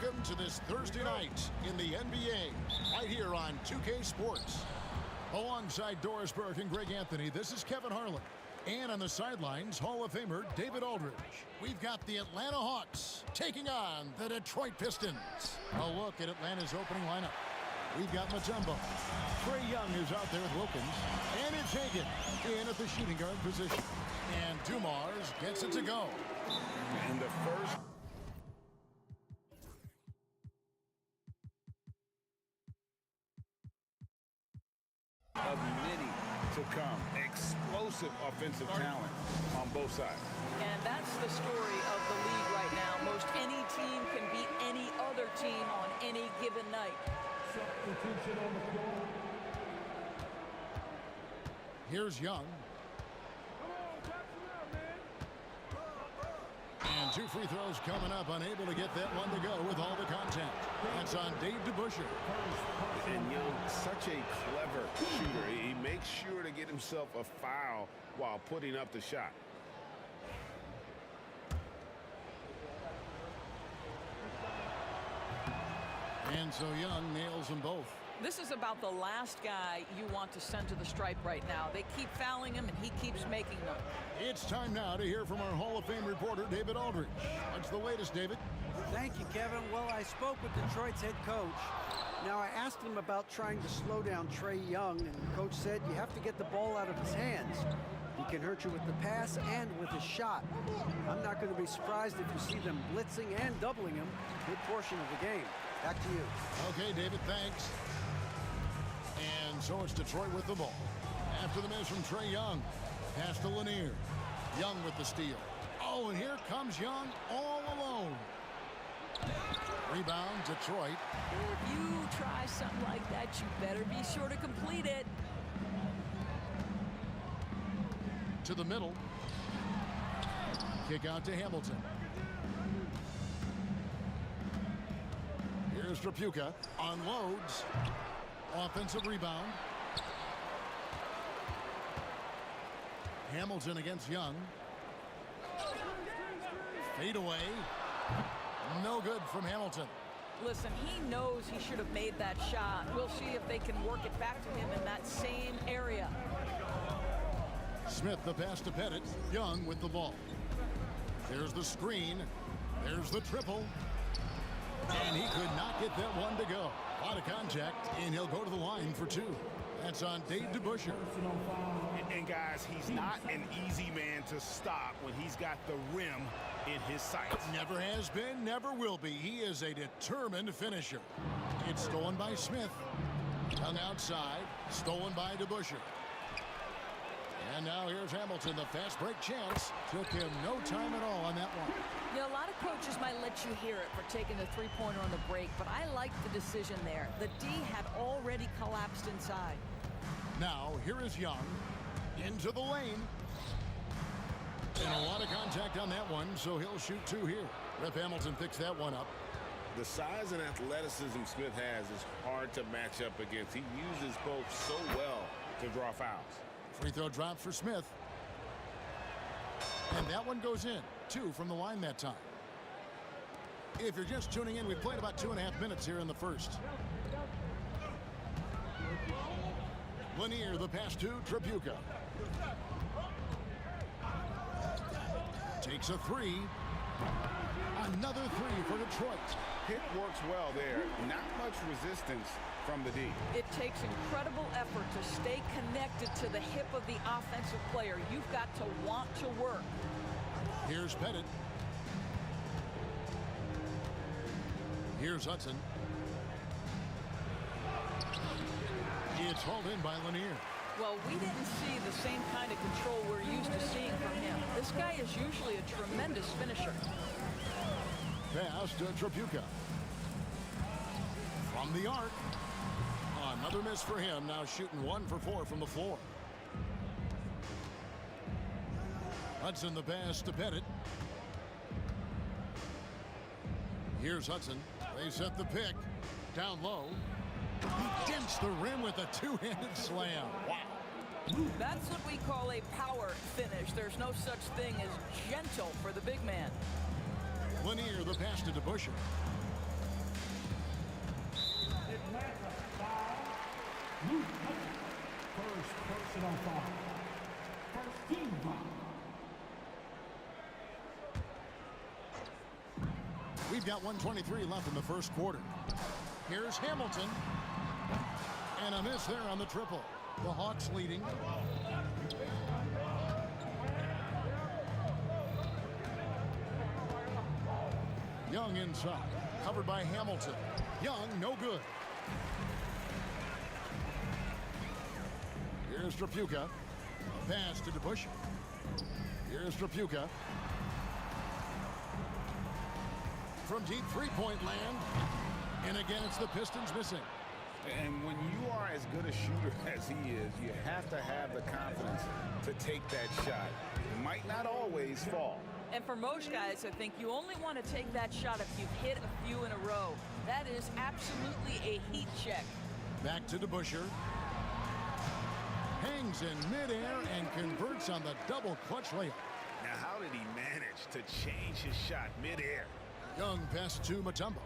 Welcome to this Thursday night in the NBA, right here on 2K Sports. Alongside Doris Burke and Greg Anthony, this is Kevin Harlan. And on the sidelines, Hall of Famer David Aldridge. We've got the Atlanta Hawks taking on the Detroit Pistons. A look at Atlanta's opening lineup. We've got Mutombo. Trae Young is out there with Wilkins. And it's Hagan in at the shooting guard position. And Dumars gets it to go. And the first... of many to come. Explosive offensive talent on both sides. And that's the story of the league right now. Most any team can beat any other team on any given night. Substitution on the floor. Here's Young. And 2 free throws coming up, unable to get that one to go with all the contact. That's on Dave DeBusschere. And Young, such a clever shooter. He makes sure to get himself a foul while putting up the shot. And so Young nails them both. This is about the last guy you want to send to the stripe right now. They keep fouling him, and he keeps making them. It's time now to hear from our Hall of Fame reporter, David Aldridge. What's the latest, David? Thank you, Kevin. Well, I spoke with Detroit's head coach. Now, I asked him about trying to slow down Trae Young, and the coach said you have to get the ball out of his hands. He can hurt you with the pass and with his shot. I'm not going to be surprised if you see them blitzing and doubling him a good portion of the game. Back to you. Okay, David, thanks. And so it's Detroit with the ball. After the miss from Trae Young. Pass to Lanier. Young with the steal. Oh, and here comes Young all alone. Rebound, Detroit. If you try something like that, you better be sure to complete it. To the middle. Kick out to Hamilton. Here's Trapuka. Unloads. Offensive rebound. Hamilton against Young. Fade away. No good from Hamilton. Listen, he knows he should have made that shot. We'll see if they can work it back to him in that same area. Smith the pass to Pettit. Young with the ball. There's the screen. There's the triple. And he could not get that one to go. A lot of contact, and he'll go to the line for 2. That's on Dave DeBusschere. And guys, he's not an easy man to stop when he's got the rim in his sights. Never has been, never will be. He is a determined finisher. It's stolen by Smith. Young outside, stolen by DeBusschere. And now here's Hamilton, the fast break chance. Took him no time at all on that one. You know, a lot of coaches might let you hear it for taking the three-pointer on the break, but I like the decision there. The D had already collapsed inside. Now, here is Young into the lane. And a lot of contact on that one, so he'll shoot 2 here. Rep Hamilton picks that one up. The size and athleticism Smith has is hard to match up against. He uses both so well to draw fouls. Free throw drop for Smith. And that one goes in. 2 from the line that time. If you're just tuning in, we've played about 2.5 minutes here in the first. Lanier, the pass to Trapuka. Takes a 3. Another 3 for Detroit. Pick works well there. Not much resistance from the D. It takes incredible effort to stay connected to the hip of the offensive player. You've got to want to work. Here's Pettit. Here's Hudson. It's hauled in by Lanier. Well, we didn't see the same kind of control we're used to seeing from him. This guy is usually a tremendous finisher. Pass to Trapuka. From the arc. Another miss for him. Now shooting 1 for 4 from the floor. Hudson the pass to Pettit. Here's Hudson. They set the pick. Down low. He dents the rim with a 2-handed slam. Wow. That's what we call a power finish. There's no such thing as gentle for the big man. Lanier the pass to DeBusschere. First personal foul. First team foul. We've got 1:23 left in the first quarter. Here's Hamilton. And a miss there on the triple. The Hawks leading. Young inside. Covered by Hamilton. Young, no good. Here's Trapuka. Pass to DeBusschere. Here's Trapuka. From deep three-point land. And again, it's the Pistons missing. And when you are as good a shooter as he is, you have to have the confidence to take that shot. It might not always fall. And for most guys, I think you only want to take that shot if you've hit a few in a row. That is absolutely a heat check. Back to DeBusschere. Hangs in midair and converts on the double clutch layup. Now, how did he manage to change his shot midair? Young pass to Mutombo.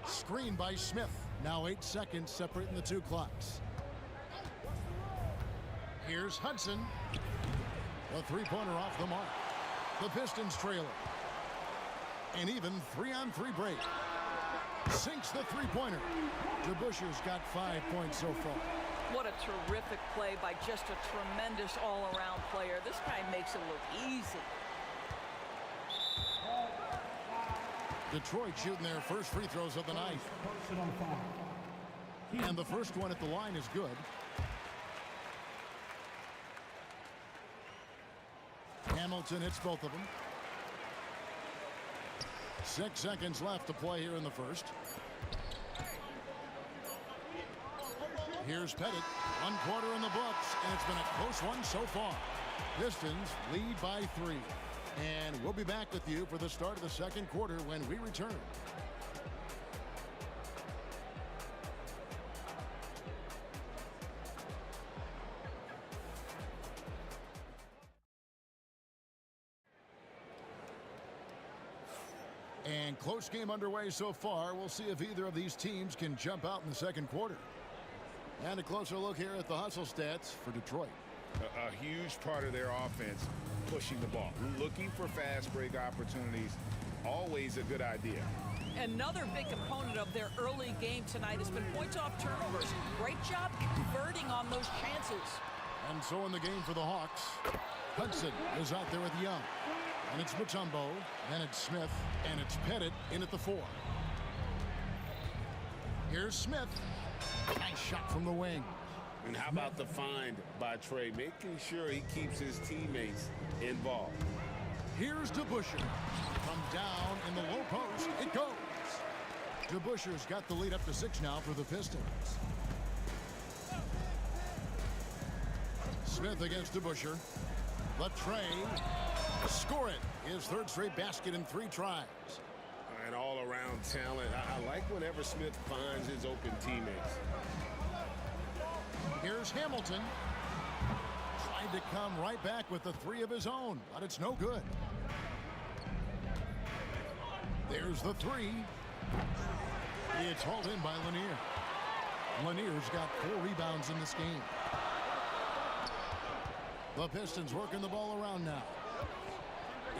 Screen by Smith. Now 8 seconds separating the two clocks. Here's Hudson. A three-pointer off the mark. The Pistons trailing. An even 3-on-3 break. Sinks the three-pointer. DeBusschere's got 5 points so far. What a terrific play by just a tremendous all-around player. This guy makes it look easy. Detroit shooting their first free throws of the night. And the first one at the line is good. Hamilton hits both of them. 6 seconds left to play here in the first. Here's Pettit. 1 quarter in the books, and it's been a close one so far. Pistons lead by 3. And we'll be back with you for the start of the second quarter when we return. And close game underway so far. We'll see if either of these teams can jump out in the second quarter. And a closer look here at the hustle stats for Detroit. A huge part of their offense, pushing the ball, looking for fast break opportunities, always a good idea. Another big component of their early game tonight has been points off turnovers. Great job converting on those chances. And so in the game for the Hawks, Hudson is out there with Young. And it's Mutombo, then it's Smith, and it's Pettit in at the 4. Here's Smith. Nice shot from the wing. And how about the find by Trey, making sure he keeps his teammates involved. Here's DeBusschere. From down in the low post, it goes. DeBusschere's got the lead up to 6 now for the Pistons. Smith against DeBusschere. The Trey. Score it. His third straight basket in 3 tries. And all-around talent. I like whenever Smith finds his open teammates. Here's Hamilton. Tried to come right back with the 3 of his own, but it's no good. There's the 3. It's hauled in by Lanier. Lanier's got 4 rebounds in this game. The Pistons working the ball around now.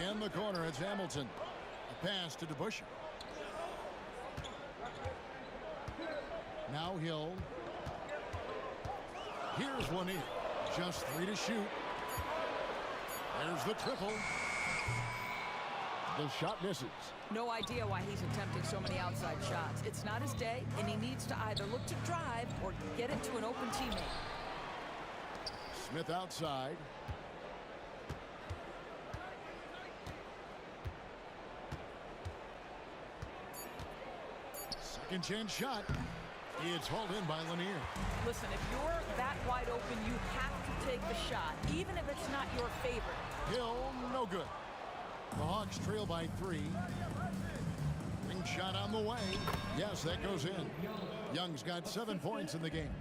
In the corner, it's Hamilton. A pass to DeBusschere. Now Hill. Here's Lanier. Just 3 to shoot. There's the triple. The shot misses. No idea why he's attempting so many outside shots. It's not his day, and he needs to either look to drive or get it to an open teammate. Smith outside. Second chance shot. It's hauled in by Lanier. Listen, if you're that wide open, you have to take the shot, even if it's not your favorite. Hill, no good. The Hawks trail by 3. Ring shot on the way. Yes, that goes in. Young's got 7 points in the game.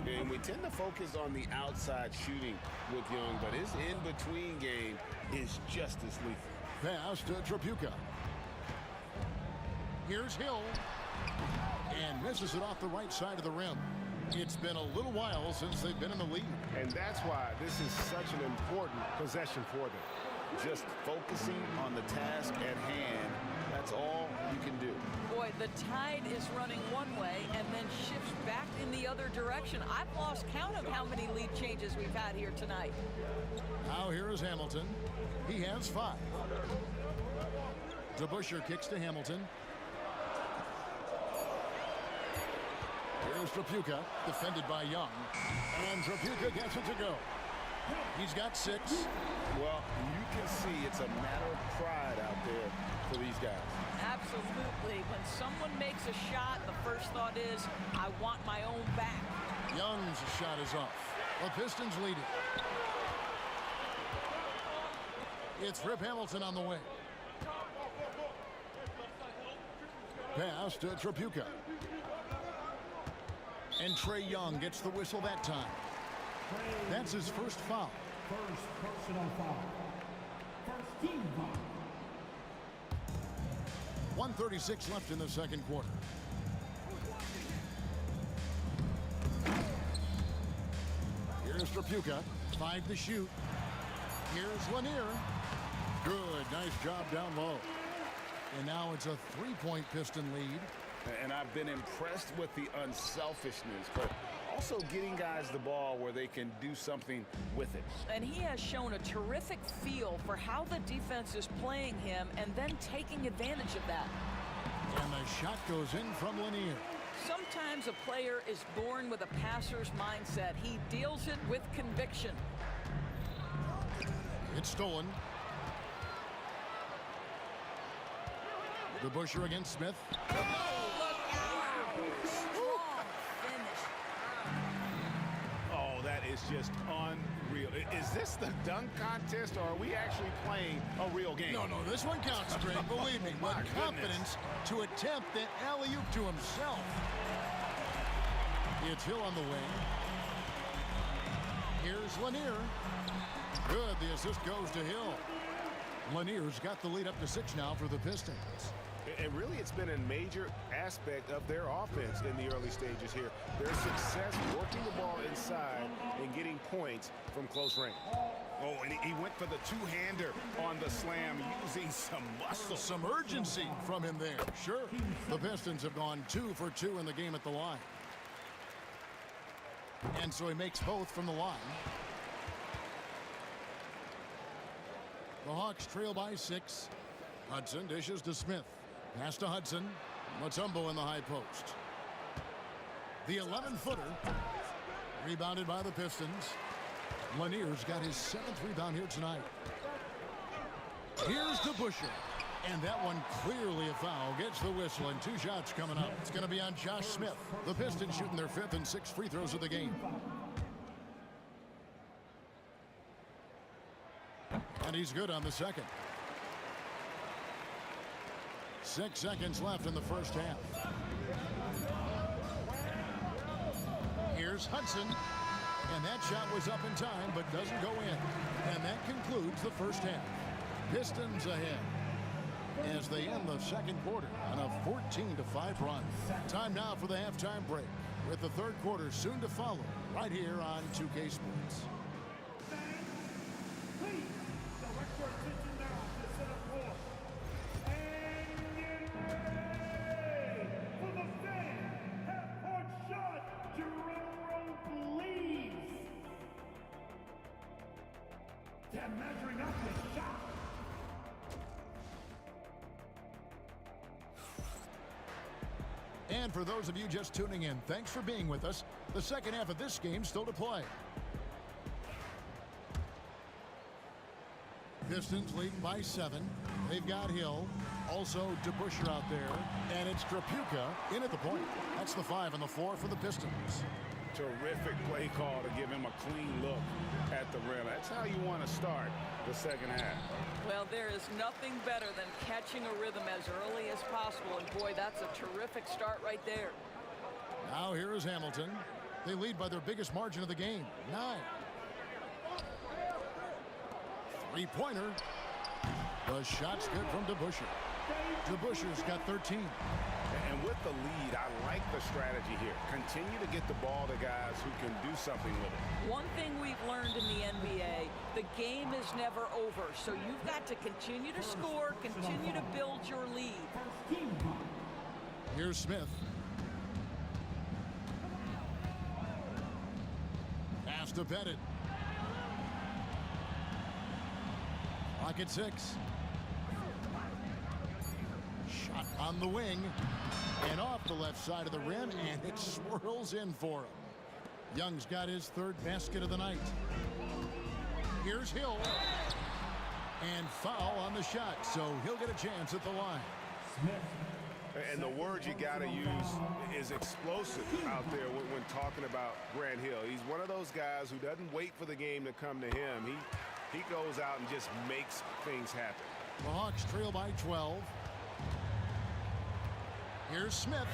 And we tend to focus on the outside shooting with Young, but his in-between game is just as lethal. Pass to Trapuka. Here's Hill. And misses it off the right side of the rim. It's been a little while since they've been in the lead. And that's why this is such an important possession for them. Just focusing on the task at hand. That's all you can do. Boy, the tide is running one way and then shifts back in the other direction. I've lost count of how many lead changes we've had here tonight. Now here is Hamilton. He has 5. DeBusschere kicks to Hamilton. Here's Trapuka, defended by Young. And Trapuka gets it to go. He's got 6. Well, you can see it's a matter of pride out there for these guys. Absolutely. When someone makes a shot, the first thought is, I want my own back. Young's shot is off. The Pistons lead it. It's Rip Hamilton on the way. Pass to Trapuka. And Trae Young gets the whistle that time. That's his first foul. First personal foul. First team foul. 1:36 left in the second quarter. Here's Trapuka. 5 to shoot. Here's Lanier. Good. Nice job down low. And now it's a 3-point Piston lead. And I've been impressed with the unselfishness, but also getting guys the ball where they can do something with it. And he has shown a terrific feel for how the defense is playing him and then taking advantage of that. And the shot goes in from Lanier. Sometimes a player is born with a passer's mindset. He deals it with conviction. It's stolen. DeBusschere against Smith. Oh, that is just unreal. Is this the dunk contest, or are we actually playing a real game? No, this one counts, Greg. Believe me. With confidence to attempt that alley-oop to himself. It's Hill on the wing. Here's Lanier. Good. The assist goes to Hill. Lanier's got the lead up to 6 now for the Pistons. And really, it's been a major aspect of their offense in the early stages here. Their success working the ball inside and getting points from close range. Oh, and he went for the two-hander on the slam, using some muscle. Some urgency from him there. Sure. The Pistons have gone 2 for 2 in the game at the line. And so he makes both from the line. The Hawks trail by 6. Hudson dishes to Smith. Pass to Hudson. Mutombo in the high post. The 11-footer. Rebounded by the Pistons. Lanier's got his 7th rebound here tonight. Here's DeBusschere. And that one clearly a foul. Gets the whistle and 2 shots coming up. It's going to be on Josh Smith. The Pistons shooting their 5th and 6th free throws of the game. And he's good on the 2nd. 6 seconds left in the first half. Here's Hudson. And that shot was up in time, but doesn't go in. And that concludes the first half. Pistons ahead as they end the second quarter on a 14-5 run. Time now for the halftime break, with the third quarter soon to follow right here on 2K Sports. Measuring up his shot. And for those of you just tuning in, thanks for being with us. The second half of this game still to play. Pistons leading by 7. They've got Hill. Also DeBusschere out there. And it's Trapuka in at the point. That's the 5 on the floor for the Pistons. Terrific play call to give him a clean look at the rim. That's how you want to start the second half. Well, there is nothing better than catching a rhythm as early as possible. And boy, that's a terrific start right there. Now here is Hamilton. They lead by their biggest margin of the game, 9. Three-pointer. The shot's good from DeBusschere. DeBuscher's got 13. And with the lead, I like the strategy here. Continue to get the ball to guys who can do something with it. One thing we've learned in the NBA, the game is never over. So you've got to continue to score, continue to build your lead. Here's Smith. Pass to Pettit. Clock at 6. Shot on the wing and off the left side of the rim, and it swirls in for him. Young's got his third basket of the night. Here's Hill. And foul on the shot, so he'll get a chance at the line. And the word you got to use is explosive out there when talking about Grant Hill. He's one of those guys who doesn't wait for the game to come to him. He goes out and just makes things happen. The Hawks trail by 12. Here's Smith.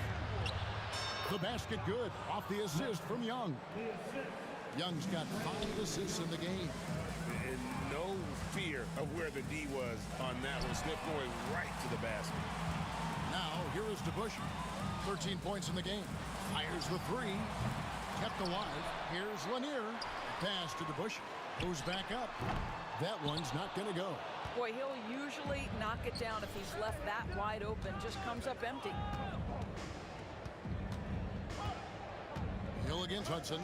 The basket good off the assist from Young. Young's got 5 assists in the game. And no fear of where the D was on that one. Smith going right to the basket. Now, here is DeBuscher. 13 points in the game. Fires the 3. Kept alive. Here's Lanier. Pass to DeBuscher. Moves back up. That one's not going to go. Boy, he'll usually knock it down if he's left that wide open. Just comes up empty. Hill against Hudson.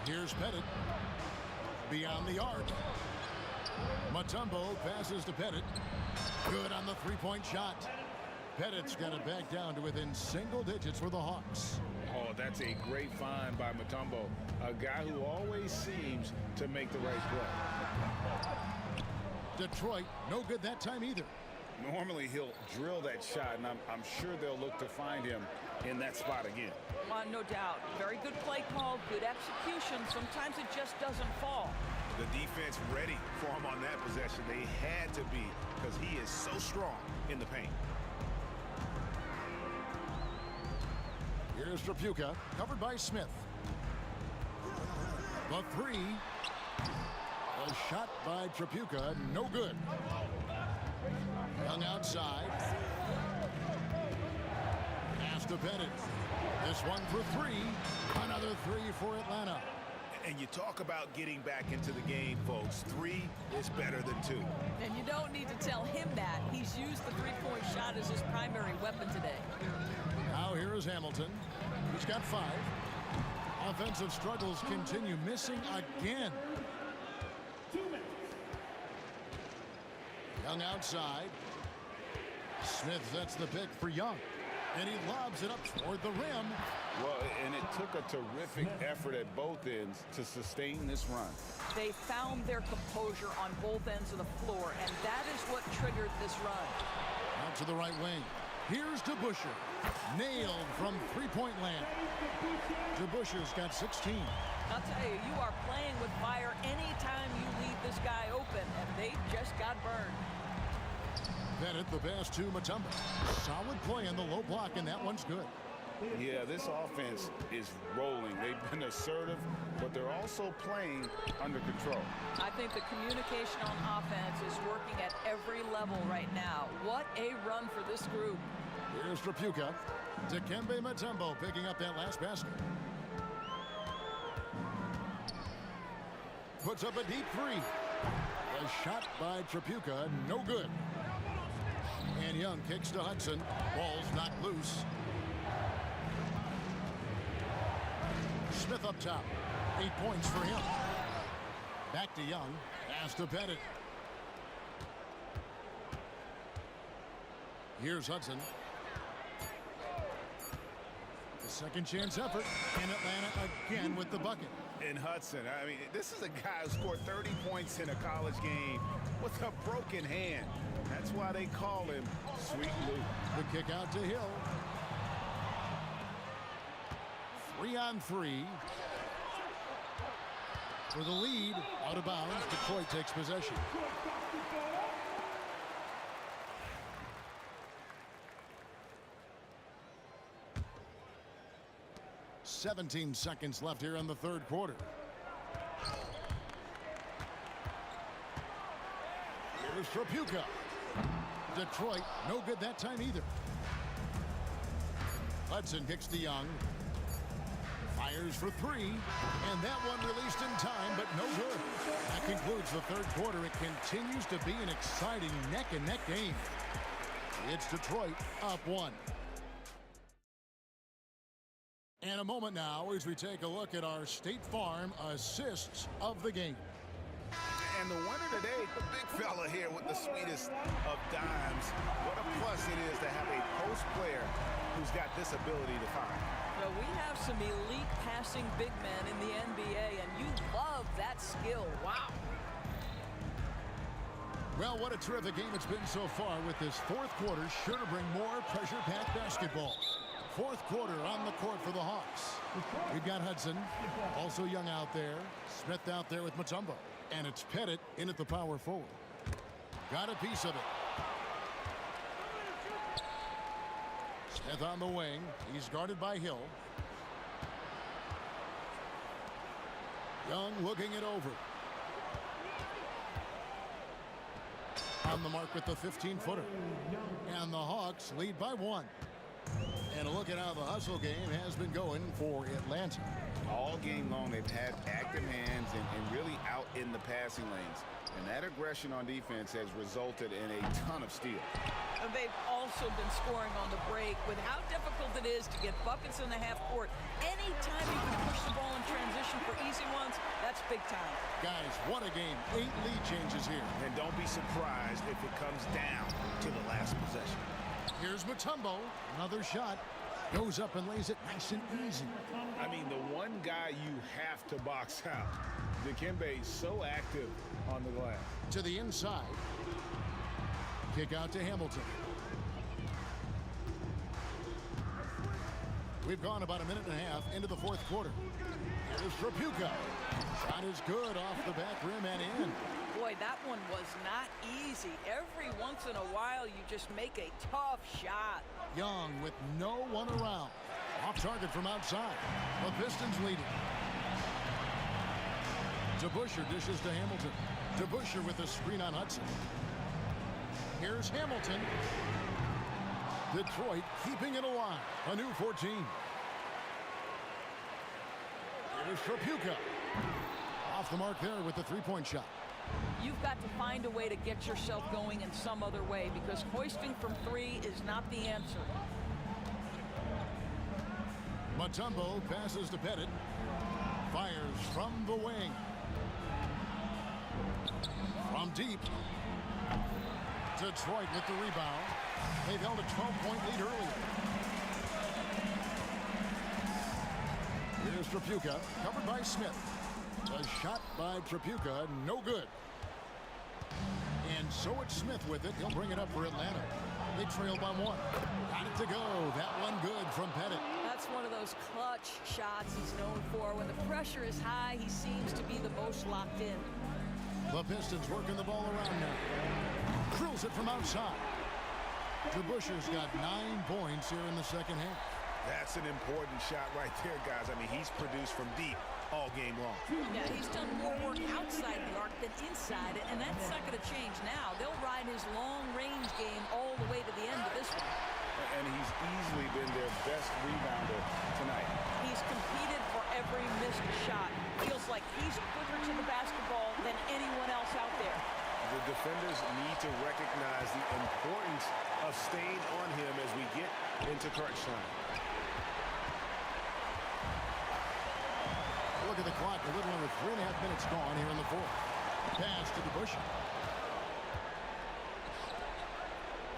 Here's Pettit. Beyond the arc. Mutombo passes to Pettit. Good on the three-point shot. Pettit's got it back down to within single digits for the Hawks. Oh, that's a great find by Mutombo. A guy who always seems to make the right play. Detroit, no good that time either. Normally he'll drill that shot, and I'm sure they'll look to find him in that spot again. No doubt. Very good play call, good execution. Sometimes it just doesn't fall. The defense ready for him on that possession. They had to be, because he is so strong in the paint. Here's Trapuka, covered by Smith. The 3. A shot by Trapuka, no good. Young outside. Pass to Pettit. This one for 3. Another 3 for Atlanta. And you talk about getting back into the game, folks. 3 is better than 2. And you don't need to tell him that. He's used the three-point shot as his primary weapon today. Now here is Hamilton. He's got 5. Offensive struggles continue, missing again. Young outside. Smith sets the pick for Young. And he lobs it up toward the rim. Well, and it took a terrific effort at both ends to sustain this run. They found their composure on both ends of the floor, and that is what triggered this run. Out to the right wing. Here's DeBuscher. Nailed from three-point land. DeBuscher's got 16. I'll tell you, you are playing with fire anytime you leave this guy open, and they just got burned. Pettit, the pass to Mutombo. Solid play in the low block, and that one's good. Yeah, this offense is rolling. They've been assertive, but they're also playing under control. I think the communication on offense is working at every level right now. What a run for this group. Here's Trapuka. Dikembe Mutombo picking up that last basket. Puts up a deep 3. A shot by Trapuka, no good. And Young kicks to Hudson. Ball's knocked loose. Smith up top. 8 points for him. Back to Young. Pass to Pettit. Here's Hudson. The second chance effort. And Atlanta again with the bucket. And Hudson, I mean, this is a guy who scored 30 points in a college game with a broken hand. That's why they call him Sweet Lou. The kick out to Hill. 3-on-3. For the lead, out of bounds, Detroit takes possession. "17 seconds left here in the third quarter. Here's Trapuka. Detroit, no good that time either. Hudson kicks to Young. Fires for three, and that one released in time, but no good. That concludes the third quarter. It continues to be an exciting neck-and-neck game. It's Detroit up 1. And a moment now as we take a look at our State Farm assists of the game. And the winner today, the big fella here with the sweetest of dimes. What a plus it is to have a post player who's got this ability to find. Well, we have some elite passing big men in the NBA, and you love that skill. Wow. Well, what a terrific game it's been so far, with this fourth quarter sure to bring more pressure-packed basketball. Fourth quarter on the court for the Hawks. We've got Hudson, also Young out there, Smith out there with Mutombo, and it's Pettit in at the power forward. Got a piece of it. Smith on the wing. He's guarded by Hill. Young looking it over. On the mark with the 15-footer. And the Hawks lead by 1. And a look at how the hustle game has been going for Atlanta. All game long, they've had active hands and really out in the passing lanes. And that aggression on defense has resulted in a ton of steals. They've also been scoring on the break. With how difficult it is to get buckets in the half court, anytime you can push the ball in transition for easy ones, that's big time. Guys, what a game. 8 lead changes here. And don't be surprised if it comes down to the last possession. Here's Mutombo. Another shot. Goes up and lays it nice and easy. I mean, the one guy you have to box out. Dikembe is so active on the glass. To the inside. Kick out to Hamilton. We've gone about a minute and a half into the fourth quarter. Here's Trapuka. Shot is good off the back rim and in. Boy, that one was not easy. Every once in a while, you just make a tough shot. Young with no one around. Off target from outside. The Pistons leading. DeBusschere dishes to Hamilton. DeBusschere with a screen on Hudson. Here's Hamilton. Detroit keeping it alive. A new 14. Here's Trapuka. Off the mark there with the three-point shot. You've got to find a way to get yourself going in some other way, because hoisting from three is not the answer. Mutombo passes to Pettit. Fires from the wing. From deep. Detroit with the rebound. They've held a 12-point lead earlier. Here's Trapuka, covered by Smith. A shot by Trapuka, no good. And so it's Smith with it. He'll bring it up for Atlanta. They trail by 1. Got it to go. That one good from Pettit. That's one of those clutch shots he's known for. When the pressure is high, he seems to be the most locked in. The Pistons working the ball around now. Drills it from outside. DeBusschere's got 9 points here in the second half. That's an important shot right there, guys. I mean, he's produced from deep all game long. Yeah, he's done more work outside the arc than inside, and that's not going to change now. They'll ride his long-range game all the way to the end of this one. And he's easily been their best rebounder tonight. He's competed for every missed shot. Feels like he's quicker to the basketball than anyone else out there. The defenders need to recognize the importance of staying on him as we get into crunch time. Look at the clock. A little over 3.5 minutes gone here in the fourth. Pass to DeBusschere.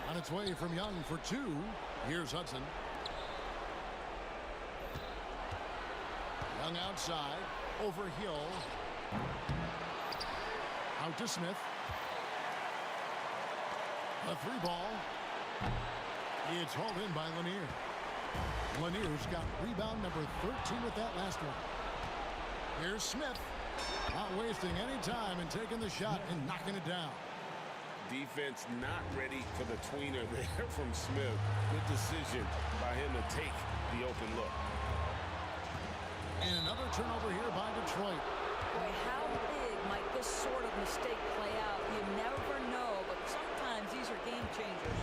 On its way from Young for 2. Here's Hudson. Young outside. Over Hill. Out to Smith. A 3 ball. It's hauled in by Lanier. Lanier's got rebound number 13 with that last one. Here's Smith. Not wasting any time and taking the shot and knocking it down. Defense not ready for the tweener there from Smith. Good decision by him to take the open look. And another turnover here by Detroit. Boy, how big might this sort of mistake play out? You never know, but sometimes these are game changers.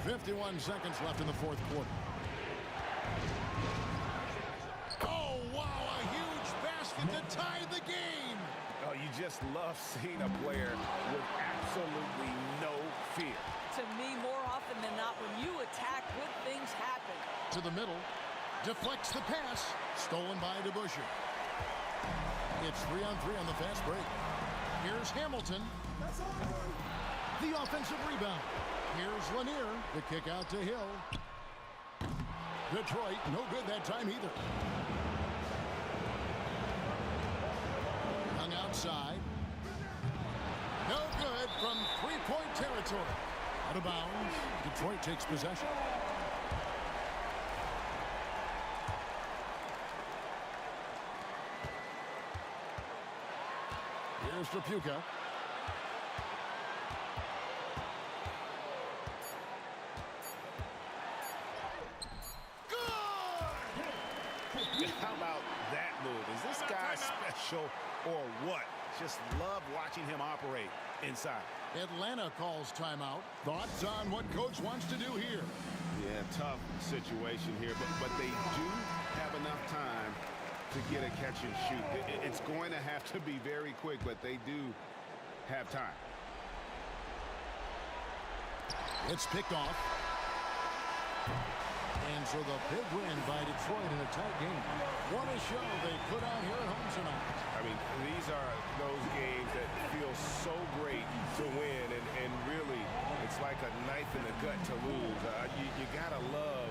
51 seconds left in the fourth quarter. Oh, wow, a huge basket to tie the game. Oh, you just love seeing a player with absolutely no fear. To me, more often than not, when you attack, good things happen. To the middle, deflects the pass, stolen by DeBusschere. It's 3-on-3 on the fast break. Here's Hamilton. The offensive rebound. Here's Lanier. The kick out to Hill. Detroit, no good that time either. Hung outside. No good from three-point territory. Out of bounds. Detroit takes possession. Here's Trapuka. How about that move? Is this guy special or what? Just love watching him operate inside. Atlanta calls timeout. Thoughts on what coach wants to do here? Yeah, tough situation here, but they do have enough time to get a catch and shoot. It's going to have to be very quick, but they do have time. It's picked off. And so the big win by Detroit in a tight game. What a show they put on here at home tonight. I mean, these are those games that feel so great to win, and really, it's like a knife in the gut to lose. You gotta love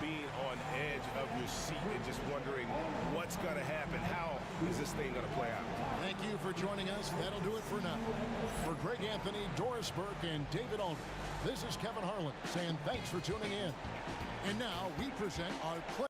being on edge of your seat and just wondering what's gonna happen. How is this thing gonna play out? Thank you for joining us. That'll do it for now. For Greg Anthony, Doris Burke, and David Aldridge, this is Kevin Harlan saying thanks for tuning in. And now we present our play.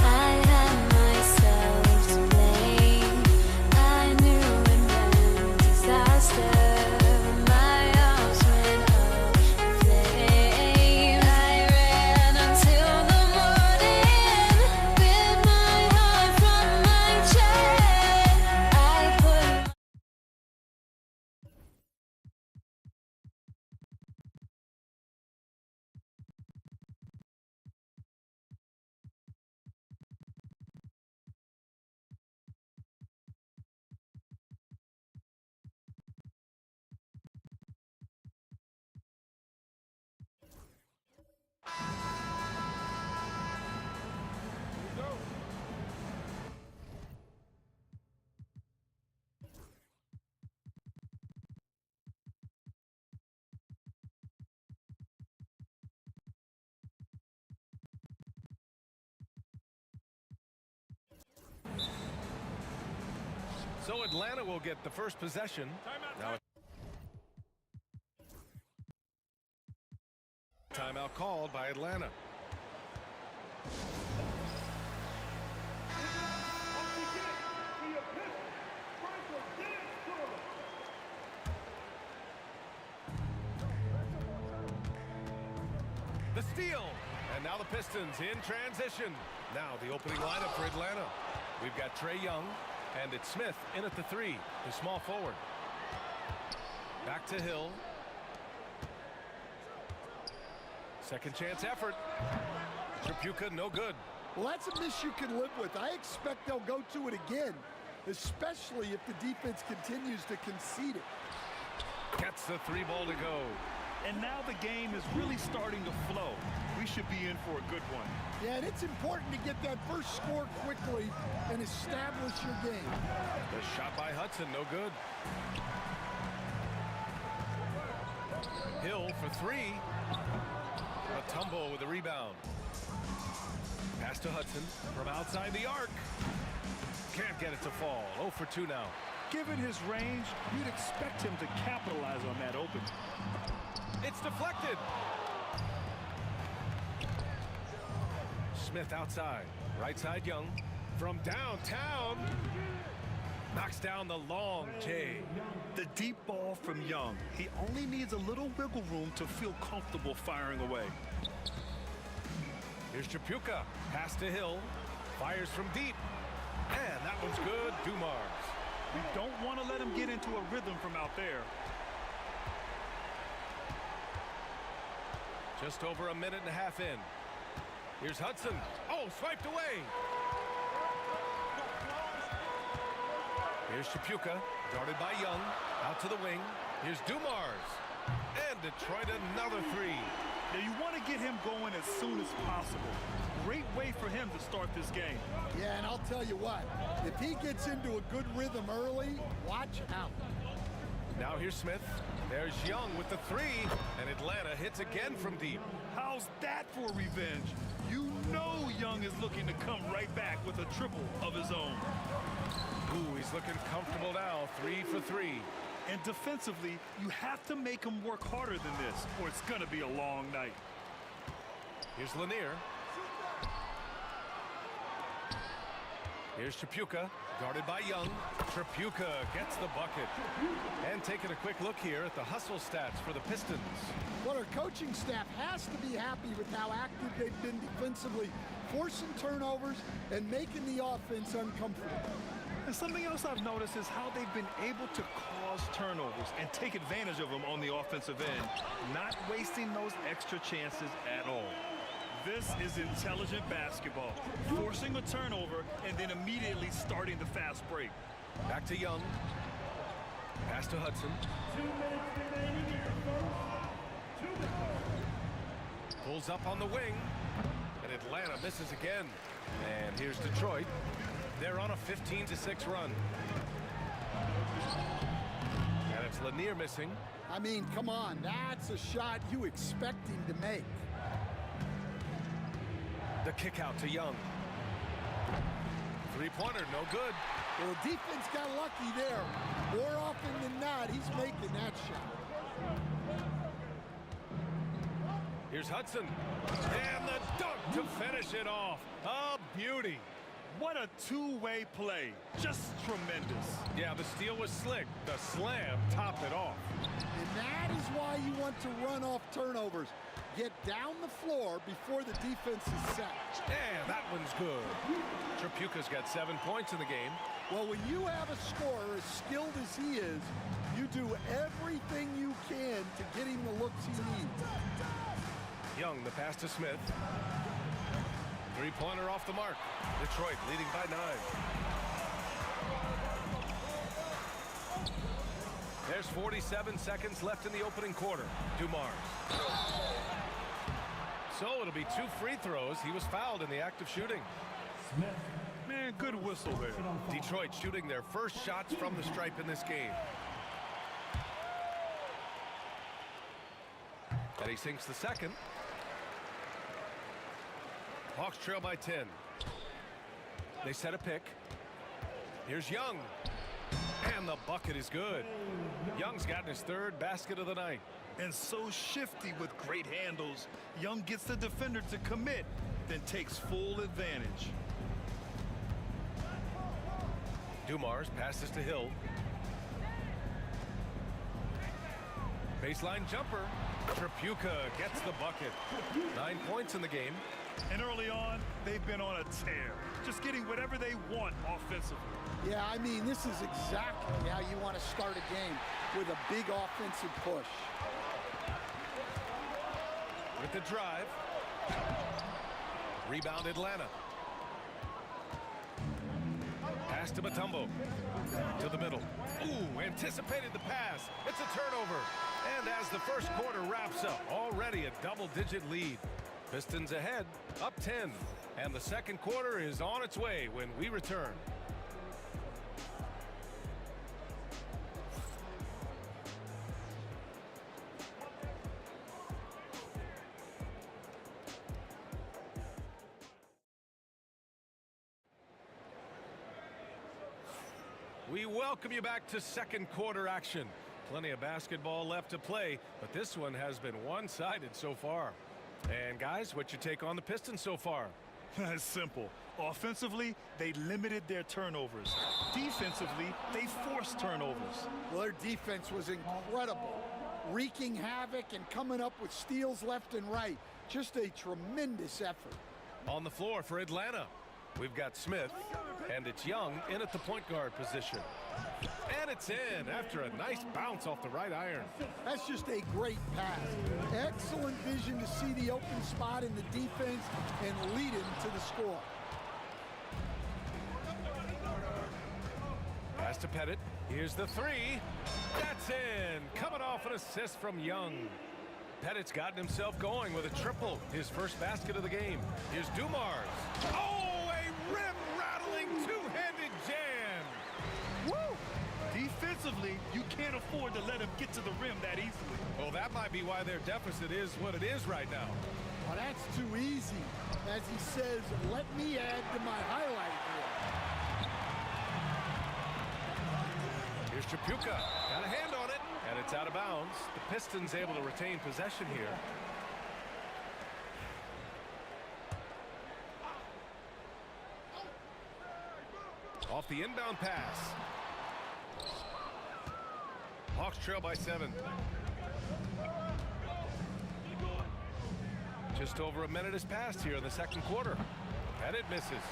I had myself to blame. I knew and then So Atlanta will get the first possession. Now timeout called by Atlanta. The steal. And now the Pistons in transition. Now the opening lineup for Atlanta. We've got Trae Young, and it's Smith in at the 3, the small forward. Back to Hill. Second chance effort. Tripucka, no good. Well, that's a miss you can live with. I expect they'll go to it again, especially if the defense continues to concede it. Gets the 3 ball to go. And now the game is really starting to flow. We should be in for a good one. Yeah, and it's important to get that first score quickly and establish your game. The shot by Hudson, no good. Hill for 3. A tumble with a rebound. Pass to Hudson from outside the arc. Can't get it to fall. 0 for 2 now. Given his range, you'd expect him to capitalize on that open. It's deflected. Smith outside. Right side Young. From downtown. Knocks down the long J. The deep ball from Young. He only needs a little wiggle room to feel comfortable firing away. Here's Tripucka. Pass to Hill. Fires from deep. And that one's good. Dumars. We don't want to let him get into a rhythm from out there. Just over a minute and a half in. Here's Hudson. Oh, swiped away. Here's Tripucka. Guarded by Young. Out to the wing. Here's Dumars. And Detroit another 3. Now you want to get him going as soon as possible. Great way for him to start this game. Yeah, and I'll tell you what. If he gets into a good rhythm early, watch out. Now here's Smith. There's Young with the 3. And Atlanta hits again from deep. How's that for revenge? You know Young is looking to come right back with a triple of his own. Ooh, he's looking comfortable now. 3 for 3. And defensively, you have to make him work harder than this, or it's going to be a long night. Here's Lanier. Here's Tripucka, guarded by Young. Tripucka gets the bucket. And taking a quick look here at the hustle stats for the Pistons. Well, our coaching staff has to be happy with how active they've been defensively, forcing turnovers and making the offense uncomfortable. And something else I've noticed is how they've been able to cause turnovers and take advantage of them on the offensive end, not wasting those extra chances at all. This is intelligent basketball, forcing a turnover and then immediately starting the fast break. Back to Young. Pass to Hudson. 2 minutes remaining in the first. 2 minutes. Pulls up on the wing. And Atlanta misses again. And here's Detroit. They're on a 15-6 run. And it's Lanier missing. I mean, come on. That's a shot you expect him to make. The kick out to Young. 3-pointer, no good. Well, the defense got lucky there. More often than not, he's making that shot. Here's Hudson. And the dunk to finish it off. A beauty. What a two-way play. Just tremendous. Yeah, the steal was slick. The slam topped it off. And that is why you want to run off turnovers. Get down the floor before the defense is set. And that one's good. Tripucka's got 7 points in the game. Well, when you have a scorer as skilled as he is, you do everything you can to get him the looks he needs. Young, the pass to Smith. 3-pointer off the mark. Detroit leading by 9. There's 47 seconds left in the opening quarter. Dumars. So it'll be 2 free throws. He was fouled in the act of shooting. Man, good whistle there. Detroit shooting their first shots from the stripe in this game. And he sinks the second. Hawks trail by 10. They set a pick. Here's Young. And the bucket is good. Young's gotten his third basket of the night. And so shifty with great handles. Young gets the defender to commit, then takes full advantage. Dumars passes to Hill. Baseline jumper. Tripucka gets the bucket. 9 points in the game. And early on, they've been on a tear, just getting whatever they want offensively. Yeah, I mean, this is exactly how you want to start a game, with a big offensive push. With the drive. Rebound Atlanta. Pass to Mutombo. To the middle. Ooh, anticipated the pass. It's a turnover. And as the first quarter wraps up, already a double-digit lead. Pistons ahead, up 10. And the second quarter is on its way when we return. We welcome you back to second quarter action. Plenty of basketball left to play, but this one has been one-sided so far. And guys, what's your take on the Pistons so far? It's simple. Offensively, they limited their turnovers. Defensively, they forced turnovers. Well, their defense was incredible, wreaking havoc and coming up with steals left and right. Just a tremendous effort. On the floor for Atlanta, we've got Smith, and it's Young in at the point guard position. And it's in after a nice bounce off the right iron. That's just a great pass. Excellent vision to see the open spot in the defense and lead him to the score. Pass to Pettit. Here's the three. That's in. Coming off an assist from Young. Pettit's gotten himself going with a triple. His first basket of the game. Here's Dumars. Oh, a rim-rattling two-handed jam. Woo! Defensively, you can't afford to let him get to the rim that easily. Well, that might be why their deficit is what it is right now. Well, that's too easy. As he says, let me add to my highlight reel. Here's Tripucka. Got a hand on it. And it's out of bounds. The Pistons able to retain possession here. Off the inbound pass. Hawks trail by 7. Just over a minute has passed here in the second quarter. Pettit misses.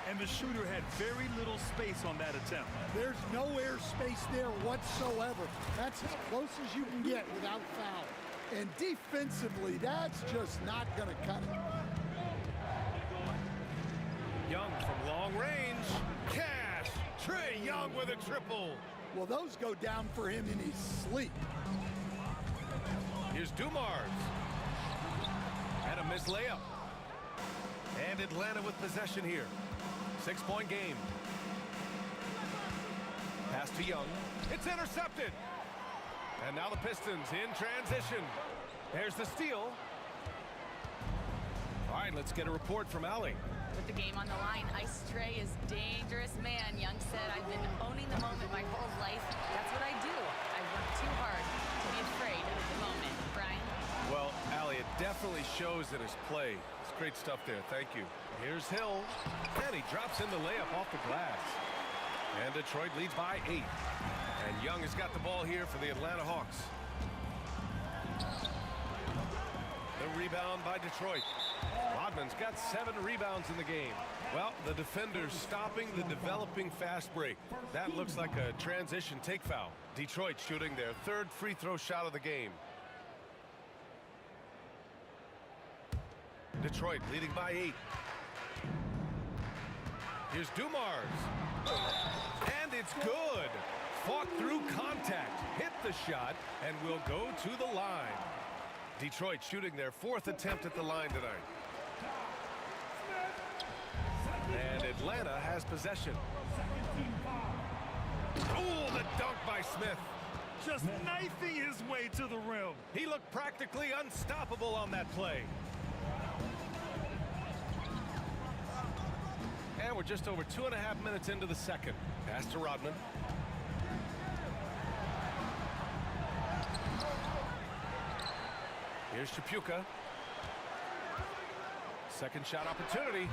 And the shooter had very little space on that attempt. There's no air space there whatsoever. That's as close as you can get without foul. And defensively, that's just not going to cut it. Young from long range. Cash. Trae Young with a triple. Well, those go down for him in his sleep. Here's Dumars. And a missed layup. And Atlanta with possession here. 6-point game. Pass to Young. It's intercepted. And now the Pistons in transition. There's the steal. All right, let's get a report from Allie. With the game on the line, Ice Trae is dangerous man. Young said, I've been owning the moment my whole life. That's what I do. I work too hard to be afraid of the moment. Brian? Well, Allie, it definitely shows in his play. It's great stuff there. Thank you. Here's Hill. And he drops in the layup off the glass. And Detroit leads by 8. And Young has got the ball here for the Atlanta Hawks. The rebound by Detroit. Rodman's got 7 rebounds in the game. Well, the defender's stopping the developing fast break. That looks like a transition take foul. Detroit shooting their 3rd free throw shot of the game. Detroit leading by 8. Here's Dumars. And it's good. Fought through contact, hit the shot, and will go to the line. Detroit shooting their 4th attempt at the line tonight. And Atlanta has possession. Oh, the dunk by Smith. Just knifing his way to the rim. He looked practically unstoppable on that play. And we're just over 2.5 minutes into the second. Pass to Rodman. Here's Chapuka. Second shot opportunity.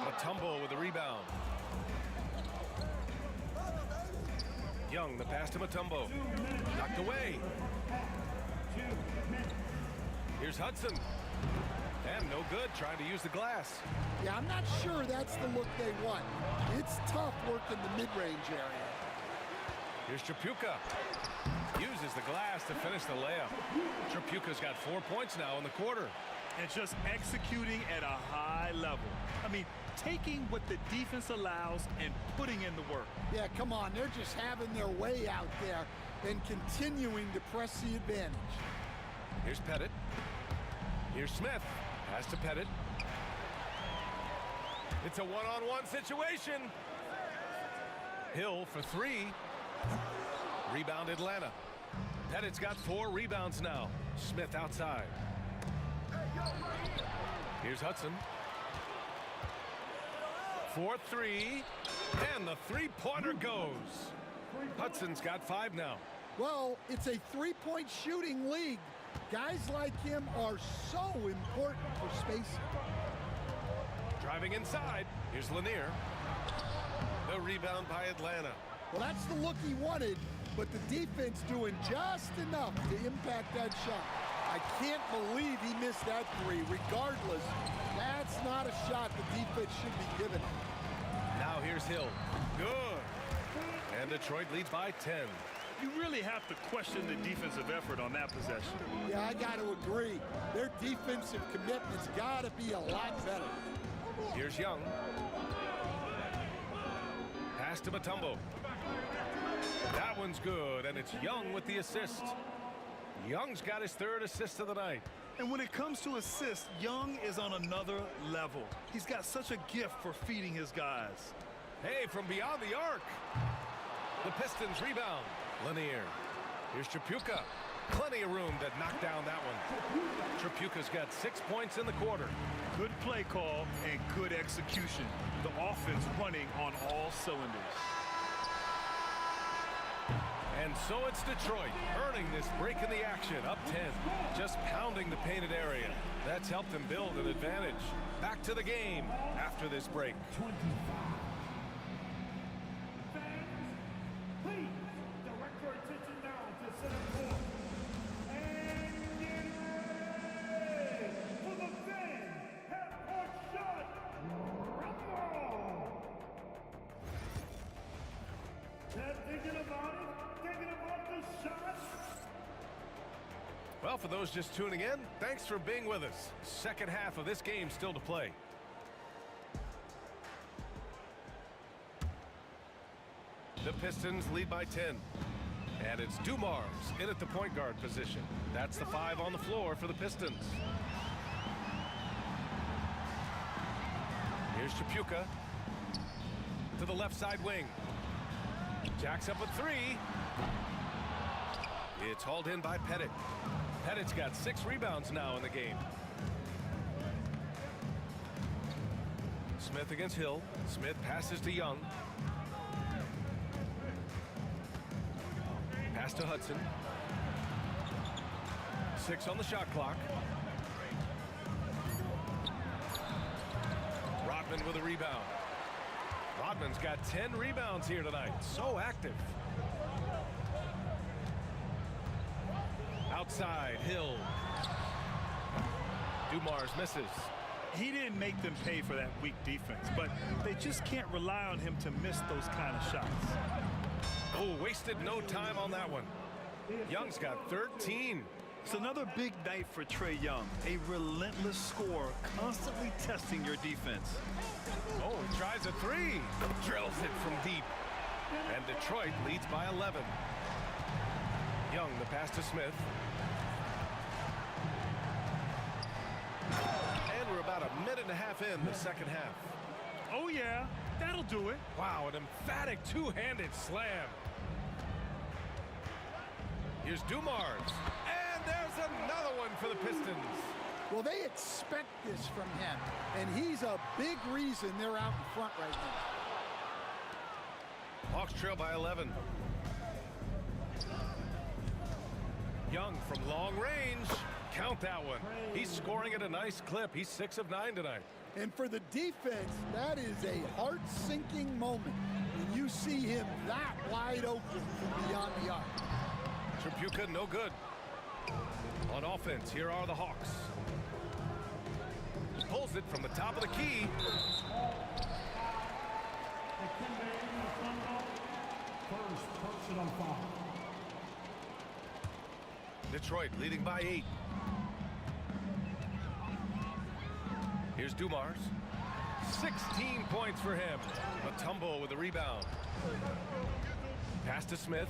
Mutombo with the rebound. Young, the pass to Mutombo. Knocked away. Here's Hudson. And no good, trying to use the glass. Yeah, I'm not sure that's the look they want. It's tough working the mid-range area. Here's Chapuka. Uses the glass to finish the layup. Chapuka's got 4 points now in the quarter. And just executing at a high level. I mean, taking what the defense allows and putting in the work. Yeah, come on. They're just having their way out there and continuing to press the advantage. Here's Pettit. Here's Smith. Pass to Pettit. It's a one-on-one situation. Hill for 3. Rebound Atlanta. Pettit's got 4 rebounds now. Smith outside. Here's Hudson. 4-3. And the three-pointer goes. Hudson's got 5 now. Well, it's a three-point shooting league. Guys like him are so important for spacing. Driving inside. Here's Lanier. The rebound by Atlanta. Well, that's the look he wanted, but the defense doing just enough to impact that shot. I can't believe he missed that 3. Regardless, that's not a shot the defense should be giving him. Now here's Hill. Good. And Detroit leads by 10. You really have to question the defensive effort on that possession. Yeah, I got to agree. Their defensive commitment's got to be a lot better. Here's Young. Pass to Mutombo. That one's good, and it's Young with the assist. Young's got his 3rd assist of the night. And when it comes to assists, Young is on another level. He's got such a gift for feeding his guys. Hey, from beyond the arc. The Pistons rebound. Lanier. Here's Chapuka. Plenty of room to knock down that one. Chapuka's got 6 points in the quarter. Good play call and good execution. The offense running on all cylinders. And so it's Detroit earning this break in the action, up 10, just pounding the painted area. That's helped them build an advantage. Back to the game after this break. 25. Fans, please direct your attention now to center court. And get ready for the fan half-court shot. Rumble! Thinking about it? Thinking about the shot? Well, for those just tuning in, thanks for being with us. Second half of this game still to play. The Pistons lead by 10. And it's Dumars in at the point guard position. That's the 5 on the floor for the Pistons. Here's Chapuka to the left side wing. Jacks up a 3. It's hauled in by Pettit. Pettit's got 6 rebounds now in the game. Smith against Hill. Smith passes to Young. Pass to Hudson. 6 on the shot clock. Rodman with a rebound. Rodman's got 10 rebounds here tonight. So active. Outside, Hill. Dumars misses. He didn't make them pay for that weak defense, but they just can't rely on him to miss those kind of shots. Oh, wasted no time on that one. Young's got 13. It's another big night for Trae Young. A relentless scorer, constantly testing your defense. Oh, he tries a 3. Drills it from deep. And Detroit leads by 11. Young, the pass to Smith. And we're about a minute and a half in the second half. Oh, yeah. That'll do it. Wow, an emphatic two-handed slam. Here's Dumars. And there's another one for the Pistons. Well, they expect this from him, and he's a big reason they're out in front right now. Hawks trail by 11. Young from long range Count that one. He's scoring at a nice clip. He's 6 of 9 tonight. And for the defense, that is a heart-sinking moment when you see him that wide open from beyond the arc. Tripucka, no good. On offense, here are the Hawks. Pulls it from the top of the key. First personal foul. Detroit leading by 8. Here's Dumars. 16 points for him. Mutombo with the rebound. Pass to Smith.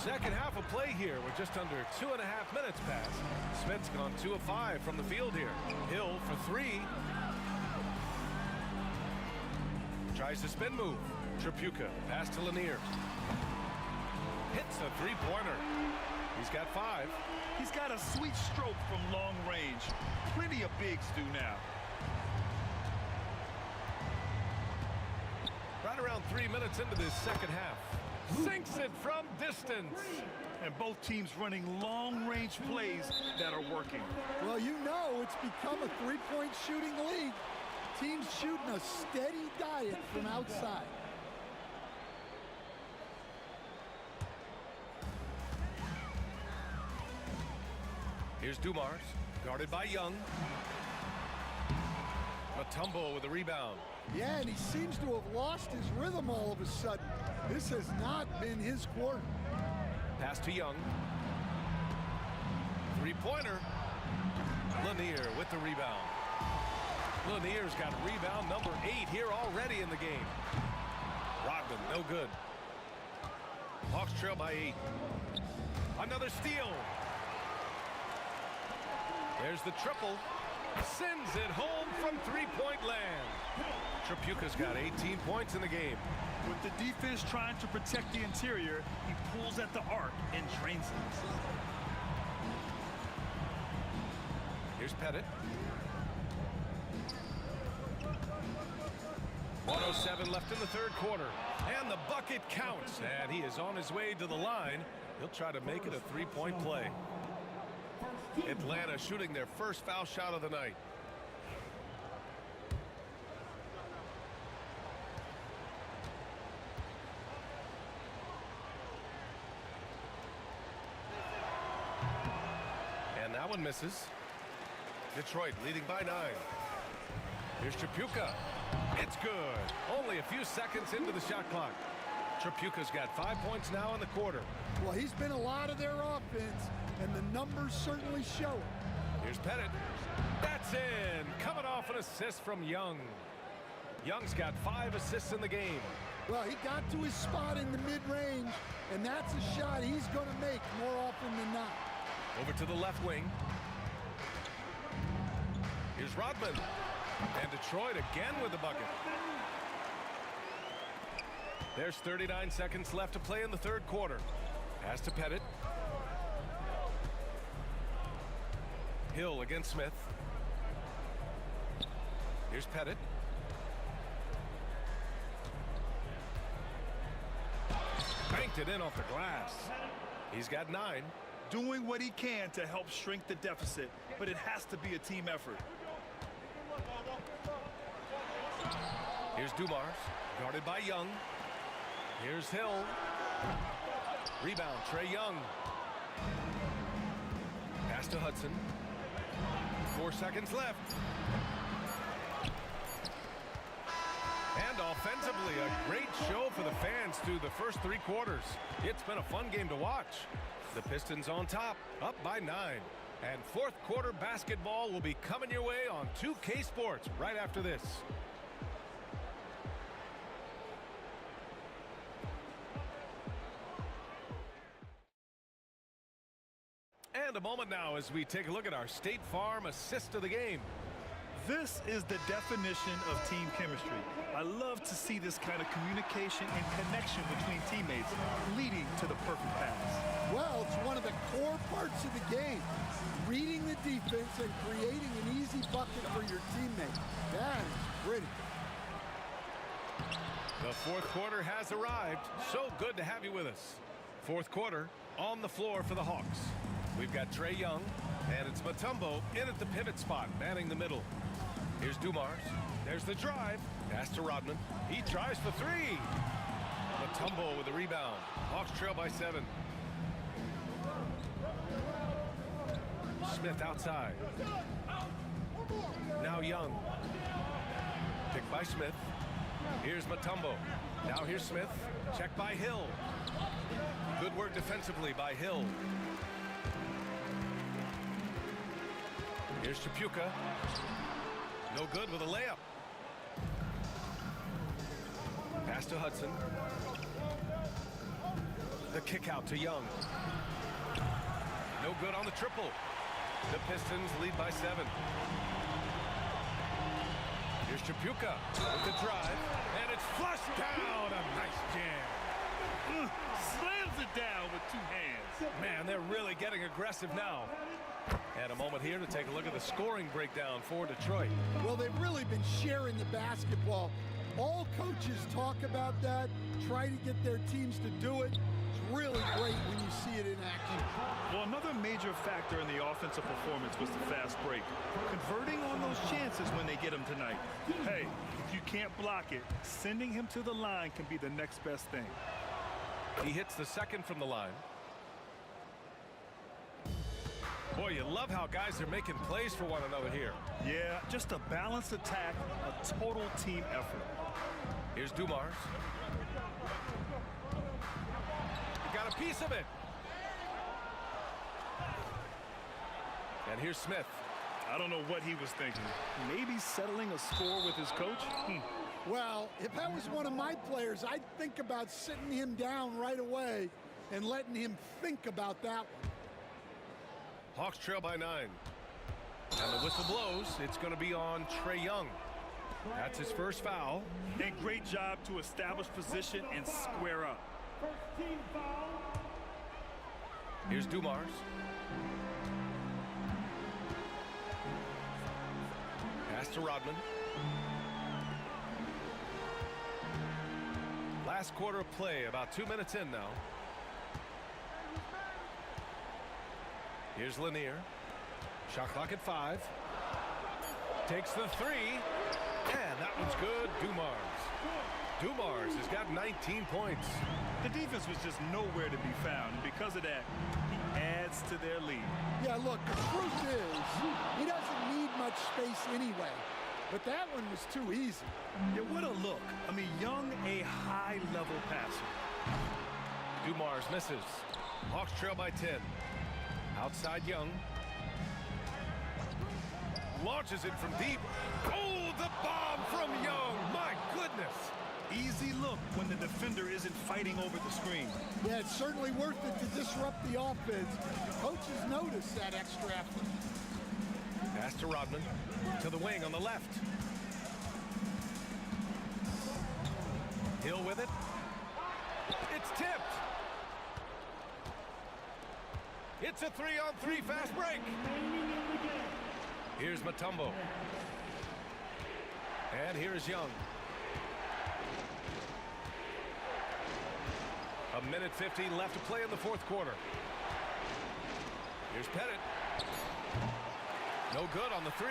Second half of play here with just under 2.5 minutes passed. Smith's gone 2 of 5 from the field here. Hill for 3. Tries the spin move. Tripucka, pass to Lanier. Hits a 3-pointer. He's got 5. He's got a sweet stroke from long range. Plenty of bigs do now. Right around 3 minutes into this second half. Sinks it from distance. And both teams running long-range plays that are working. Well, you know it's become a three-point shooting league. Teams shooting a steady diet from outside. Here's Dumars, guarded by Young. Mutombo with the rebound. Yeah, and he seems to have lost his rhythm all of a sudden. This has not been his quarter. Pass to Young. 3-pointer. Lanier with the rebound. Lanier's got rebound number 8 here already in the game. Rodman, no good. Hawks trail by 8. Another steal. There's the triple. Sends it home from 3-point land. Tripucka's got 18 points in the game. With the defense trying to protect the interior, he pulls at the arc and drains it. Here's Pettit. 1:07 left in the third quarter. And the bucket counts. And he is on his way to the line. He'll try to make it a 3-point play. Atlanta shooting their first foul shot of the night. And that one misses. Detroit leading by 9. Here's Tripucka. It's good. Only a few seconds into the shot clock. Tripucka's got 5 points now in the quarter. Well, he's been a lot of their offense, and the numbers certainly show it. Here's Pettit. That's in. Coming off an assist from Young. Young's got 5 assists in the game. Well, he got to his spot in the mid-range, and that's a shot he's going to make more often than not. Over to the left wing. Here's Rodman. And Detroit again with the bucket. There's 39 seconds left to play in the third quarter. Pass to Pettit. Hill against Smith. Here's Pettit. Banked it in off the glass. He's got 9. Doing what he can to help shrink the deficit, but it has to be a team effort. Here's Dumars, guarded by Young. Here's Hill. Rebound, Trae Young. Pass to Hudson. 4 seconds left. And offensively, a great show for the fans through the first 3 quarters. It's been a fun game to watch. The Pistons on top, up by 9. And fourth quarter basketball will be coming your way on 2K Sports right after this. And a moment now as we take a look at our State Farm assist of the game. This is the definition of team chemistry. I love to see this kind of communication and connection between teammates leading to the perfect pass. Well, it's one of the core parts of the game. Reading the defense and creating an easy bucket for your teammate. That is pretty. The fourth quarter has arrived. So good to have you with us. Fourth quarter on the floor for the Hawks. We've got Trae Young, and it's Mutombo in at the pivot spot, manning the middle. Here's Dumars. There's the drive. Pass to Rodman. He tries for three. Mutombo with the rebound. Hawks trail by 7. Smith outside. Now Young. Picked by Smith. Here's Mutombo. Now here's Smith. Checked by Hill. Good work defensively by Hill. Here's Chapuka. No good with a layup. Pass to Hudson. The kick out to Young. No good on the triple. The Pistons lead by 7. Here's Chapuka with the drive, and it's flushed down. A nice jam. Slams it down with 2 hands. Man, they're really getting aggressive now. And a moment here to take a look at the scoring breakdown for Detroit. Well, they've really been sharing the basketball. All coaches talk about that, try to get their teams to do it. It's really great when you see it in action. Well, another major factor in the offensive performance was the fast break. Converting on those chances when they get them tonight. Hey, if you can't block it, sending him to the line can be the next best thing. He hits the second from the line. Boy, you love how guys are making plays for one another here. Yeah, just a balanced attack, a total team effort. Here's Dumars. Got a piece of it. And here's Smith. I don't know what he was thinking. Maybe settling a score with his coach? Well, if that was one of my players, I'd think about sitting him down right away and letting him think about that one. Hawks trail by 9. And the whistle blows. It's going to be on Trae Young. That's his first foul. And great job to establish position and square up. First team foul. Here's Dumars. Pass to Rodman. Last quarter of play, about 2 minutes in now. Here's Lanier. Shot clock at 5. Takes the 3. And that one's good. Dumars has got 19 points. The defense was just nowhere to be found, and because of that, he adds to their lead. Yeah, look, the truth is, he doesn't need much space anyway. But that one was too easy. Yeah, what a look. I mean, Young, a high-level passer. Dumars misses. Hawks trail by 10. Outside Young. Launches it from deep. Oh, the bomb from Young. My goodness. Easy look when the defender isn't fighting over the screen. Yeah, it's certainly worth it to disrupt the offense. Coaches notice that extra effort. Pass to Rodman. To the wing on the left. Hill with it. It's tipped. It's a 3-on-3 fast break. Here's Mutombo. And here's Young. A minute 15 left to play in the fourth quarter. Here's Pettit. No good on the 3.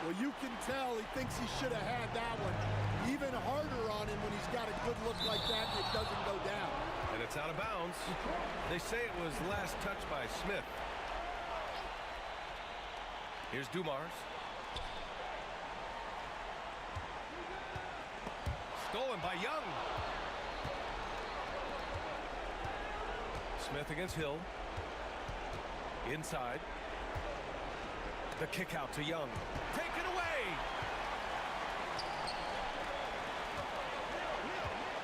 Well, you can tell he thinks he should have had that one. Even harder on him when he's got a good look like that and it doesn't go down. And it's out of bounds. They say it was last touched by Smith. Here's Dumars. Stolen by Young. Smith against Hill. Inside. The kick out to Young. Taken away.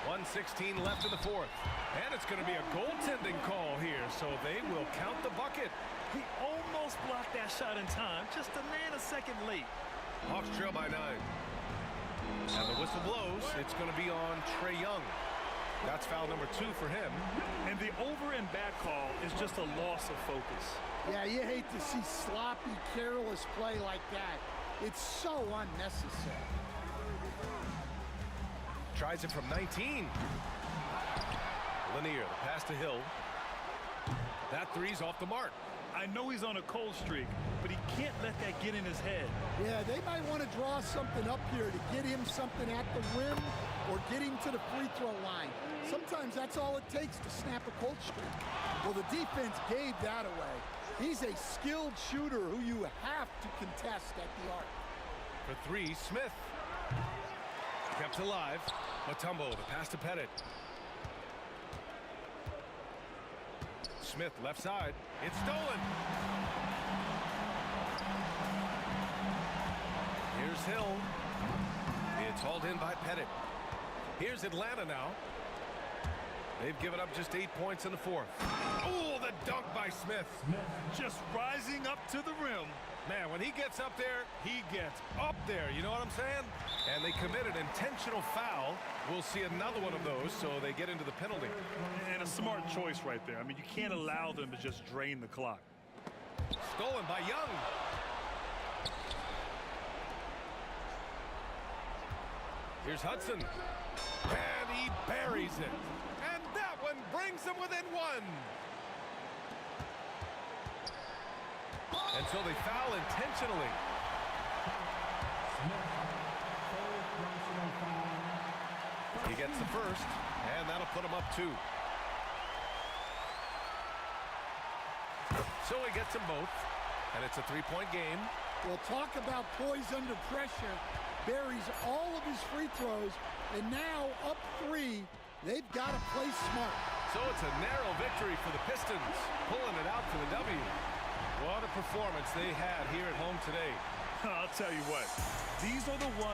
1:16 left in the fourth. And it's going to be a goaltending call here, so they will count the bucket. He almost blocked that shot in time, just a nanosecond late. Hawks trail by 9. And the whistle blows. It's going to be on Trae Young. That's foul number 2 for him. And the over and back call is just a loss of focus. Yeah, you hate to see sloppy, careless play like that. It's so unnecessary. Tries it from 19. Lanier, the pass to Hill. That three's off the mark. I know he's on a cold streak, but he can't let that get in his head. Yeah, they might want to draw something up here to get him something at the rim or get him to the free throw line. Sometimes that's all it takes to snap a cold streak. Well, the defense gave that away. He's a skilled shooter who you have to contest at the arc. For three, Smith. Kept alive. Mutombo, the pass to Pettit. Smith, left side. It's stolen. Here's Hill. It's hauled in by Pettit. Here's Atlanta now. They've given up just 8 points in the fourth. Oh, the dunk by Smith. Just rising up to the rim. Man, when he gets up there, he gets up there. You know what I'm saying? And they commit an intentional foul. We'll see another one of those, so they get into the penalty. And a smart choice right there. I mean, you can't allow them to just drain the clock. Stolen by Young. Here's Hudson. And he buries it. And that one brings them within one. And so they foul intentionally. He gets the first, and that'll put him up 2. So he gets them both, and it's a 3-point game. Well, talk about poise under pressure. Buries all of his free throws, and now up 3. They've got to play smart. So it's a narrow victory for the Pistons, pulling it out for the W. What a performance they had here at home today. I'll tell you what, these are the ones.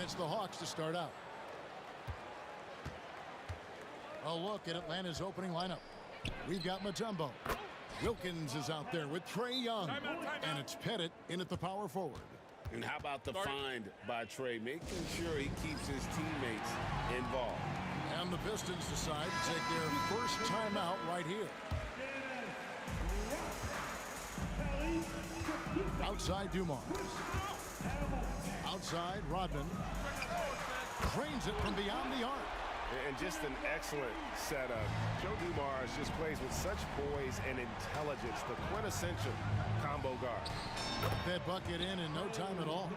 That's the Hawks to start out. A look at Atlanta's opening lineup. We've got Mutombo. Wilkins is out there with Trae Young. And it's Pettit in at the power forward. And how about the find by Trae, making sure he keeps his teammates involved. And the Pistons decide to take their first timeout right here. Outside Dumars. Outside Rodman. Trains it from beyond the arc. And just an excellent setup. Joe Dumars just plays with such poise and intelligence, the quintessential combo guard. That bucket in no time at all.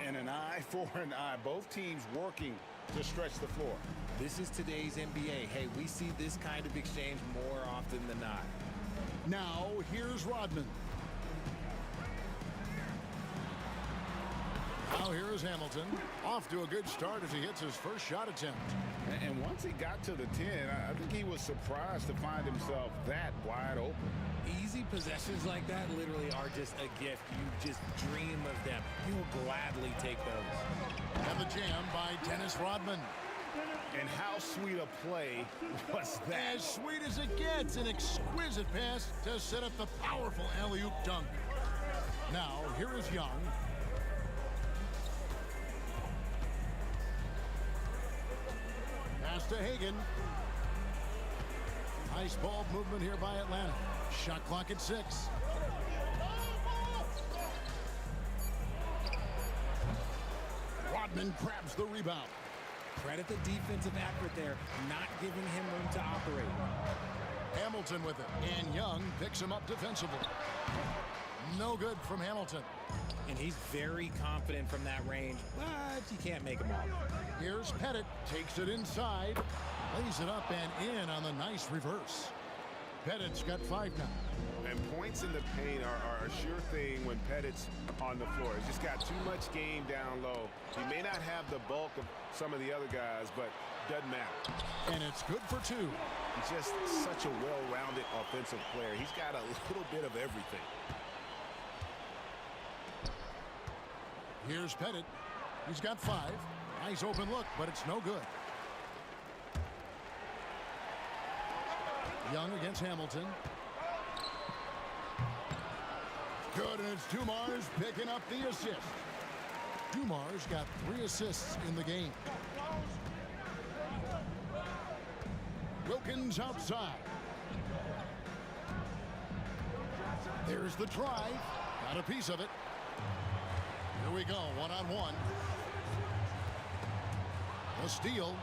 And an eye for an eye. Both teams working to stretch the floor. This is today's NBA. Hey, we see this kind of exchange more often than not. Now, here's Rodman. Now here is Hamilton. Off to a good start as he hits his first shot attempt. And once he got to the 10, I think he was surprised to find himself that wide open. Easy possessions like that literally are just a gift. You just dream of them. You will gladly take those. And the jam by Dennis Rodman. And how sweet a play was that? As sweet as it gets. An exquisite pass to set up the powerful alley-oop dunk. Now, here is Young. Pass to Hagan. Nice ball movement here by Atlanta. Shot clock at 6. Rodman grabs the rebound. Credit the defensive effort there, not giving him room to operate. Hamilton with it, and Young picks him up defensively. No good from Hamilton. And he's very confident from that range, but you can't make him off. Here's Pettit, takes it inside, lays it up and in on the nice reverse. Pettit's got 5 now. And points in the paint are a sure thing when Pettit's on the floor. He's just got too much game down low. He may not have the bulk of some of the other guys, but doesn't matter. And it's good for 2. He's just such a well-rounded offensive player. He's got a little bit of everything. Here's Pettit. He's got 5. Nice open look, but it's no good. Young against Hamilton. Good, and it's Dumars picking up the assist. Dumars got 3 assists in the game. Wilkins outside. There's the drive. Got a piece of it. Here we go, one-on-one. A steal.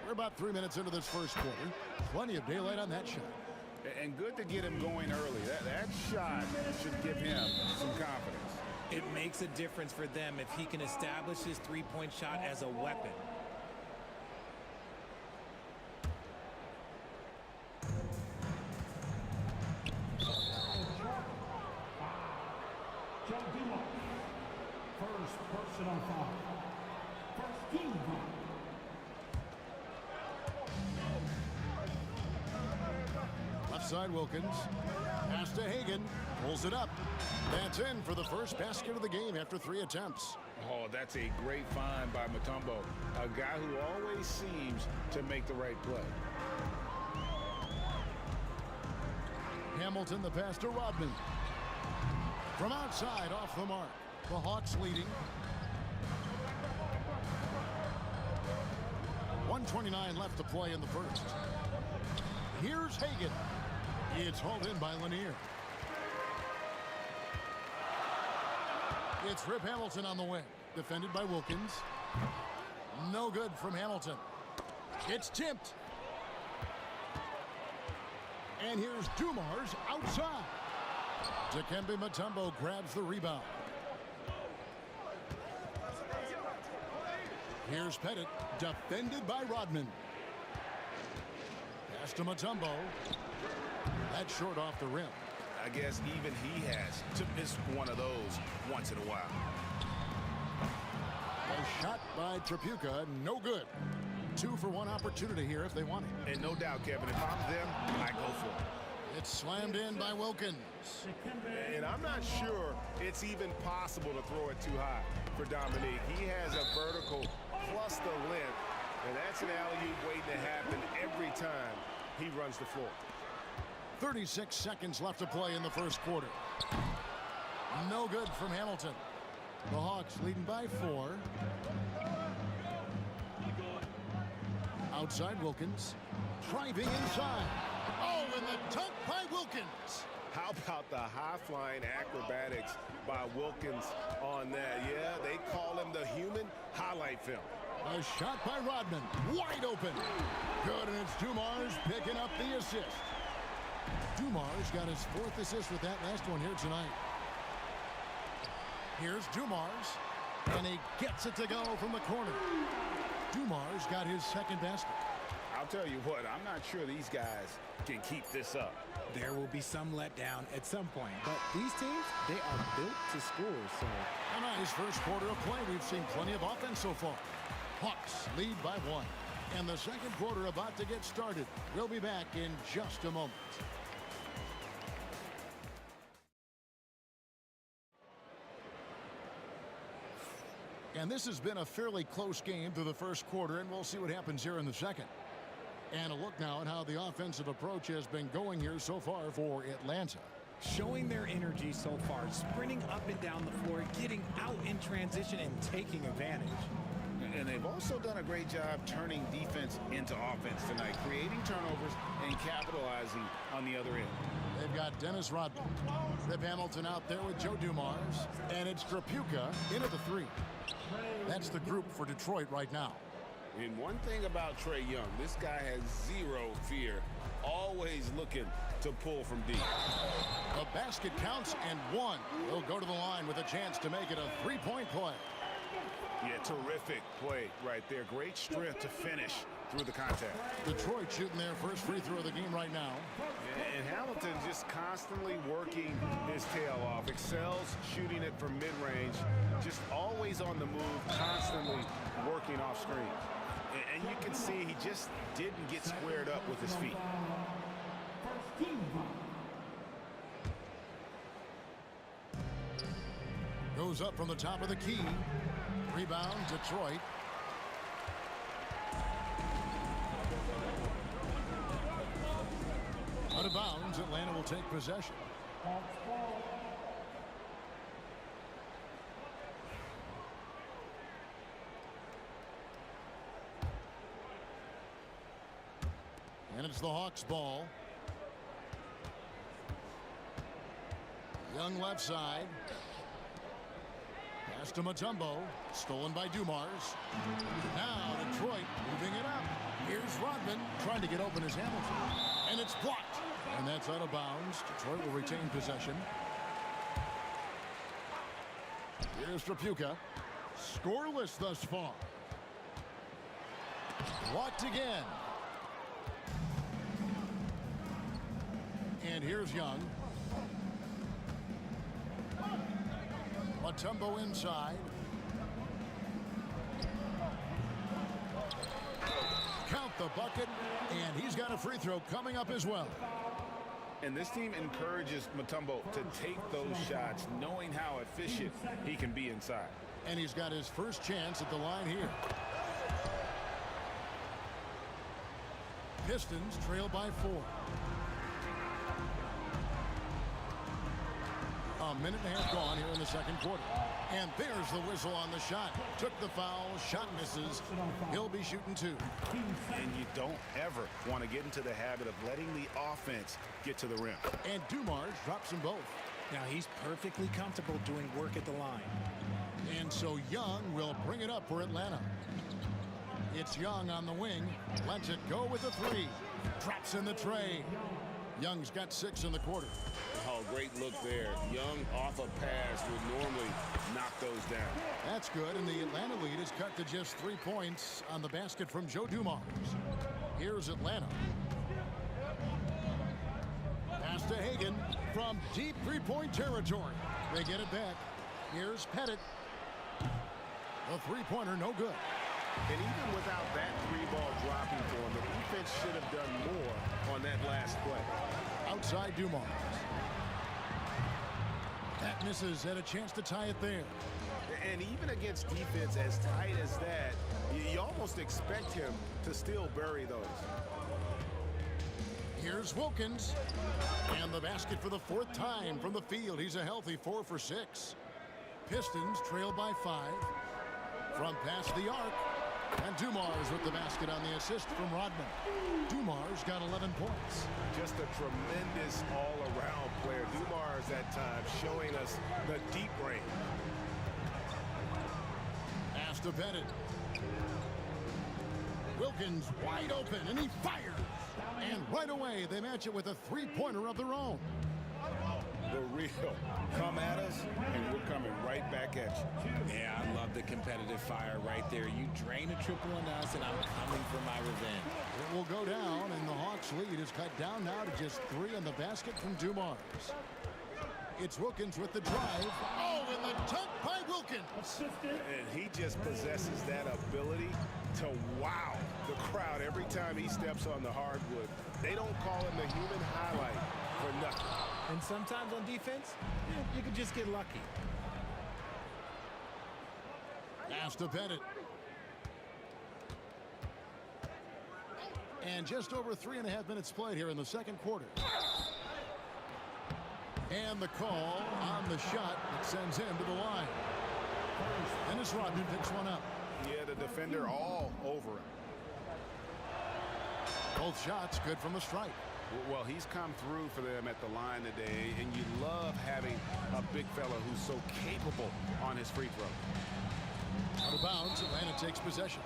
We're about 3 minutes into this first quarter. Plenty of daylight on that shot. And good to get him going early. That shot should give him some confidence. It makes a difference for them if he can establish his three-point shot as a weapon. First personal foul. First team foul. Left side Wilkins. Pass to Hagan. Pulls it up. That's in for the first basket of the game after 3 attempts. Oh, that's a great find by Mutombo. A guy who always seems to make the right play. Hamilton the pass to Rodman. From outside off the mark. The Hawks leading. 1:29 left to play in the first. Here's Hagan. It's hauled in by Lanier. It's Rip Hamilton on the wing. Defended by Wilkins. No good from Hamilton. It's tipped. And here's Dumars outside. Dikembe Mutombo grabs the rebound. Here's Pettit, defended by Rodman. Pass to Mutombo. That's short off the rim. I guess even he has to miss one of those once in a while. A shot by Tripucka, no good. 2 for 1 opportunity here if they want it. And no doubt, Kevin, if I'm them, I go for it. It's slammed in by Wilkins. And I'm not sure it's even possible to throw it too high for Dominique. He has a vertical plus the length, and that's an alley-oop waiting to happen every time he runs the floor. 36 seconds left to play in the first quarter. No good from Hamilton. The Hawks leading by 4. Outside Wilkins. Driving inside. Oh, and the dunk by Wilkins. How about the high-flying acrobatics by Wilkins on that? Yeah, they call him the human highlight film. A shot by Rodman. Wide open. Good, and it's Dumars picking up the assist. Dumars got his 4th assist with that last one here tonight. Here's Dumars, and he gets it to go from the corner. Dumars got his 2nd basket. I'll tell you what, I'm not sure these guys can keep this up. There will be some letdown at some point, but these teams, they are built to score, so. A nice first quarter of play. We've seen plenty of offense so far. Hawks lead by 1, and the second quarter about to get started. We'll be back in just a moment. And this has been a fairly close game through the first quarter, and we'll see what happens here in the second. And a look now at how the offensive approach has been going here so far for Atlanta. Showing their energy so far, sprinting up and down the floor, getting out in transition and taking advantage. And they've also done a great job turning defense into offense tonight, creating turnovers and capitalizing on the other end. They've got Dennis Rodman, Rip Hamilton out there with Joe Dumars, and it's Trapuka in at the 3. That's the group for Detroit right now. And one thing about Trae Young, this guy has zero fear, always looking to pull from deep. The basket counts, and 1. He'll go to the line with a chance to make it a 3-point play. Yeah, terrific play right there. Great strength to finish through the contact. Detroit shooting their first free throw of the game right now. And Hamilton just constantly working his tail off. Excels shooting it from mid-range. Just always on the move, constantly working off screen. And you can see he just didn't get squared up with his feet. Goes up from the top of the key. Rebound, Detroit. Out of bounds, Atlanta will take possession. And it's the Hawks' ball. Young left side. Pass to Mutombo. Stolen by Dumars. Now Detroit moving it up. Here's Rodman trying to get open as Hamilton. And it's blocked. And that's out of bounds. Detroit will retain possession. Here's Trapuka. Scoreless thus far. Blocked again. And here's Young. Mutombo inside. Count the bucket, and he's got a free throw coming up as well. And this team encourages Mutombo to take those shots, knowing how efficient he can be inside. And he's got his first chance at the line here. Pistons trail by 4. A minute and a half gone here in the second quarter. And there's the whistle on the shot. Took the foul, shot misses. He'll be shooting 2. And you don't ever want to get into the habit of letting the offense get to the rim. And Dumars drops them both. Now he's perfectly comfortable doing work at the line. And so Young will bring it up for Atlanta. It's Young on the wing. Lets it go with a 3. Drops in the tray. Young's got 6 in the quarter. Oh, great look there. Young off a pass would normally knock those down. That's good, and the Atlanta lead is cut to just 3 points on the basket from Joe Dumars. Here's Atlanta. Pass to Hagan from deep three-point territory. They get it back. Here's Pettit. The three-pointer, no good. And even without that 3-ball dropping for him, the defense should have done more on that last play. outside Dumars. That misses, and a chance to tie it there. And even against defense as tight as that, you almost expect him to still bury those. Here's Wilkins. And the basket for the 4th time from the field. He's a healthy 4 for 6. Pistons trail by 5. From past the arc. And Dumars with the basket on the assist from Rodman. Dumars got 11 points. Just a tremendous all-around player. Dumars at times showing us the deep range. Pass to Bennett. Wilkins wide open, and he fires. And right away, they match it with a 3-pointer of their own. The real come at us, and we're coming right back at you. Yeah, I love the competitive fire right there. You drain a triple on us, and I'm coming for my revenge. It will go down, and the Hawks' lead is cut down now to just 3 on the basket from Dumars. It's Wilkins with the drive. Oh, and the dunk by Wilkins. And he just possesses that ability to wow the crowd every time he steps on the hardwood. They don't call him the human highlight for nothing. And sometimes on defense, you can just get lucky. Pass to Bennett. And just over 3.5 minutes played here in the second quarter. And the call on the shot that sends him to the line. Dennis Rodman picks one up. Yeah, the defender all over him. Both shots good from the stripe. Well, he's come through for them at the line today, and you love having a big fella who's so capable on his free throw. Out of bounds, Atlanta takes possession.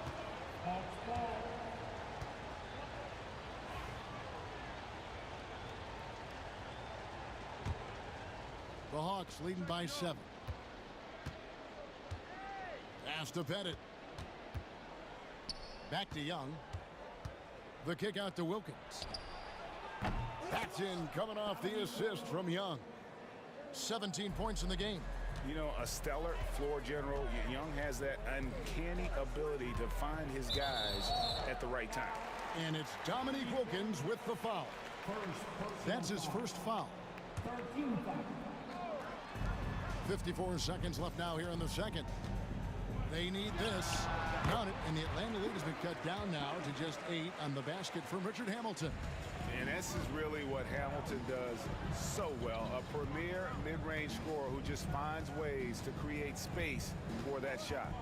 The Hawks leading by 7. Pass to Bennett. Back to Young. The kick out to Wilkins. That's in, coming off the assist from Young. 17 points in the game. You know, a stellar floor general. Young has that uncanny ability to find his guys at the right time. And it's Dominique Wilkins with the foul. That's his first foul. 54 seconds left now here in the second. They need this. Count it, and the Atlanta lead has been cut down now to just 8 on the basket from Richard Hamilton. And this is really what Hamilton does so well. A premier mid-range scorer who just finds ways to create space for that shot.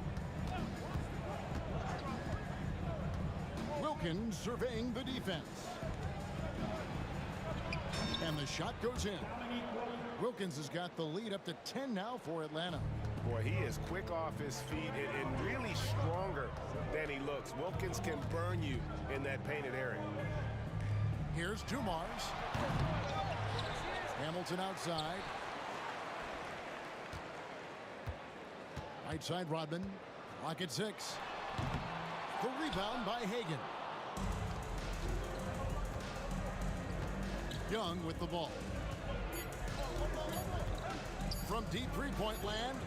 Wilkins surveying the defense. And the shot goes in. Wilkins has got the lead up to 10 now for Atlanta. Boy, he is quick off his feet and really stronger than he looks. Wilkins can burn you in that painted area. Here's Dumars. Hamilton outside. Right side Rodman. Clock at 6. The rebound by Hagan. Young with the ball. From deep three-point land.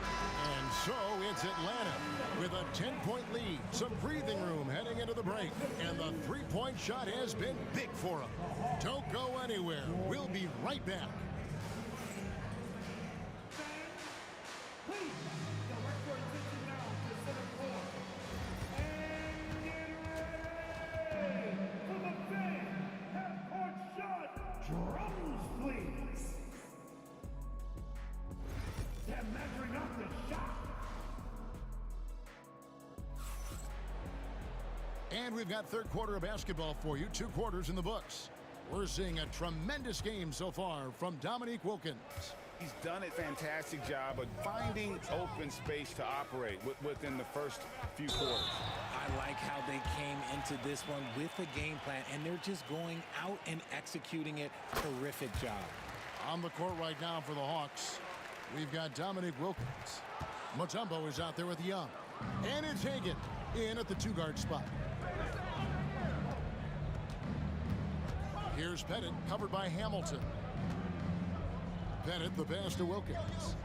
And so it's Atlanta with a 10-point lead. Some breathing room heading into the break. And the three-point shot has been big for them. Don't go anywhere. We'll be right back. And we've got third quarter of basketball for you. 2 quarters in the books. We're seeing a tremendous game so far from Dominique Wilkins. He's done a fantastic job of finding open space to operate within the first few quarters. I like how they came into this one with a game plan, and they're just going out and executing it. Terrific job. On the court right now for the Hawks, we've got Dominique Wilkins. Mutombo is out there with Young. And it's Hagan in at the 2-guard spot. Here's Pettit, covered by Hamilton. Pettit, the pass to Wilkins.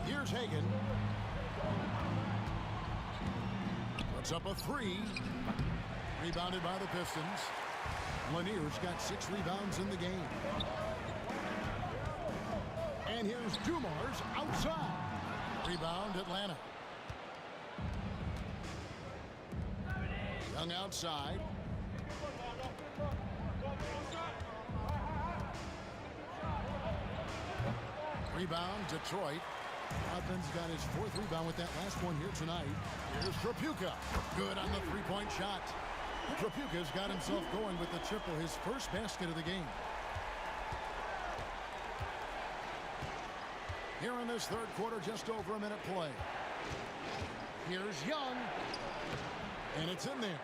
Here's Hagan. Puts up a 3. Rebounded by the Pistons. Lanier's got 6 rebounds in the game. And here's Dumars outside. Rebound, Atlanta. Young outside. Rebound, Detroit. Rodman's got his 4th rebound with that last one here tonight. Here's Trapuka. Good on the three-point shot. Trapuka's got himself going with the triple, his first basket of the game. Here in this third quarter, just over a minute play. Here's Young. And it's in there.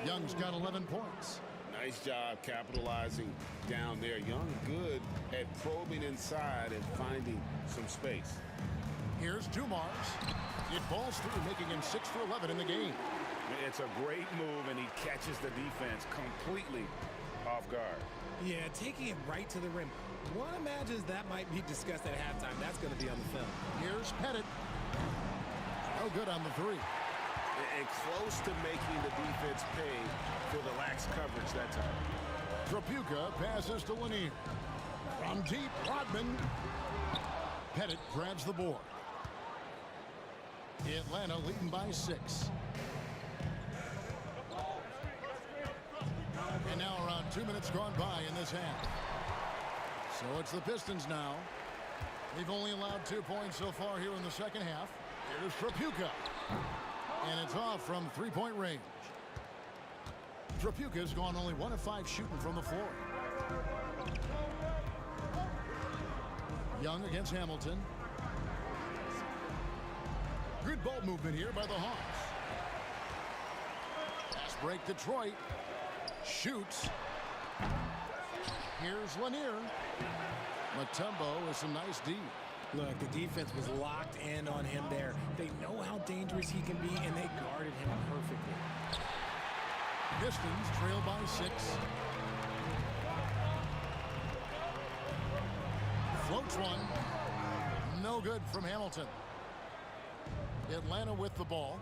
Young's got 11 points. Nice job capitalizing down there. Young good at probing inside and finding some space. Here's Dumars. It falls through, making him 6 for 11 in the game. It's a great move, and he catches the defense completely off guard. Yeah, taking it right to the rim. One imagines that might be discussed at halftime. That's going to be on the film. Here's Pettit. No good on the 3. And close to making the defense pay for the lax coverage that time. Trapuka passes to Lanier. From deep, Rodman. Pettit grabs the board. Atlanta leading by 6. And now around 2 minutes gone by in this half. So it's the Pistons now. They've only allowed 2 points so far here in the second half. Here's Trapuka. And it's off from three-point range. Trapuka's gone only 1 of 5 shooting from the floor. Young against Hamilton. Good ball movement here by the Hawks. Pass break, Detroit. Shoots. Here's Lanier. Mutombo with some nice D. Look, the defense was locked in on him there. They know how dangerous he can be, and they guarded him perfectly. Pistons trail by 6. Floats one. No good from Hamilton. Atlanta with the ball.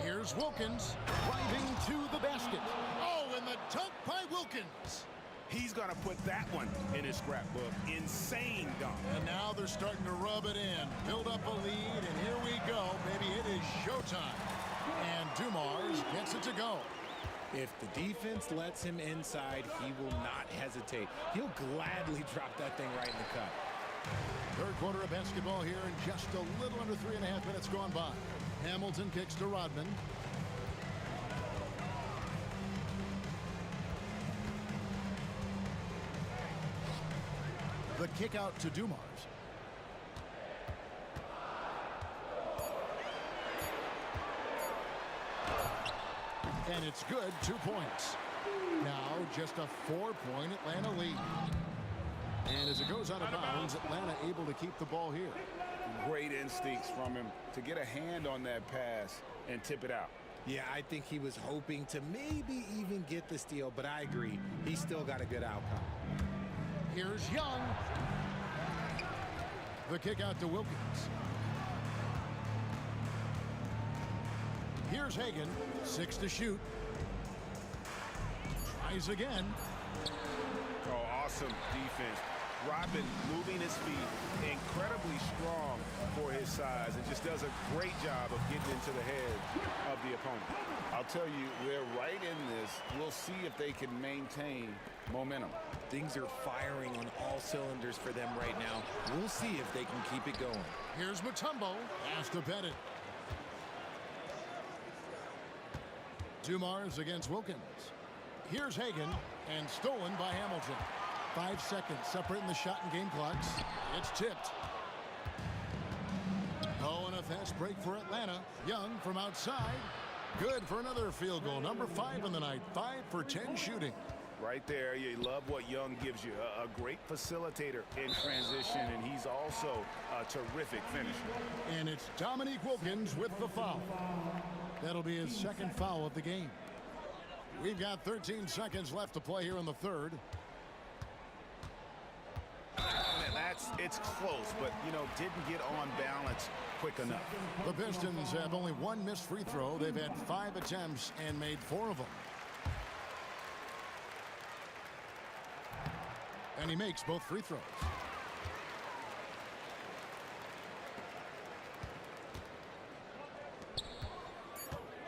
Here's Wilkins driving to the basket. Oh, and the dunk by Wilkins. He's going to put that one in his scrapbook. Insane dunk. And now they're starting to rub it in. Build up a lead, and here we go, baby. It is showtime. And Dumars gets it to go. If the defense lets him inside, he will not hesitate. He'll gladly drop that thing right in the cut. Third quarter of basketball here, and just a little under 3.5 minutes gone by. Hamilton kicks to Rodman. The kick out to Dumars. And it's good, 2 points. Now just a 4-point Atlanta lead. And as it goes out of bounds, Atlanta able to keep the ball here. Great instincts from him to get a hand on that pass and tip it out. Yeah, I think he was hoping to maybe even get the steal, but I agree. He still got a good outcome. Here's Young. The kick out to Wilkins. Here's Hagan. 6 to shoot. Tries again. Oh, awesome defense. Rodman moving his feet, incredibly strong for his size, and just does a great job of getting into the head of the opponent. I'll tell you, they're right in this. We'll see if they can maintain momentum. Things are firing on all cylinders for them right now. We'll see if they can keep it going. Here's Mutombo. Pass to Pettit. Dumars against Wilkins. Here's Hagan, and stolen by Hamilton. 5 seconds separating the shot and game clocks. It's tipped. Oh, and a fast break for Atlanta. Young from outside. Good for another field goal. Number 5 in the night. 5 for 10 shooting. Right there, you love what Young gives you. A great facilitator in transition, and he's also a terrific finisher. And it's Dominique Wilkins with the foul. That'll be his second foul of the game. We've got 13 seconds left to play here in the third. It's close, but, didn't get on balance quick enough. The Pistons have only 1 missed free throw. They've had 5 attempts and made 4 of them. And he makes both free throws.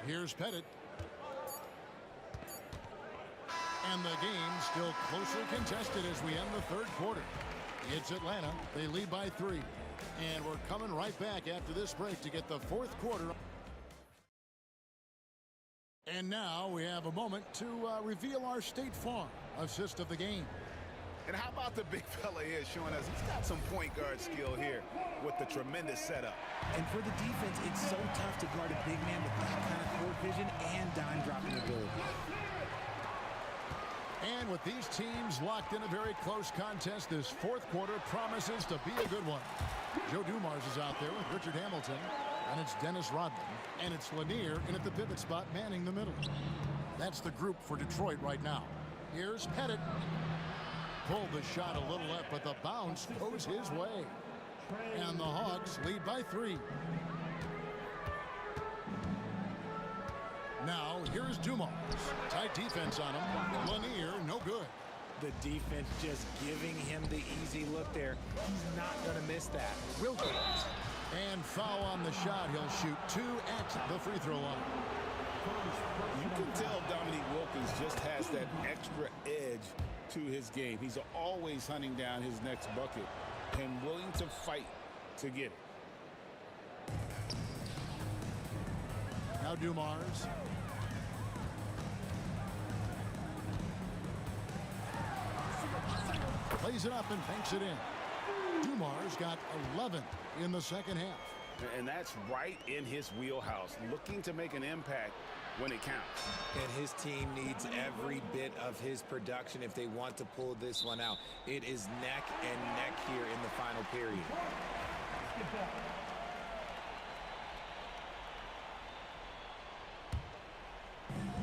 Here's Pettit. And the game still closely contested as we end the third quarter. It's Atlanta. They lead by 3. And we're coming right back after this break to get the fourth quarter. And now we have a moment to reveal our State Farm assist of the game. And how about the big fella here showing us he's got some point guard skill here with the tremendous setup. And for the defense, it's so tough to guard a big man with that kind of court vision and dime dropping ability. And with these teams locked in a very close contest, this fourth quarter promises to be a good one. Joe Dumars is out there with Richard Hamilton, and it's Dennis Rodman, and it's Lanier in at the pivot spot manning the middle. That's the group for Detroit right now. Here's Pettit. Pulled the shot a little left, but the bounce goes his way. And the Hawks lead by 3. Now, here's Dumars. Tight defense on him. Lanier, no good. The defense just giving him the easy look there. He's not going to miss that. Wilkins. And foul on the shot. He'll shoot 2 at the free throw line. You can tell Dominique Wilkins just has that extra edge to his game. He's always hunting down his next bucket and willing to fight to get it. Now Dumars. Plays it up and banks it in. Dumars got 11 in the second half. And that's right in his wheelhouse, looking to make an impact when it counts. And his team needs every bit of his production if they want to pull this one out. It is neck and neck here in the final period.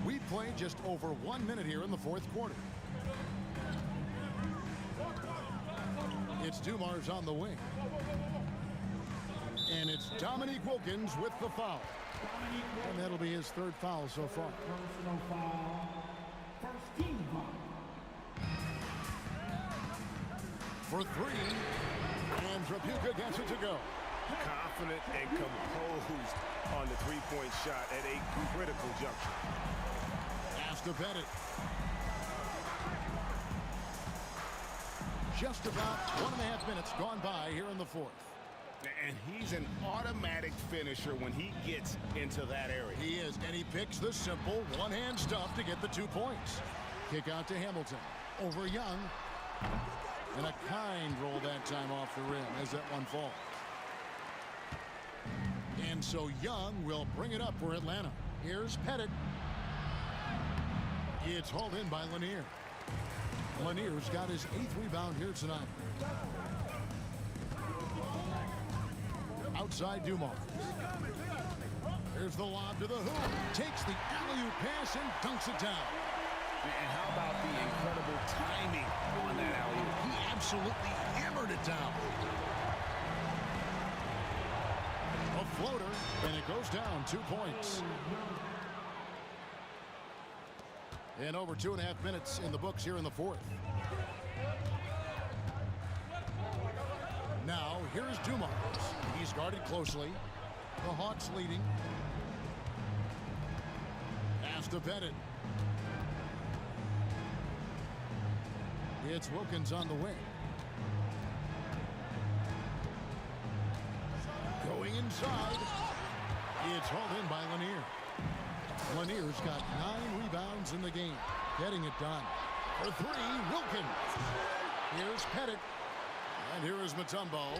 We play just over 1 minute here in the fourth quarter. It's Dumars on the wing. And it's Dominique Wilkins with the foul. And that'll be his third foul so far. Personal foul. First team foul. For 3. And Trapuka gets it to go. Confident and composed on the three-point shot at a critical juncture. Pass to Pettit. Just about 1.5 minutes gone by here in the fourth. And he's an automatic finisher when he gets into that area. He is, and he picks the simple one-hand stuff to get the 2 points. Kick out to Hamilton. Over Young. And a kind roll that time off the rim as that one falls. And so Young will bring it up for Atlanta. Here's Pettit. It's hauled in by Lanier. Lanier's got his 8th rebound here tonight. Outside Dumars. Here's the lob to the hoop. Takes the alley-oop pass and dunks it down. And how about the incredible timing on that alley-oop? He absolutely hammered it down. A floater, and it goes down 2 points. And over 2.5 minutes in the books here in the fourth. Now, here's Dumars. He's guarded closely. The Hawks leading. Pass to Pettit. It's Wilkins on the wing. Going inside. It's hauled in by Lanier. Lanier's got 9 rebounds in the game. Getting it done. For 3, Wilkins. Here's Pettit. And here is Mutombo.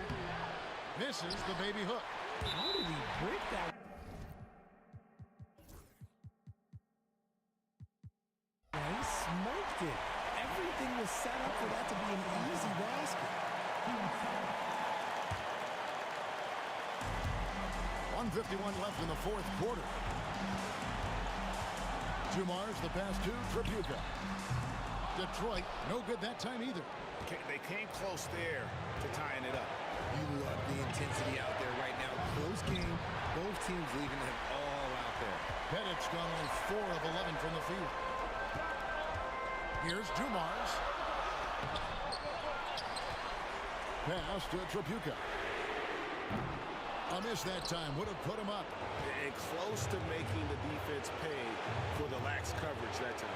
Misses the baby hook. How did he break that? Yeah, he smoked it. Everything was set up for that to be an easy basket. 1:51 left in the fourth quarter. Dumars the pass to Trapuka. Detroit, no good that time either. They came close there to tying it up. You love the intensity out there right now. Close game. Both teams leaving it all out there. Pettit's gone only 4 of 11 from the field. Here's Dumars. Pass to Tripucka. A miss that time would have put him up. And close to making the defense pay for the lax coverage that time.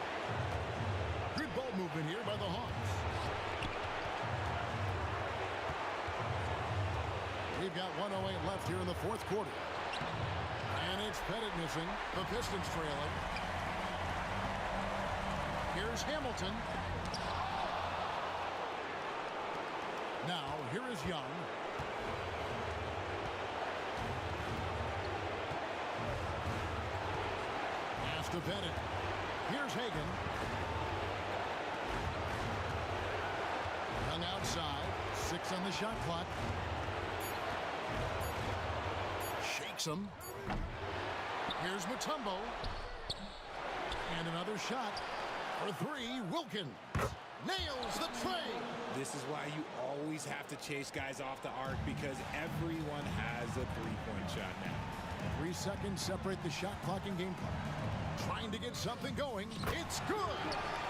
Good ball movement here by the Hawks. We've got 1:08 left here in the fourth quarter. And it's Pettit missing. The Pistons trailing. Here's Hamilton. Now, here is Young. Pass to Pettit. Here's Hagan. Young outside. 6 on the shot clock. Shakes him. Here's Mutombo. And another shot for 3. Wilkins nails the tray. This is why you always have to chase guys off the arc, because everyone has a three-point shot now. 3 seconds separate the shot clock and game clock. Trying to get something going. It's good.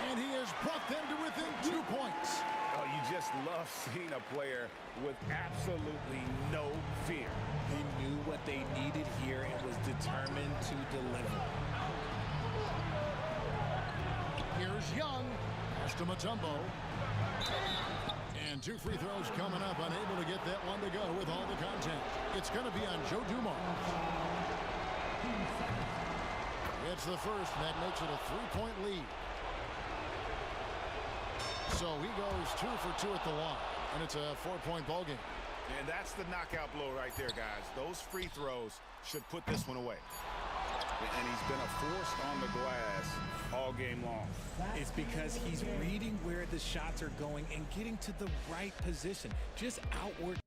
And he has brought them to within 2 points. Oh, you just love seeing a player with absolutely no fear. He knew what they needed here and was determined to deliver. Here's Young. Pass to Mutombo. And 2 free throws coming up. Unable to get that one to go with all the contact. It's going to be on Joe Dumars. It's the first, and that makes it a 3-point lead. So he goes 2 for 2 at the line, and it's a 4-point ball game. And that's the knockout blow right there, guys. Those free throws should put this one away. And he's been a force on the glass all game long. It's because he's reading where the shots are going and getting to the right position. Just outwork